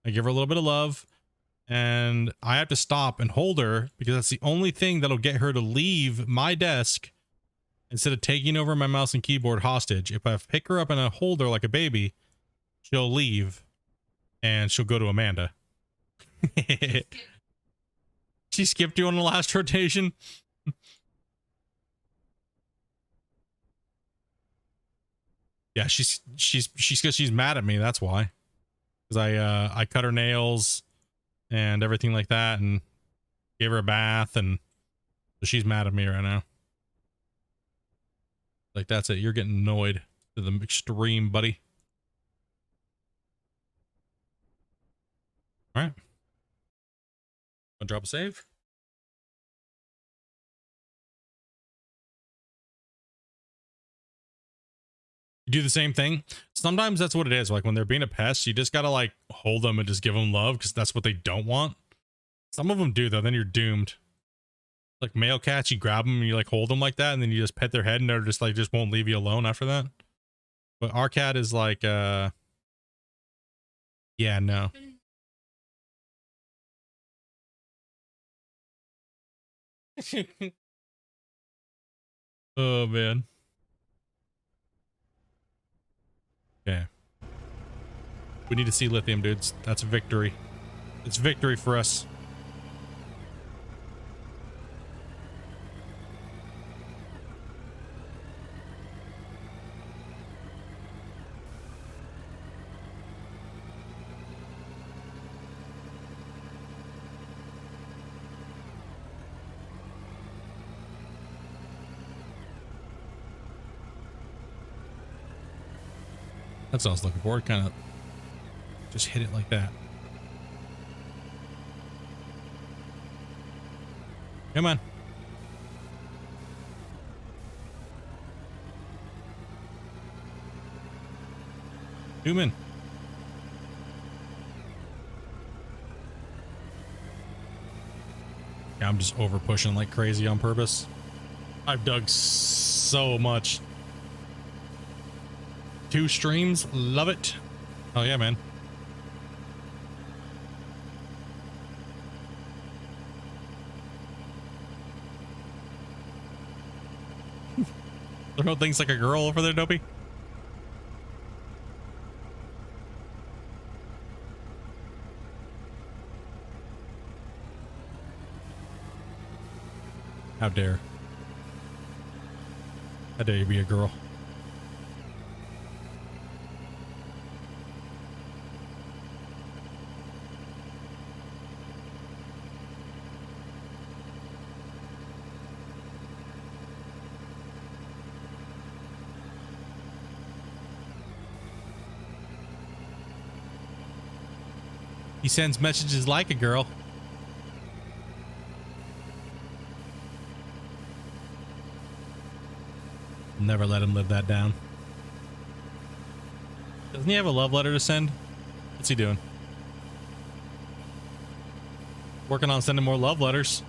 I give her a little bit of love. And I have to stop and hold her because that's the only thing that'll get her to leave my desk instead of taking over my mouse and keyboard hostage. If I pick her up and I hold her like a baby, she'll leave and she'll go to Amanda. She skipped you on the last rotation. Yeah, she's mad at me. That's why. Because I cut her nails and everything like that and gave her a bath, and so she's mad at me right now. Like, that's it. You're getting annoyed to the extreme, buddy. All right. I'll drop a save. You do the same thing. Sometimes that's what it is. Like when they're being a pest, you just gotta like hold them and just give them love because that's what they don't want. Some of them do though. Then you're doomed. Like male cats, you grab them and you like hold them like that, and then you just pet their head, and they're just like just won't leave you alone after that. But our cat is like, yeah, no. Oh man. Okay. We need to see lithium, dudes. That's a victory. It's victory for us. That's what I was looking for. Kind of just hit it like that. Come on. Zoom in. Yeah, I'm just over pushing like crazy on purpose. I've dug so much. 2 streams, love it. Oh yeah, man. Throw things like a girl over there, Dopey. How dare. How dare you be a girl. He sends messages like a girl. Never let him live that down. Doesn't he have a love letter to send? What's he doing? Working on sending more love letters.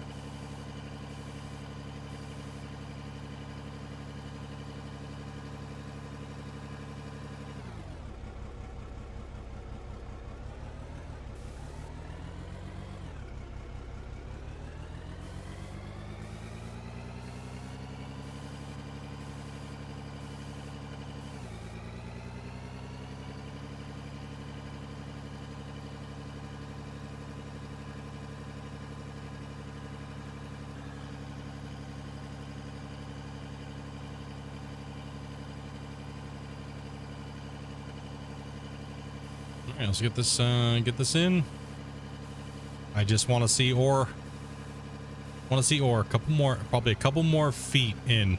All right, let's get this in. I just want to see ore. Want to see ore. A couple more, probably a couple more feet in.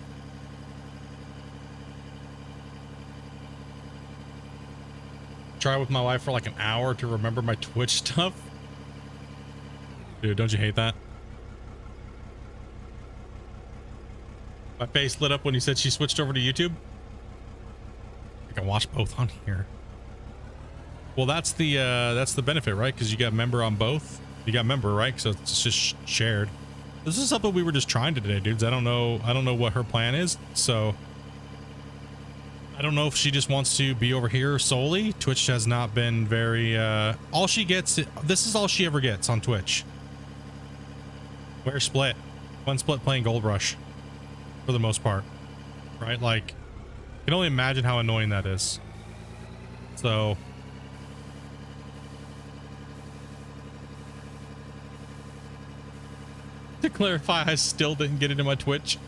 Try with my wife for like an hour to remember my Twitch stuff. Dude, don't you hate that? My face lit up when you said she switched over to YouTube. I can watch both on here. Well, that's the benefit, right? Because you got member on both. You got member, right? So it's just shared. This is something we were just trying today, dudes. I don't know what her plan is. So I don't know if she just wants to be over here solely. Twitch has not been very, all she gets, this is all she ever gets on Twitch. Where's Split? One Split playing Gold Rush for the most part, right? Like, I can only imagine how annoying that is. So to clarify, I still didn't get into my Twitch.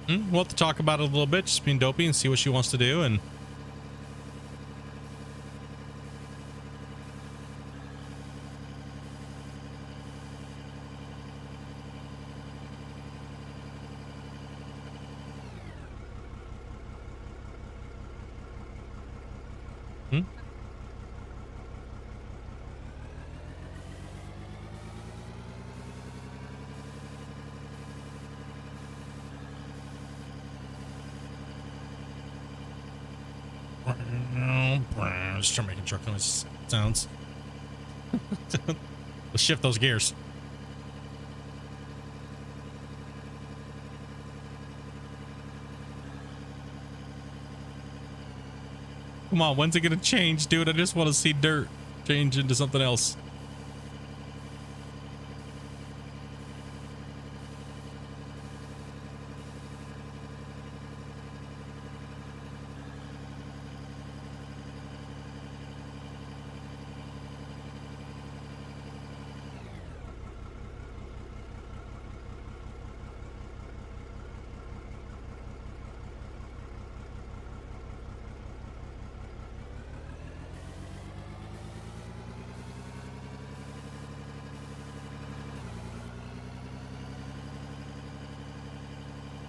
We'll have to talk about it a little bit, just being Dopey and see what she wants to do. And just trying making truck noise sounds. Let's shift those gears. Come on, when's it gonna change, dude? I just want to see dirt change into something else.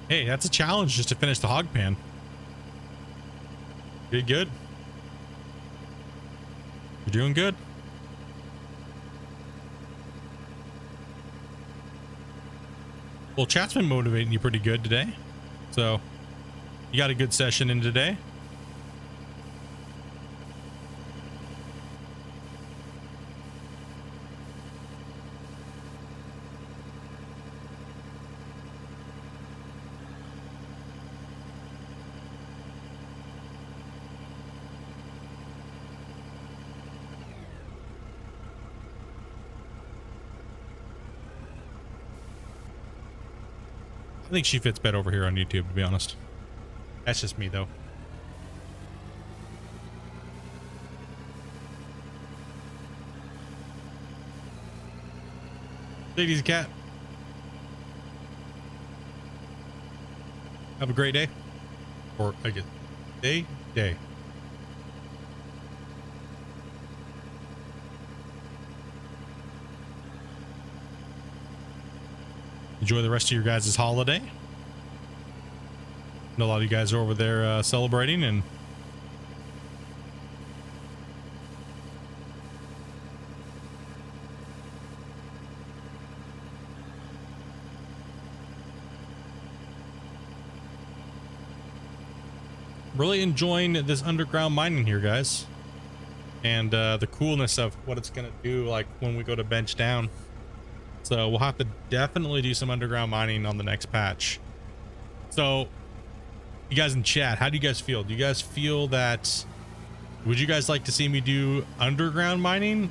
Hey, that's a challenge just to finish the hog pan. You're good. You're doing good. Well, chat's been motivating you pretty good today. So you got a good session in today. I think she fits better over here on YouTube, to be honest. That's just me, though. Ladies, cat. Have a great day. Or, I guess, day. Enjoy the rest of your guys' holiday. I know a lot of you guys are over there celebrating, and really enjoying this underground mining here, guys, and the coolness of what it's gonna do, like when we go to bench down. So we'll have to definitely do some underground mining on the next patch. So you guys in chat, how do you guys feel? Do you guys feel that, would you guys like to see me do underground mining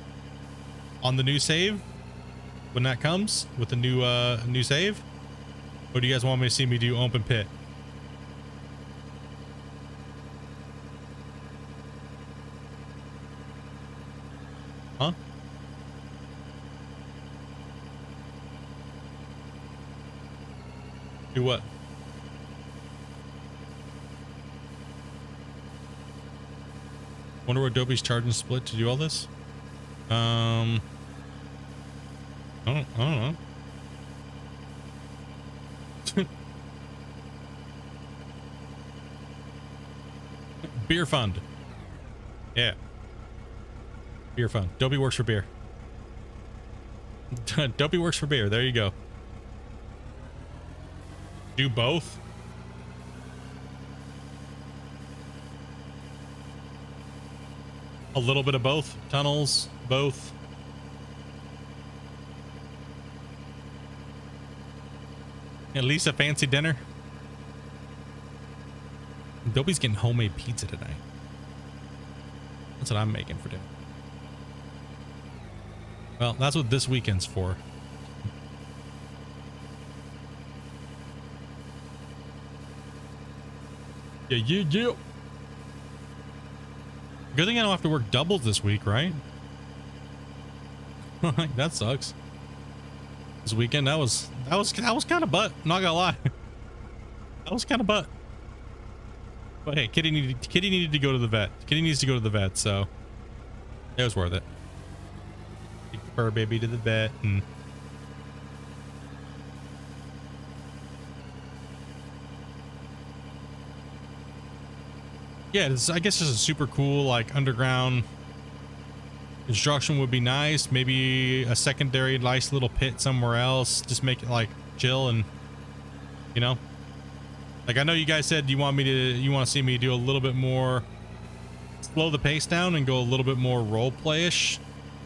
on the new save when that comes with the new save? Or do you guys want me to see me do open pit? Huh? Do what? Wonder what Adobe's charging Split to do all this. I don't know. Beer fund. Yeah. Beer fund. Adobe works for beer. Adobe works for beer. There you go. Do both. A little bit of both. Tunnels, both. At least a fancy dinner. Adobe's getting homemade pizza tonight. That's what I'm making for dinner. Well, that's what this weekend's for. Yeah. Good thing I don't have to work doubles this week, right? That sucks. This weekend, that was kind of butt. Not gonna lie, that That was kind of butt. But hey, Kitty needed to go to the vet. Kitty needs to go to the vet, so it was worth it. Take the fur baby to the vet and yeah, I guess it's a super cool like underground construction would be nice. Maybe a secondary nice little pit somewhere else. Just make it like chill and you know. Like I know you guys said you want to see me do a little bit more, slow the pace down and go a little bit more role play-ish,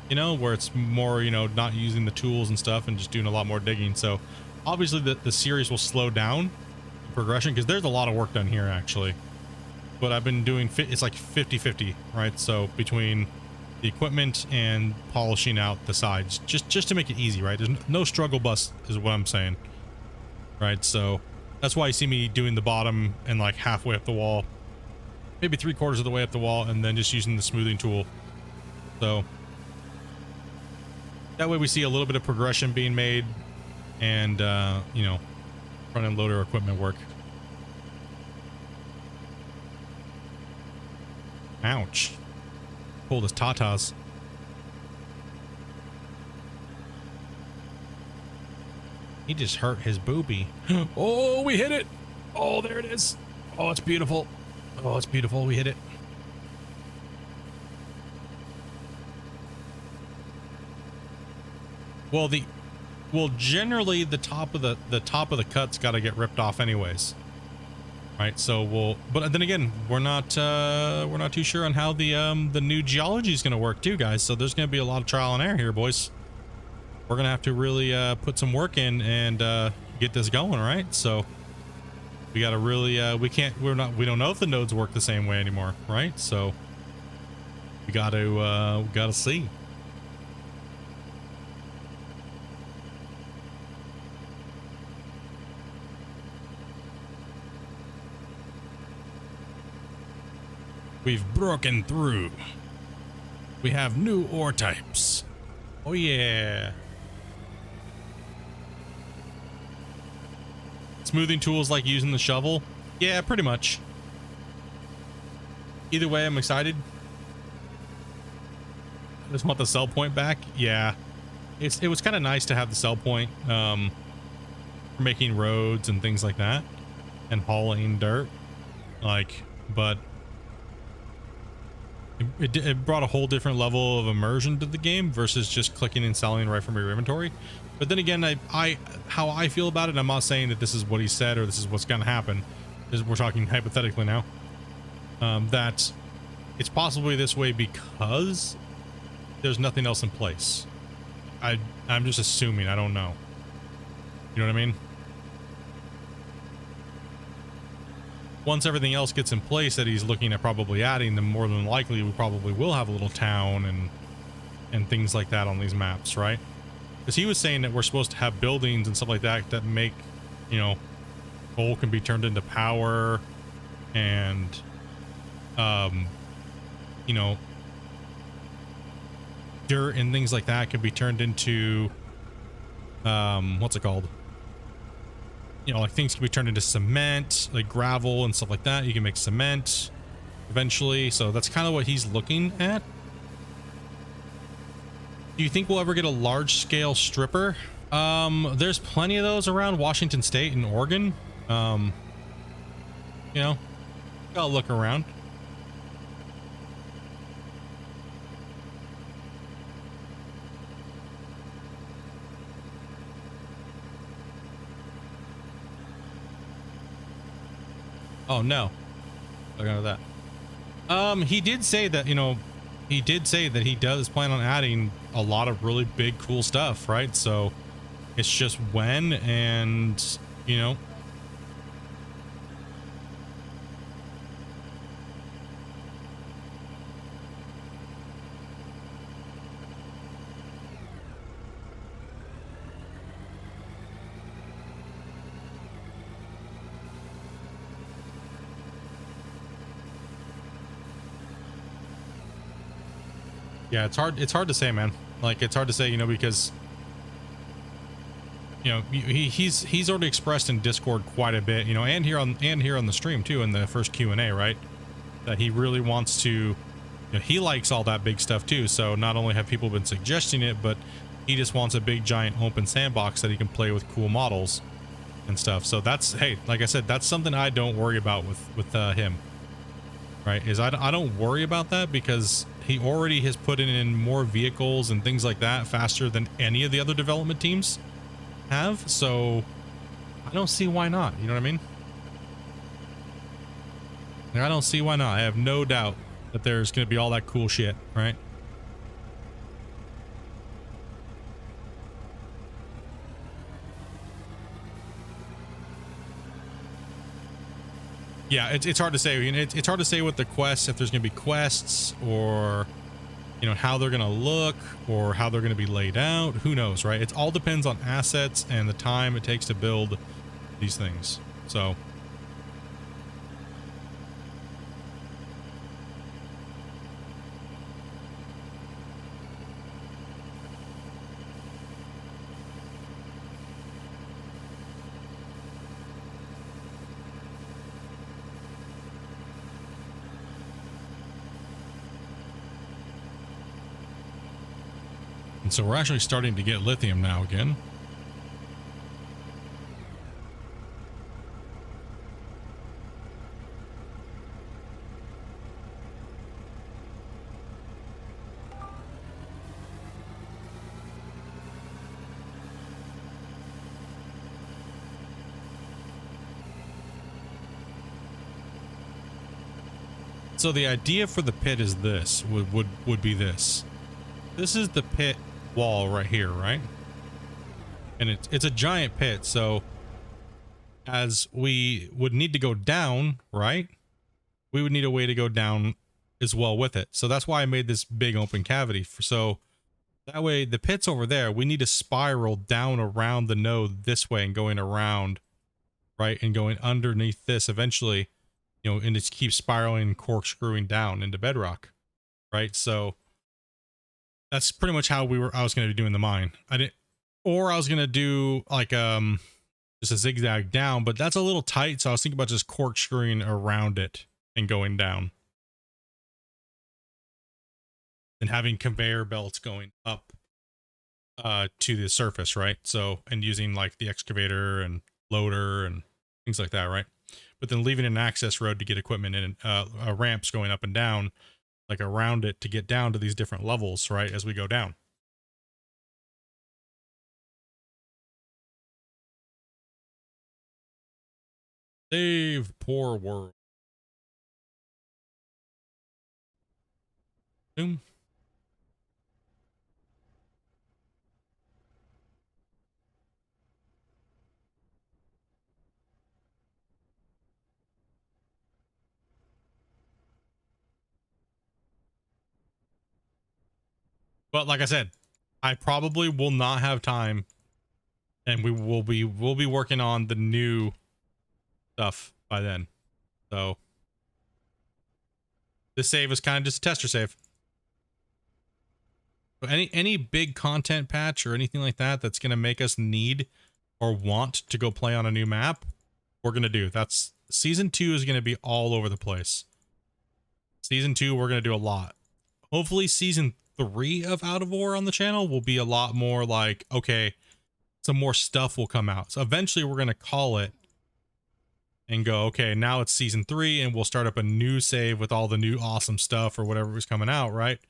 you know, where it's more, you know, not using the tools and stuff and just doing a lot more digging. So obviously the series will slow down progression because there's a lot of work done here actually. But I've been doing it's like 50-50, right? So between the equipment and polishing out the sides, just to make it easy, right? There's no struggle bus is what I'm saying, right? So that's why you see me doing the bottom and like halfway up the wall, maybe 3/4 of the way up the wall, and then just using the smoothing tool. So that way we see a little bit of progression being made and, you know, front end loader equipment work. Ouch. Pulled his tatas. He just hurt his boobie. Oh, we hit it. Oh, there it is. Oh, it's beautiful. Oh, it's beautiful. We hit it. Well, generally the top of the cut's got to get ripped off anyways. Right, so but then again, we're not too sure on how the new geology is going to work too, guys. So there's going to be a lot of trial and error here, boys. We're going to have to really put some work in and get this going, right? So we got to really we don't know if the nodes work the same way anymore, right? So we got to see. We've broken through. We have new ore types. Oh yeah. Smoothing tools like using the shovel. Yeah, pretty much. Either way, I'm excited. I just want the sell point back. Yeah. It was kind of nice to have the sell point for making roads and things like that and hauling dirt. But it brought a whole different level of immersion to the game versus just clicking and selling right from your inventory. But then again, how I feel about it, I'm not saying that this is what he said or this is what's going to happen. We're talking hypothetically now. That it's possibly this way because there's nothing else in place. I'm just assuming. I don't know. You know what I mean? Once everything else gets in place that he's looking at probably adding, then more than likely we probably will have a little town and things like that on these maps, right? Because he was saying that we're supposed to have buildings and stuff like that that make, you know, coal can be turned into power and, you know, dirt and things like that can be turned into, what's it called? You know, like things can be turned into cement, like gravel and stuff like that. You can make cement eventually. So that's kind of what he's looking at. Do you think we'll ever get a large scale stripper? There's plenty of those around Washington State and Oregon. You know, gotta look around. Oh no, look at that. He did say that, you know, he does plan on adding a lot of really big cool stuff, right? So it's just when, and you know, yeah, it's hard to say, man. Like, it's hard to say, you know, because you know, he's already expressed in Discord quite a bit, you know, and here on the stream too in the first Q&A, right? That he really wants to, you know, he likes all that big stuff too. So not only have people been suggesting it, but he just wants a big giant open sandbox that he can play with cool models and stuff. So that's, hey, like I said, that's something I don't worry about with him, right? Is I don't worry about that because he already has put in more vehicles and things like that faster than any of the other development teams have. So I don't see why not. You know what I mean? Like, I don't see why not. I have no doubt that there's going to be all that cool shit, right? Yeah, it's hard to say. You know, it's hard to say with the quests, if there's going to be quests or, you know, how they're going to look or how they're going to be laid out. Who knows, right? It all depends on assets and the time it takes to build these things. So and so we're actually starting to get lithium now again. So the idea for the pit is this, would be this. This is the pit wall right here, right? And it's a giant pit, so as we would need to go down, right? We would need a way to go down as well with it. So that's why I made this big open cavity. So that way the pit's over there. We need to spiral down around the node this way and going around, right? And going underneath this eventually, you know, and it keeps spiraling, corkscrewing down into bedrock, right? So that's pretty much how I was going to be doing the mine. I was going to do like, just a zigzag down, but that's a little tight. So I was thinking about just corkscrewing around it and going down and having conveyor belts going up, to the surface, right? So, and using like the excavator and loader and things like that, right? But then leaving an access road to get equipment in, ramps going up and down, like around it to get down to these different levels, right? As we go down. Save poor world. Boom. But like I said, I probably will not have time, and we'll be working on the new stuff by then. So this save is kind of just a tester save. So any big content patch or anything like that that's going to make us need or want to go play on a new map, we're going to do. That's season 2 is going to be all over the place. Season 2, we're going to do a lot. Hopefully season 3 of Out of War on the channel will be a lot more like, okay, some more stuff will come out. So eventually we're going to call it and go, okay, now it's season 3 and we'll start up a new save with all the new awesome stuff or whatever was coming out, right?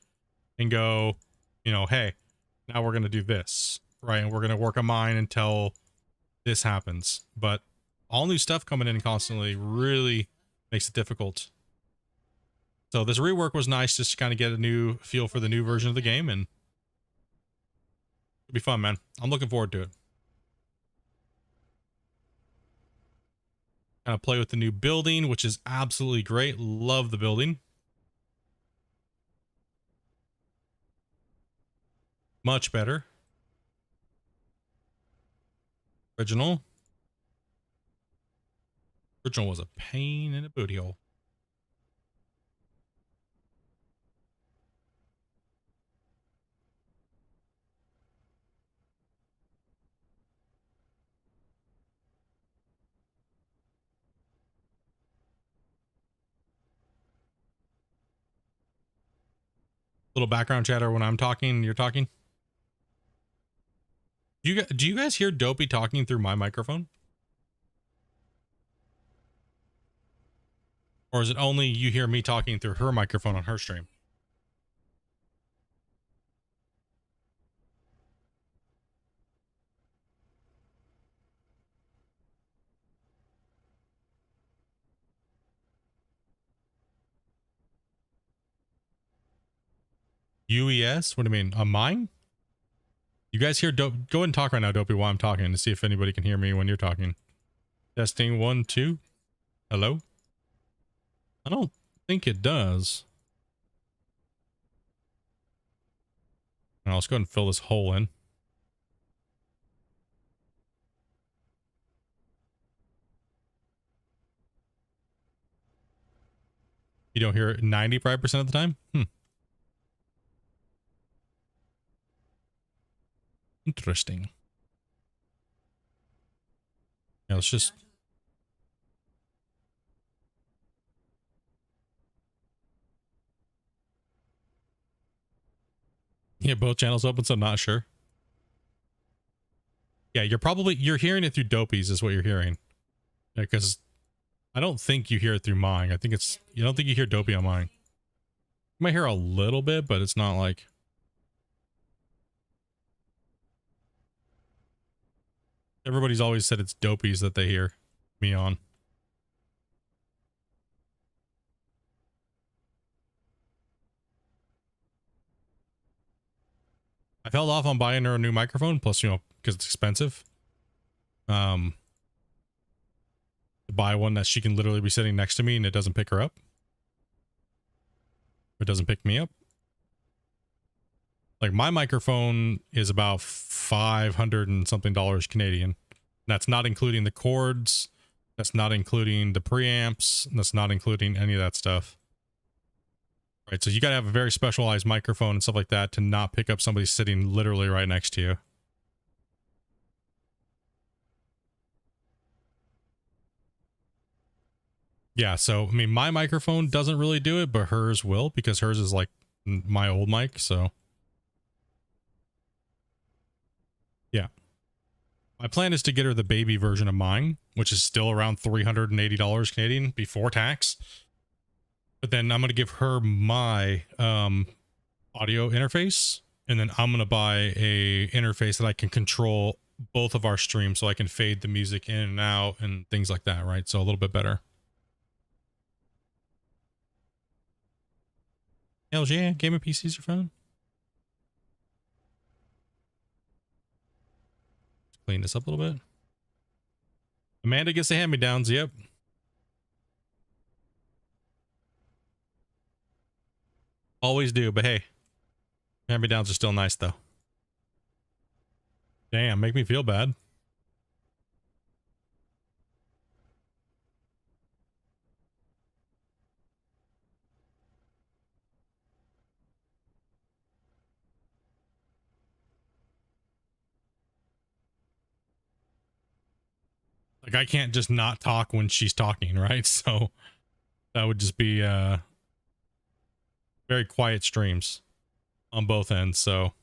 And go, you know, hey, now we're going to do this, right? And we're going to work a mine until this happens. But all new stuff coming in constantly really makes it difficult. So this rework was nice just to kind of get a new feel for the new version of the game, and it'll be fun, man. I'm looking forward to it. Kind of play with the new building, which is absolutely great. Love the building. Much better. Original was a pain in a booty hole. Little background chatter when I'm talking, you're talking. Do you guys hear Dopey talking through my microphone? Or is it only you hear me talking through her microphone on her stream? UES? What do you mean? On mine? You guys hear Dope? Go ahead and talk right now, Dopey, while I'm talking to see if anybody can hear me when you're talking. Testing 1, 2. Hello? I don't think it does. Now let's go ahead and fill this hole in. You don't hear it 95% of the time? Interesting. Yeah, let's just... Yeah, both channels open, so I'm not sure. Yeah, you're hearing it through Dopey's is what you're hearing. Because I don't think you hear it through mine. I think it's... You don't think you hear Dopey on mine. You might hear a little bit, but it's not like... Everybody's always said it's Dopey's that they hear me on. I've held off on buying her a new microphone, plus, you know, because it's expensive. To buy one that she can literally be sitting next to me and it doesn't pick her up. It doesn't pick me up. Like, my microphone is about 500 and something dollars Canadian. That's not including the cords. That's not including the preamps. That's not including any of that stuff. Right, so you gotta have a very specialized microphone and stuff like that to not pick up somebody sitting literally right next to you. Yeah, so, I mean, my microphone doesn't really do it, but hers will, because hers is like my old mic, so. Yeah. My plan is to get her the baby version of mine, which is still around $380 Canadian before tax. But then I'm going to give her my audio interface, and then I'm going to buy a interface that I can control both of our streams, so I can fade the music in and out and things like that, right? So a little bit better. Hell yeah, gaming PCs are fun. Clean this up a little bit. Amanda gets the hand-me-downs, yep. Always do, but hey, hand-me-downs are still nice, though. Damn, make me feel bad. Like, I can't just not talk when she's talking, right? So that would just be very quiet streams on both ends. So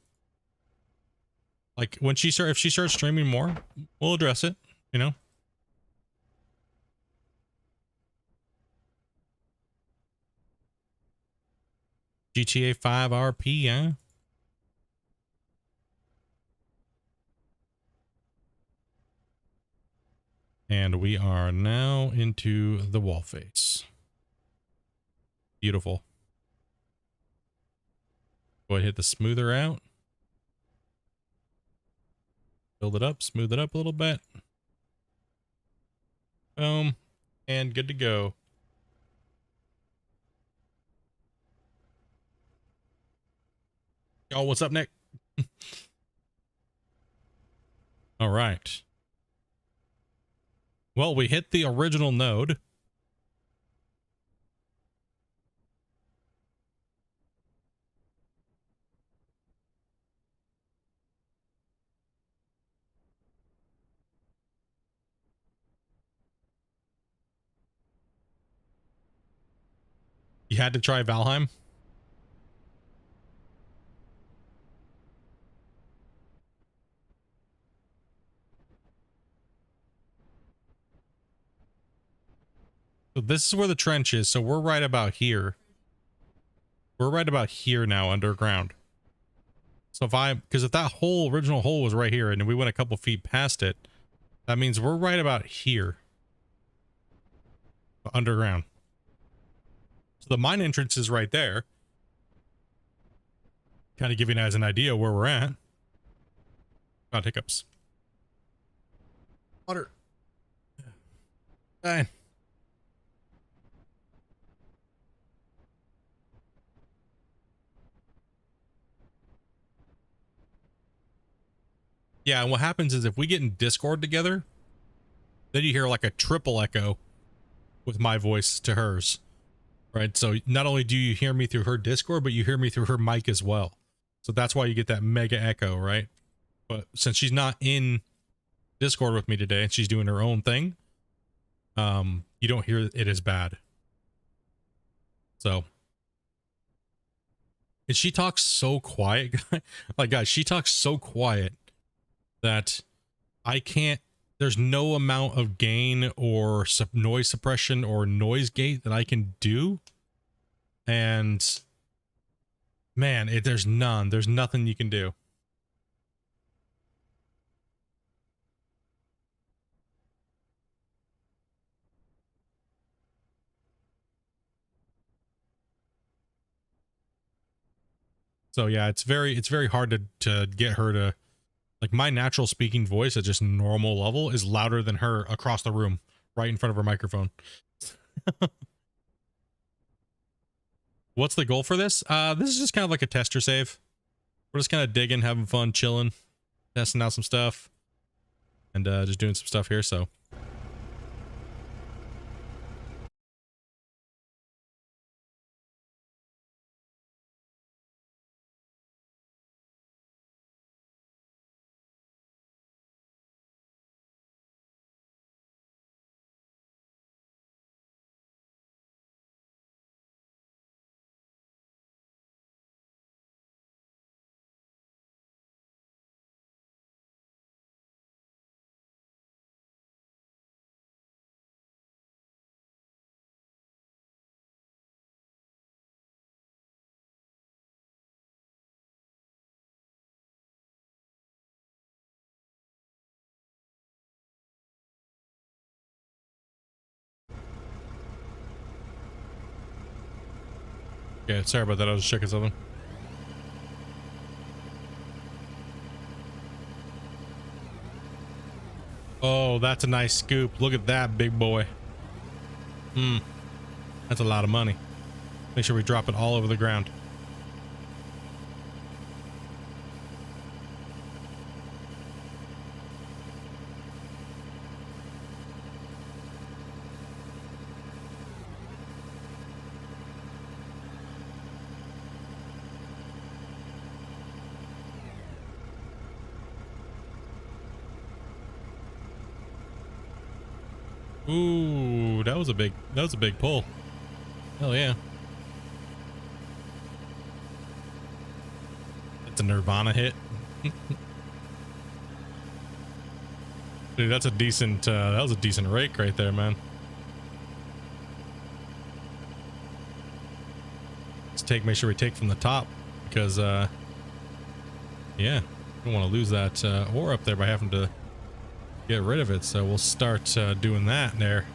like, when if she starts streaming more, we'll address it, you know. GTA 5 RP, huh? And we are now into the wall face. Beautiful. Go ahead, hit the smoother out. Build it up, smooth it up a little bit. Boom. And good to go. Oh, what's up, Nick? All right. Well, we hit the original node. You had to try Valheim? So this is where the trench is. So we're right about here. We're right about here now underground. So because if that original hole was right here and we went a couple feet past it, that means we're right about here. Underground. So the mine entrance is right there. Kind of giving you guys an idea where we're at. God, hiccups. Water. Fine. Yeah, and what happens is if we get in Discord together, then you hear like a triple echo with my voice to hers, right? So not only do you hear me through her Discord, but you hear me through her mic as well. So that's why you get that mega echo, right? But since she's not in Discord with me today and she's doing her own thing, you don't hear it as bad. So, and she talks so quiet. Like, guys, she talks so quiet that I can't, there's no amount of gain or noise suppression or noise gate that I can do. And man, there's nothing you can do. So yeah, it's very hard to get her to, like, my natural speaking voice at just normal level is louder than her across the room, right in front of her microphone. What's the goal for this? This is just kind of like a tester save. We're just kind of digging, having fun, chilling, testing out some stuff, and just doing some stuff here, so. Yeah, sorry about that. I was checking something. Oh, that's a nice scoop. Look at that, big boy. That's a lot of money. Make sure we drop it all over the ground. Ooh, that was a big pull. Hell yeah. It's a Nirvana hit. Dude, that's a decent, that was a decent rake right there, man. Let's make sure we take from the top because, yeah, we don't want to lose that ore up there by having to get rid of it, so we'll start doing that there.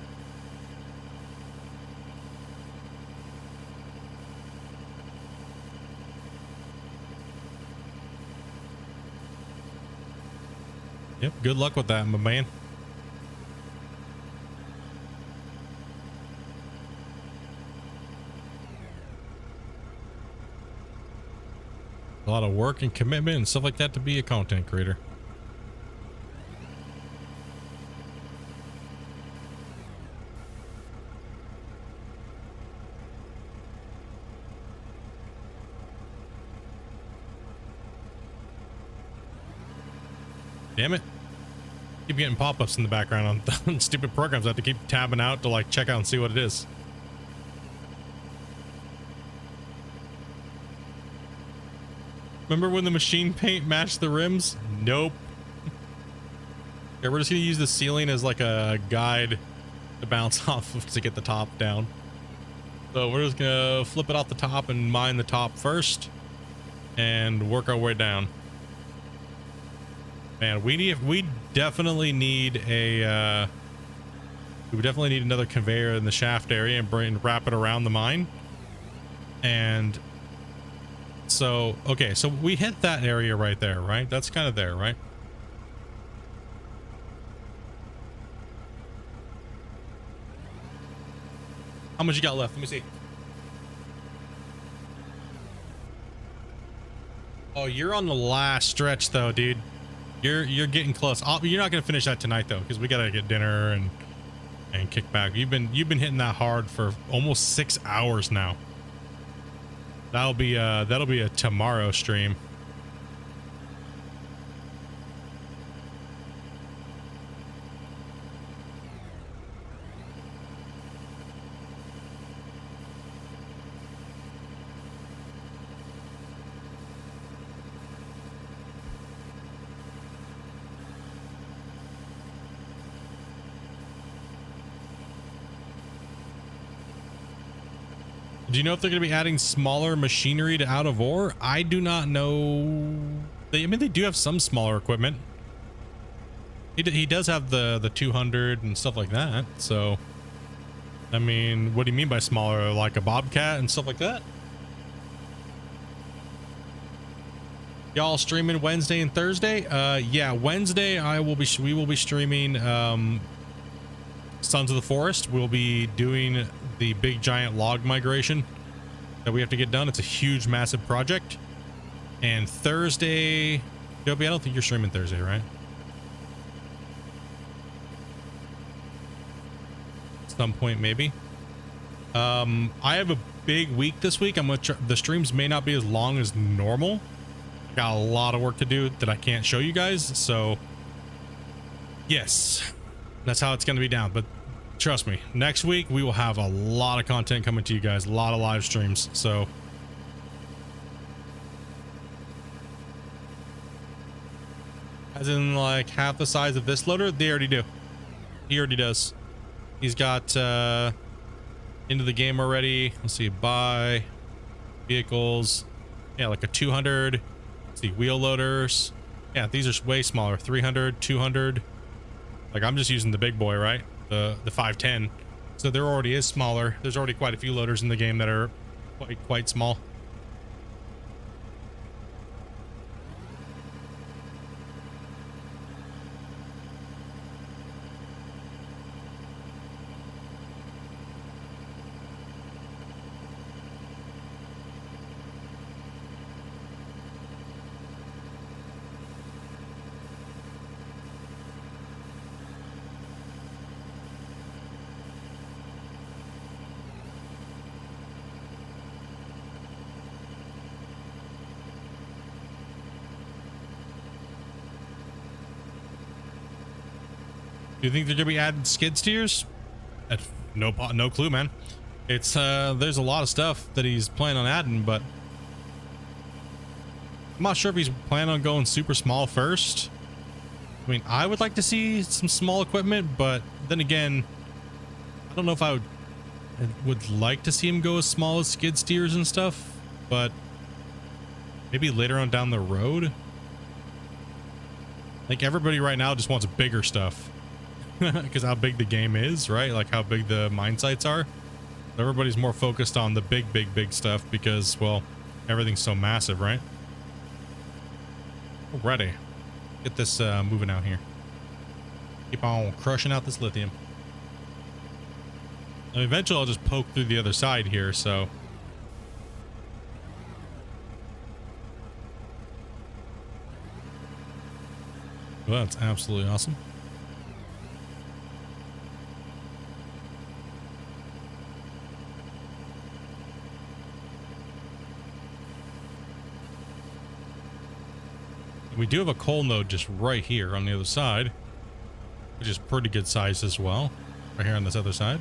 Yep, good luck with that, my man. A lot of work and commitment and stuff like that to be a content creator. Damn it. Keep getting pop-ups in the background on stupid programs. I have to keep tabbing out to like check out and see what it is. Remember when the machine paint matched the rims? Nope. Okay, we're just gonna use the ceiling as like a guide to bounce off of to get the top down. So we're just gonna flip it off the top and mine the top first and work our way down. Man, we definitely need a we definitely need another conveyor in the shaft area and wrap it around the mine. And so, okay, so we hit that area right there, right? That's kind of there, right? How much you got left? Let me see. Oh, you're on the last stretch though, dude. You're getting close. You're not gonna finish that tonight though, because we gotta get dinner and kick back. You've been hitting that hard for almost 6 hours now. That'll be a tomorrow stream. Do you know if they're going to be adding smaller machinery to Out of Ore? I do not know. I mean, they do have some smaller equipment. He does have the 200 and stuff like that. So, I mean, what do you mean by smaller? Like a Bobcat and stuff like that? Y'all streaming Wednesday and Thursday? Yeah, Wednesday we will be streaming Sons of the Forest. We'll be doing the big giant log migration that we have to get done. It's a huge, massive project. And Thursday, Joby, I don't think you're streaming Thursday, right? Some point, maybe. I have a big week this week. The streams may not be as long as normal. I got a lot of work to do that I can't show you guys. So yes, that's how it's going to be down. But trust me, next week we will have a lot of content coming to you guys, a lot of live streams. So as in like half the size of this loader, they already do. He already does. He's got into the game already. Let's see, buy vehicles. Yeah, like a 200. Let's see, wheel loaders. Yeah, these are way smaller. 300, 200. Like I'm just using the big boy, right? The 510. So there already is smaller. There's already quite a few loaders in the game that are quite small. Do you think they're gonna be adding skid steers? No clue, man. It's there's a lot of stuff that he's planning on adding, but I'm not sure if he's planning on going super small first. I mean, I would like to see some small equipment, but then again, I don't know if I would like to see him go as small as skid steers and stuff, but maybe later on down the road. Like everybody right now just wants bigger stuff. Because how big the game is, right? Like how big the mine sites are. Everybody's more focused on the big stuff because, well, everything's so massive, right? Alrighty. Get this moving out here. Keep on crushing out this lithium. And eventually I'll just poke through the other side here, so. Well, that's absolutely awesome. We do have a coal node just right here on the other side, which is pretty good size as well. Right here on this other side.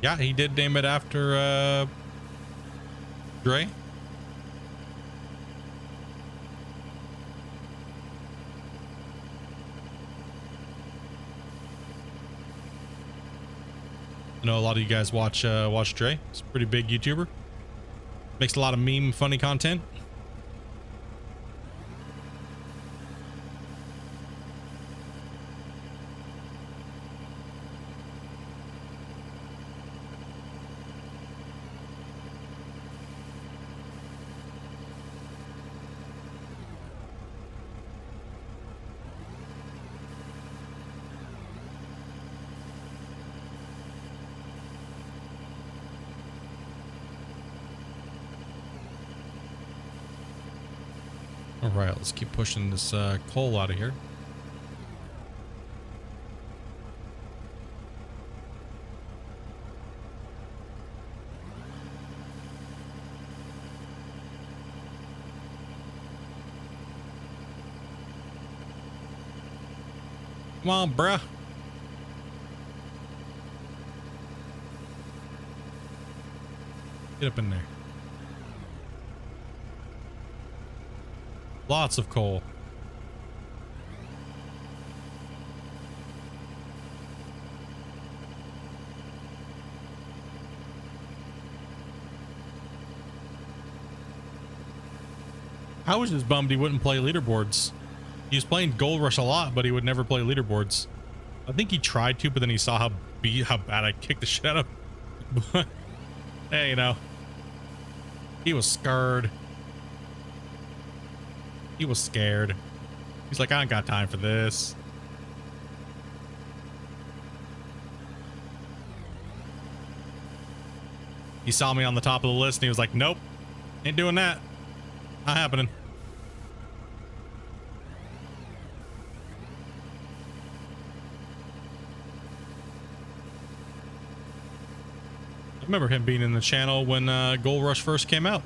Yeah, he did name it after Dre. I know a lot of you guys watch Dre. He's a pretty big YouTuber. Makes a lot of meme funny content. All right, let's keep pushing this coal out of here. Come on, bruh. Get up in there. Lots of coal. I was just bummed he wouldn't play leaderboards. He was playing Gold Rush a lot, but he would never play leaderboards. I think he tried to, but then he saw how bad I kicked the shit out of him. But hey, you know, he was scared. He was scared. He's like, I ain't got time for this. He saw me on the top of the list and he was like, nope, ain't doing that. Not happening. I remember him being in the channel when Gold Rush first came out.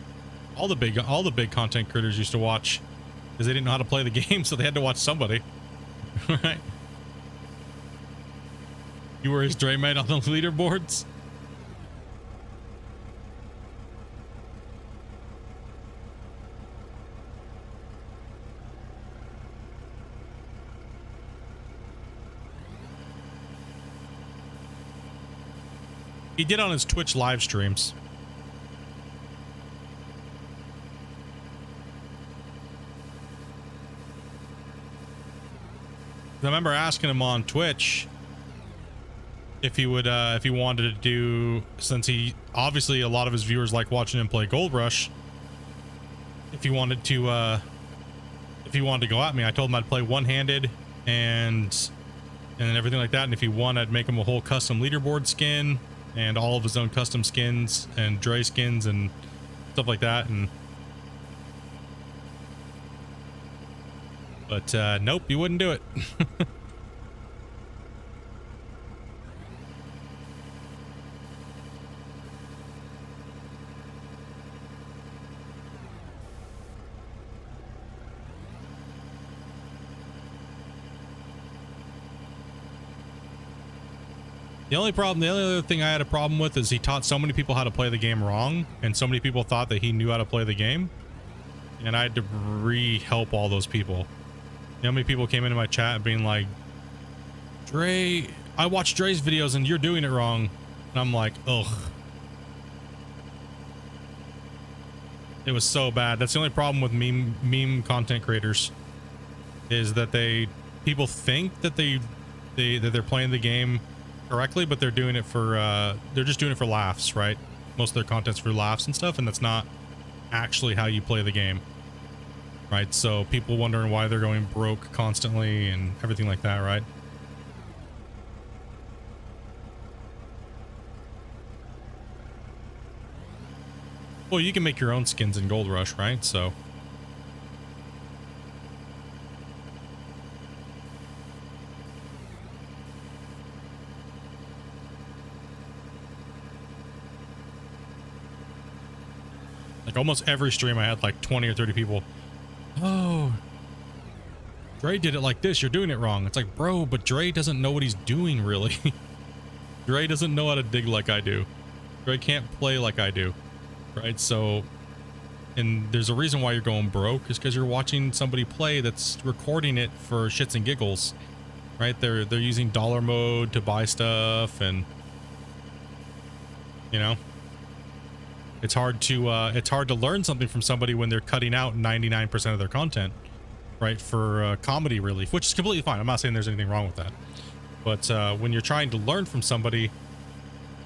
All the big content creators used to watch. Because they didn't know how to play the game, so they had to watch somebody. Right? You were his Dre mate on the leaderboards? He did on his Twitch live streams. I remember asking him on Twitch if he would, if he wanted to do, since he obviously a lot of his viewers like watching him play Gold Rush. If he wanted to go at me, I told him I'd play one-handed and then everything like that. And if he won, I'd make him a whole custom leaderboard skin and all of his own custom skins and Dre skins and stuff like that. And but nope, he wouldn't do it. The only other thing I had a problem with is he taught so many people how to play the game wrong, and so many people thought that he knew how to play the game, and I had to re-help all those people. You know how many people came into my chat being like, Dre, I watched Dre's videos and you're doing it wrong. And I'm like, ugh. It was so bad. That's the only problem with meme content creators, is that people think that they're playing the game correctly, but they're doing it for they're just doing it for laughs, right? Most of their content's for laughs and stuff, and that's not actually how you play the game. Right, so people wondering why they're going broke constantly and everything like that, right? Well, you can make your own skins in Gold Rush, right? So like almost every stream I had like 20 or 30 people. Oh, Dre did it like this. You're doing it wrong. It's like, bro, but Dre doesn't know what he's doing, really. Dre doesn't know how to dig like I do. Dre can't play like I do, right? So, and there's a reason why you're going broke is because you're watching somebody play that's recording it for shits and giggles, right? They're using dollar mode to buy stuff, and you know, it's hard to learn something from somebody when they're cutting out 99% of their content, right? For comedy relief, which is completely fine. I'm not saying there's anything wrong with that. But when you're trying to learn from somebody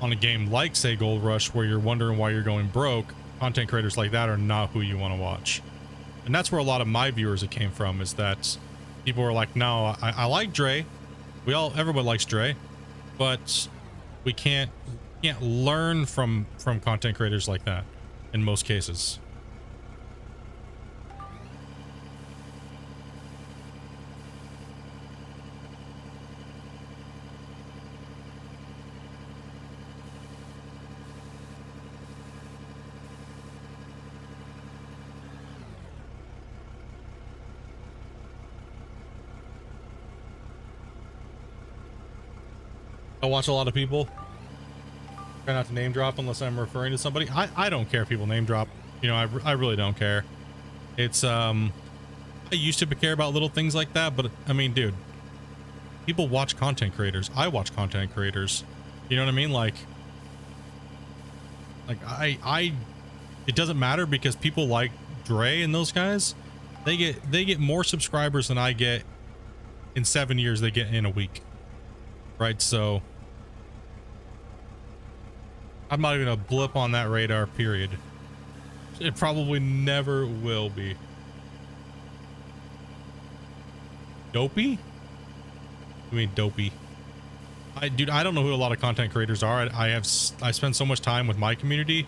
on a game like, say, Gold Rush, where you're wondering why you're going broke, content creators like that are not who you want to watch. And that's where a lot of my viewers it came from, is that people were like, no, I like Dre. Everyone likes Dre, but we can't learn from content creators like that in most cases. I watch a lot of people. Try not to name drop unless I'm referring to somebody. I don't care if people name drop. You know, I really don't care. It's I used to care about little things like that, but I mean, dude, people watch content creators. I watch content creators. You know what I mean? Like it doesn't matter, because people like Dre and those guys, they get more subscribers than I get in 7 years they get in a week. Right, so I'm not even a blip on that radar, period. It probably never will be. Dopey? I mean, dopey. Dude, I don't know who a lot of content creators are. I spend so much time with my community.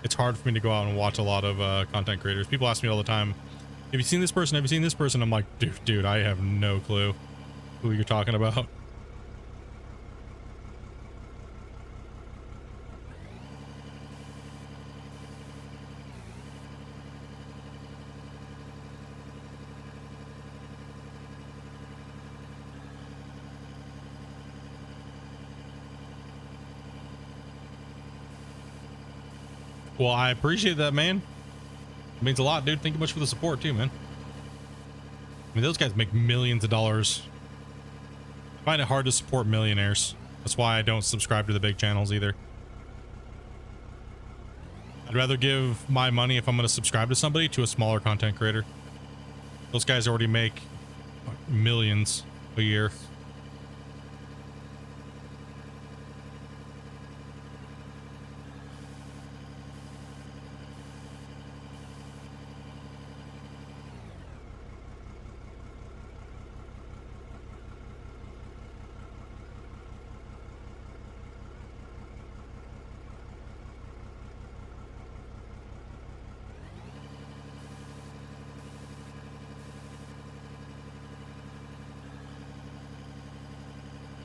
It's hard for me to go out and watch a lot of content creators. People ask me all the time, have you seen this person? Have you seen this person? I'm like, dude, I have no clue who you're talking about. Well, I appreciate that, man. It means a lot, dude. Thank you much for the support too, man. I mean, those guys make millions of dollars. I find it hard to support millionaires. That's why I don't subscribe to the big channels either. I'd rather give my money, if I'm going to subscribe to somebody, to a smaller content creator. Those guys already make millions a year.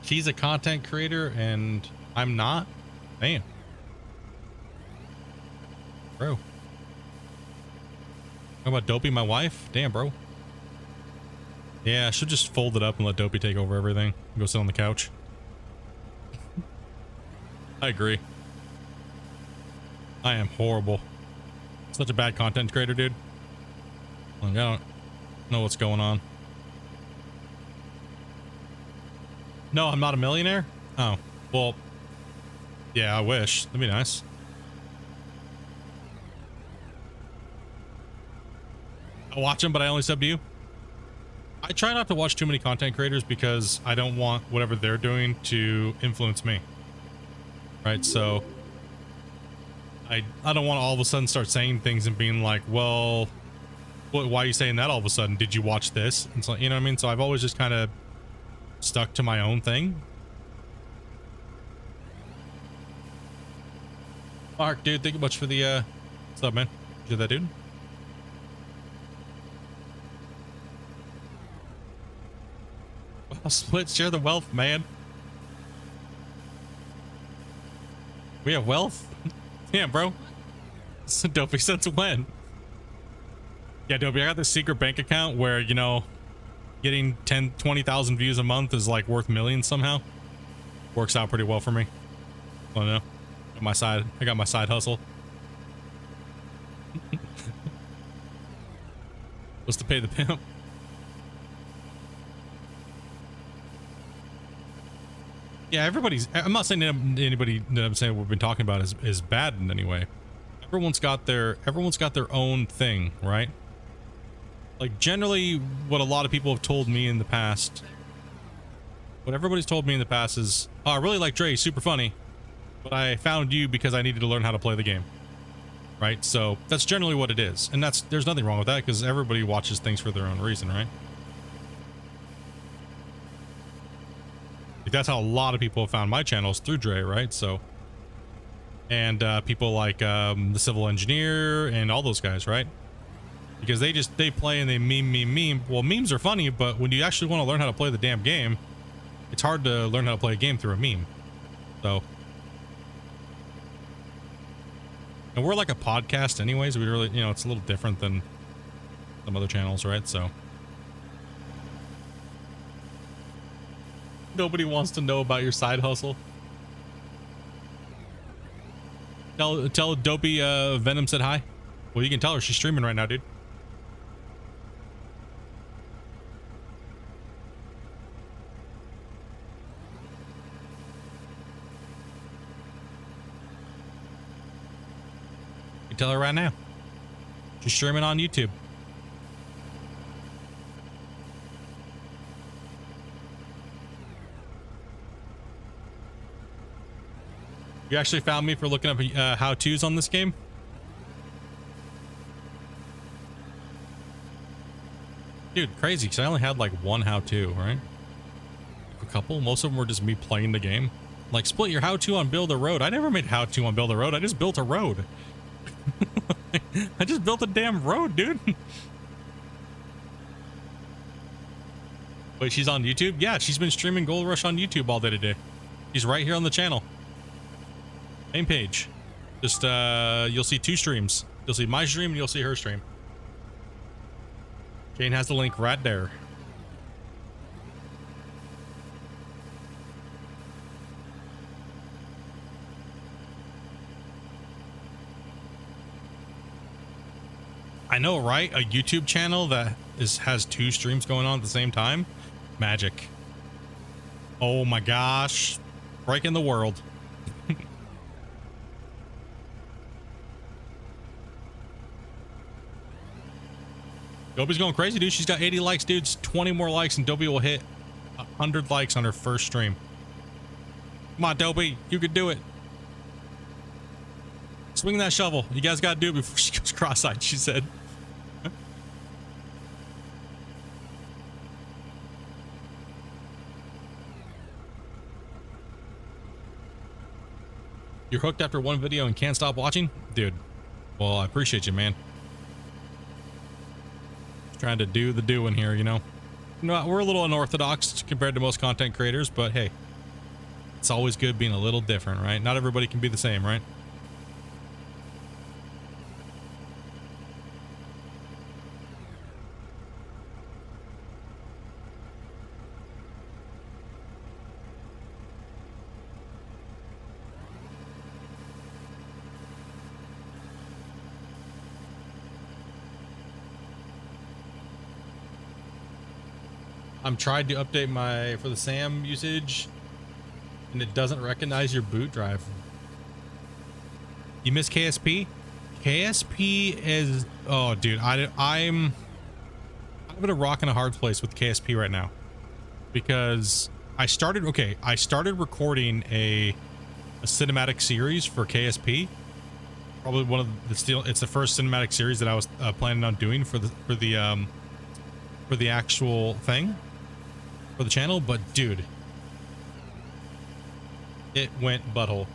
She's a content creator and I'm not? Damn. Bro. How about Dopey, my wife? Damn, bro. Yeah, I should just fold it up and let Dopey take over everything. Go sit on the couch. I agree. I am horrible. Such a bad content creator, dude. Like, I don't know what's going on. No, I'm not a millionaire? Oh, well, yeah, I wish. That'd be nice. I watch them, but I only sub to you. I try not to watch too many content creators because I don't want whatever they're doing to influence me. Right, so I don't want to all of a sudden start saying things and being like, well, why are you saying that all of a sudden? Did you watch this? And so, you know what I mean? So I've always just kind of stuck to my own thing. Mark, dude, thank you much for the what's up, man? You that, dude? Well, split, share the wealth, man. We have wealth? Yeah, bro. Dopey, since when? Yeah, Dopey, I got this secret bank account where, you know, getting 10, 20,000 views a month is like worth millions somehow. Works out pretty well for me. Oh no, I got my side hustle. What's to pay the pimp? Yeah, I'm not saying anybody that I'm saying we've been talking about is bad in any way. Everyone's got their own thing, right? Like generally what a lot of people have told me in the past, what everybody's told me in the past is, oh, I really like Dre, he's super funny, but I found you because I needed to learn how to play the game. Right? So that's generally what it is. And there's nothing wrong with that because everybody watches things for their own reason, right? Like that's how a lot of people have found my channels, through Dre, right? So, and people like the civil engineer and all those guys, right? Because they play and they meme. Well, memes are funny, but when you actually want to learn how to play the damn game, it's hard to learn how to play a game through a meme. So, and we're like a podcast anyways. We really, it's a little different than some other channels, right? So nobody wants to know about your side hustle. Tell Dopey Venom said hi. Well, you can tell her she's streaming right now, dude. You tell her right now. She's streaming on YouTube. You actually found me for looking up how-tos on this game? Dude, crazy, because I only had like one how-to, right? A couple. Most of them were just me playing the game. Like, split your how-to on build a road. I never made how-to on build a road. I just built a road. I just built a damn road, dude. Wait, she's on YouTube? Yeah, she's been streaming Gold Rush on YouTube all day today. She's right here on the channel. Same page. Just, you'll see two streams. You'll see my stream and you'll see her stream. Jane has the link right there. I know, right? A YouTube channel that has two streams going on at the same time. Magic. Oh my gosh. Breaking the world. Dopey's going crazy, dude. She's got 80 likes, dudes. 20 more likes and Dopey will hit 100 likes on her first stream. Come on, Dopey. You can do it. Swing that shovel. You guys got to do it before she goes cross-eyed, she said. You're hooked after one video and can't stop watching? Dude, well, I appreciate you, man. Trying to do the doing here, you know. We're a little unorthodox compared to most content creators, but hey, it's always good being a little different, right? Not everybody can be the same, right? I'm trying to update for the SAM usage and it doesn't recognize your boot drive. You miss KSP? KSP is, oh dude, I'm at a rock and a hard place with KSP right now because I started recording a cinematic series for KSP. Probably one of it's the first cinematic series that I was planning on doing for the actual thing. For the channel, but dude, it went butthole.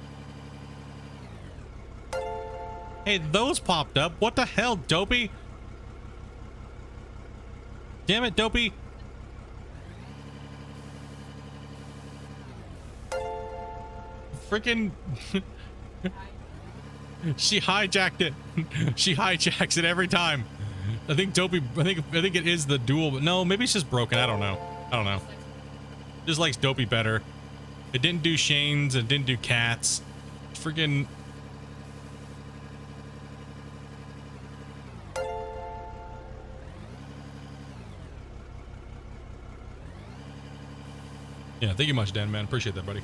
Hey, those popped up. What the hell, Dopey? Damn it, Dopey. Freaking she hijacked it. She hijacks it every time. I think Dopey, I think it is the dual, but no, maybe it's just broken. I don't know. Just likes Dopey better. It didn't do Shane's, it didn't do Cats. Freaking. Yeah, thank you much, Dan, man. Appreciate that, buddy.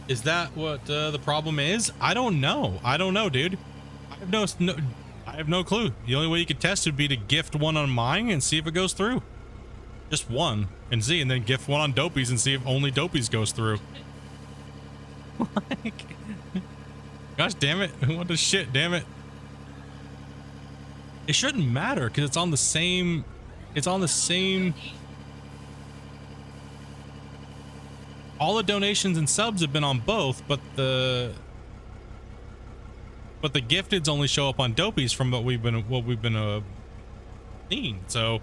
Is that what the problem is? I don't know. I don't know, dude. I have no clue. The only way you could test would be to gift one on mine and see if it goes through. Just one and see, and then gift one on Dopey's and see if only Dopey's goes through. Like, gosh damn it. What the shit, damn it. It shouldn't matter because it's on the same. It's on the same. All the donations and subs have been on both, but the gifteds only show up on Dopey's from what we've been seeing. So,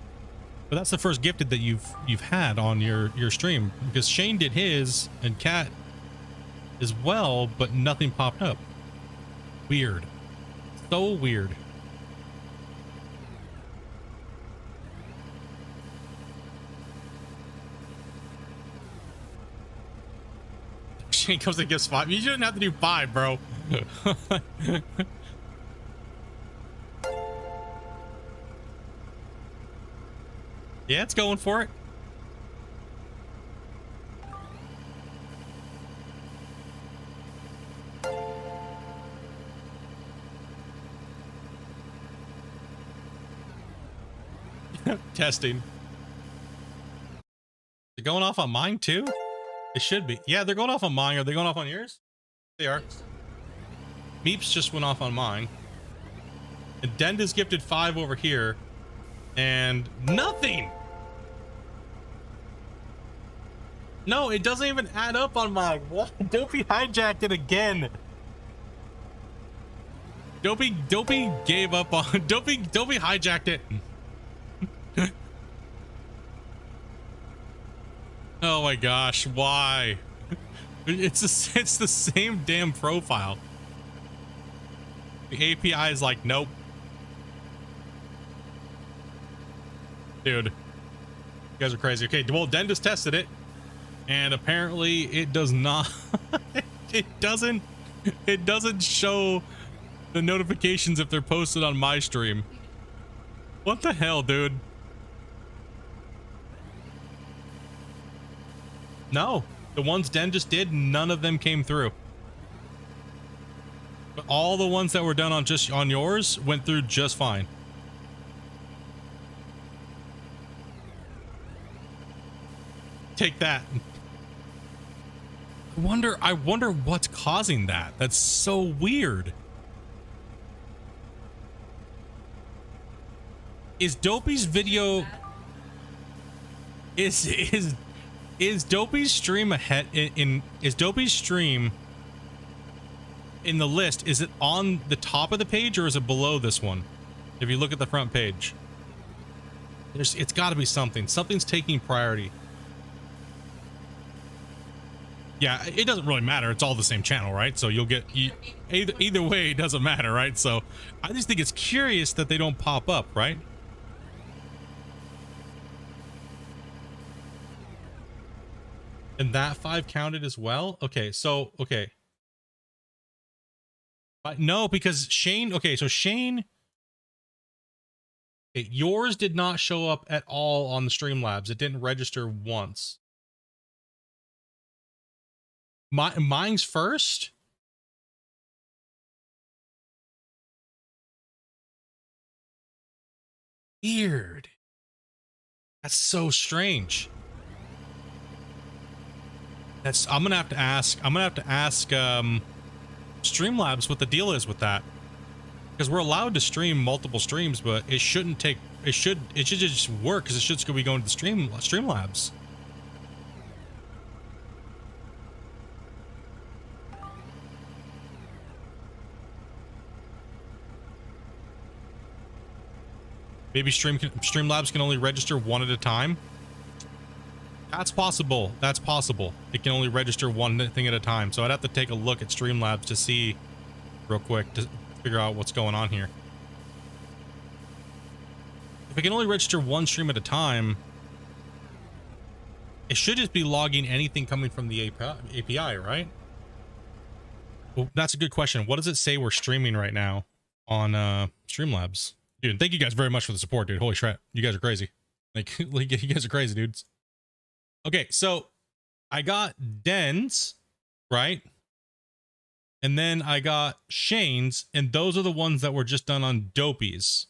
but that's the first gifted that you've had on your stream, because Shane did his and Kat as well, but nothing popped up. Weird. So weird. Shane comes and gives 5. You shouldn't have to do 5, bro. Yeah, it's going for it. Testing. They're going off on mine too? It should be. Yeah, they're going off on mine. Are they going off on yours? They are. Meeps just went off on mine. And Denda's gifted 5 over here. And nothing. No, it doesn't even add up on mine. What? Dopey hijacked it again. Dopey gave up on Dopey hijacked it. Oh my gosh, why? It's the same damn profile. The API is like, nope. Dude, you guys are crazy. Okay, well, Den just tested it, and apparently it does not. it doesn't show the notifications if they're posted on my stream. What the hell, dude? No, the ones Den just did, none of them came through. But all the ones that were done on yours went through just fine. Take that. I wonder what's causing that. That's so weird. Is Dopey's video is Dopey's stream ahead is Dopey's stream in the list? Is it on the top of the page or is it below this one? If you look at the front page, it's got to be something. Something's taking priority. Yeah, it doesn't really matter. It's all the same channel, right? So you'll get either way. It doesn't matter, right? So I just think it's curious that they don't pop up, right? And that 5 counted as well. Okay, so okay. No, because Shane. Okay, so Shane. Okay, yours did not show up at all on the Streamlabs. It didn't register once. Mine's first. Weird. That's so strange. I'm gonna have to ask Streamlabs what the deal is with that, because we're allowed to stream multiple streams, but it should just work, because it should be going to the Streamlabs. Maybe Streamlabs can only register 1 at a time. That's possible. That's possible. It can only register 1 thing at a time. So I'd have to take a look at Streamlabs to see real quick to figure out what's going on here. If it can only register one stream at a time, it should just be logging anything coming from the API, right? Well, that's a good question. What does it say we're streaming right now on Streamlabs? Dude, thank you guys very much for the support, dude. Holy shit. You guys are crazy. Like, you guys are crazy, dudes. Okay, so I got Den's, right? And then I got Shane's, and those are the ones that were just done on Dopey's.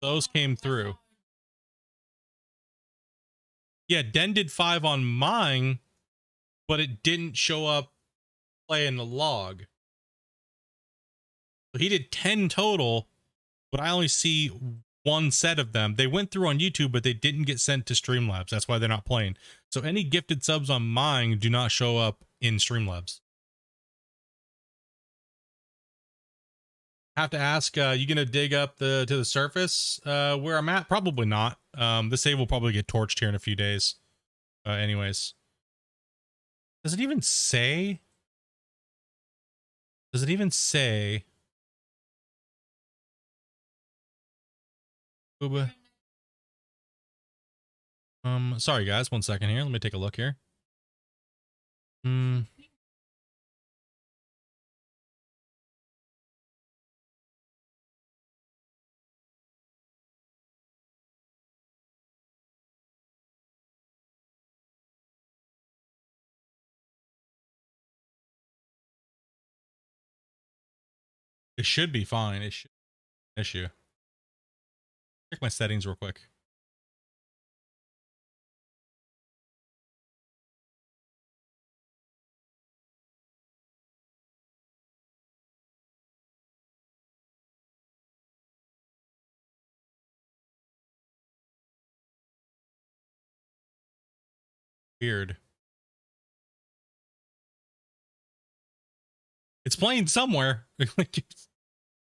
Those came through. Yeah, Den did 5 on mine, but it didn't show up play in the log. So he did 10 total, but I only see one set of them. They went through on YouTube, but they didn't get sent to Streamlabs. That's why they're not playing. So any gifted subs on mine do not show up in Streamlabs. Have to ask, you gonna dig up to the surface where I'm at? Probably not. The save will probably get torched here in a few days. Anyways, does it even say? Does it even say? Booba. Sorry guys, 1 second here. Let me take a look here. It should be fine. It should issue. Check my settings real quick. Weird. It's playing somewhere, you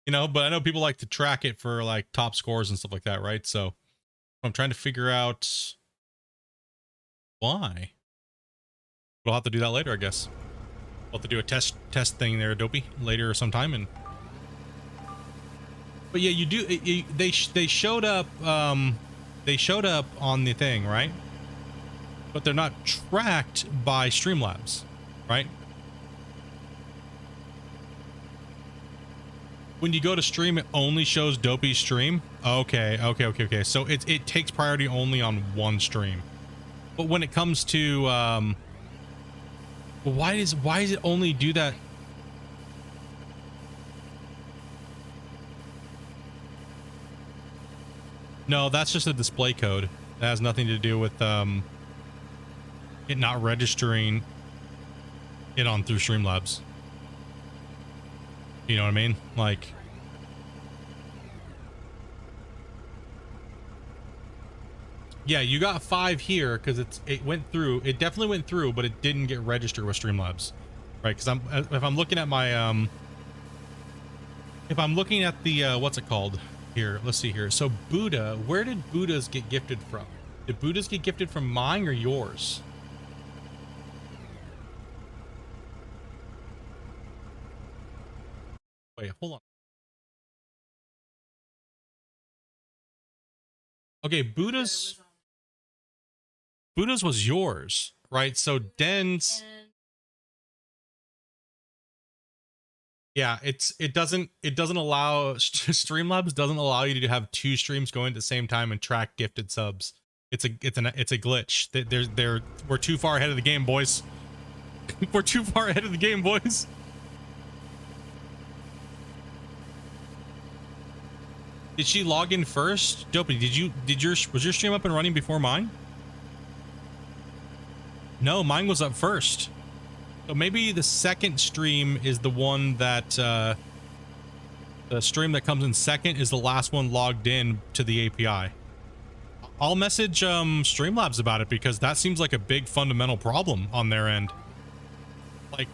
know, but I know people like to track it for like top scores and stuff like that, right? So I'm trying to figure out why. We'll have to do that later, I guess. We'll have to do a test thing there, Dopey, later sometime. And but yeah, you do. They showed up. They showed up on the thing, right? But they're not tracked by Streamlabs, right? When you go to stream, it only shows Dopey's stream. Okay. So it takes priority only on one stream. But when it comes to why does it only do that? No, that's just a display code. That has nothing to do with it not registering it on through Streamlabs. You know what I mean? Like, yeah, you got 5 here because it went through. It definitely went through, but it didn't get registered with Streamlabs, right? Because if I'm looking at my if I'm looking at the what's it called here? Let's see here. So Buddha, where did Buddhas get gifted from? Did Buddhas get gifted from mine or yours? Wait, hold on. Okay, Buddha's was yours, right? So Den's, yeah, it doesn't allow Streamlabs doesn't allow you to have 2 streams going at the same time and track gifted subs. It's a glitch. We're too far ahead of the game, boys. We're too far ahead of the game, boys. Did she log in first? Dopey, was your stream up and running before mine? No, mine was up first. So maybe the second stream is the one that the stream that comes in second is the last one logged in to the API. I'll message Streamlabs about it because that seems like a big fundamental problem on their end. Like,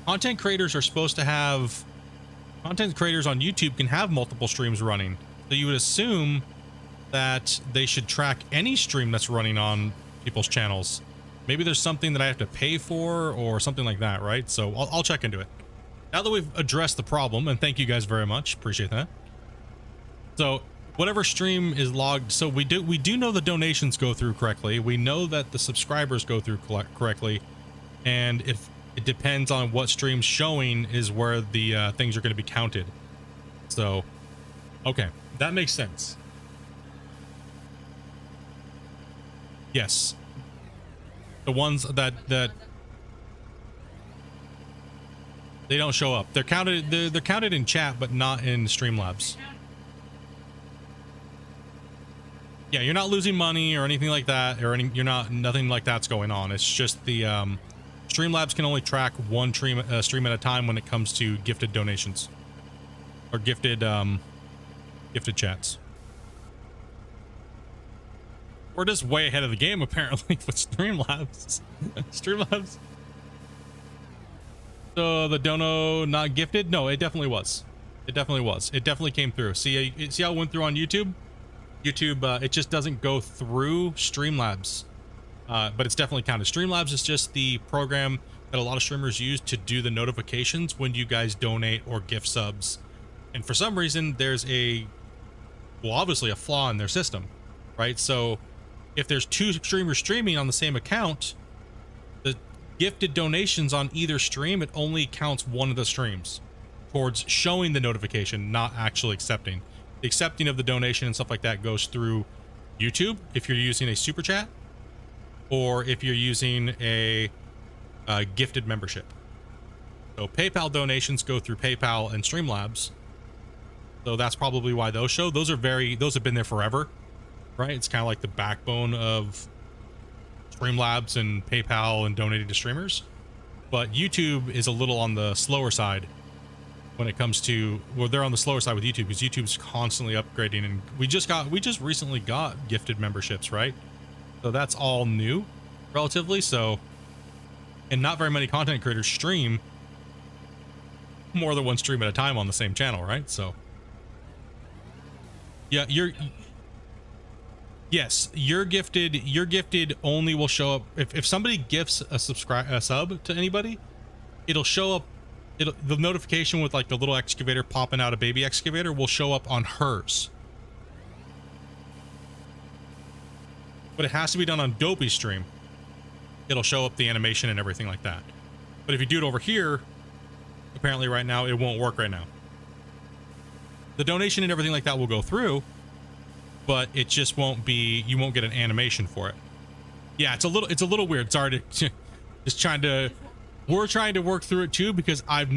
content creators are supposed to have content creators on YouTube can have multiple streams running. So you would assume that they should track any stream that's running on people's channels. Maybe there's something that I have to pay for or something like that, right? So I'll check into it. Now that we've addressed the problem, and thank you guys very much. Appreciate that. So whatever stream is logged. So we do know the donations go through correctly. We know that the subscribers go through correctly, and if it depends on what stream's showing is where the things are going to be counted. So, okay, that makes sense. Yes, the ones that they don't show up. They're counted. They're counted in chat, but not in Streamlabs. Yeah, you're not losing money or anything like that, or nothing like that's going on. It's just the Streamlabs can only track one stream at a time when it comes to gifted donations or gifted chats. We're just way ahead of the game apparently with Streamlabs. Streamlabs. So the dono not gifted? No, it definitely was. It definitely was. It definitely came through. See how it went through on YouTube? YouTube, it just doesn't go through Streamlabs, but it's definitely counted. Streamlabs is just the program that a lot of streamers use to do the notifications when you guys donate or gift subs. And for some reason, there's obviously a flaw in their system, right? So if there's two streamers streaming on the same account, the gifted donations on either stream, it only counts one of the streams towards showing the notification, not actually accepting. The accepting of the donation and stuff like that goes through YouTube if you're using a super chat, or if you're using a gifted membership. So PayPal donations go through PayPal and Streamlabs. So that's probably why those show. Those have been there forever, right? It's kind of like the backbone of Streamlabs and PayPal and donating to streamers. But YouTube is a little on the slower side when it comes to, well, they're on the slower side with YouTube because YouTube's constantly upgrading, and we just recently got gifted memberships, right? So that's all new relatively. So, and not very many content creators stream more than one stream at a time on the same channel, right? So yeah, your gifted only will show up if somebody gifts a sub to anybody. It'll show up. The notification with like the little excavator popping out, a baby excavator, will show up on hers. But it has to be done on Dopey's stream. It'll show up the animation and everything like that. But if you do it over here, apparently right now it won't work right now. The donation and everything like that will go through, but it just won't be, you won't get an animation for it. Yeah, it's a little weird. Sorry to we're trying to work through it too, because there's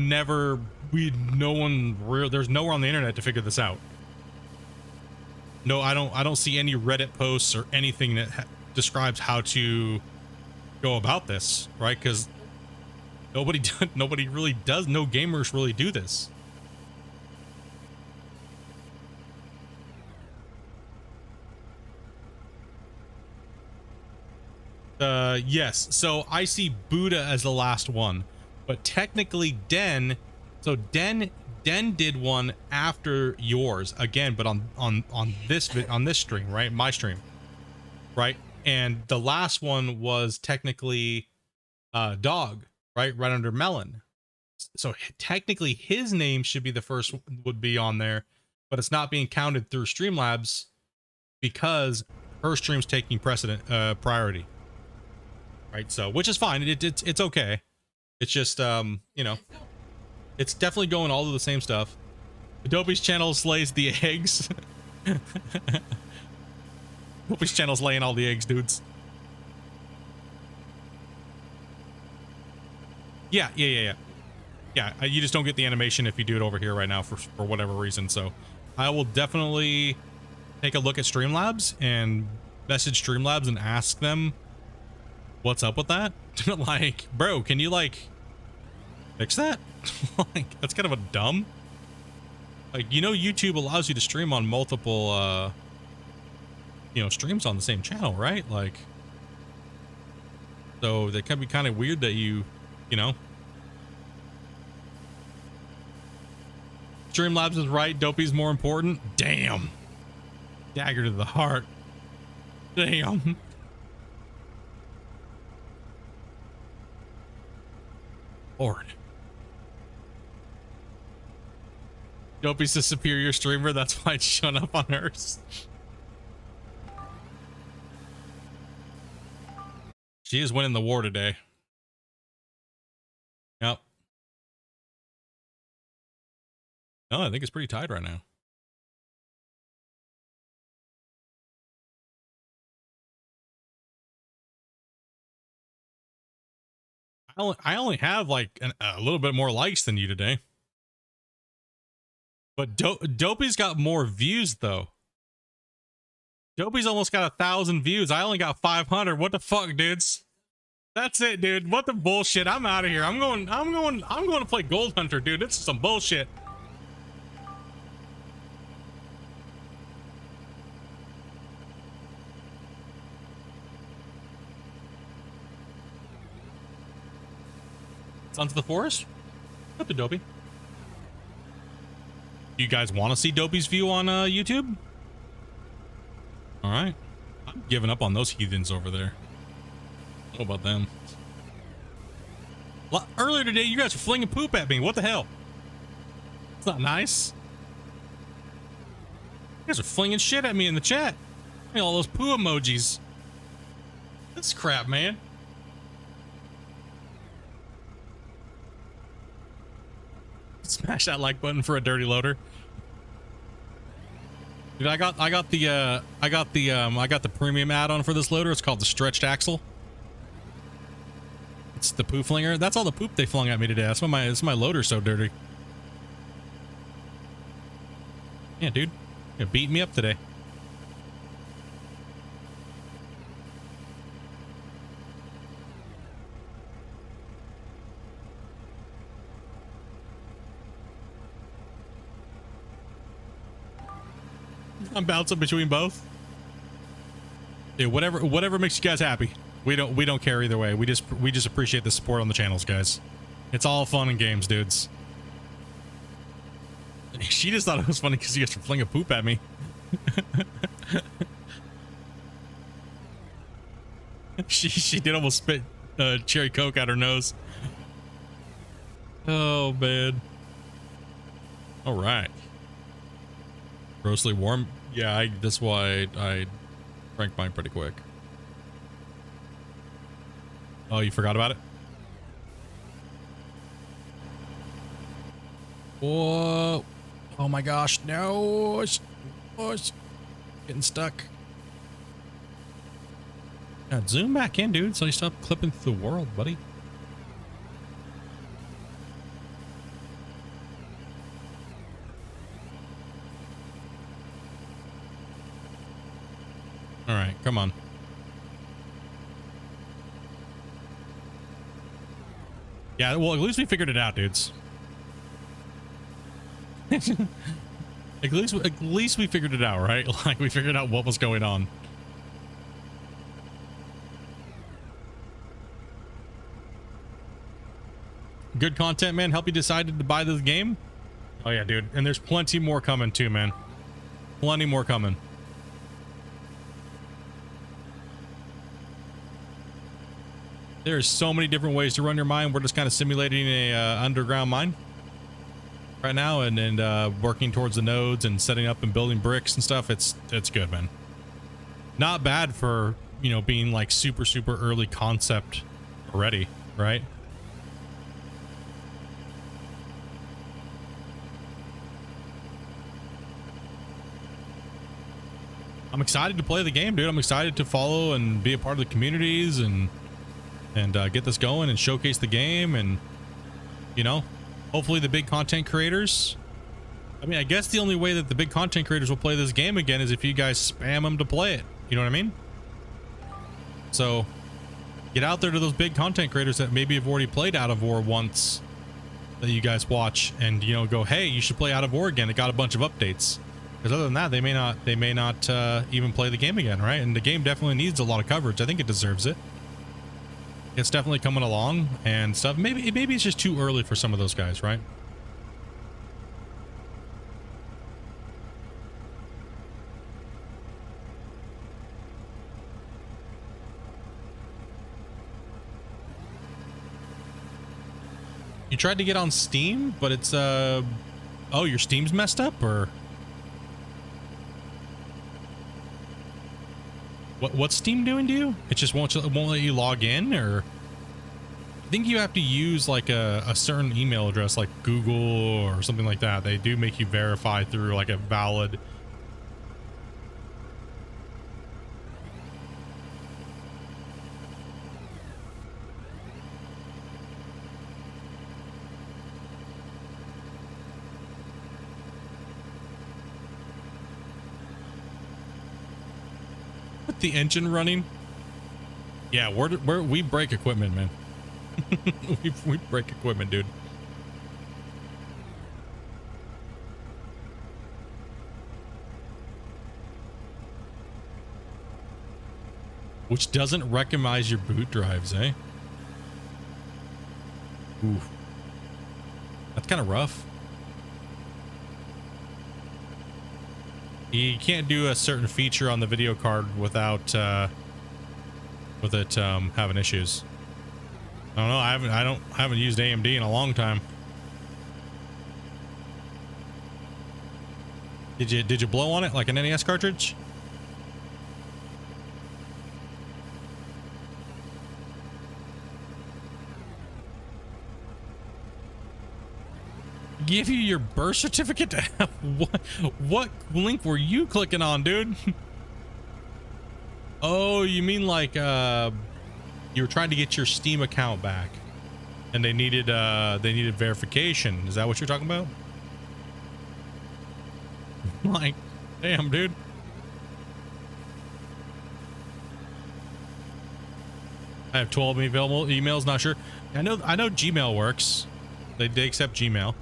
nowhere on the internet to figure this out. No, I don't see any Reddit posts or anything that describes how to go about this, right? Because nobody really does. No gamers really do this. Yes, so I see Buddha as the last one, but technically Den did one after yours again, but on this stream, right? My stream, right? And the last one was technically Dog, right under Melon. So technically his name should be the first, would be on there, but it's not being counted through Streamlabs because her stream's taking priority. Right, so which is fine. It's okay. It's just you know, it's definitely going all of the same stuff. Adobe's channel slays the eggs. Adobe's channel's laying all the eggs, dudes. Yeah. You just don't get the animation if you do it over here right now for whatever reason. So I will definitely take a look at Streamlabs and message Streamlabs and ask them what's up with that. Like, bro, can you like fix that? Like, that's kind of a dumb, like, you know, YouTube allows you to stream on multiple streams on the same channel, right? Like, so that can be kind of weird that you know, Streamlabs is right, Dopey's more important. Damn, dagger to the heart. Damn. Lord. Dopey's the superior streamer. That's why it's showing up on hers. She is winning the war today. Yep. No, I think it's pretty tied right now. I only have like a little bit more likes than you today. But Dopey's got more views though. Dopey's almost got 1,000 views. I only got 500. What the fuck, dudes? That's it, dude. What the bullshit? I'm out of here. I'm going to play Gold Hunter, dude. This is some bullshit. Sons of the Forest? Up to Dopey. You guys want to see Dopey's view on YouTube? All right. I'm giving up on those heathens over there. I don't know about them. Earlier today, you guys were flinging poop at me. What the hell? It's not nice. You guys are flinging shit at me in the chat. Hey, all those poo emojis. This crap, man. Smash that like button for a dirty loader. Dude, I got the premium add-on for this loader. It's called the stretched axle. It's the poo flinger. That's all the poop they flung at me today. That's why my loader's so dirty. Yeah, dude. You're beating me up today. I'm bouncing between both. Dude, whatever makes you guys happy. We don't care either way. We just appreciate the support on the channels, guys. It's all fun and games, dudes. She just thought it was funny because you guys were flinging poop at me. she did almost spit cherry coke out her nose. Oh man. All right. Grossly warm. Yeah, that's why I drank mine pretty quick. Oh, you forgot about it? Whoa. Oh my gosh, no. It's getting stuck. Yeah, zoom back in, dude, so you stop clipping through the world, buddy. All right, come on. Yeah, well, at least we figured it out, dudes. at least we figured it out, right? Like, we figured out what was going on. Good content, man. Help you decided to buy this game? Oh, yeah, dude. And there's plenty more coming, too, man. Plenty more coming. There's so many different ways to run your mine. We're just kind of simulating a underground mine right now, and working towards the nodes and setting up and building bricks and stuff. It's good, man. Not bad for, you know, being like super early concept already, right? I'm excited to play the game, dude. I'm excited to follow and be a part of the communities and get this going and showcase the game, and you know, hopefully the big content creators. I mean, I guess the only way that the big content creators will play this game again is if you guys spam them to play it. You know what I mean? So get out there to those big content creators that maybe have already played Out of War once, that you guys watch, and you know, go, hey, you should play Out of War again. It got a bunch of updates. Because other than that, they may not even play the game again, right? And the game definitely needs a lot of coverage. I think it deserves it. It's definitely coming along and stuff. Maybe it's just too early for some of those guys, right? You tried to get on Steam, but it's Oh, your Steam's messed up, or what's Steam doing to you? It just won't let you log in, or I think you have to use like a certain email address, like Google or something like that. They do make you verify through like a valid. The engine running. Yeah, we break equipment, man. we break equipment, dude. Which doesn't recognize your boot drives, eh? Ooh, that's kind of rough. You can't do a certain feature on the video card without with it having issues. I don't know. I haven't used AMD in a long time. Did you blow on it like an NES cartridge? Give you your birth certificate? What link were you clicking on, dude? Oh, you mean like you were trying to get your Steam account back and they needed verification. Is that what you're talking about? Like, damn, dude. I have 12 available emails, not sure. I know Gmail works. They accept Gmail.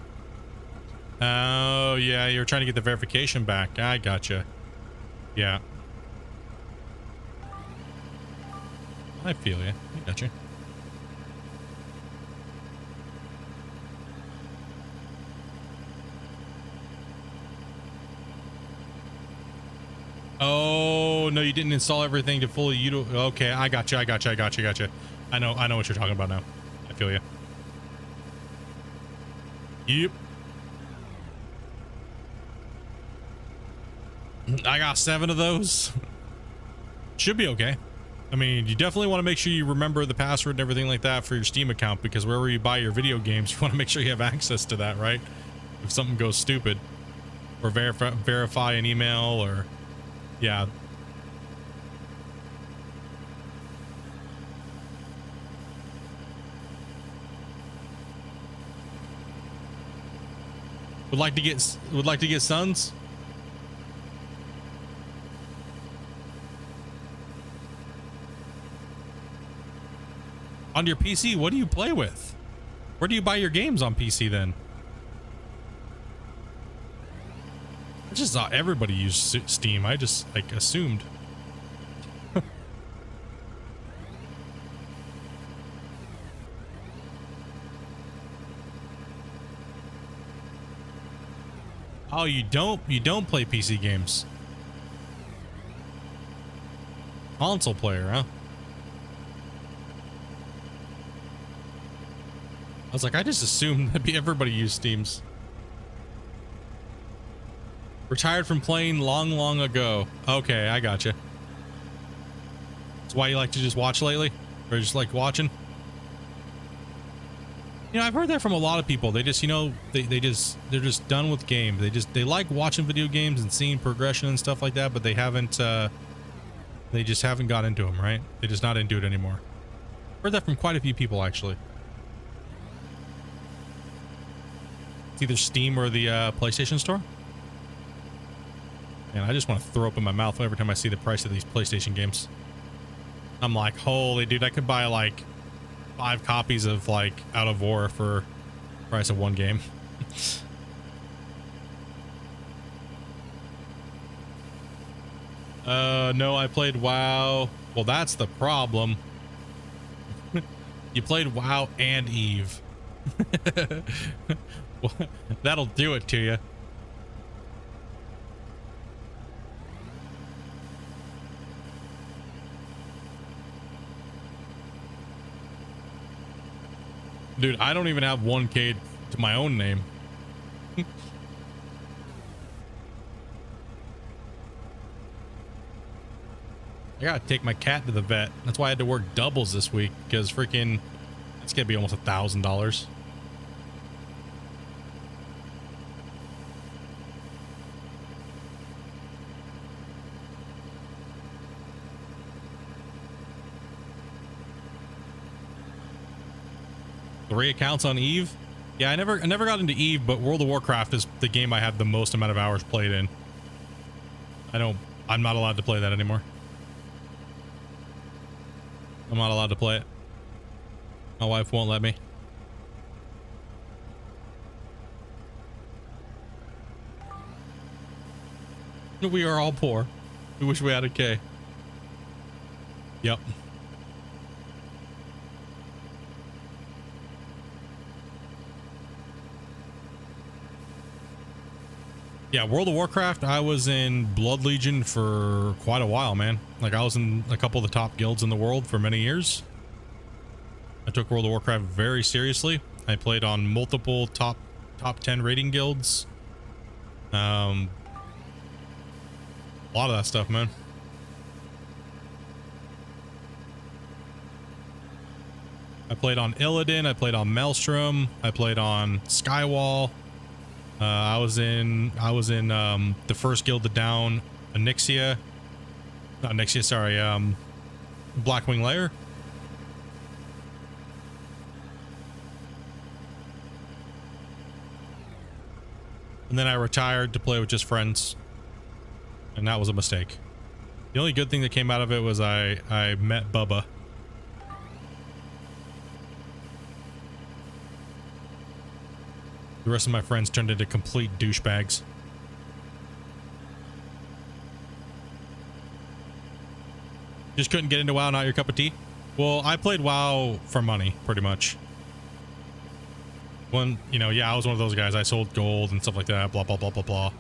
Oh, yeah, you're trying to get the verification back. I gotcha. Yeah. I feel you. I gotcha. Oh, no, you didn't install everything to fully utilize. Okay, I gotcha. I know what you're talking about now. I feel you. Yep. I got 7 of those. Should be okay. I mean, you definitely want to make sure you remember the password and everything like that for your Steam account, because wherever you buy your video games, you want to make sure you have access to that, right? If something goes stupid, or verify an email, or yeah. Would like to get sons? On your PC, what do you play with? Where do you buy your games on PC then? I just thought everybody used Steam. I just like assumed. Oh, you don't play PC games. Console player, huh? I was like, I just assumed that everybody used Steams. Retired from playing long ago. Okay, I gotcha. That's why you like to just watch lately? Or just like watching? You know, I've heard that from a lot of people. They just, you know, they're just done with games. They like watching video games and seeing progression and stuff like that, but they just haven't got into them, right? They're just not into it anymore. Heard that from quite a few people, actually. It's either Steam or the PlayStation Store. And I just want to throw up in my mouth every time I see the price of these PlayStation games. I'm like, holy dude, I could buy like 5 copies of like Out of War for the price of 1 game. No, I played WoW. Well, that's the problem. You played WoW and Eve. Well, that'll do it to you. Dude, I don't even have 1K to my own name. I gotta take my cat to the vet. That's why I had to work doubles this week, because freaking it's gonna be almost $1,000. Three accounts on Eve. Yeah, I never got into Eve, but World of Warcraft is the game I have the most amount of hours played in. I'm not allowed to play that anymore. I'm not allowed to play it. My wife won't let me. We are all poor. We wish we had a K. Yep. Yeah, World of Warcraft, I was in Blood Legion for quite a while, man. Like, I was in a couple of the top guilds in the world for many years. I took World of Warcraft very seriously. I played on multiple top 10 rating guilds. A lot of that stuff, man. I played on Illidan, I played on Maelstrom, I played on Skywall. I was in the first guild to down Blackwing Lair. And then I retired to play with just friends. And that was a mistake. The only good thing that came out of it was I met Bubba. The rest of my friends turned into complete douchebags. Just couldn't get into WoW, not your cup of tea? Well, I played WoW for money, pretty much. When, you know, yeah, I was one of those guys. I sold gold and stuff like that, blah, blah, blah, blah, blah.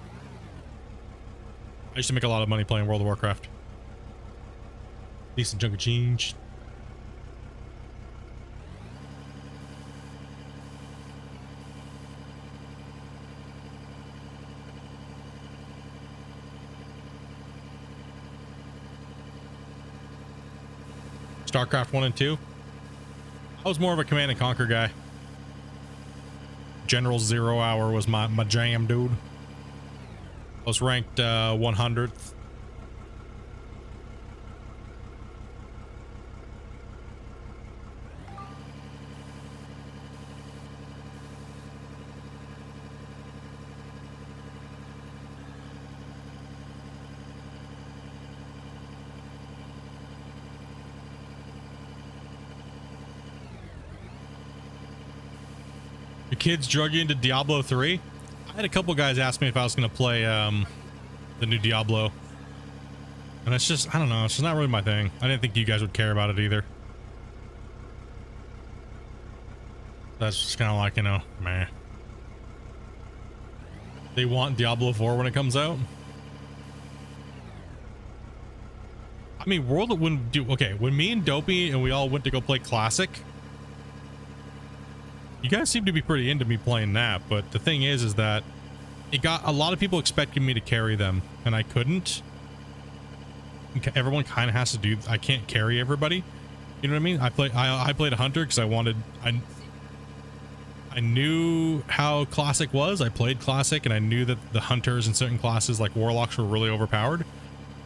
I used to make a lot of money playing World of Warcraft. Decent chunk of change. StarCraft 1 and 2. I was more of a Command and Conquer guy. General 0 Hour was my jam, dude. I was ranked 100th. Your kids drug you into Diablo 3? I had a couple guys ask me if I was going to play the new Diablo. And it's just, I don't know, it's just not really my thing. I didn't think you guys would care about it either. That's just kind of like, you know, meh. They want Diablo 4 when it comes out. I mean, when me and Dopey and we all went to go play Classic, you guys seem to be pretty into me playing that, but the thing is that it got a lot of people expecting me to carry them, and I couldn't. Everyone kind of has to do. I can't carry everybody. You know what I mean? I played a hunter because I knew how Classic was. I played Classic, and I knew that the hunters in certain classes like warlocks were really overpowered,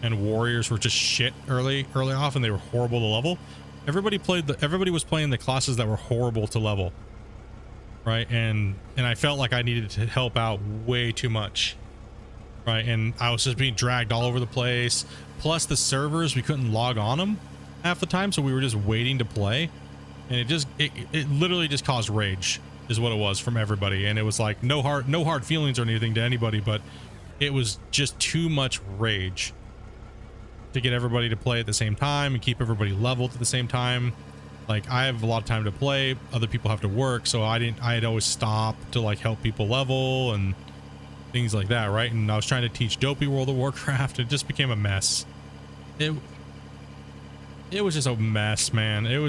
and warriors were just shit early off, and they were horrible to level. Everybody was playing the classes that were horrible to level. Right, and I felt like I needed to help out way too much, right? And I was just being dragged all over the place. Plus the servers, we couldn't log on them half the time, so we were just waiting to play, and it literally just caused rage, is what it was from everybody. And it was like no hard feelings or anything to anybody, but it was just too much rage to get everybody to play at the same time and keep everybody leveled at the same time. Like, I have a lot of time to play, other people have to work, so I had always stopped to like help people level and things like that, right? And I was trying to teach Dopey World of Warcraft. It just became a mess. It was just a mess, man. It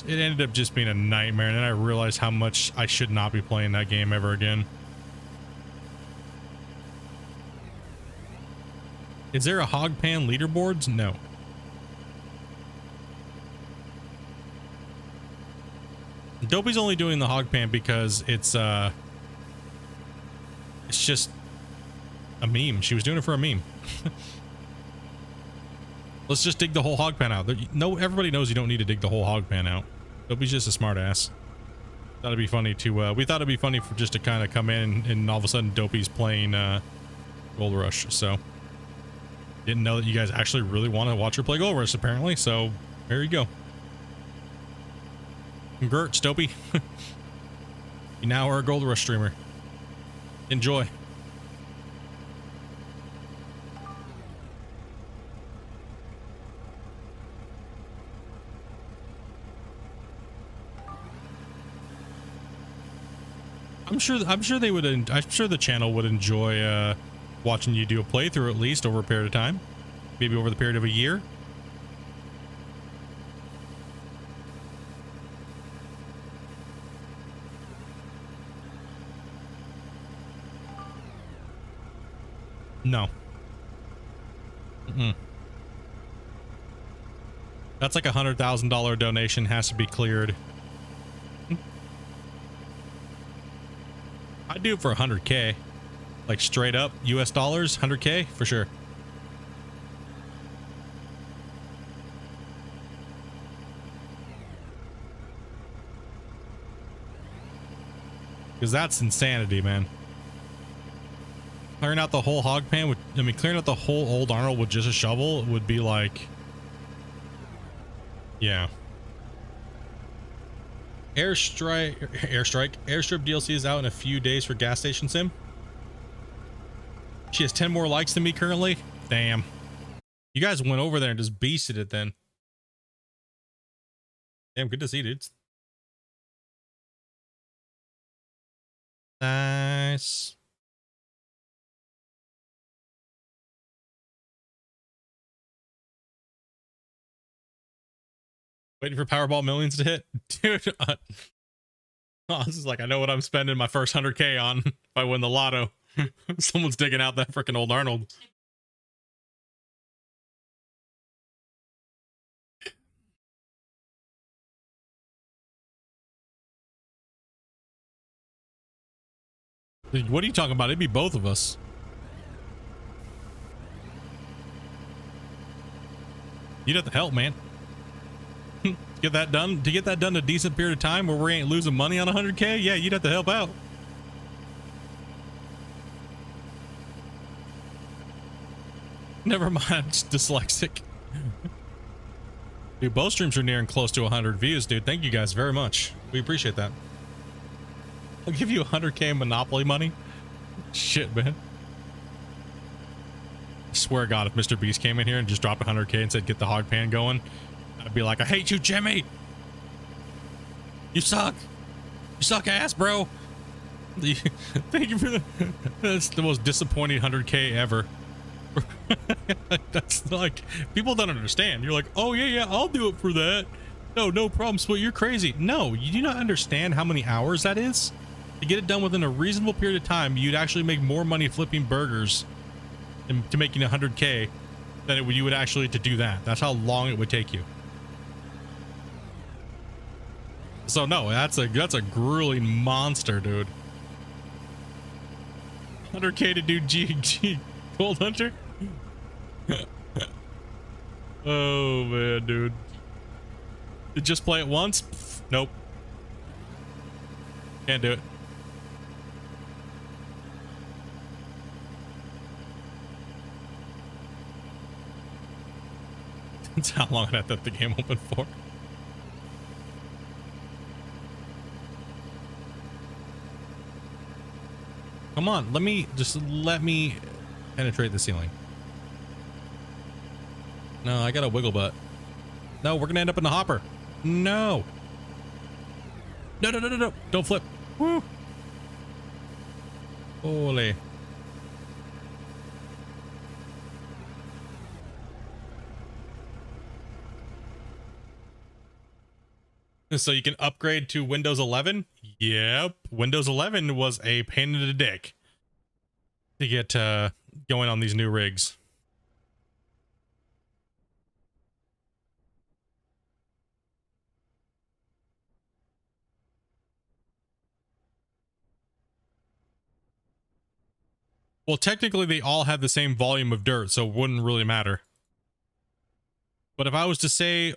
ended up just being a nightmare, and then I realized how much I should not be playing that game ever again. Is there a hog pan leaderboards? No. Dopey's only doing the hog pan because it's just a meme. She was doing it for a meme. Let's just dig the whole hog pan out. No, everybody knows you don't need to dig the whole hog pan out. Dopey's just a smart ass. Thought it'd be funny to we thought it'd be funny for just to kind of come in and all of a sudden Dopey's playing Gold Rush. So didn't know that you guys actually really want to watch her play Gold Rush apparently. So there you go. Congrats, Dopey. You now are a Gold Rush streamer. Enjoy. I'm sure they would. I'm sure the channel would enjoy watching you do a playthrough at least over a period of time, maybe over the period of a year. No. That's like $100,000 donation has to be cleared. I'd do it for 100K, like straight up US dollars, 100K for sure. Because that's insanity, man. Clearing out the whole hog pan would, I mean, clearing out the whole old Arnold with just a shovel would be like, yeah. Airstrip DLC is out in a few days for gas station sim. She has 10 more likes than me currently. Damn. You guys went over there and just beasted it then. Damn, good to see, dudes. Nice. Waiting for Powerball millions to hit. Dude, this is like, I know what I'm spending my first 100K on if I win the lotto. Someone's digging out that freaking old Arnold. What are you talking about? It'd be both of us. You'd have to help, man. Get that done to get that done a decent period of time where we ain't losing money on 100K. Yeah, you'd have to help out. Never mind, I'm just dyslexic. Dude, both streams are nearing close to 100 views, dude. Thank you guys very much. We appreciate that. I'll give you 100K Monopoly money. Shit, man. I swear to God, if Mr. Beast came in here and just dropped 100K and said, get the hog pan going, I'd be like, I hate you, Jimmy. You suck. You suck ass, bro. Thank you for the... That's the most disappointing 100K ever. That's like, people don't understand. You're like, oh yeah, I'll do it for that. No problem, Split. You're crazy. No, you do not understand how many hours that is. To get it done within a reasonable period of time, you'd actually make more money flipping burgers and to making 100K than you would actually to do that. That's how long it would take you. So no, that's a grueling monster, dude. 100K to do G Gold Hunter. Oh man, dude. Just play it once? Pff, nope. Can't do it. That's how long I left the game open for. Come on, let me penetrate the ceiling. No, I got a wiggle butt. No, we're gonna end up in the hopper. No. No. Don't flip. Woo. Holy. So you can upgrade to Windows 11? Yep. Windows 11 was a pain in the dick to get going on these new rigs. Well, technically they all have the same volume of dirt, so it wouldn't really matter. But if I was to say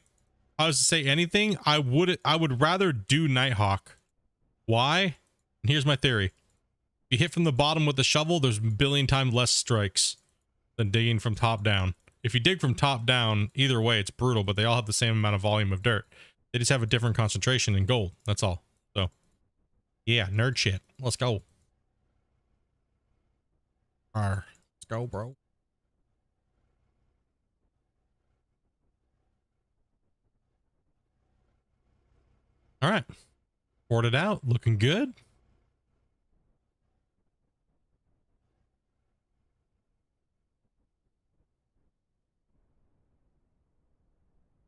anything, I would rather do Nighthawk. Why? And here's my theory. If you hit from the bottom with the shovel, there's a billion times less strikes than digging from top down. If you dig from top down, either way, it's brutal, but they all have the same amount of volume of dirt. They just have a different concentration in gold. That's all. So, yeah, nerd shit. Let's go. Let's go, bro. All right. Poured it out. Looking good.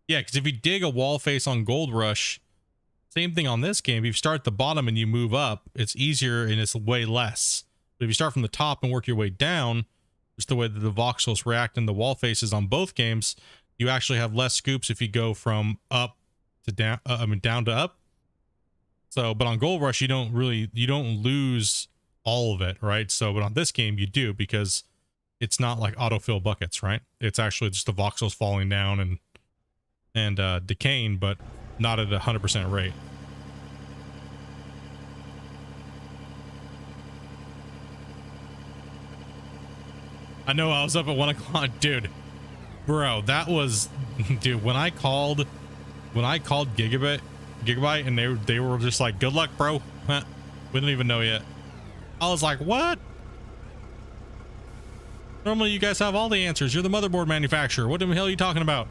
Yeah, because if you dig a wall face on Gold Rush, same thing on this game. If you start at the bottom and you move up, it's easier and it's way less. But if you start from the top and work your way down, just the way that the voxels react in the wall faces on both games, you actually have less scoops if you go from up to down, down to up. So, but on Gold Rush, you don't lose all of it, right? So, but on this game, you do, because it's not like autofill buckets, right? It's actually just the voxels falling down and decaying, but not at 100% rate. I know, I was up at 1 o'clock, dude. Bro, that was, dude, when I called Gigabyte, and they were just like, good luck, bro. We didn't even know yet. I was like, what? Normally you guys have all the answers. You're the motherboard manufacturer. What the hell are you talking about?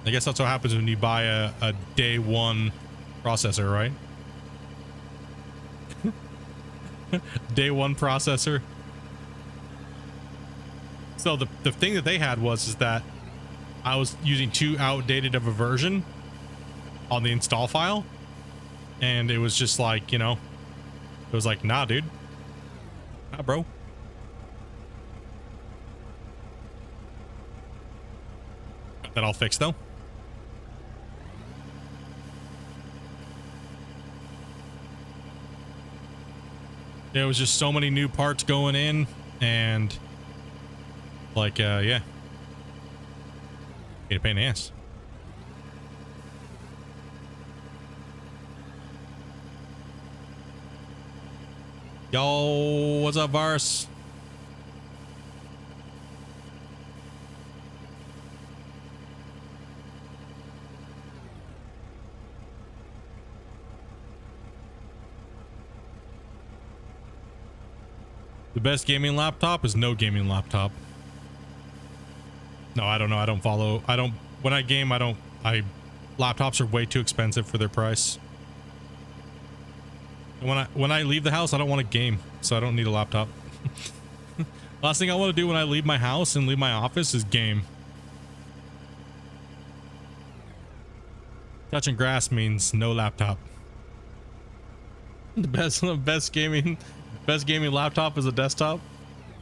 I guess that's what happens when you buy a day one processor, right? Day one processor. So the thing that they had is that I was using too outdated of a version on the install file, and it was just like, you know, it was like, nah, dude, nah, bro. Got that all fixed though. There was just so many new parts going in, and like, yeah, get a pain in the ass. Yo, what's up, Vars? The best gaming laptop is no gaming laptop. No, I don't know. I don't follow. When I game, laptops are way too expensive for their price. When I leave the house, I don't want to game, so I don't need a laptop. Last thing I want to do when I leave my house and leave my office is game. Touching grass means no laptop. The best gaming laptop is a desktop.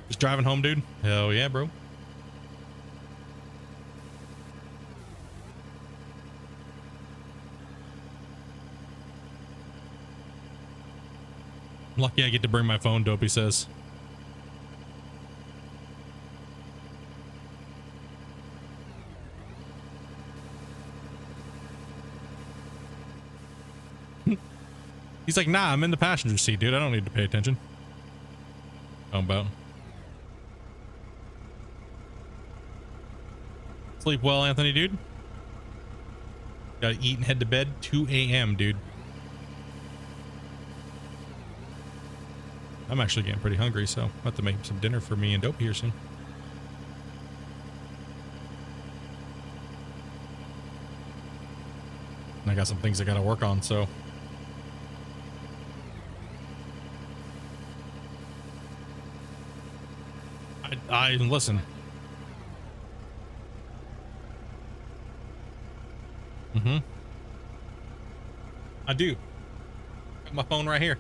Just driving home, dude. Hell yeah, bro. Lucky I get to bring my phone, Dopey says. He's like, nah, I'm in the passenger seat, dude. I don't need to pay attention. How about? Sleep well, Anthony, dude. Gotta eat and head to bed. 2 a.m., dude. I'm actually getting pretty hungry, so I'll have to make some dinner for me and Dopey here soon. And I got some things I gotta work on, so. I listen. I do. Got my phone right here.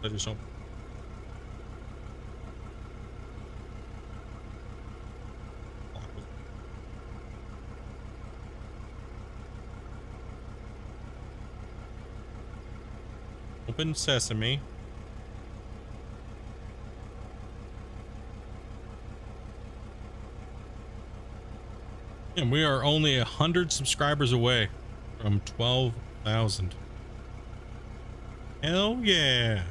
I just don't. Open sesame. And we are only 100 subscribers away from 12,000. Hell yeah.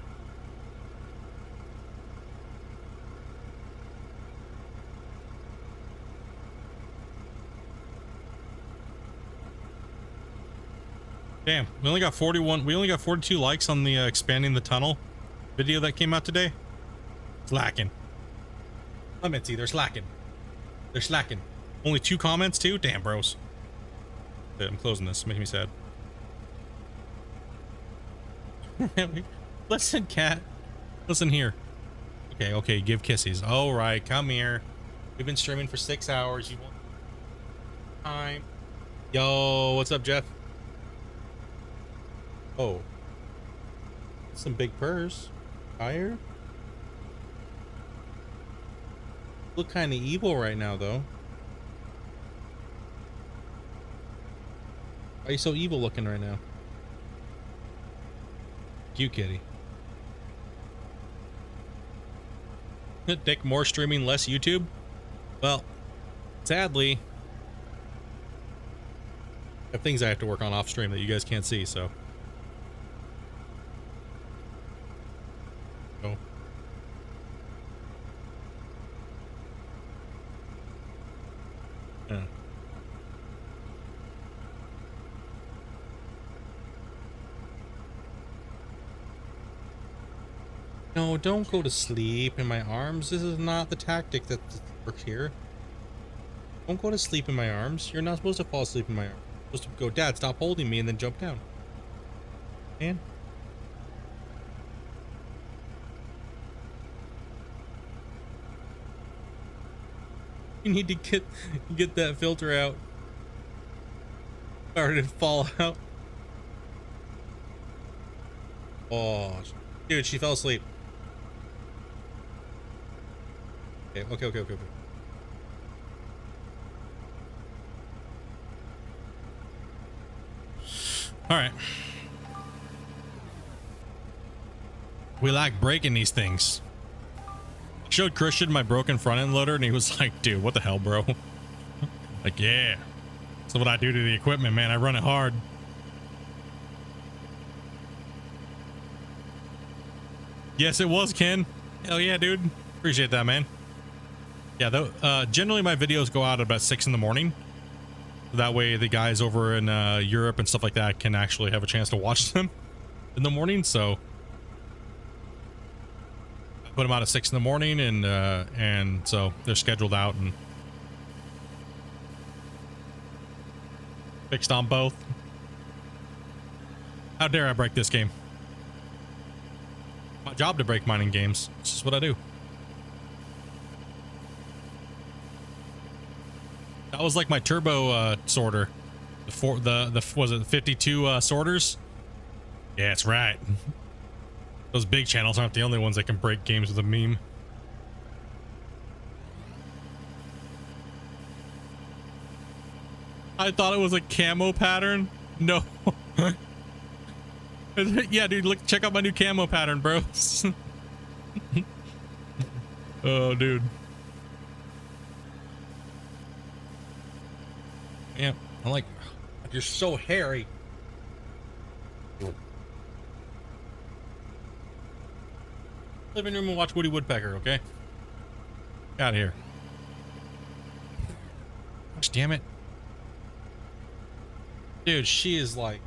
Damn, we only got 42 likes on the expanding the tunnel video that came out today. It's lacking. Mitzi, they're slacking. They're slacking. Only 2 comments too? Damn, bros. I'm closing this. Making me sad. Listen, cat. Listen here. Okay, give kisses. All right, come here. We've been streaming for 6 hours. You want time? Yo, what's up, Jeff? Oh, some big purrs. Fire. Look kind of evil right now, though. Why are you so evil looking right now? Cute kitty. Dick, more streaming, less YouTube? Well, sadly, I have things I have to work on off stream that you guys can't see, so. Oh. Yeah. No, don't go to sleep in my arms. This is not the tactic that works here. Don't go to sleep in my arms. You're not supposed to fall asleep in my arms. You're supposed to go, Dad, stop holding me, and then jump down. Man. You need to get that filter out. Or to fall out. Oh, dude, she fell asleep. Okay. All right. We like breaking these things. Showed Christian my broken front end loader, and he was like, dude, what the hell, bro? Like, yeah. That's what I do to the equipment, man. I run it hard. Yes, it was, Ken. Hell yeah, dude. Appreciate that, man. Yeah, though, generally my videos go out at about 6 in the morning. That way the guys over in Europe and stuff like that can actually have a chance to watch them in the morning. So I put them out at 6 in the morning, and so they're scheduled out and fixed on both. How dare I break this game? My job to break mining games. This is what I do. That was like my turbo sorter. Was it 52 sorters? Yeah, that's right. Those big channels aren't the only ones that can break games with a meme. I thought it was a camo pattern. No. Yeah, dude, look, check out my new camo pattern, bro. Oh, dude. Yeah, I'm like, you're so hairy. Living room and watch Woody Woodpecker, okay? Get out of here. Gosh, damn it. Dude, she is like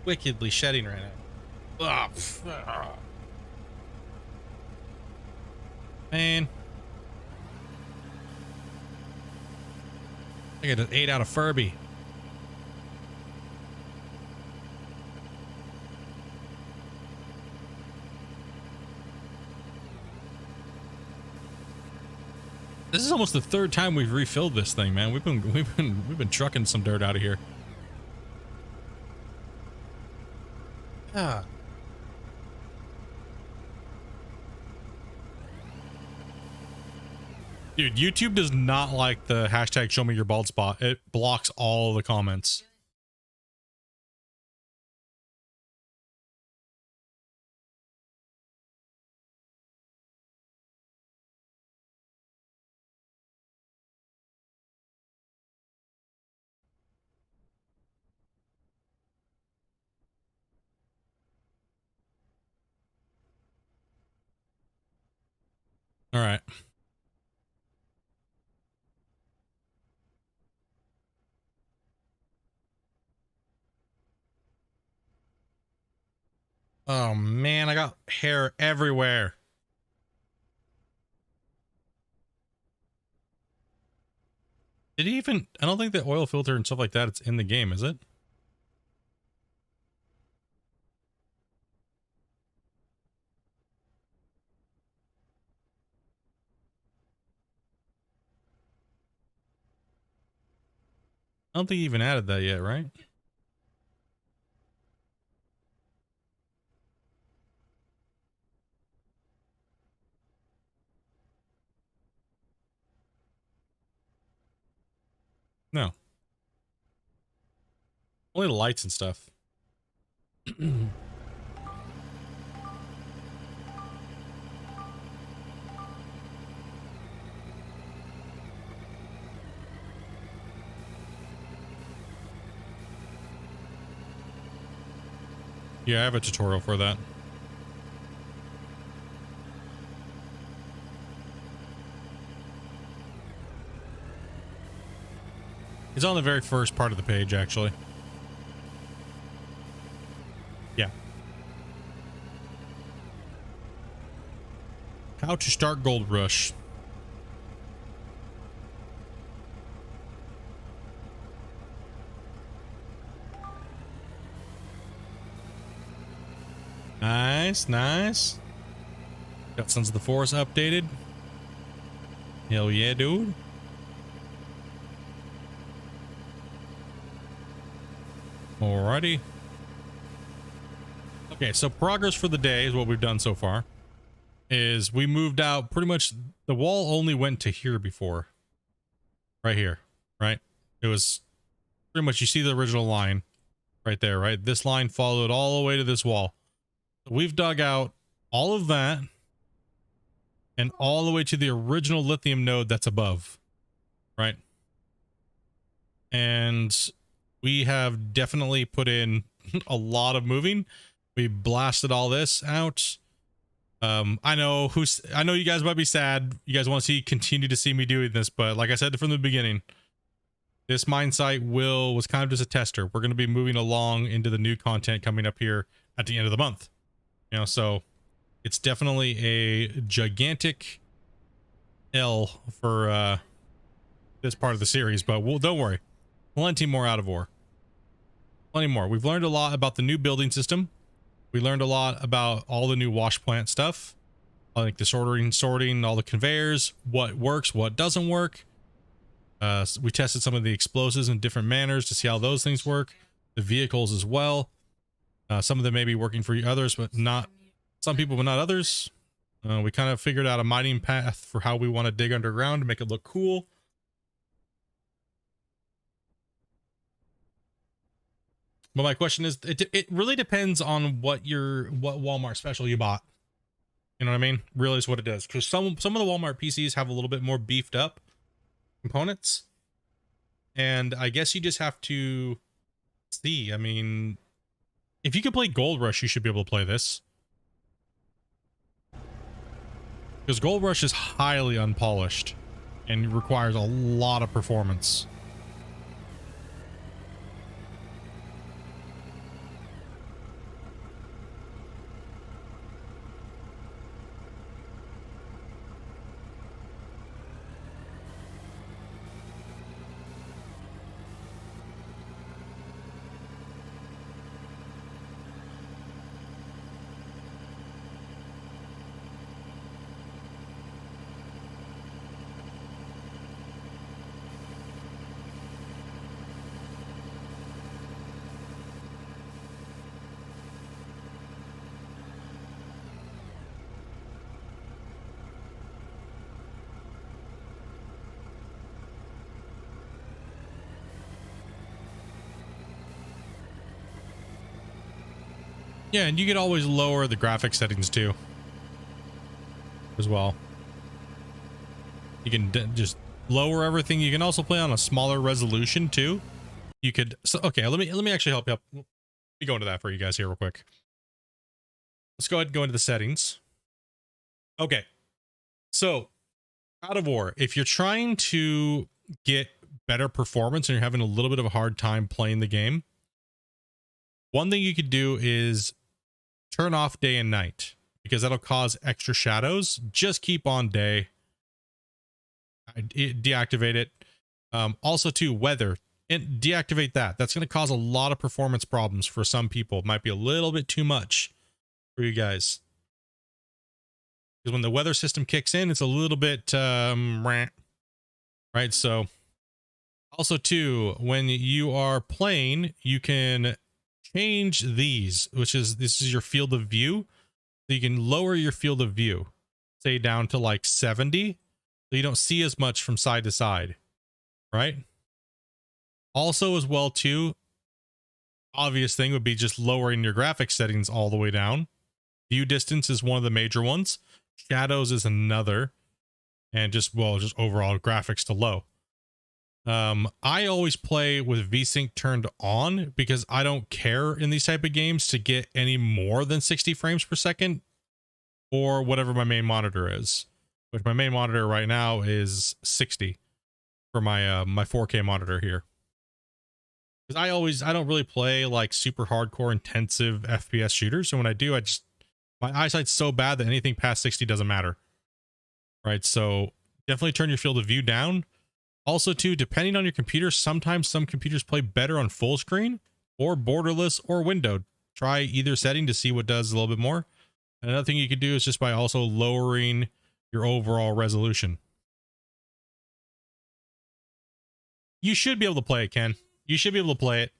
wickedly shedding right now. Ugh. Man. I got an 8 out of Furby. This is almost the 3rd time we've refilled this thing, man. We've been trucking some dirt out of here. Ah. Dude, YouTube does not like the hashtag show me your bald spot. It blocks all the comments. All right. Oh man, I got hair everywhere. Did he even, I don't think the oil filter and stuff like that, it's in the game, is it? I don't think he even added that yet, right? No. Only the lights and stuff. Yeah, I have a tutorial for that. It's on the very first part of the page, actually. Yeah. How to start Gold Rush. Nice, nice. Got Sons of the Forest updated. Hell yeah, dude. Alrighty. Okay, so progress for the day is what we've done so far. Is we moved out pretty much, the wall only went to here before. Right here, right? It was pretty much, you see the original line right there, right? This line followed all the way to this wall. We've dug out all of that and all the way to the original lithium node that's above, right? And we have definitely put in a lot of moving. We blasted all this out. I know you guys might be sad. You guys want to continue to see me doing this, but like I said from the beginning, this mine site was kind of just a tester. We're going to be moving along into the new content coming up here at the end of the month. You know, so it's definitely a gigantic L for this part of the series, but don't worry. Plenty more out of ore. Plenty more. We've learned a lot about the new building system. We learned a lot about all the new wash plant stuff. Like the sorting, all the conveyors, what works, what doesn't work. So we tested some of the explosives in different manners to see how those things work. The vehicles as well. Some of them may be working for others, but not some people, but not others. We kind of figured out a mining path for how we want to dig underground to make it look cool. But my question is, it really depends on what Walmart special you bought. You know what I mean? Really is what it does. Because some of the Walmart PCs have a little bit more beefed up components. And I guess you just have to see. I mean, if you can play Gold Rush, you should be able to play this. Because Gold Rush is highly unpolished and requires a lot of performance. Yeah, and you can always lower the graphic settings too, as well. You can just lower everything. You can also play on a smaller resolution too. You could. So, okay, let me actually help you up. Let me go into that for you guys here real quick. Let's go ahead and go into the settings. Okay, So out of war, if you're trying to get better performance and you're having a little bit of a hard time playing the game, one thing you could do is turn off day and night, because that'll cause extra shadows. Just keep on day. Deactivate it. Also too, weather, and deactivate that. That's going to cause a lot of performance problems for some people. It might be a little bit too much for you guys, because when the weather system kicks in, it's a little bit right. So also too, when you are playing, you can change these, this is your field of view. So you can lower your field of view, say down to like 70, so you don't see as much from side to side, right? Also as well too, obvious thing would be just lowering your graphics settings all the way down. View distance is one of the major ones. Shadows is another, and just overall graphics to low. I always play with VSync turned on because I don't care in these type of games to get any more than 60 frames per second or whatever my main monitor is, which my main monitor right now is 60 for my my 4K monitor here. Because I don't really play like super hardcore intensive FPS shooters, so when I do, my eyesight's so bad that anything past 60 doesn't matter. Right, so definitely turn your field of view down. Also too, depending on your computer, sometimes some computers play better on full screen or borderless or windowed. Try either setting to see what does a little bit more. Another thing you could do is just by also lowering your overall resolution. You should be able to play it, Ken. You should be able to play it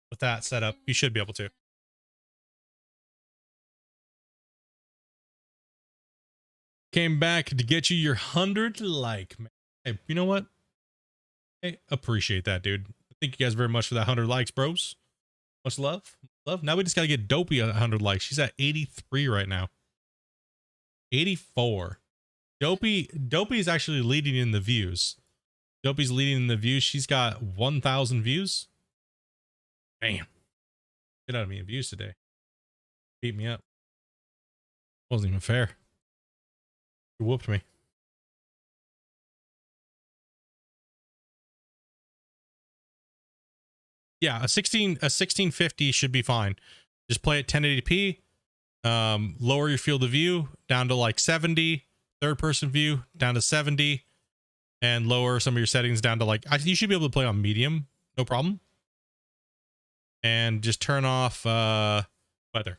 with that setup. You should be able to. Came back to get you your 100 like, man. Hey, you know what? Hey, appreciate that, dude. Thank you guys very much for that 100 likes, bros. Much love. Now we just got to get Dopey at 100 likes. She's at 83 right now. 84. Dopey is actually leading in the views. Dopey's leading in the views. She's got 1,000 views. Bam. Get out of me in views today. Beat me up. Wasn't even fair. You whooped me. Yeah, a 1650 should be fine. Just play at 1080p. Lower your field of view down to like 70. Third person view down to 70. And lower some of your settings down to like, you should be able to play on medium, no problem. And just turn off weather.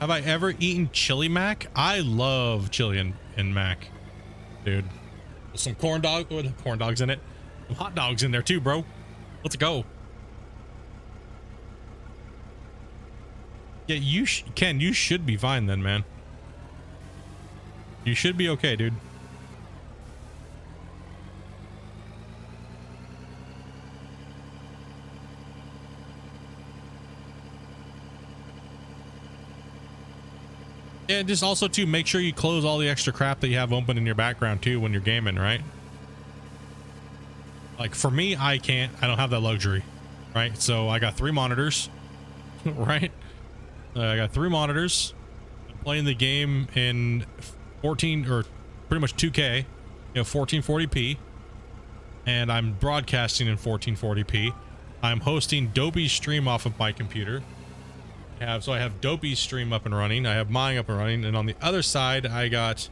Have I ever eaten chili mac? I love chili and mac, dude. With some corn dogs in it. Some hot dogs in there too, bro. Let's go. Yeah, Ken, you should be fine then, man. You should be okay, dude. Yeah, just also too, make sure you close all the extra crap that you have open in your background too when you're gaming, right? Like for me, I don't have that luxury, right? So I got 3 monitors, right? I got 3 monitors. I'm playing the game in 14 or pretty much 2K, 1440p, and I'm broadcasting in 1440p. I'm hosting Dopey's stream off of my computer. So I have Dopey's stream up and running. I have mine up and running, and on the other side, I got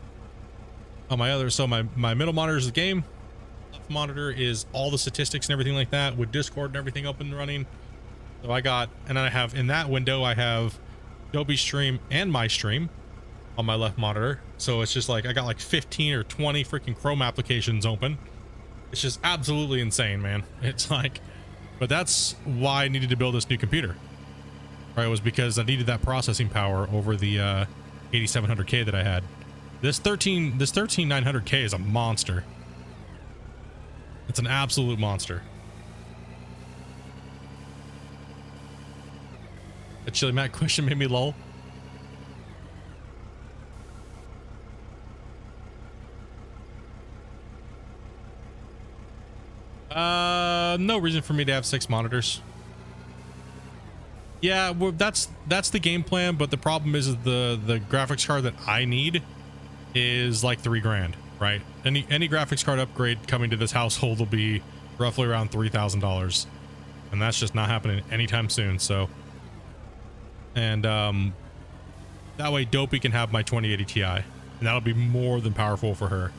on my other. So my middle monitor is the game. Left monitor is all the statistics and everything like that with Discord and everything up and running. So I got, and then I have in that window, I have Dopey's stream and my stream on my left monitor. So it's just like I got like 15 or 20 freaking Chrome applications open. It's just absolutely insane, man. It's like, but that's why I needed to build this new computer. Right, was because I needed that processing power over the 8700K that I had. This 13900K is a monster. It's an absolute monster. The Chili Mac question made me lol. No reason for me to have 6 monitors. Yeah, well, that's the game plan, but the problem is the graphics card that I need is like $3,000, right? Any graphics card upgrade coming to this household will be roughly around $3,000, and that's just not happening anytime soon. So, and that way Dopey can have my 2080 Ti, and that'll be more than powerful for her,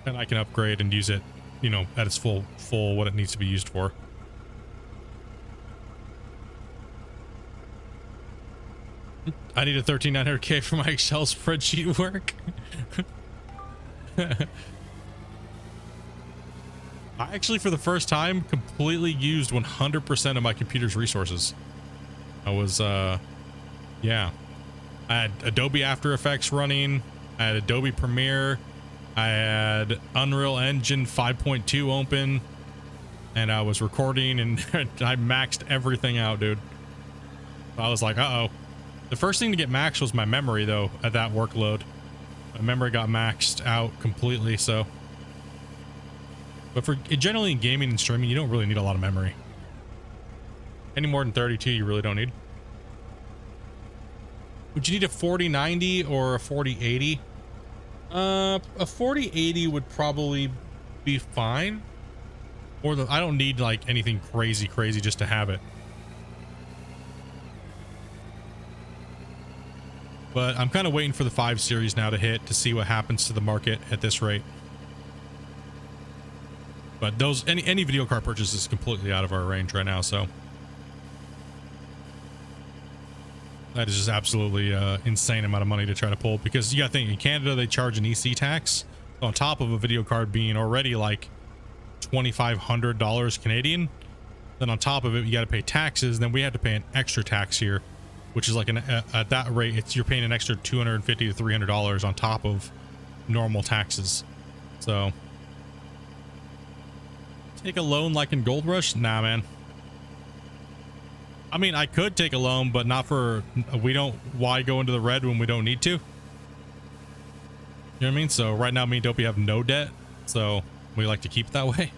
and I can upgrade and use it, you know, at its full what it needs to be used for. I need a 13900K for my Excel spreadsheet work. I actually, for the first time, completely used 100% of my computer's resources. I was, yeah. I had Adobe After Effects running. I had Adobe Premiere. I had Unreal Engine 5.2 open. And I was recording, and I maxed everything out, dude. I was like, uh-oh. The first thing to get maxed was my memory, though, at that workload. My memory got maxed out completely, so. But for generally in gaming and streaming, you don't really need a lot of memory. Any more than 32, you really don't need. Would you need a 4090 or a 4080? A 4080 would probably be fine. Or I don't need like anything crazy just to have it. But I'm kind of waiting for the 5 series now to hit to see what happens to the market at this rate. But those any video card purchase is completely out of our range right now, so that is just absolutely insane amount of money to try to pull, because you got to think, in Canada they charge an EC tax on top of a video card being already like $2,500 Canadian. Then on top of it, you got to pay taxes. Then we have to pay an extra tax here, which is like at that rate, you're paying an extra $250 to $300 on top of normal taxes. So take a loan like in Gold Rush? Nah, man. I mean, I could take a loan, but not for, why go into the red when we don't need to? You know what I mean? So right now, me and Dopey have no debt, so we like to keep it that way.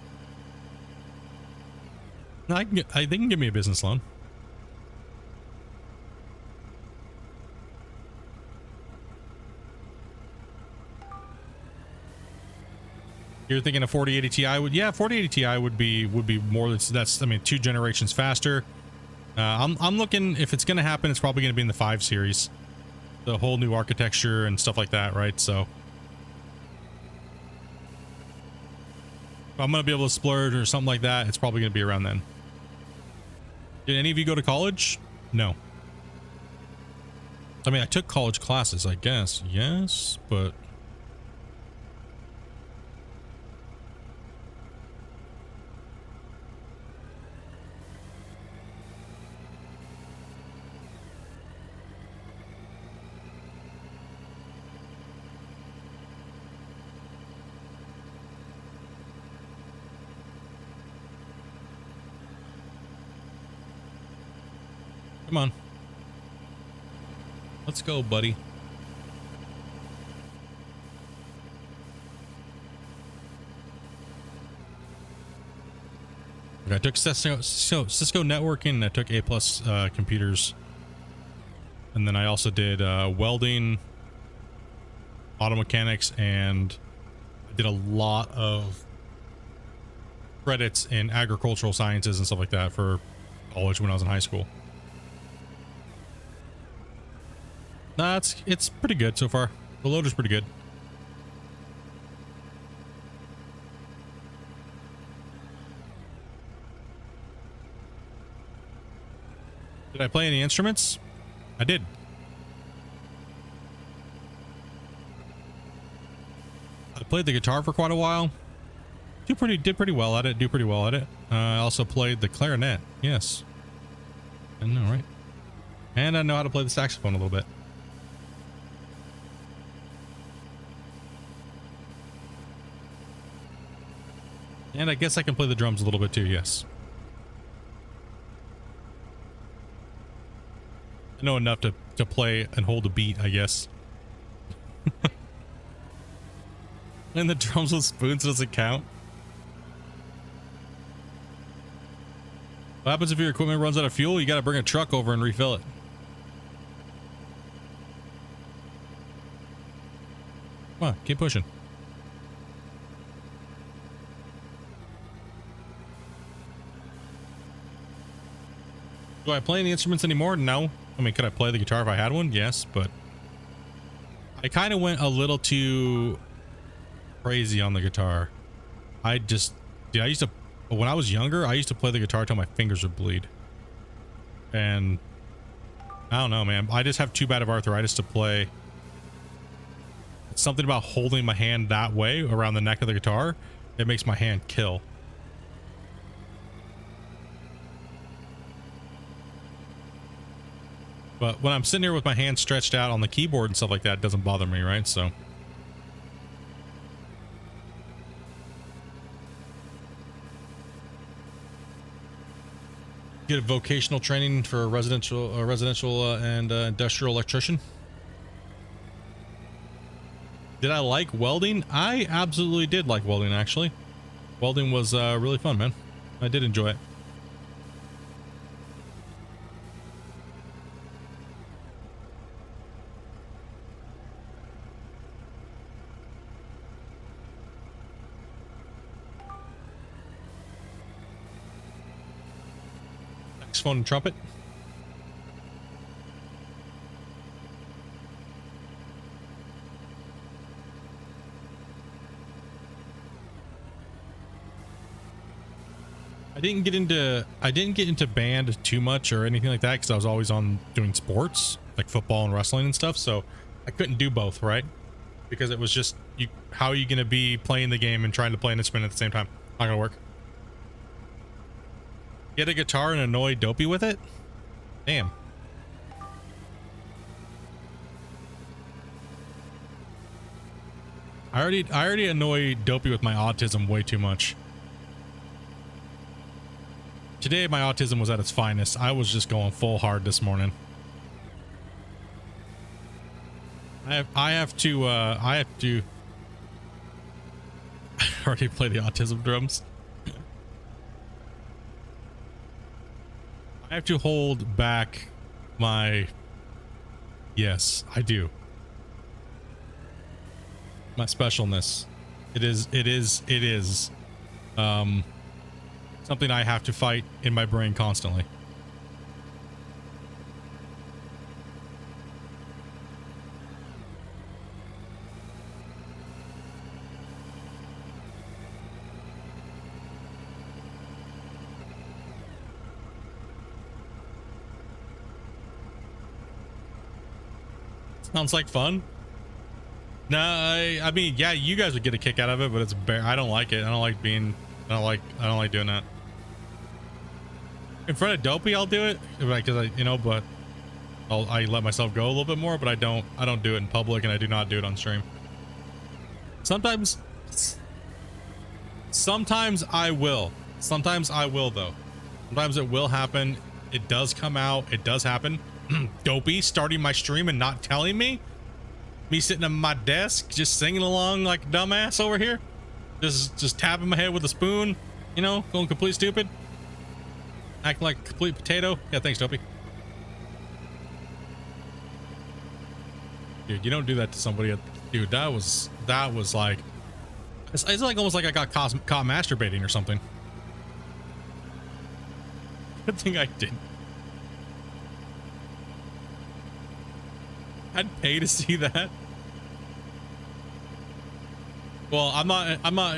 No, they can give me a business loan. You're thinking a 4080 Ti would, yeah, 4080 Ti would be more than that's, I mean, 2 generations faster. I'm looking, if it's going to happen, it's probably going to be in the 5 series, the whole new architecture and stuff like that, right? So if I'm going to be able to splurge or something like that, it's probably going to be around then. Did any of you go to college? No. I mean, I took college classes, I guess. Yes, but come on. Let's go, buddy. I took Cisco networking, and I took A+ computers. And then I also did welding, auto mechanics, and I did a lot of credits in agricultural sciences and stuff like that for college when I was in high school. Nah, it's pretty good so far. The loader's pretty good. Did I play any instruments? I did. I played the guitar for quite a while. Did pretty well at it. I also played the clarinet. Yes. I know, right? And I know how to play the saxophone a little bit. And I guess I can play the drums a little bit too, yes. I know enough to play and hold a beat, I guess. And the drums with spoons doesn't count. What happens if your equipment runs out of fuel? You got to bring a truck over and refill it. Come on, keep pushing. Do I play any instruments anymore? No. I mean, could I play the guitar if I had one? Yes, but I kind of went a little too crazy on the guitar. I used to, when I was younger, I used to play the guitar till my fingers would bleed. And I don't know, man. I just have too bad of arthritis to play. It's something about holding my hand that way around the neck of the guitar. It makes my hand kill. But when I'm sitting here with my hand stretched out on the keyboard and stuff like that, it doesn't bother me, right? So get a vocational training for a residential and industrial electrician. Did I like welding? I absolutely did like welding, actually. Welding was really fun, man. I did enjoy it. Saxophone and trumpet. I didn't get into band too much or anything like that because I was always on doing sports like football and wrestling and stuff, so I couldn't do both, right? Because it was just how are you going to be playing the game and trying to play an instrument at the same time? Not gonna work. Get a guitar and annoy Dopey with it? Damn. I already annoy Dopey with my autism way too much. Today my autism was at its finest. I was just going full hard this morning. I have to I already play the autism drums. I have to hold back my, yes, I do. My specialness. It is something I have to fight in my brain constantly. Sounds like fun. No, I mean, yeah, you guys would get a kick out of it, but it's I don't like it. I don't like doing that. In front of Dopey, I'll do it because but I let myself go a little bit more, but I don't do it in public, and I do not do it on stream. Sometimes I will. Sometimes I will, though. Sometimes it will happen. It does come out. It does happen. Dopey starting my stream and not telling me. Me sitting at my desk, just singing along like a dumbass over here. Just tapping my head with a spoon, going complete stupid. Acting like a complete potato. Yeah, thanks, Dopey. Dude, you don't do that to somebody. Dude, that was like, it's like almost like I got caught masturbating or something. Good thing I didn't. I'd pay to see that. Well, I'm not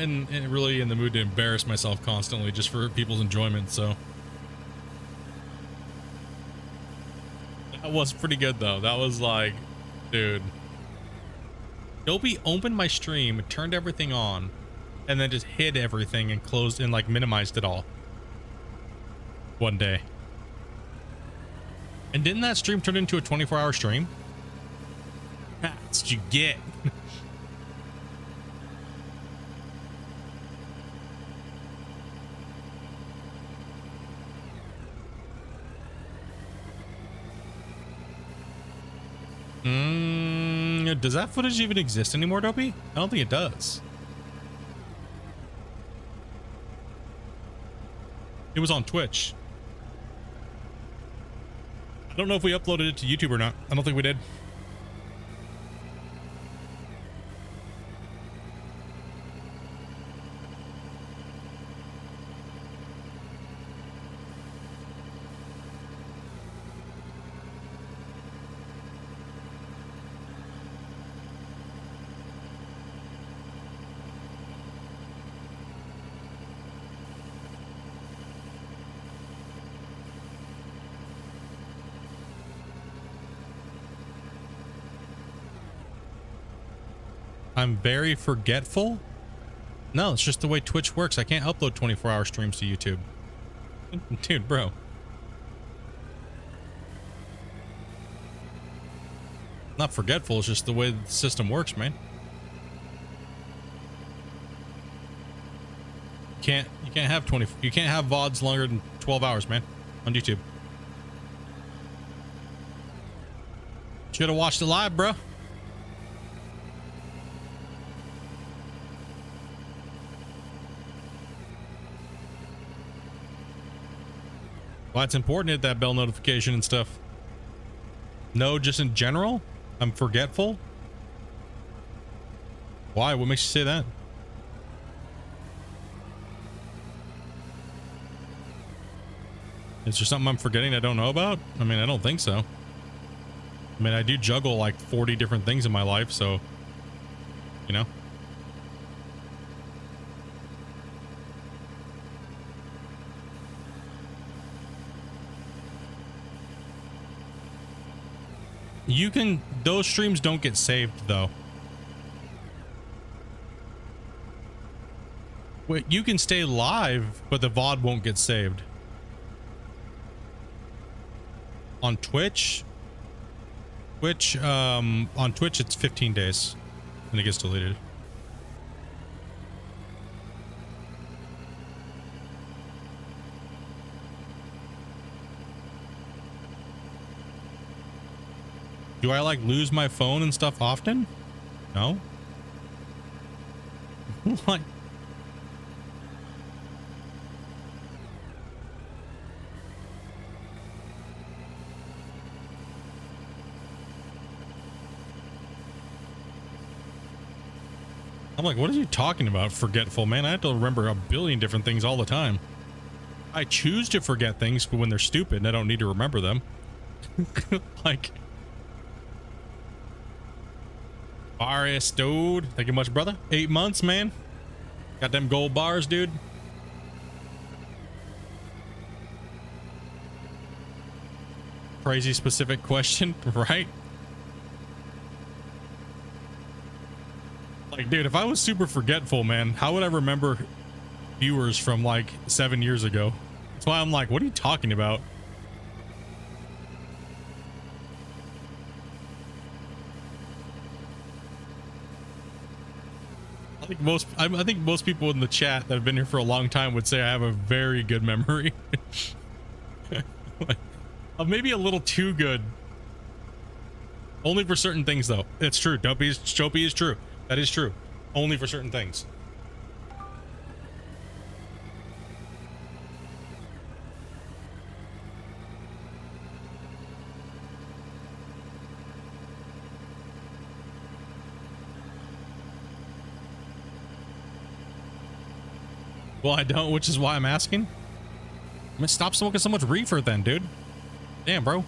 really in the mood to embarrass myself constantly just for people's enjoyment, so. That was pretty good though. That was like, dude. Dopey opened my stream, turned everything on, and then just hid everything and closed and like minimized it all. One day. And didn't that stream turn into a 24-hour stream? That's what you get. Does that footage even exist anymore, Dopey? I don't think it does. It was on Twitch. don't know if we uploaded it to YouTube or not. I don't think we did. I'm very forgetful. No, it's just the way Twitch works. I can't upload 24-hour streams to YouTube. Dude, bro. Not forgetful, it's just the way the system works, man. You can't have VODs longer than 12 hours, man, on YouTube. Should have watched it live, bro. Why it's important to hit that bell notification and stuff. No, just in general, I'm forgetful. Why? What makes you say that? Is there something I'm forgetting I don't know about? I mean, I don't think so. I mean, I do juggle like 40 different things in my life, so, you know. You can, those streams don't get saved though. Wait, you can stay live, but the VOD won't get saved. On Twitch, on Twitch it's 15 days and it gets deleted. Do I like lose my phone and stuff often? No. Like, I'm like, what are you talking about, forgetful, man? I have to remember a billion different things all the time. I choose to forget things, but when they're stupid and I don't need to remember them. Like, Arius, dude. Thank you much, brother. 8 months, man. Got them gold bars, dude. Crazy specific question, right? Like, dude, if I was super forgetful, man, how would I remember viewers from like 7 years ago? That's why I'm like, what are you talking about? I think most people in the chat that have been here for a long time would say I have a very good memory. Maybe a little too good. Only for certain things, though. It's true. Dopey is true. That is true. Only for certain things. Well, I don't, which is why I'm asking. I'm gonna stop smoking so much reefer then, dude. Damn, bro.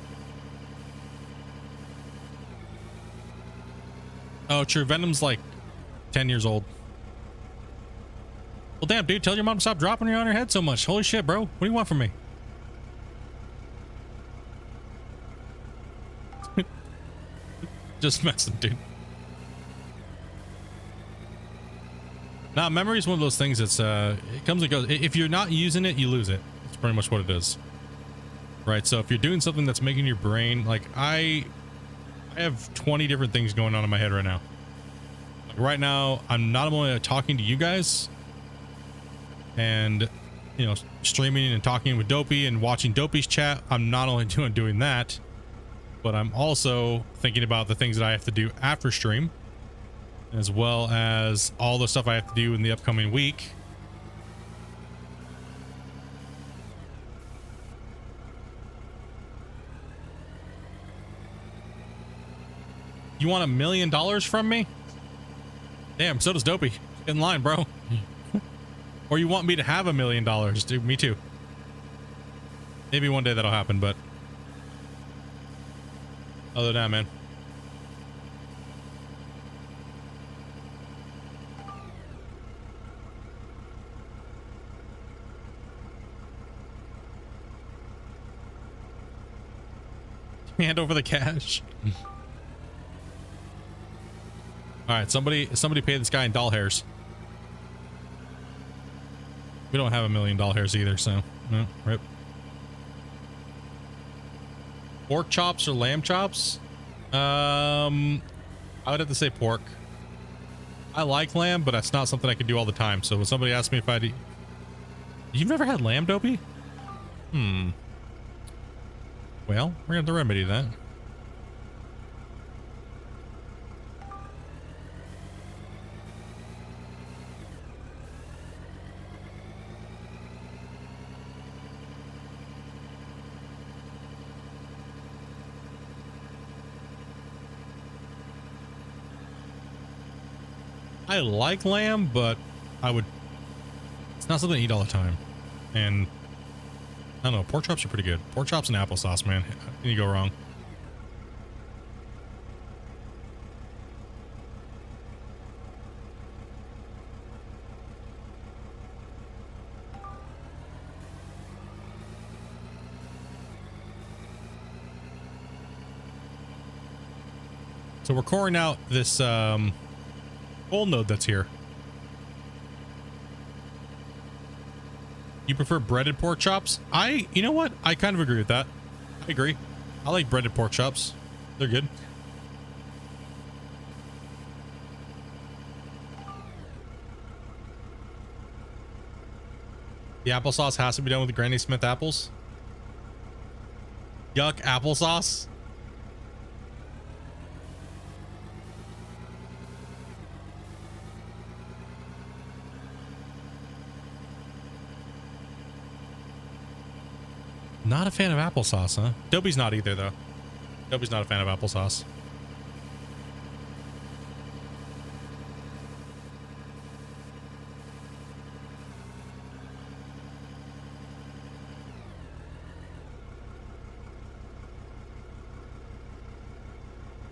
Oh, true. Venom's like 10 years old. Well, damn, dude. Tell your mom to stop dropping her on her head so much. Holy shit, bro. What do you want from me? Just messing, dude. Nah, memory is one of those things that's it comes and goes. If you're not using it, you lose it. That's pretty much what it is. Right? So if you're doing something that's making your brain, like I have 20 different things going on in my head right now. Like right now, I'm not only talking to you guys and, you know, streaming and talking with Dopey and watching Dopey's chat. I'm not only doing that, but I'm also thinking about the things that I have to do after stream, as well as all the stuff I have to do in the upcoming week. You want $1 million from me? Damn, so does Dopey. Get in line, bro. Or you want me to have $1 million? Dude, me too. Maybe one day that'll happen, but other than that, man. Hand over the cash. All right, somebody pay this guy in doll hairs. We don't have $1 million hairs either, so no, rip. Pork chops or lamb chops? I would have to say pork. I like lamb, but that's not something I can do all the time. So when somebody asks me if I'd eat... You've never had lamb, Dopey? Well, we're gonna have to remedy that. I like lamb, but it's not something I eat all the time. And I don't know, pork chops are pretty good. Pork chops and applesauce, man. How can you go wrong? So we're coring out this coal node that's here. You prefer breaded pork chops? You know what? I kind of agree with that. I agree. I like breaded pork chops. They're good. The applesauce has to be done with the Granny Smith apples. Yuck, applesauce. Not a fan of applesauce, huh? Dopey's not either, though. Dopey's not a fan of applesauce.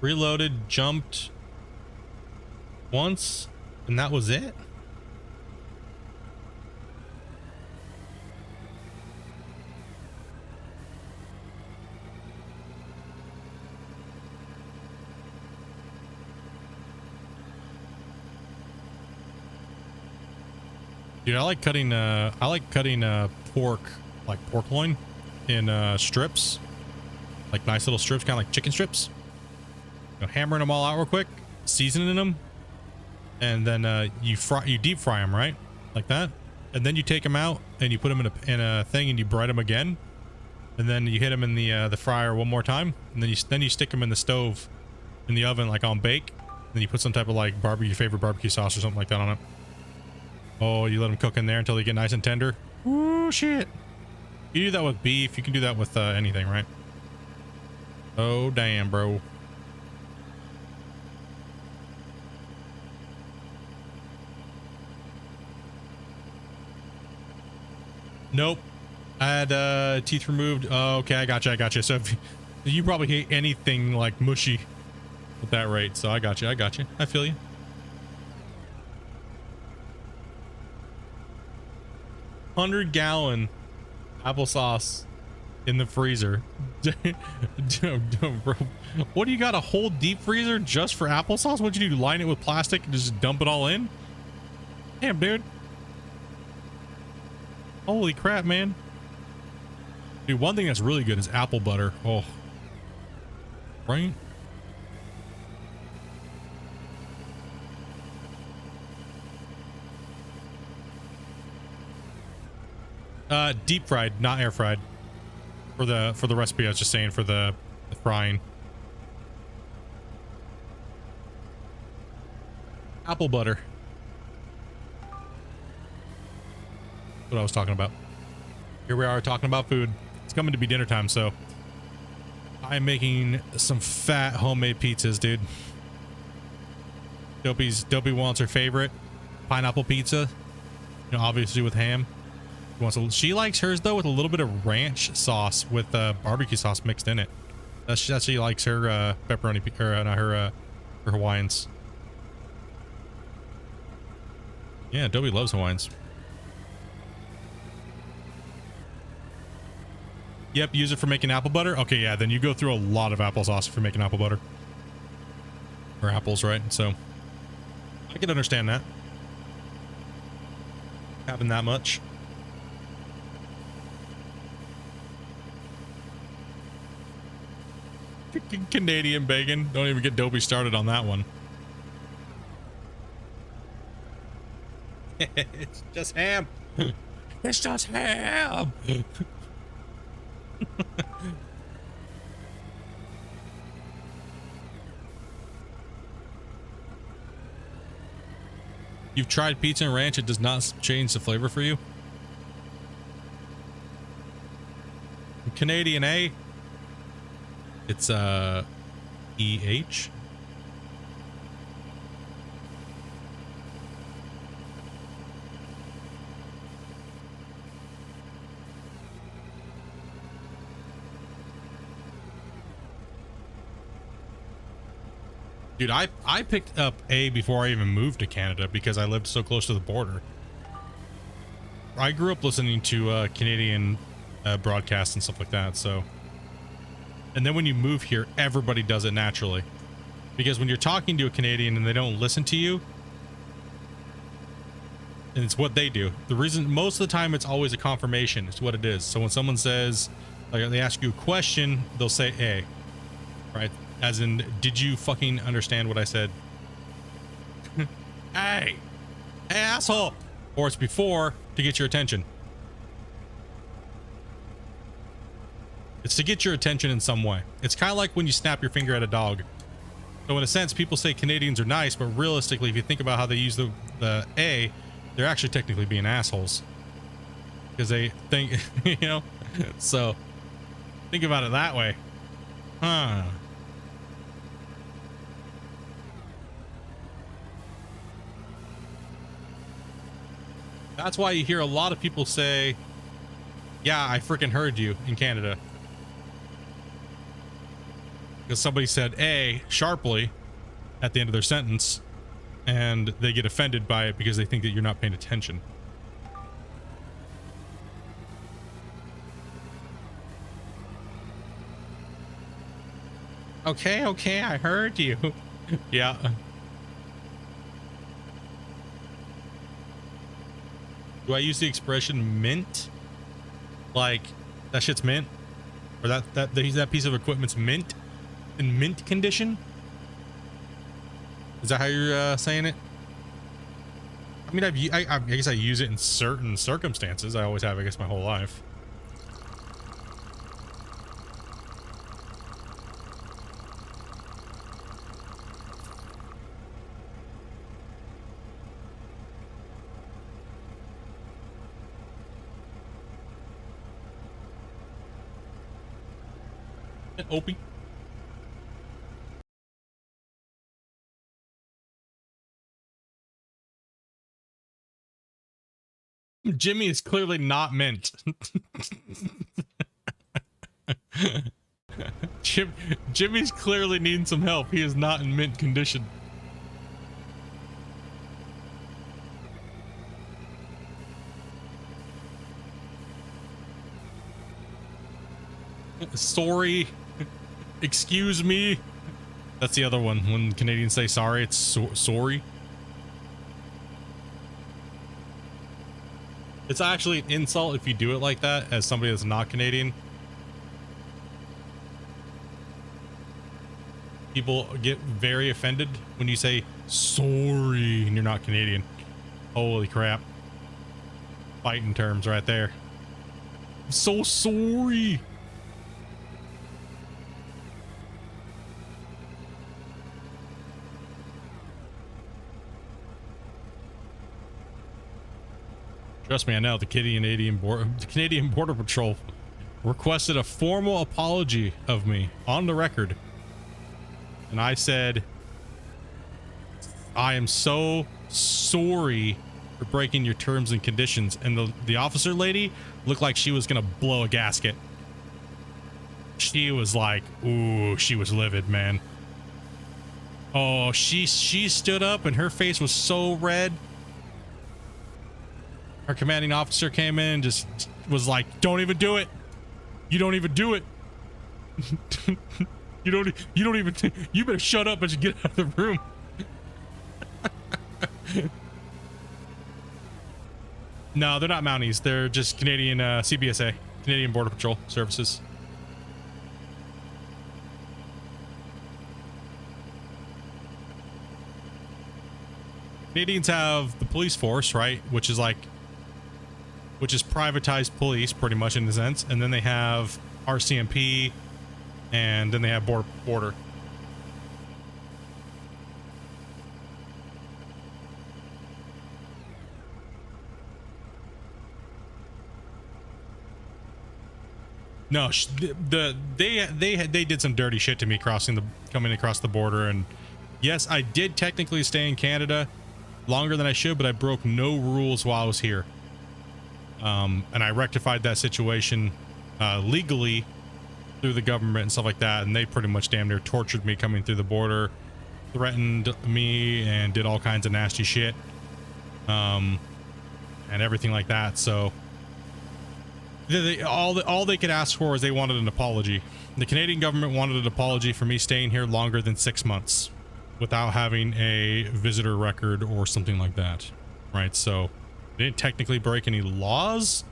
Reloaded, jumped once, and that was it? Dude, I like cutting pork, like pork loin, in strips, like nice little strips, kind of like chicken strips. You know, hammering them all out real quick, seasoning them, and then you deep fry them, right, like that, and then you take them out and you put them in a thing and you bread them again, and then you hit them in the fryer one more time, and then you stick them in the stove, in the oven, like on bake. Then you put some type of like your favorite barbecue sauce or something like that on it. Oh, you let them cook in there until they get nice and tender. Ooh, shit. You do that with beef. You can do that with anything, right? Oh, damn, bro. Nope. I had teeth removed. Oh, okay, I gotcha. So if you probably hate anything like mushy at that rate. So I got you. I feel you. $100-gallon applesauce in the freezer. Bro, what do you got, a whole deep freezer just for applesauce? What'd you do, line it with plastic and just dump it all in? Damn, dude. Holy crap, man. Dude, one thing that's really good is apple butter. Oh, right. Deep fried, not air fried. For the recipe, I was just saying, for the frying. Apple butter. That's what I was talking about. Here we are talking about food. It's coming to be dinner time, so I'm making some fat homemade pizzas, dude. Dopey wants her favorite pineapple pizza. You know, obviously with ham. She likes hers though with a little bit of ranch sauce with barbecue sauce mixed in it. That's she likes her pepperoni or not her Hawaiians. Yeah, Dopey loves Hawaiians. Yep, use it for making apple butter. Okay, yeah, then you go through a lot of applesauce for making apple butter. Or apples, right? So I can understand that. Having that much. Canadian bacon. Don't even get Dopey started on that one. It's just ham. It's just ham. You've tried pizza and ranch. It does not change the flavor for you. Canadian A. It's EH. Dude, I picked up A before I even moved to Canada because I lived so close to the border. I grew up listening to Canadian broadcasts and stuff like that, so. And then when you move here, everybody does it naturally. Because when you're talking to a Canadian and they don't listen to you, and it's what they do. The reason, most of the time, it's always a confirmation. It's what it is. So when someone says, like, they ask you a question, they'll say A, right? As in, did you fucking understand what I said? Hey, asshole. Or it's before to get your attention. It's to get your attention in some way. It's kind of like when you snap your finger at a dog. So in a sense, people say Canadians are nice, but realistically, if you think about how they use the A, they're actually technically being assholes. Because they think, you know? So, think about it that way. Huh. That's why you hear a lot of people say, yeah, I freaking heard you in Canada. Because somebody said A sharply at the end of their sentence, and they get offended by it because they think that you're not paying attention. Okay, okay, I heard you. Yeah. Do I use the expression mint? Like, that shit's mint? Or that piece of equipment's mint? In mint condition? Is that how you're saying it? I mean, I guess I use it in certain circumstances. I always have, I guess, my whole life. Opie. Jimmy is clearly not mint. Jimmy's clearly needing some help. He is not in mint condition. Sorry. Excuse me. That's the other one. When Canadians say sorry, it's sorry. It's actually an insult if you do it like that as somebody that's not Canadian. People get very offended when you say sorry and you're not Canadian. Holy crap. Fighting terms right there. I'm so sorry. Trust me, I know. The Canadian Border Patrol requested a formal apology of me on the record. And I said, I am so sorry for breaking your terms and conditions. And the officer lady looked like she was gonna blow a gasket. She was like, ooh, she was livid, man. Oh, she stood up and her face was so red. Her commanding officer came in and just was like, don't even do it. You don't even do it. you don't even, you better shut up and just get out of the room. No, they're not Mounties. They're just Canadian CBSA, Canadian Border Patrol Services. Canadians have the police force, right? Which is privatized police pretty much in a sense. And then they have RCMP and then they have border. No, they did some dirty shit to me coming across the border. And yes, I did technically stay in Canada longer than I should, but I broke no rules while I was here. And I rectified that situation legally through the government and stuff like that. And they pretty much damn near tortured me coming through the border, threatened me, and did all kinds of nasty shit, and everything like that. So all they could ask for is they wanted an apology. The Canadian government wanted an apology for me staying here longer than 6 months without having a visitor record or something like that, right? So they didn't technically break any laws,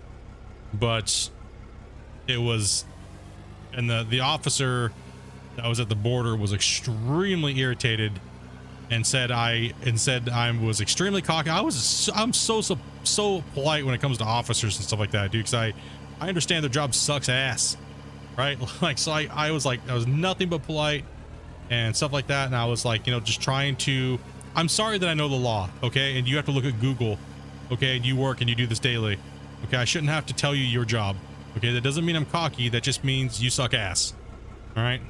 but it was, and the officer that was at the border was extremely irritated and said I was extremely cocky. I'm so polite when it comes to officers and stuff like that, dude, because I understand their job sucks ass, right? Like, so I was like, I was nothing but polite and stuff like that. And I was like, you know, just trying to, I'm sorry that I know the law, okay? And you have to look at Google, okay? And you work and you do this daily, okay? I shouldn't have to tell you your job, okay? That doesn't mean I'm cocky. That just means you suck ass, all right?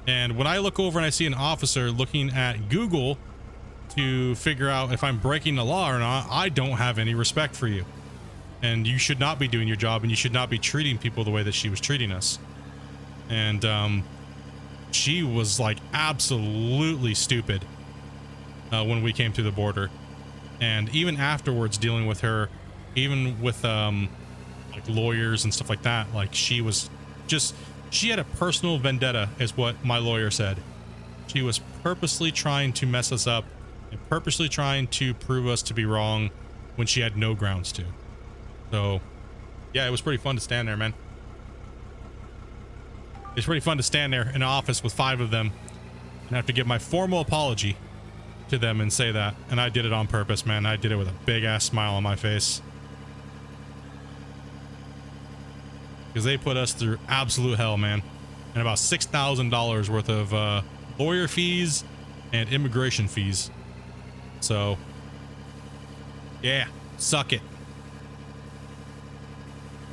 And when I look over and I see an officer looking at Google to figure out if I'm breaking the law or not, I don't have any respect for you. And you should not be doing your job, and you should not be treating people the way that she was treating us. And she was like absolutely stupid when we came through the border. And even afterwards, dealing with her, even with like lawyers and stuff like that, like she was just, she had a personal vendetta, is what my lawyer said. She was purposely trying to mess us up and purposely trying to prove us to be wrong when she had no grounds to. So yeah, it was pretty fun to stand there, man. It's pretty fun to stand there in an office with 5 of them and have to give my formal apology to them and say that. And I did it on purpose, man. I did it with a big ass smile on my face, because they put us through absolute hell, man. And about $6,000 worth of lawyer fees and immigration fees. So yeah, suck it.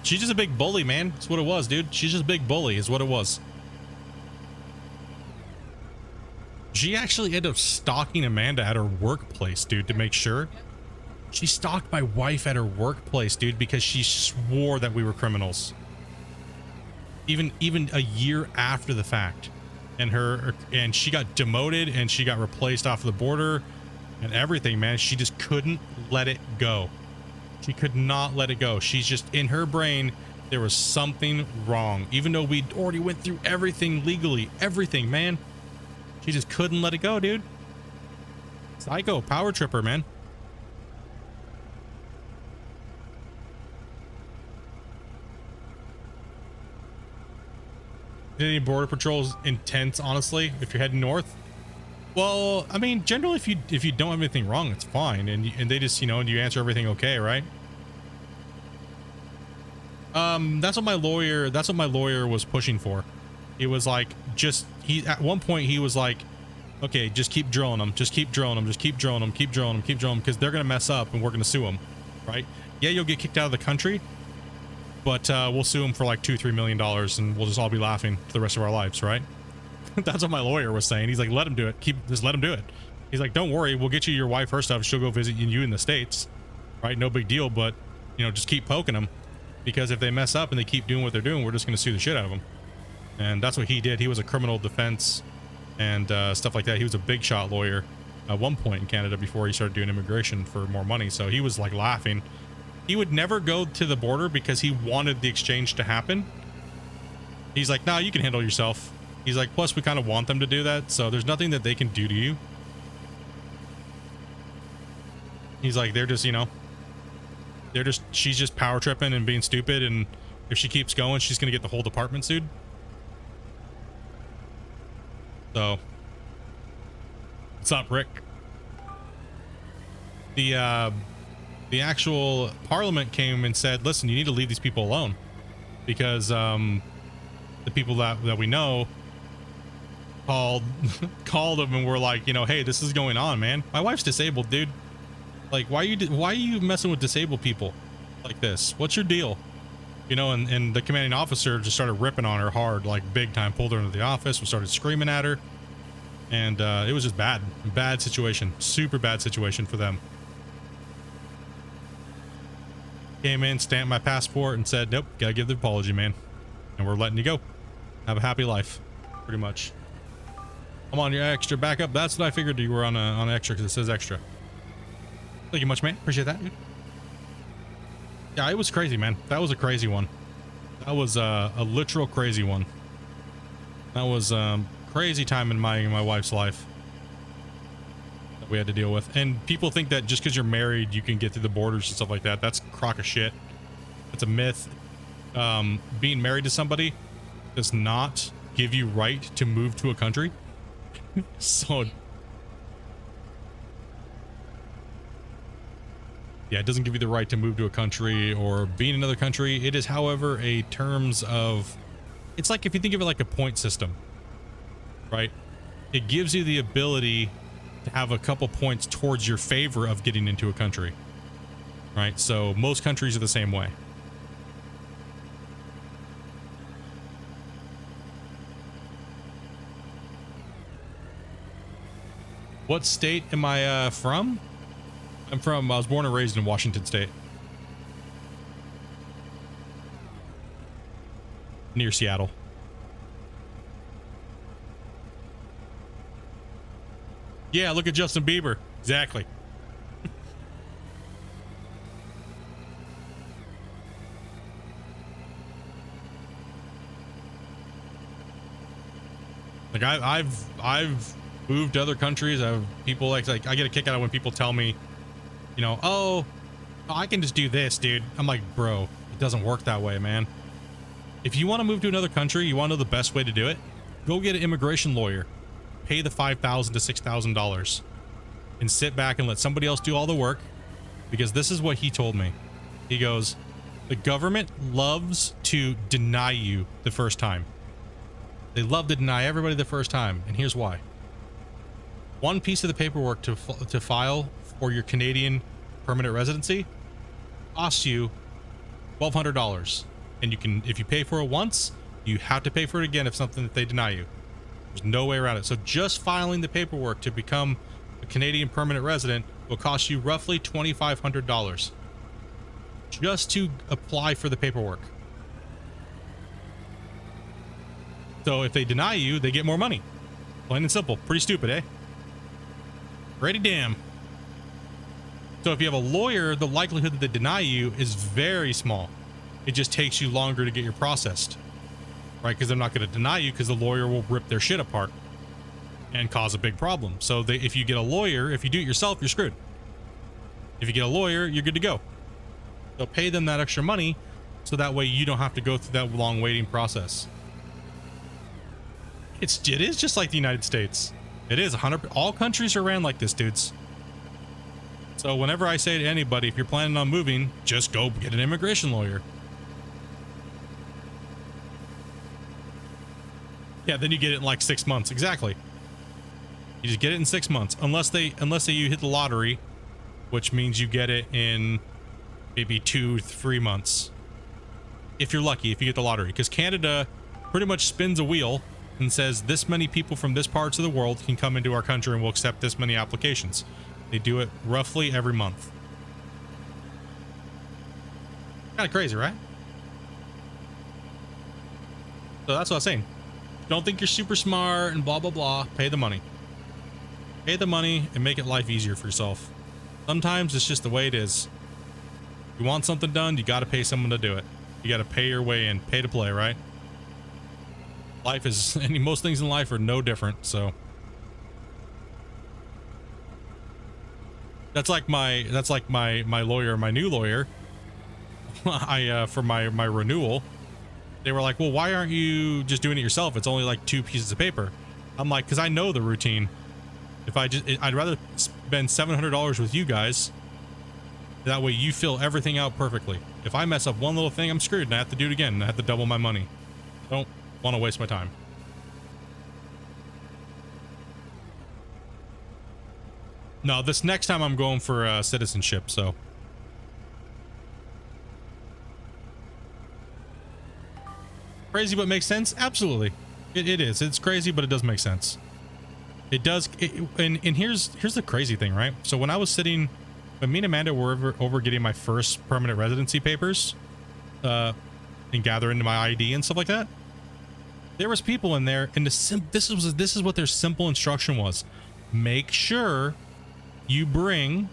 She's just a big bully, man. That's what it was, dude. She's just a big bully is what it was. She actually ended up stalking Amanda at her workplace, dude, to make sure. She stalked my wife at her workplace, dude, because she swore that we were criminals. Even a year after the fact. And she got demoted and she got replaced off the border and everything, man. She just couldn't let it go. She could not let it go. She's just, in her brain, there was something wrong. Even though we already went through everything legally, everything, man. She just couldn't let it go, dude. Psycho, power tripper, man. Canadian Border Patrol's intense, honestly, if you're heading north. Well, I mean, generally, if you don't have anything wrong, it's fine, and they just, you know, and you answer everything okay, right? That's what my lawyer was pushing for. It was like, at one point he was like, okay, just keep drilling them, just keep drilling them, just keep drilling them, keep drilling them, keep drilling them, because they're gonna mess up and we're gonna sue them, right? Yeah, you'll get kicked out of the country, but we'll sue them for like $2-3 million, and we'll just all be laughing for the rest of our lives, right? That's what my lawyer was saying. He's like, let him do it. Just let him do it. He's like, don't worry, we'll get you your wife, her stuff. She'll go visit you in the States, right? No big deal, but you know, just keep poking them, because if they mess up and they keep doing what they're doing, we're just going to sue the shit out of them. And that's what he did. He was a criminal defense and stuff like that. He was a big shot lawyer at one point in Canada before he started doing immigration for more money. So he was like laughing. He would never go to the border because he wanted the exchange to happen. He's like, nah, you can handle yourself. He's like, plus we kind of want them to do that, so there's nothing that they can do to you. He's like, they're just, you know, she's just power tripping and being stupid, and if she keeps going, she's gonna get the whole department sued. So, what's up, Rick? The actual parliament came and said, listen, you need to leave these people alone, because the people that we know called them and were like, you know, hey, this is going on, man. My wife's disabled, dude. Like, why are you messing with disabled people like this? What's your deal? You know, and the commanding officer just started ripping on her hard, like big time, pulled her into the office, we started screaming at her, and it was just bad situation, super bad situation for them. Came in, stamped my passport, and said, nope, gotta give the apology, man, and we're letting you go. Have a happy life, pretty much. I'm on your extra backup. That's what I figured you were on extra, because it says extra. Thank you much, man. Appreciate that, dude. Yeah, it was crazy, man. That was a crazy one. That was a literal crazy one. That was crazy time in my wife's life that we had to deal with. And people think that just because you're married, you can get through the borders and stuff like that. That's a crock of shit. That's a myth. Being married to somebody does not give you right to move to a country. So yeah, it doesn't give you the right to move to a country or be in another country. It is, however, a terms of, it's like, if you think of it like a point system, right? It gives you the ability to have a couple points towards your favor of getting into a country, right? So most countries are the same way. What state am I from? I was born and raised in Washington State. Near Seattle. Yeah, look at Justin Bieber. Exactly. Like I've moved to other countries. People like I get a kick out of when people tell me, you know, oh, I can just do this, dude. I'm like, bro, it doesn't work that way, man. If you want to move to another country, you want to know the best way to do it, go get an immigration lawyer, pay the $5,000 to $6,000, and sit back and let somebody else do all the work. Because this is what he told me. He goes, the government loves to deny you the first time. They love to deny everybody the first time, and here's why. One piece of the paperwork to file for your Canadian permanent residency costs you $1,200, and you can, if you pay for it once, you have to pay for it again if something that they deny you. There's no way around it. So just filing the paperwork to become a Canadian permanent resident will cost you roughly $2,500 just to apply for the paperwork. So if they deny you, they get more money. Plain and simple. Pretty stupid, eh? Pretty damn. So if you have a lawyer, the likelihood that they deny you is very small. It just takes you longer to get your processed, right? Because they're not going to deny you, because the lawyer will rip their shit apart and cause a big problem. So if you get a lawyer, if you do it yourself, you're screwed. If you get a lawyer, you're good to go. So pay them that extra money so that way you don't have to go through that long waiting process. It is just like the United States. It is 100%. All countries are ran like this, dudes. So whenever I say to anybody, if you're planning on moving, just go get an immigration lawyer. Yeah, then you get it in like 6 months. Exactly. You just get it in 6 months, unless you hit the lottery, which means you get it in maybe 2-3 months. If you're lucky, if you get the lottery, because Canada pretty much spins a wheel and says this many people from this parts of the world can come into our country and we'll accept this many applications. They do it roughly every month. Kind of crazy, right? So that's what I was saying. Don't think you're super smart and blah, blah, blah. Pay the money. Pay the money and make it life easier for yourself. Sometimes it's just the way it is. If you want something done, you got to pay someone to do it. You got to pay your way in, pay to play, right? Life is, and most things in life are no different. So that's like my lawyer, my new lawyer. For my renewal, they were like, well, why aren't you just doing it yourself? It's only like 2 pieces of paper. I'm like, because I know the routine. If I'd rather spend $700 with you guys. That way you fill everything out perfectly. If I mess up one little thing, I'm screwed and I have to do it again and I have to double my money. Don't want to waste my time. No, this next time I'm going for citizenship, so. Crazy but makes sense? Absolutely. It is. It's crazy, but it does make sense. It does. And here's the crazy thing, right? So when I was sitting, when me and Amanda were over getting my first permanent residency papers, and gathering my ID and stuff like that, there was people in there, and this is what their simple instruction was: make sure you bring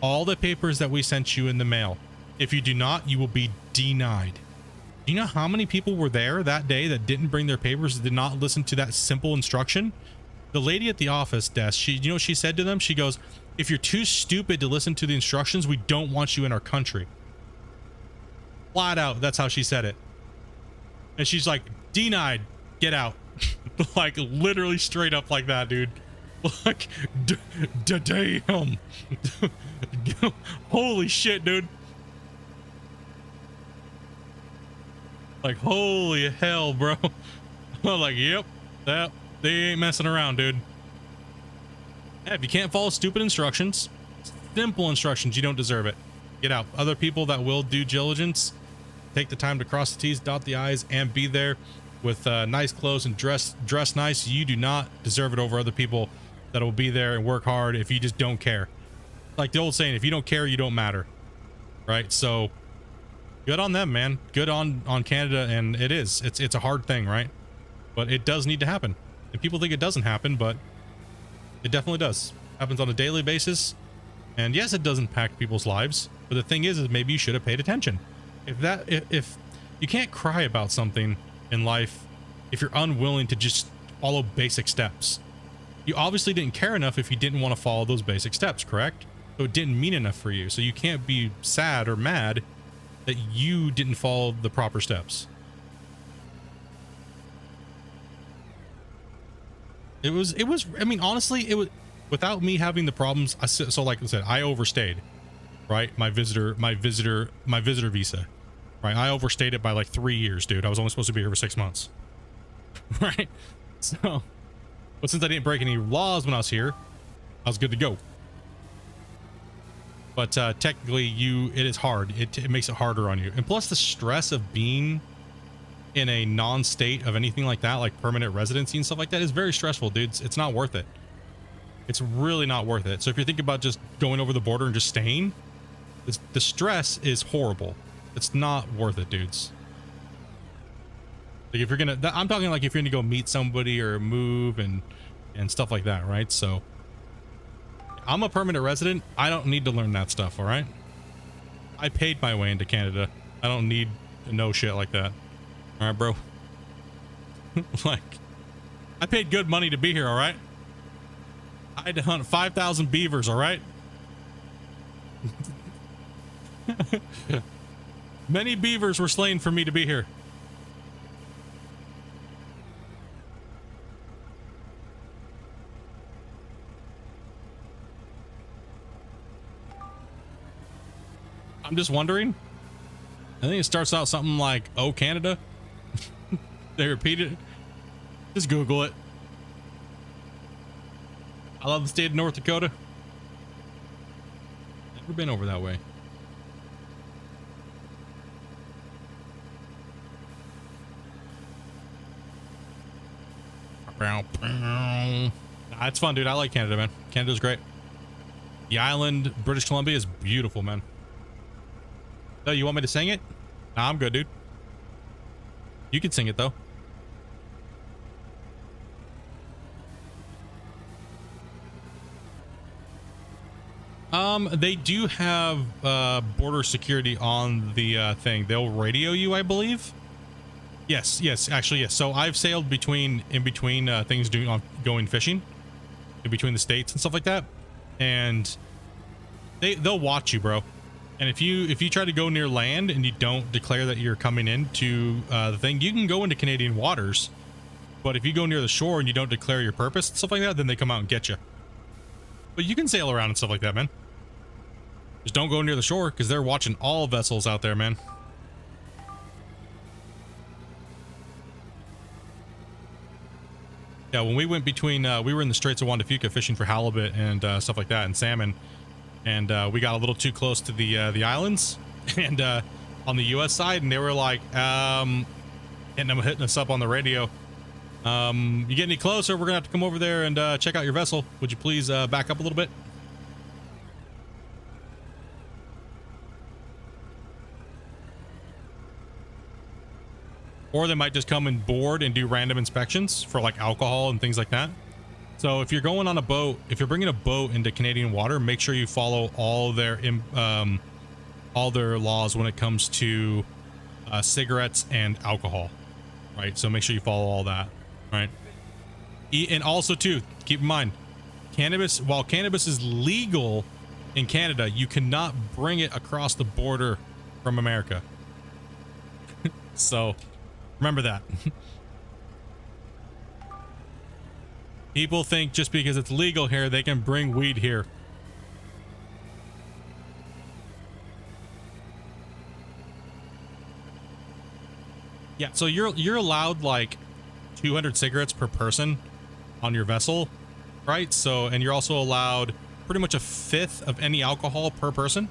all the papers that we sent you in the mail. If you do not, you will be denied. Do you know how many people were there that day that didn't bring their papers, did not listen to that simple instruction? The lady at the office desk, you know what she said to them? She goes, if you're too stupid to listen to the instructions, we don't want you in our country. Flat out, that's how she said it. And she's like, denied, get out. Like literally straight up like that, dude. Like, damn. Holy shit, dude. Like, holy hell, bro. I'm like, yep, they ain't messing around, dude. Yeah, if you can't follow stupid instructions, simple instructions, you don't deserve it. Get out. Other people that will do diligence, take the time to cross the T's, dot the I's, and be there with nice clothes and dress nice. You do not deserve it over other people that will be there and work hard if you just don't care. Like the old saying, if you don't care, you don't matter. Right? So good on them, man. Good on Canada. And it's a hard thing, right? But it does need to happen. And people think it doesn't happen, but it definitely does. Happens on a daily basis. And yes, it does impact people's lives. But the thing is maybe you should have paid attention. If you can't cry about something in life if you're unwilling to just follow basic steps. You obviously didn't care enough if you didn't want to follow those basic steps, correct? So it didn't mean enough for you. So you can't be sad or mad that you didn't follow the proper steps. It was, I mean, honestly, it was, without me having the problems. So like I said, I overstayed, right? My visitor visa, right? I overstayed it by like 3 years, dude. I was only supposed to be here for 6 months, right? So, but since I didn't break any laws when I was here, I was good to go. But technically, it is hard. It makes it harder on you. And plus the stress of being in a non-state of anything like that, like permanent residency and stuff like that, is very stressful, dudes. It's not worth it. It's really not worth it. So if you're thinking about just going over the border and just staying, the stress is horrible. It's not worth it, dudes. Like if you're gonna, I'm talking like if you're gonna go meet somebody or move and stuff like that, right? So I'm a permanent resident. I don't need to learn that stuff, all right? I paid my way into Canada. I don't need to know shit like that. All right, bro. Like, I paid good money to be here, all right? I had to hunt 5,000 beavers, all right? Many beavers were slain for me to be here. I'm just wondering. I think it starts out something like, "Oh, Canada." They repeat it. Just Google it. I love the state of North Dakota. Never been over that way. Nah, it's fun, dude. I like Canada, man. Canada's great. The island, British Columbia, is beautiful, man. Oh, you want me to sing it? Nah, I'm good, dude. You can sing it, though. They do have border security on the thing. They'll radio you, I believe. Yes, actually, yes. So I've sailed in between things going fishing, in between the states and stuff like that, and they'll watch you, bro. And if you try to go near land and you don't declare that you're coming into the thing, you can go into Canadian waters. But if you go near the shore and you don't declare your purpose and stuff like that, then they come out and get you. But you can sail around and stuff like that, man. Just don't go near the shore because they're watching all vessels out there, man. Yeah, when we went between, we were in the Straits of Juan de Fuca fishing for halibut and stuff like that and salmon, and we got a little too close to the islands, and on the U.S. side, and they were like, hitting us up on the radio. You get any closer, we're gonna have to come over there and check out your vessel. Would you please back up a little bit? Or they might just come and board and do random inspections for like alcohol and things like that. So if you're going on a boat, if you're bringing a boat into Canadian water, make sure you follow all their laws when it comes to cigarettes and alcohol, right? So make sure you follow all that, right? And also too, keep in mind, cannabis, while cannabis is legal in Canada, you cannot bring it across the border from America. So remember that. People think just because it's legal here, they can bring weed here. Yeah, so you're allowed like 200 cigarettes per person on your vessel, right? So, and you're also allowed pretty much a fifth of any alcohol per person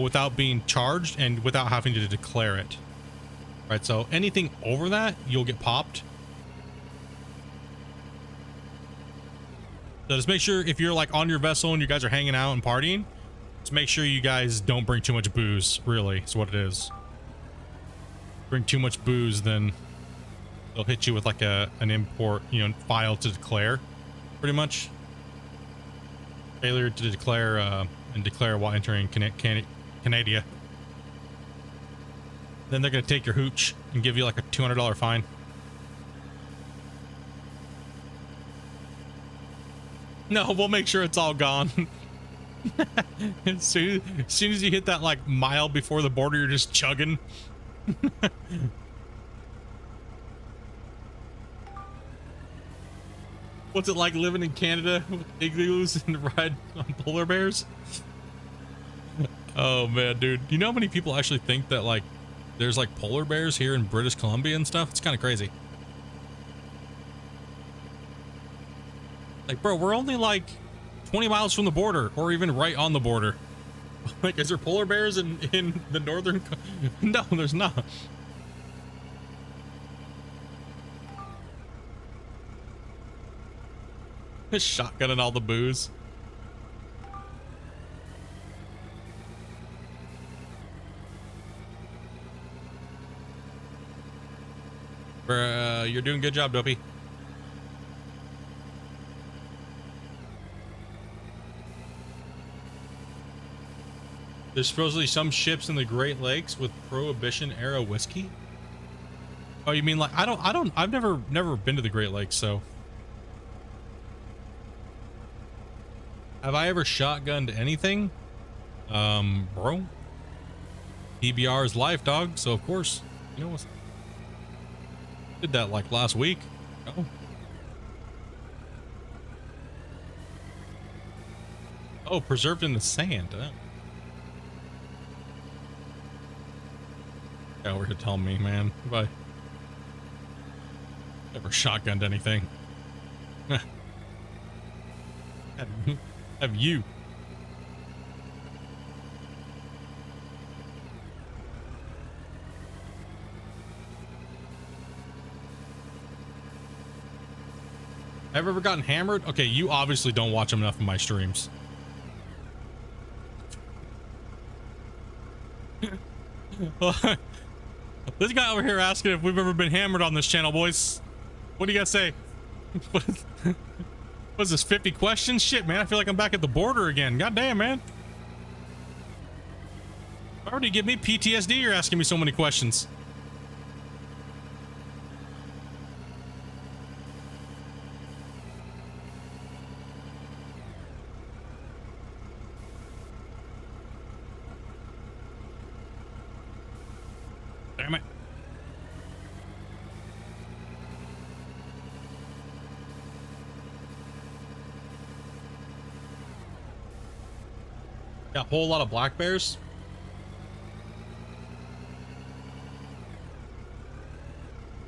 without being charged and without having to declare it. Right, so anything over that, you'll get popped. So just make sure if you're like on your vessel and you guys are hanging out and partying, just make sure you guys don't bring too much booze, really, is what it is. Bring too much booze, then they'll hit you with like an import, file to declare, pretty much. Failure to declare and declare while entering Canada. Then they're going to take your hooch and give you like a $200 fine. No, we'll make sure it's all gone. as soon as you hit that like mile before the border, you're just chugging. What's it like living in Canada with igloos and ride on polar bears? Oh man, dude. You know how many people actually think that like there's like polar bears here in British Columbia and stuff? It's kind of crazy. Like, bro, we're only like 20 miles from the border, or even right on the border. Like, is there polar bears in the northern? No, there's not. Shotgunning all the booze. You're doing a good job, Dopey. There's supposedly some ships in the Great Lakes with Prohibition era whiskey. Oh, you mean like I've never been to the Great Lakes, so. Have I ever shotgunned anything? Bro. PBR is life, dog, so of course. You know what's. Did that like last week. Oh. Oh, preserved in the sand. Yeah, over here telling me, man. Have I ever shotgunned anything? Have you? Have I ever gotten hammered? Okay, you obviously don't watch enough of my streams. This guy over here asking if we've ever been hammered on this channel, boys. What do you guys say? What's this, 50 questions? Shit, man, I feel like I'm back at the border again. God damn, man. Already give me PTSD, you're asking me so many questions. Damn it. Got a whole lot of black bears.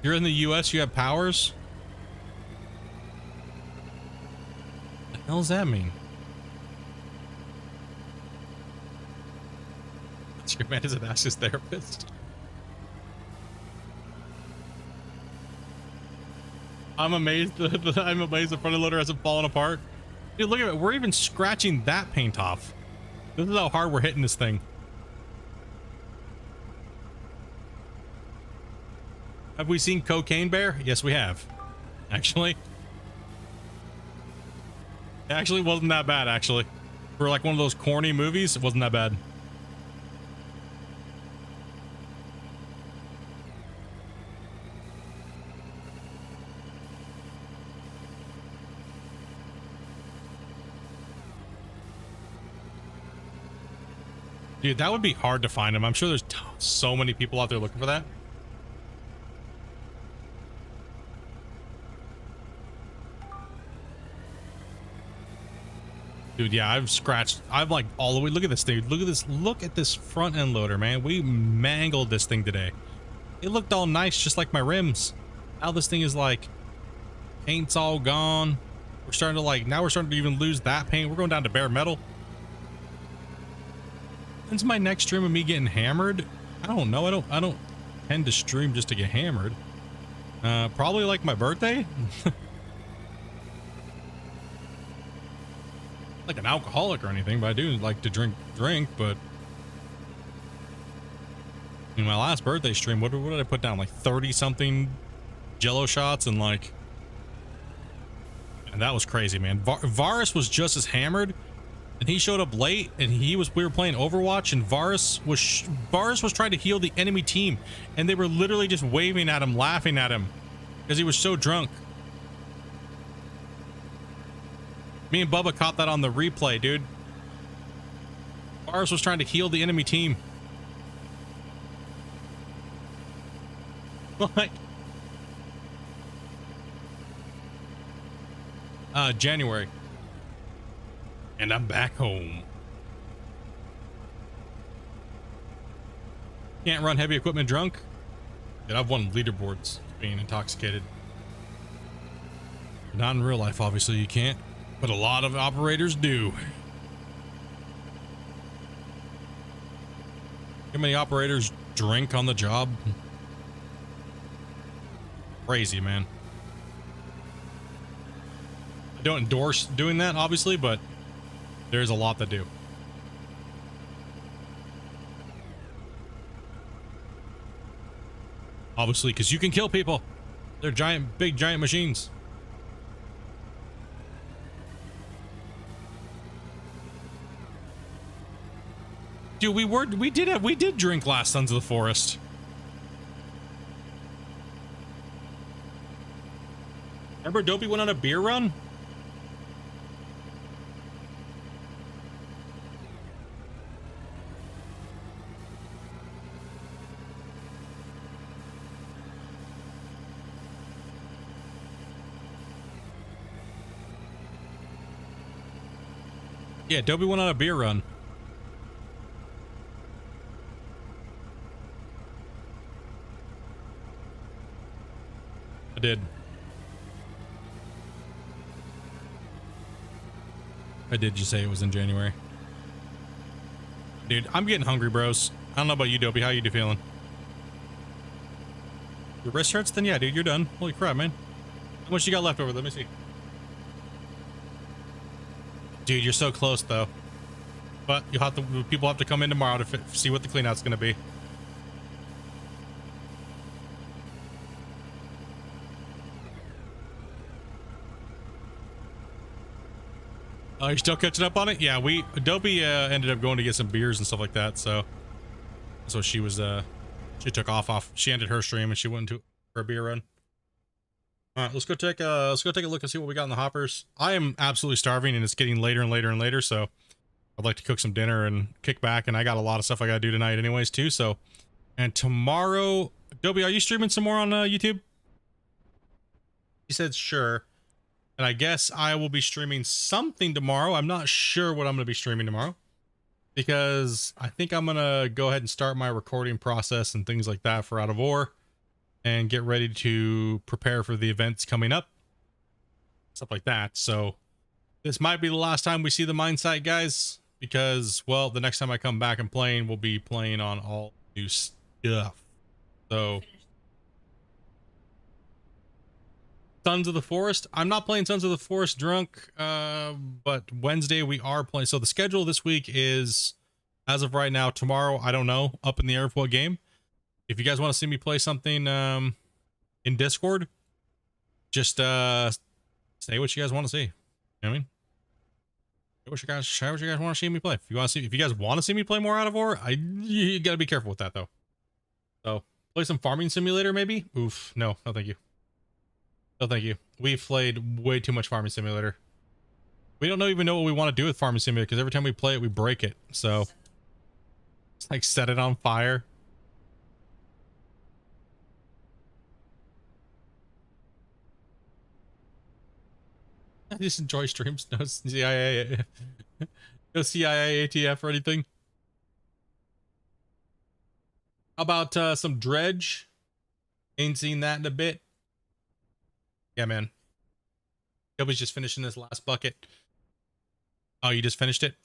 You're in the US, you have powers? What the hell does that mean? That's your man, does it ask his therapist? I'm amazed the front end loader hasn't fallen apart. Dude, look at it. We're even scratching that paint off. This is how hard we're hitting this thing. Have we seen Cocaine Bear? Yes, we have. Actually. It actually wasn't that bad, actually. For like one of those corny movies, it wasn't that bad. Dude, that would be hard to find him. I'm sure there's so many people out there looking for that. Dude, yeah, I've like all the way. Look at this, dude. Look at this. Look at this front end loader, man. We mangled this thing today. It looked all nice, just like my rims. Now this thing is like, paint's all gone. We're starting to like, now we're starting to even lose that paint. We're going down to bare metal. When's my next stream of me getting hammered? I don't know. I don't tend to stream just to get hammered. Probably like my birthday. Like an alcoholic or anything, but I do like to drink, but in my last birthday stream, what did I put down? Like 30 something Jello shots and like, and that was crazy, man. Varus was just as hammered. And he showed up late, and we were playing Overwatch, and Varus was trying to heal the enemy team, and they were literally just waving at him, laughing at him, because he was so drunk. Me and Bubba caught that on the replay, dude. Varus was trying to heal the enemy team. Like, January. And I'm back home. Can't run heavy equipment drunk? Dude, I've won leaderboards being intoxicated. Not in real life, obviously you can't, but a lot of operators do. How many operators drink on the job? Crazy, man. I don't endorse doing that, obviously, but there's a lot to do. Obviously, because you can kill people. They're big giant machines. Dude, we did drink last Sons of the Forest. Remember Dopey went on a beer run? Yeah, Dobie went on a beer run. I did. You say it was in January? Dude, I'm getting hungry, bros. I don't know about you, Dobie. How you feeling? Your wrist hurts? Then yeah, dude, you're done. Holy crap, man. How much you got left over? Let me see. Dude, you're so close though. But you'll have to, people have to come in tomorrow to see what the clean out's going to be. Oh, you're still catching up on it? Yeah, Adobe ended up going to get some beers and stuff like that. So she was, she took off. She ended her stream and she went into her beer run. All right, let's go take a look and see what we got in the hoppers. I am absolutely starving and it's getting later and later and later. So I'd like to cook some dinner and kick back. And I got a lot of stuff I got to do tonight anyways too. So, and tomorrow, Adobe, are you streaming some more on YouTube? He said, sure. And I guess I will be streaming something tomorrow. I'm not sure what I'm going to be streaming tomorrow because I think I'm going to go ahead and start my recording process and things like that for Out of Ore and get ready to prepare for the events coming up. Stuff like that. So this might be the last time we see the mine site, guys, because, well, the next time I come back and playing, we'll be playing on all new stuff. So Sons of the Forest. I'm not playing Sons of the Forest drunk, but Wednesday we are playing. So the schedule this week is, as of right now, tomorrow, I don't know, up in the air for what game. If you guys want to see me play something in Discord, just say what you guys want to see. You know what I mean? What you guys want to see me play. If you guys want to see me play more Out of Ore, you gotta be careful with that though. So play some farming simulator maybe. Oof, no thank you. No, thank you. We've played way too much Farming Simulator. We don't even know what we want to do with Farming Simulator because every time we play it, we break it. So it's like set it on fire. I just enjoy streams. No CIA, no CIA ATF or anything. How about some dredge? Ain't seen that in a bit. Yeah, man. Nobody's just finishing this last bucket. Oh, you just finished it?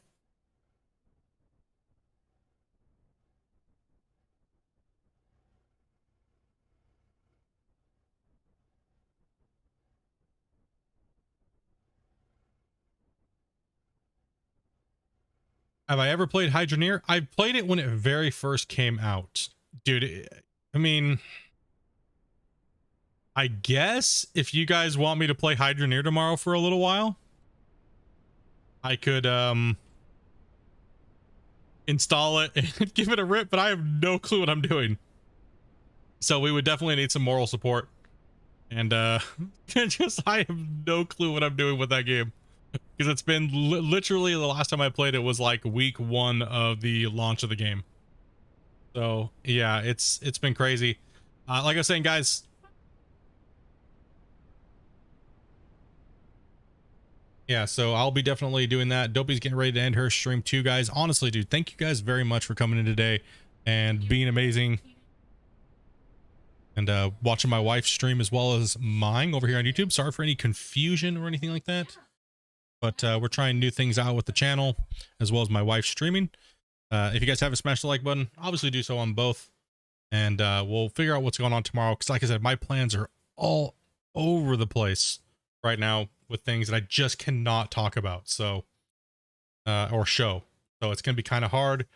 Have I ever played Hydroneer? I played it when it very first came out. Dude, I mean, I guess if you guys want me to play Hydroneer tomorrow for a little while, I could install it and give it a rip, but I have no clue what I'm doing. So we would definitely need some moral support. And just I have no clue what I'm doing with that game. Because it's been literally the last time I played it was like week 1 of the launch of the game. So yeah, it's been crazy. Like I was saying, guys. Yeah, so I'll be definitely doing that. Dopey's getting ready to end her stream too, guys. Honestly, dude, thank you guys very much for coming in today and being amazing. And watching my wife's stream as well as mine over here on YouTube. Sorry for any confusion or anything like that. But we're trying new things out with the channel as well as my wife's streaming. If you guys haven't smashed the like button, obviously do so on both. And we'll figure out what's going on tomorrow. Because like I said, my plans are all over the place right now with things that I just cannot talk about. So, or show. So it's going to be kind of hard.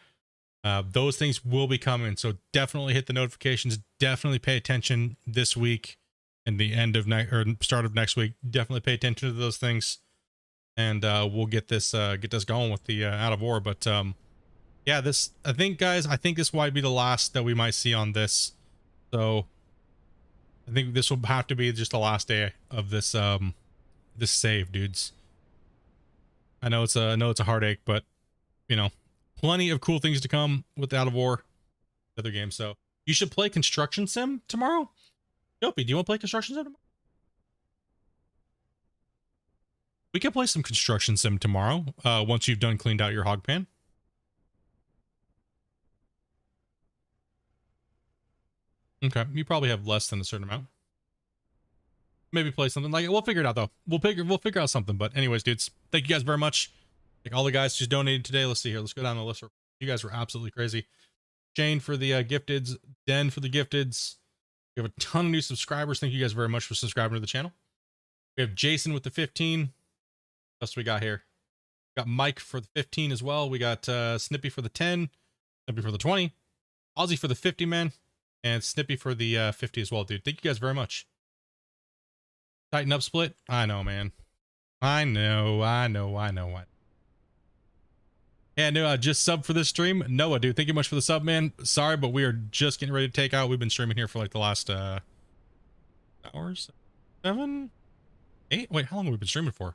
Those things will be coming. So definitely hit the notifications. Definitely pay attention this week and the end of start of next week. Definitely pay attention to those things. And we'll get this going with the Out of Ore. But yeah, I think this might be the last that we might see on this. So I think this will have to be just the last day of this this save, dudes. I know it's a heartache, but you know, plenty of cool things to come with Out of Ore, the other game. So you should play Construction Sim tomorrow. Dopey, do you want to play Construction Sim tomorrow? We can play some Construction Sim tomorrow, once you've cleaned out your hog pan. Okay, you probably have less than a certain amount. Maybe play something like it. We'll figure it out though. We'll figure out something. But anyways, dudes, thank you guys very much. Like all the guys just donated today. Let's see here. Let's go down the list. You guys were absolutely crazy. Shane for the gifteds, Den for the gifteds. We have a ton of new subscribers. Thank you guys very much for subscribing to the channel. We have Jason with the 15. What else we got here? Got Mike for the 15 as well. We got Snippy for the 10, Snippy for the 20, Ozzy for the 50, man, and Snippy for the 50 as well, dude. Thank you guys very much. Tighten up, Split. I know, man. I know. Yeah, no, just sub for this stream. Noah, dude, thank you much for the sub, man. Sorry, but we are just getting ready to take out. We've been streaming here for like the last hours, 7, 8. Wait, how long have we been streaming for?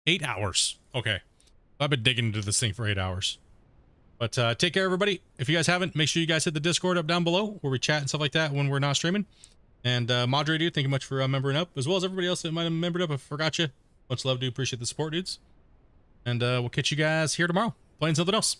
8 hours. Okay, I've been digging into this thing for 8 hours. But take care, everybody. If you guys haven't, make sure you guys hit the Discord up down below where we chat and stuff like that when we're not streaming. And moderator, dude, thank you much for membering up, as well as everybody else that might have membered up. I forgot you. Much love, dude. Appreciate the support, dudes. And we'll catch you guys here tomorrow playing something else.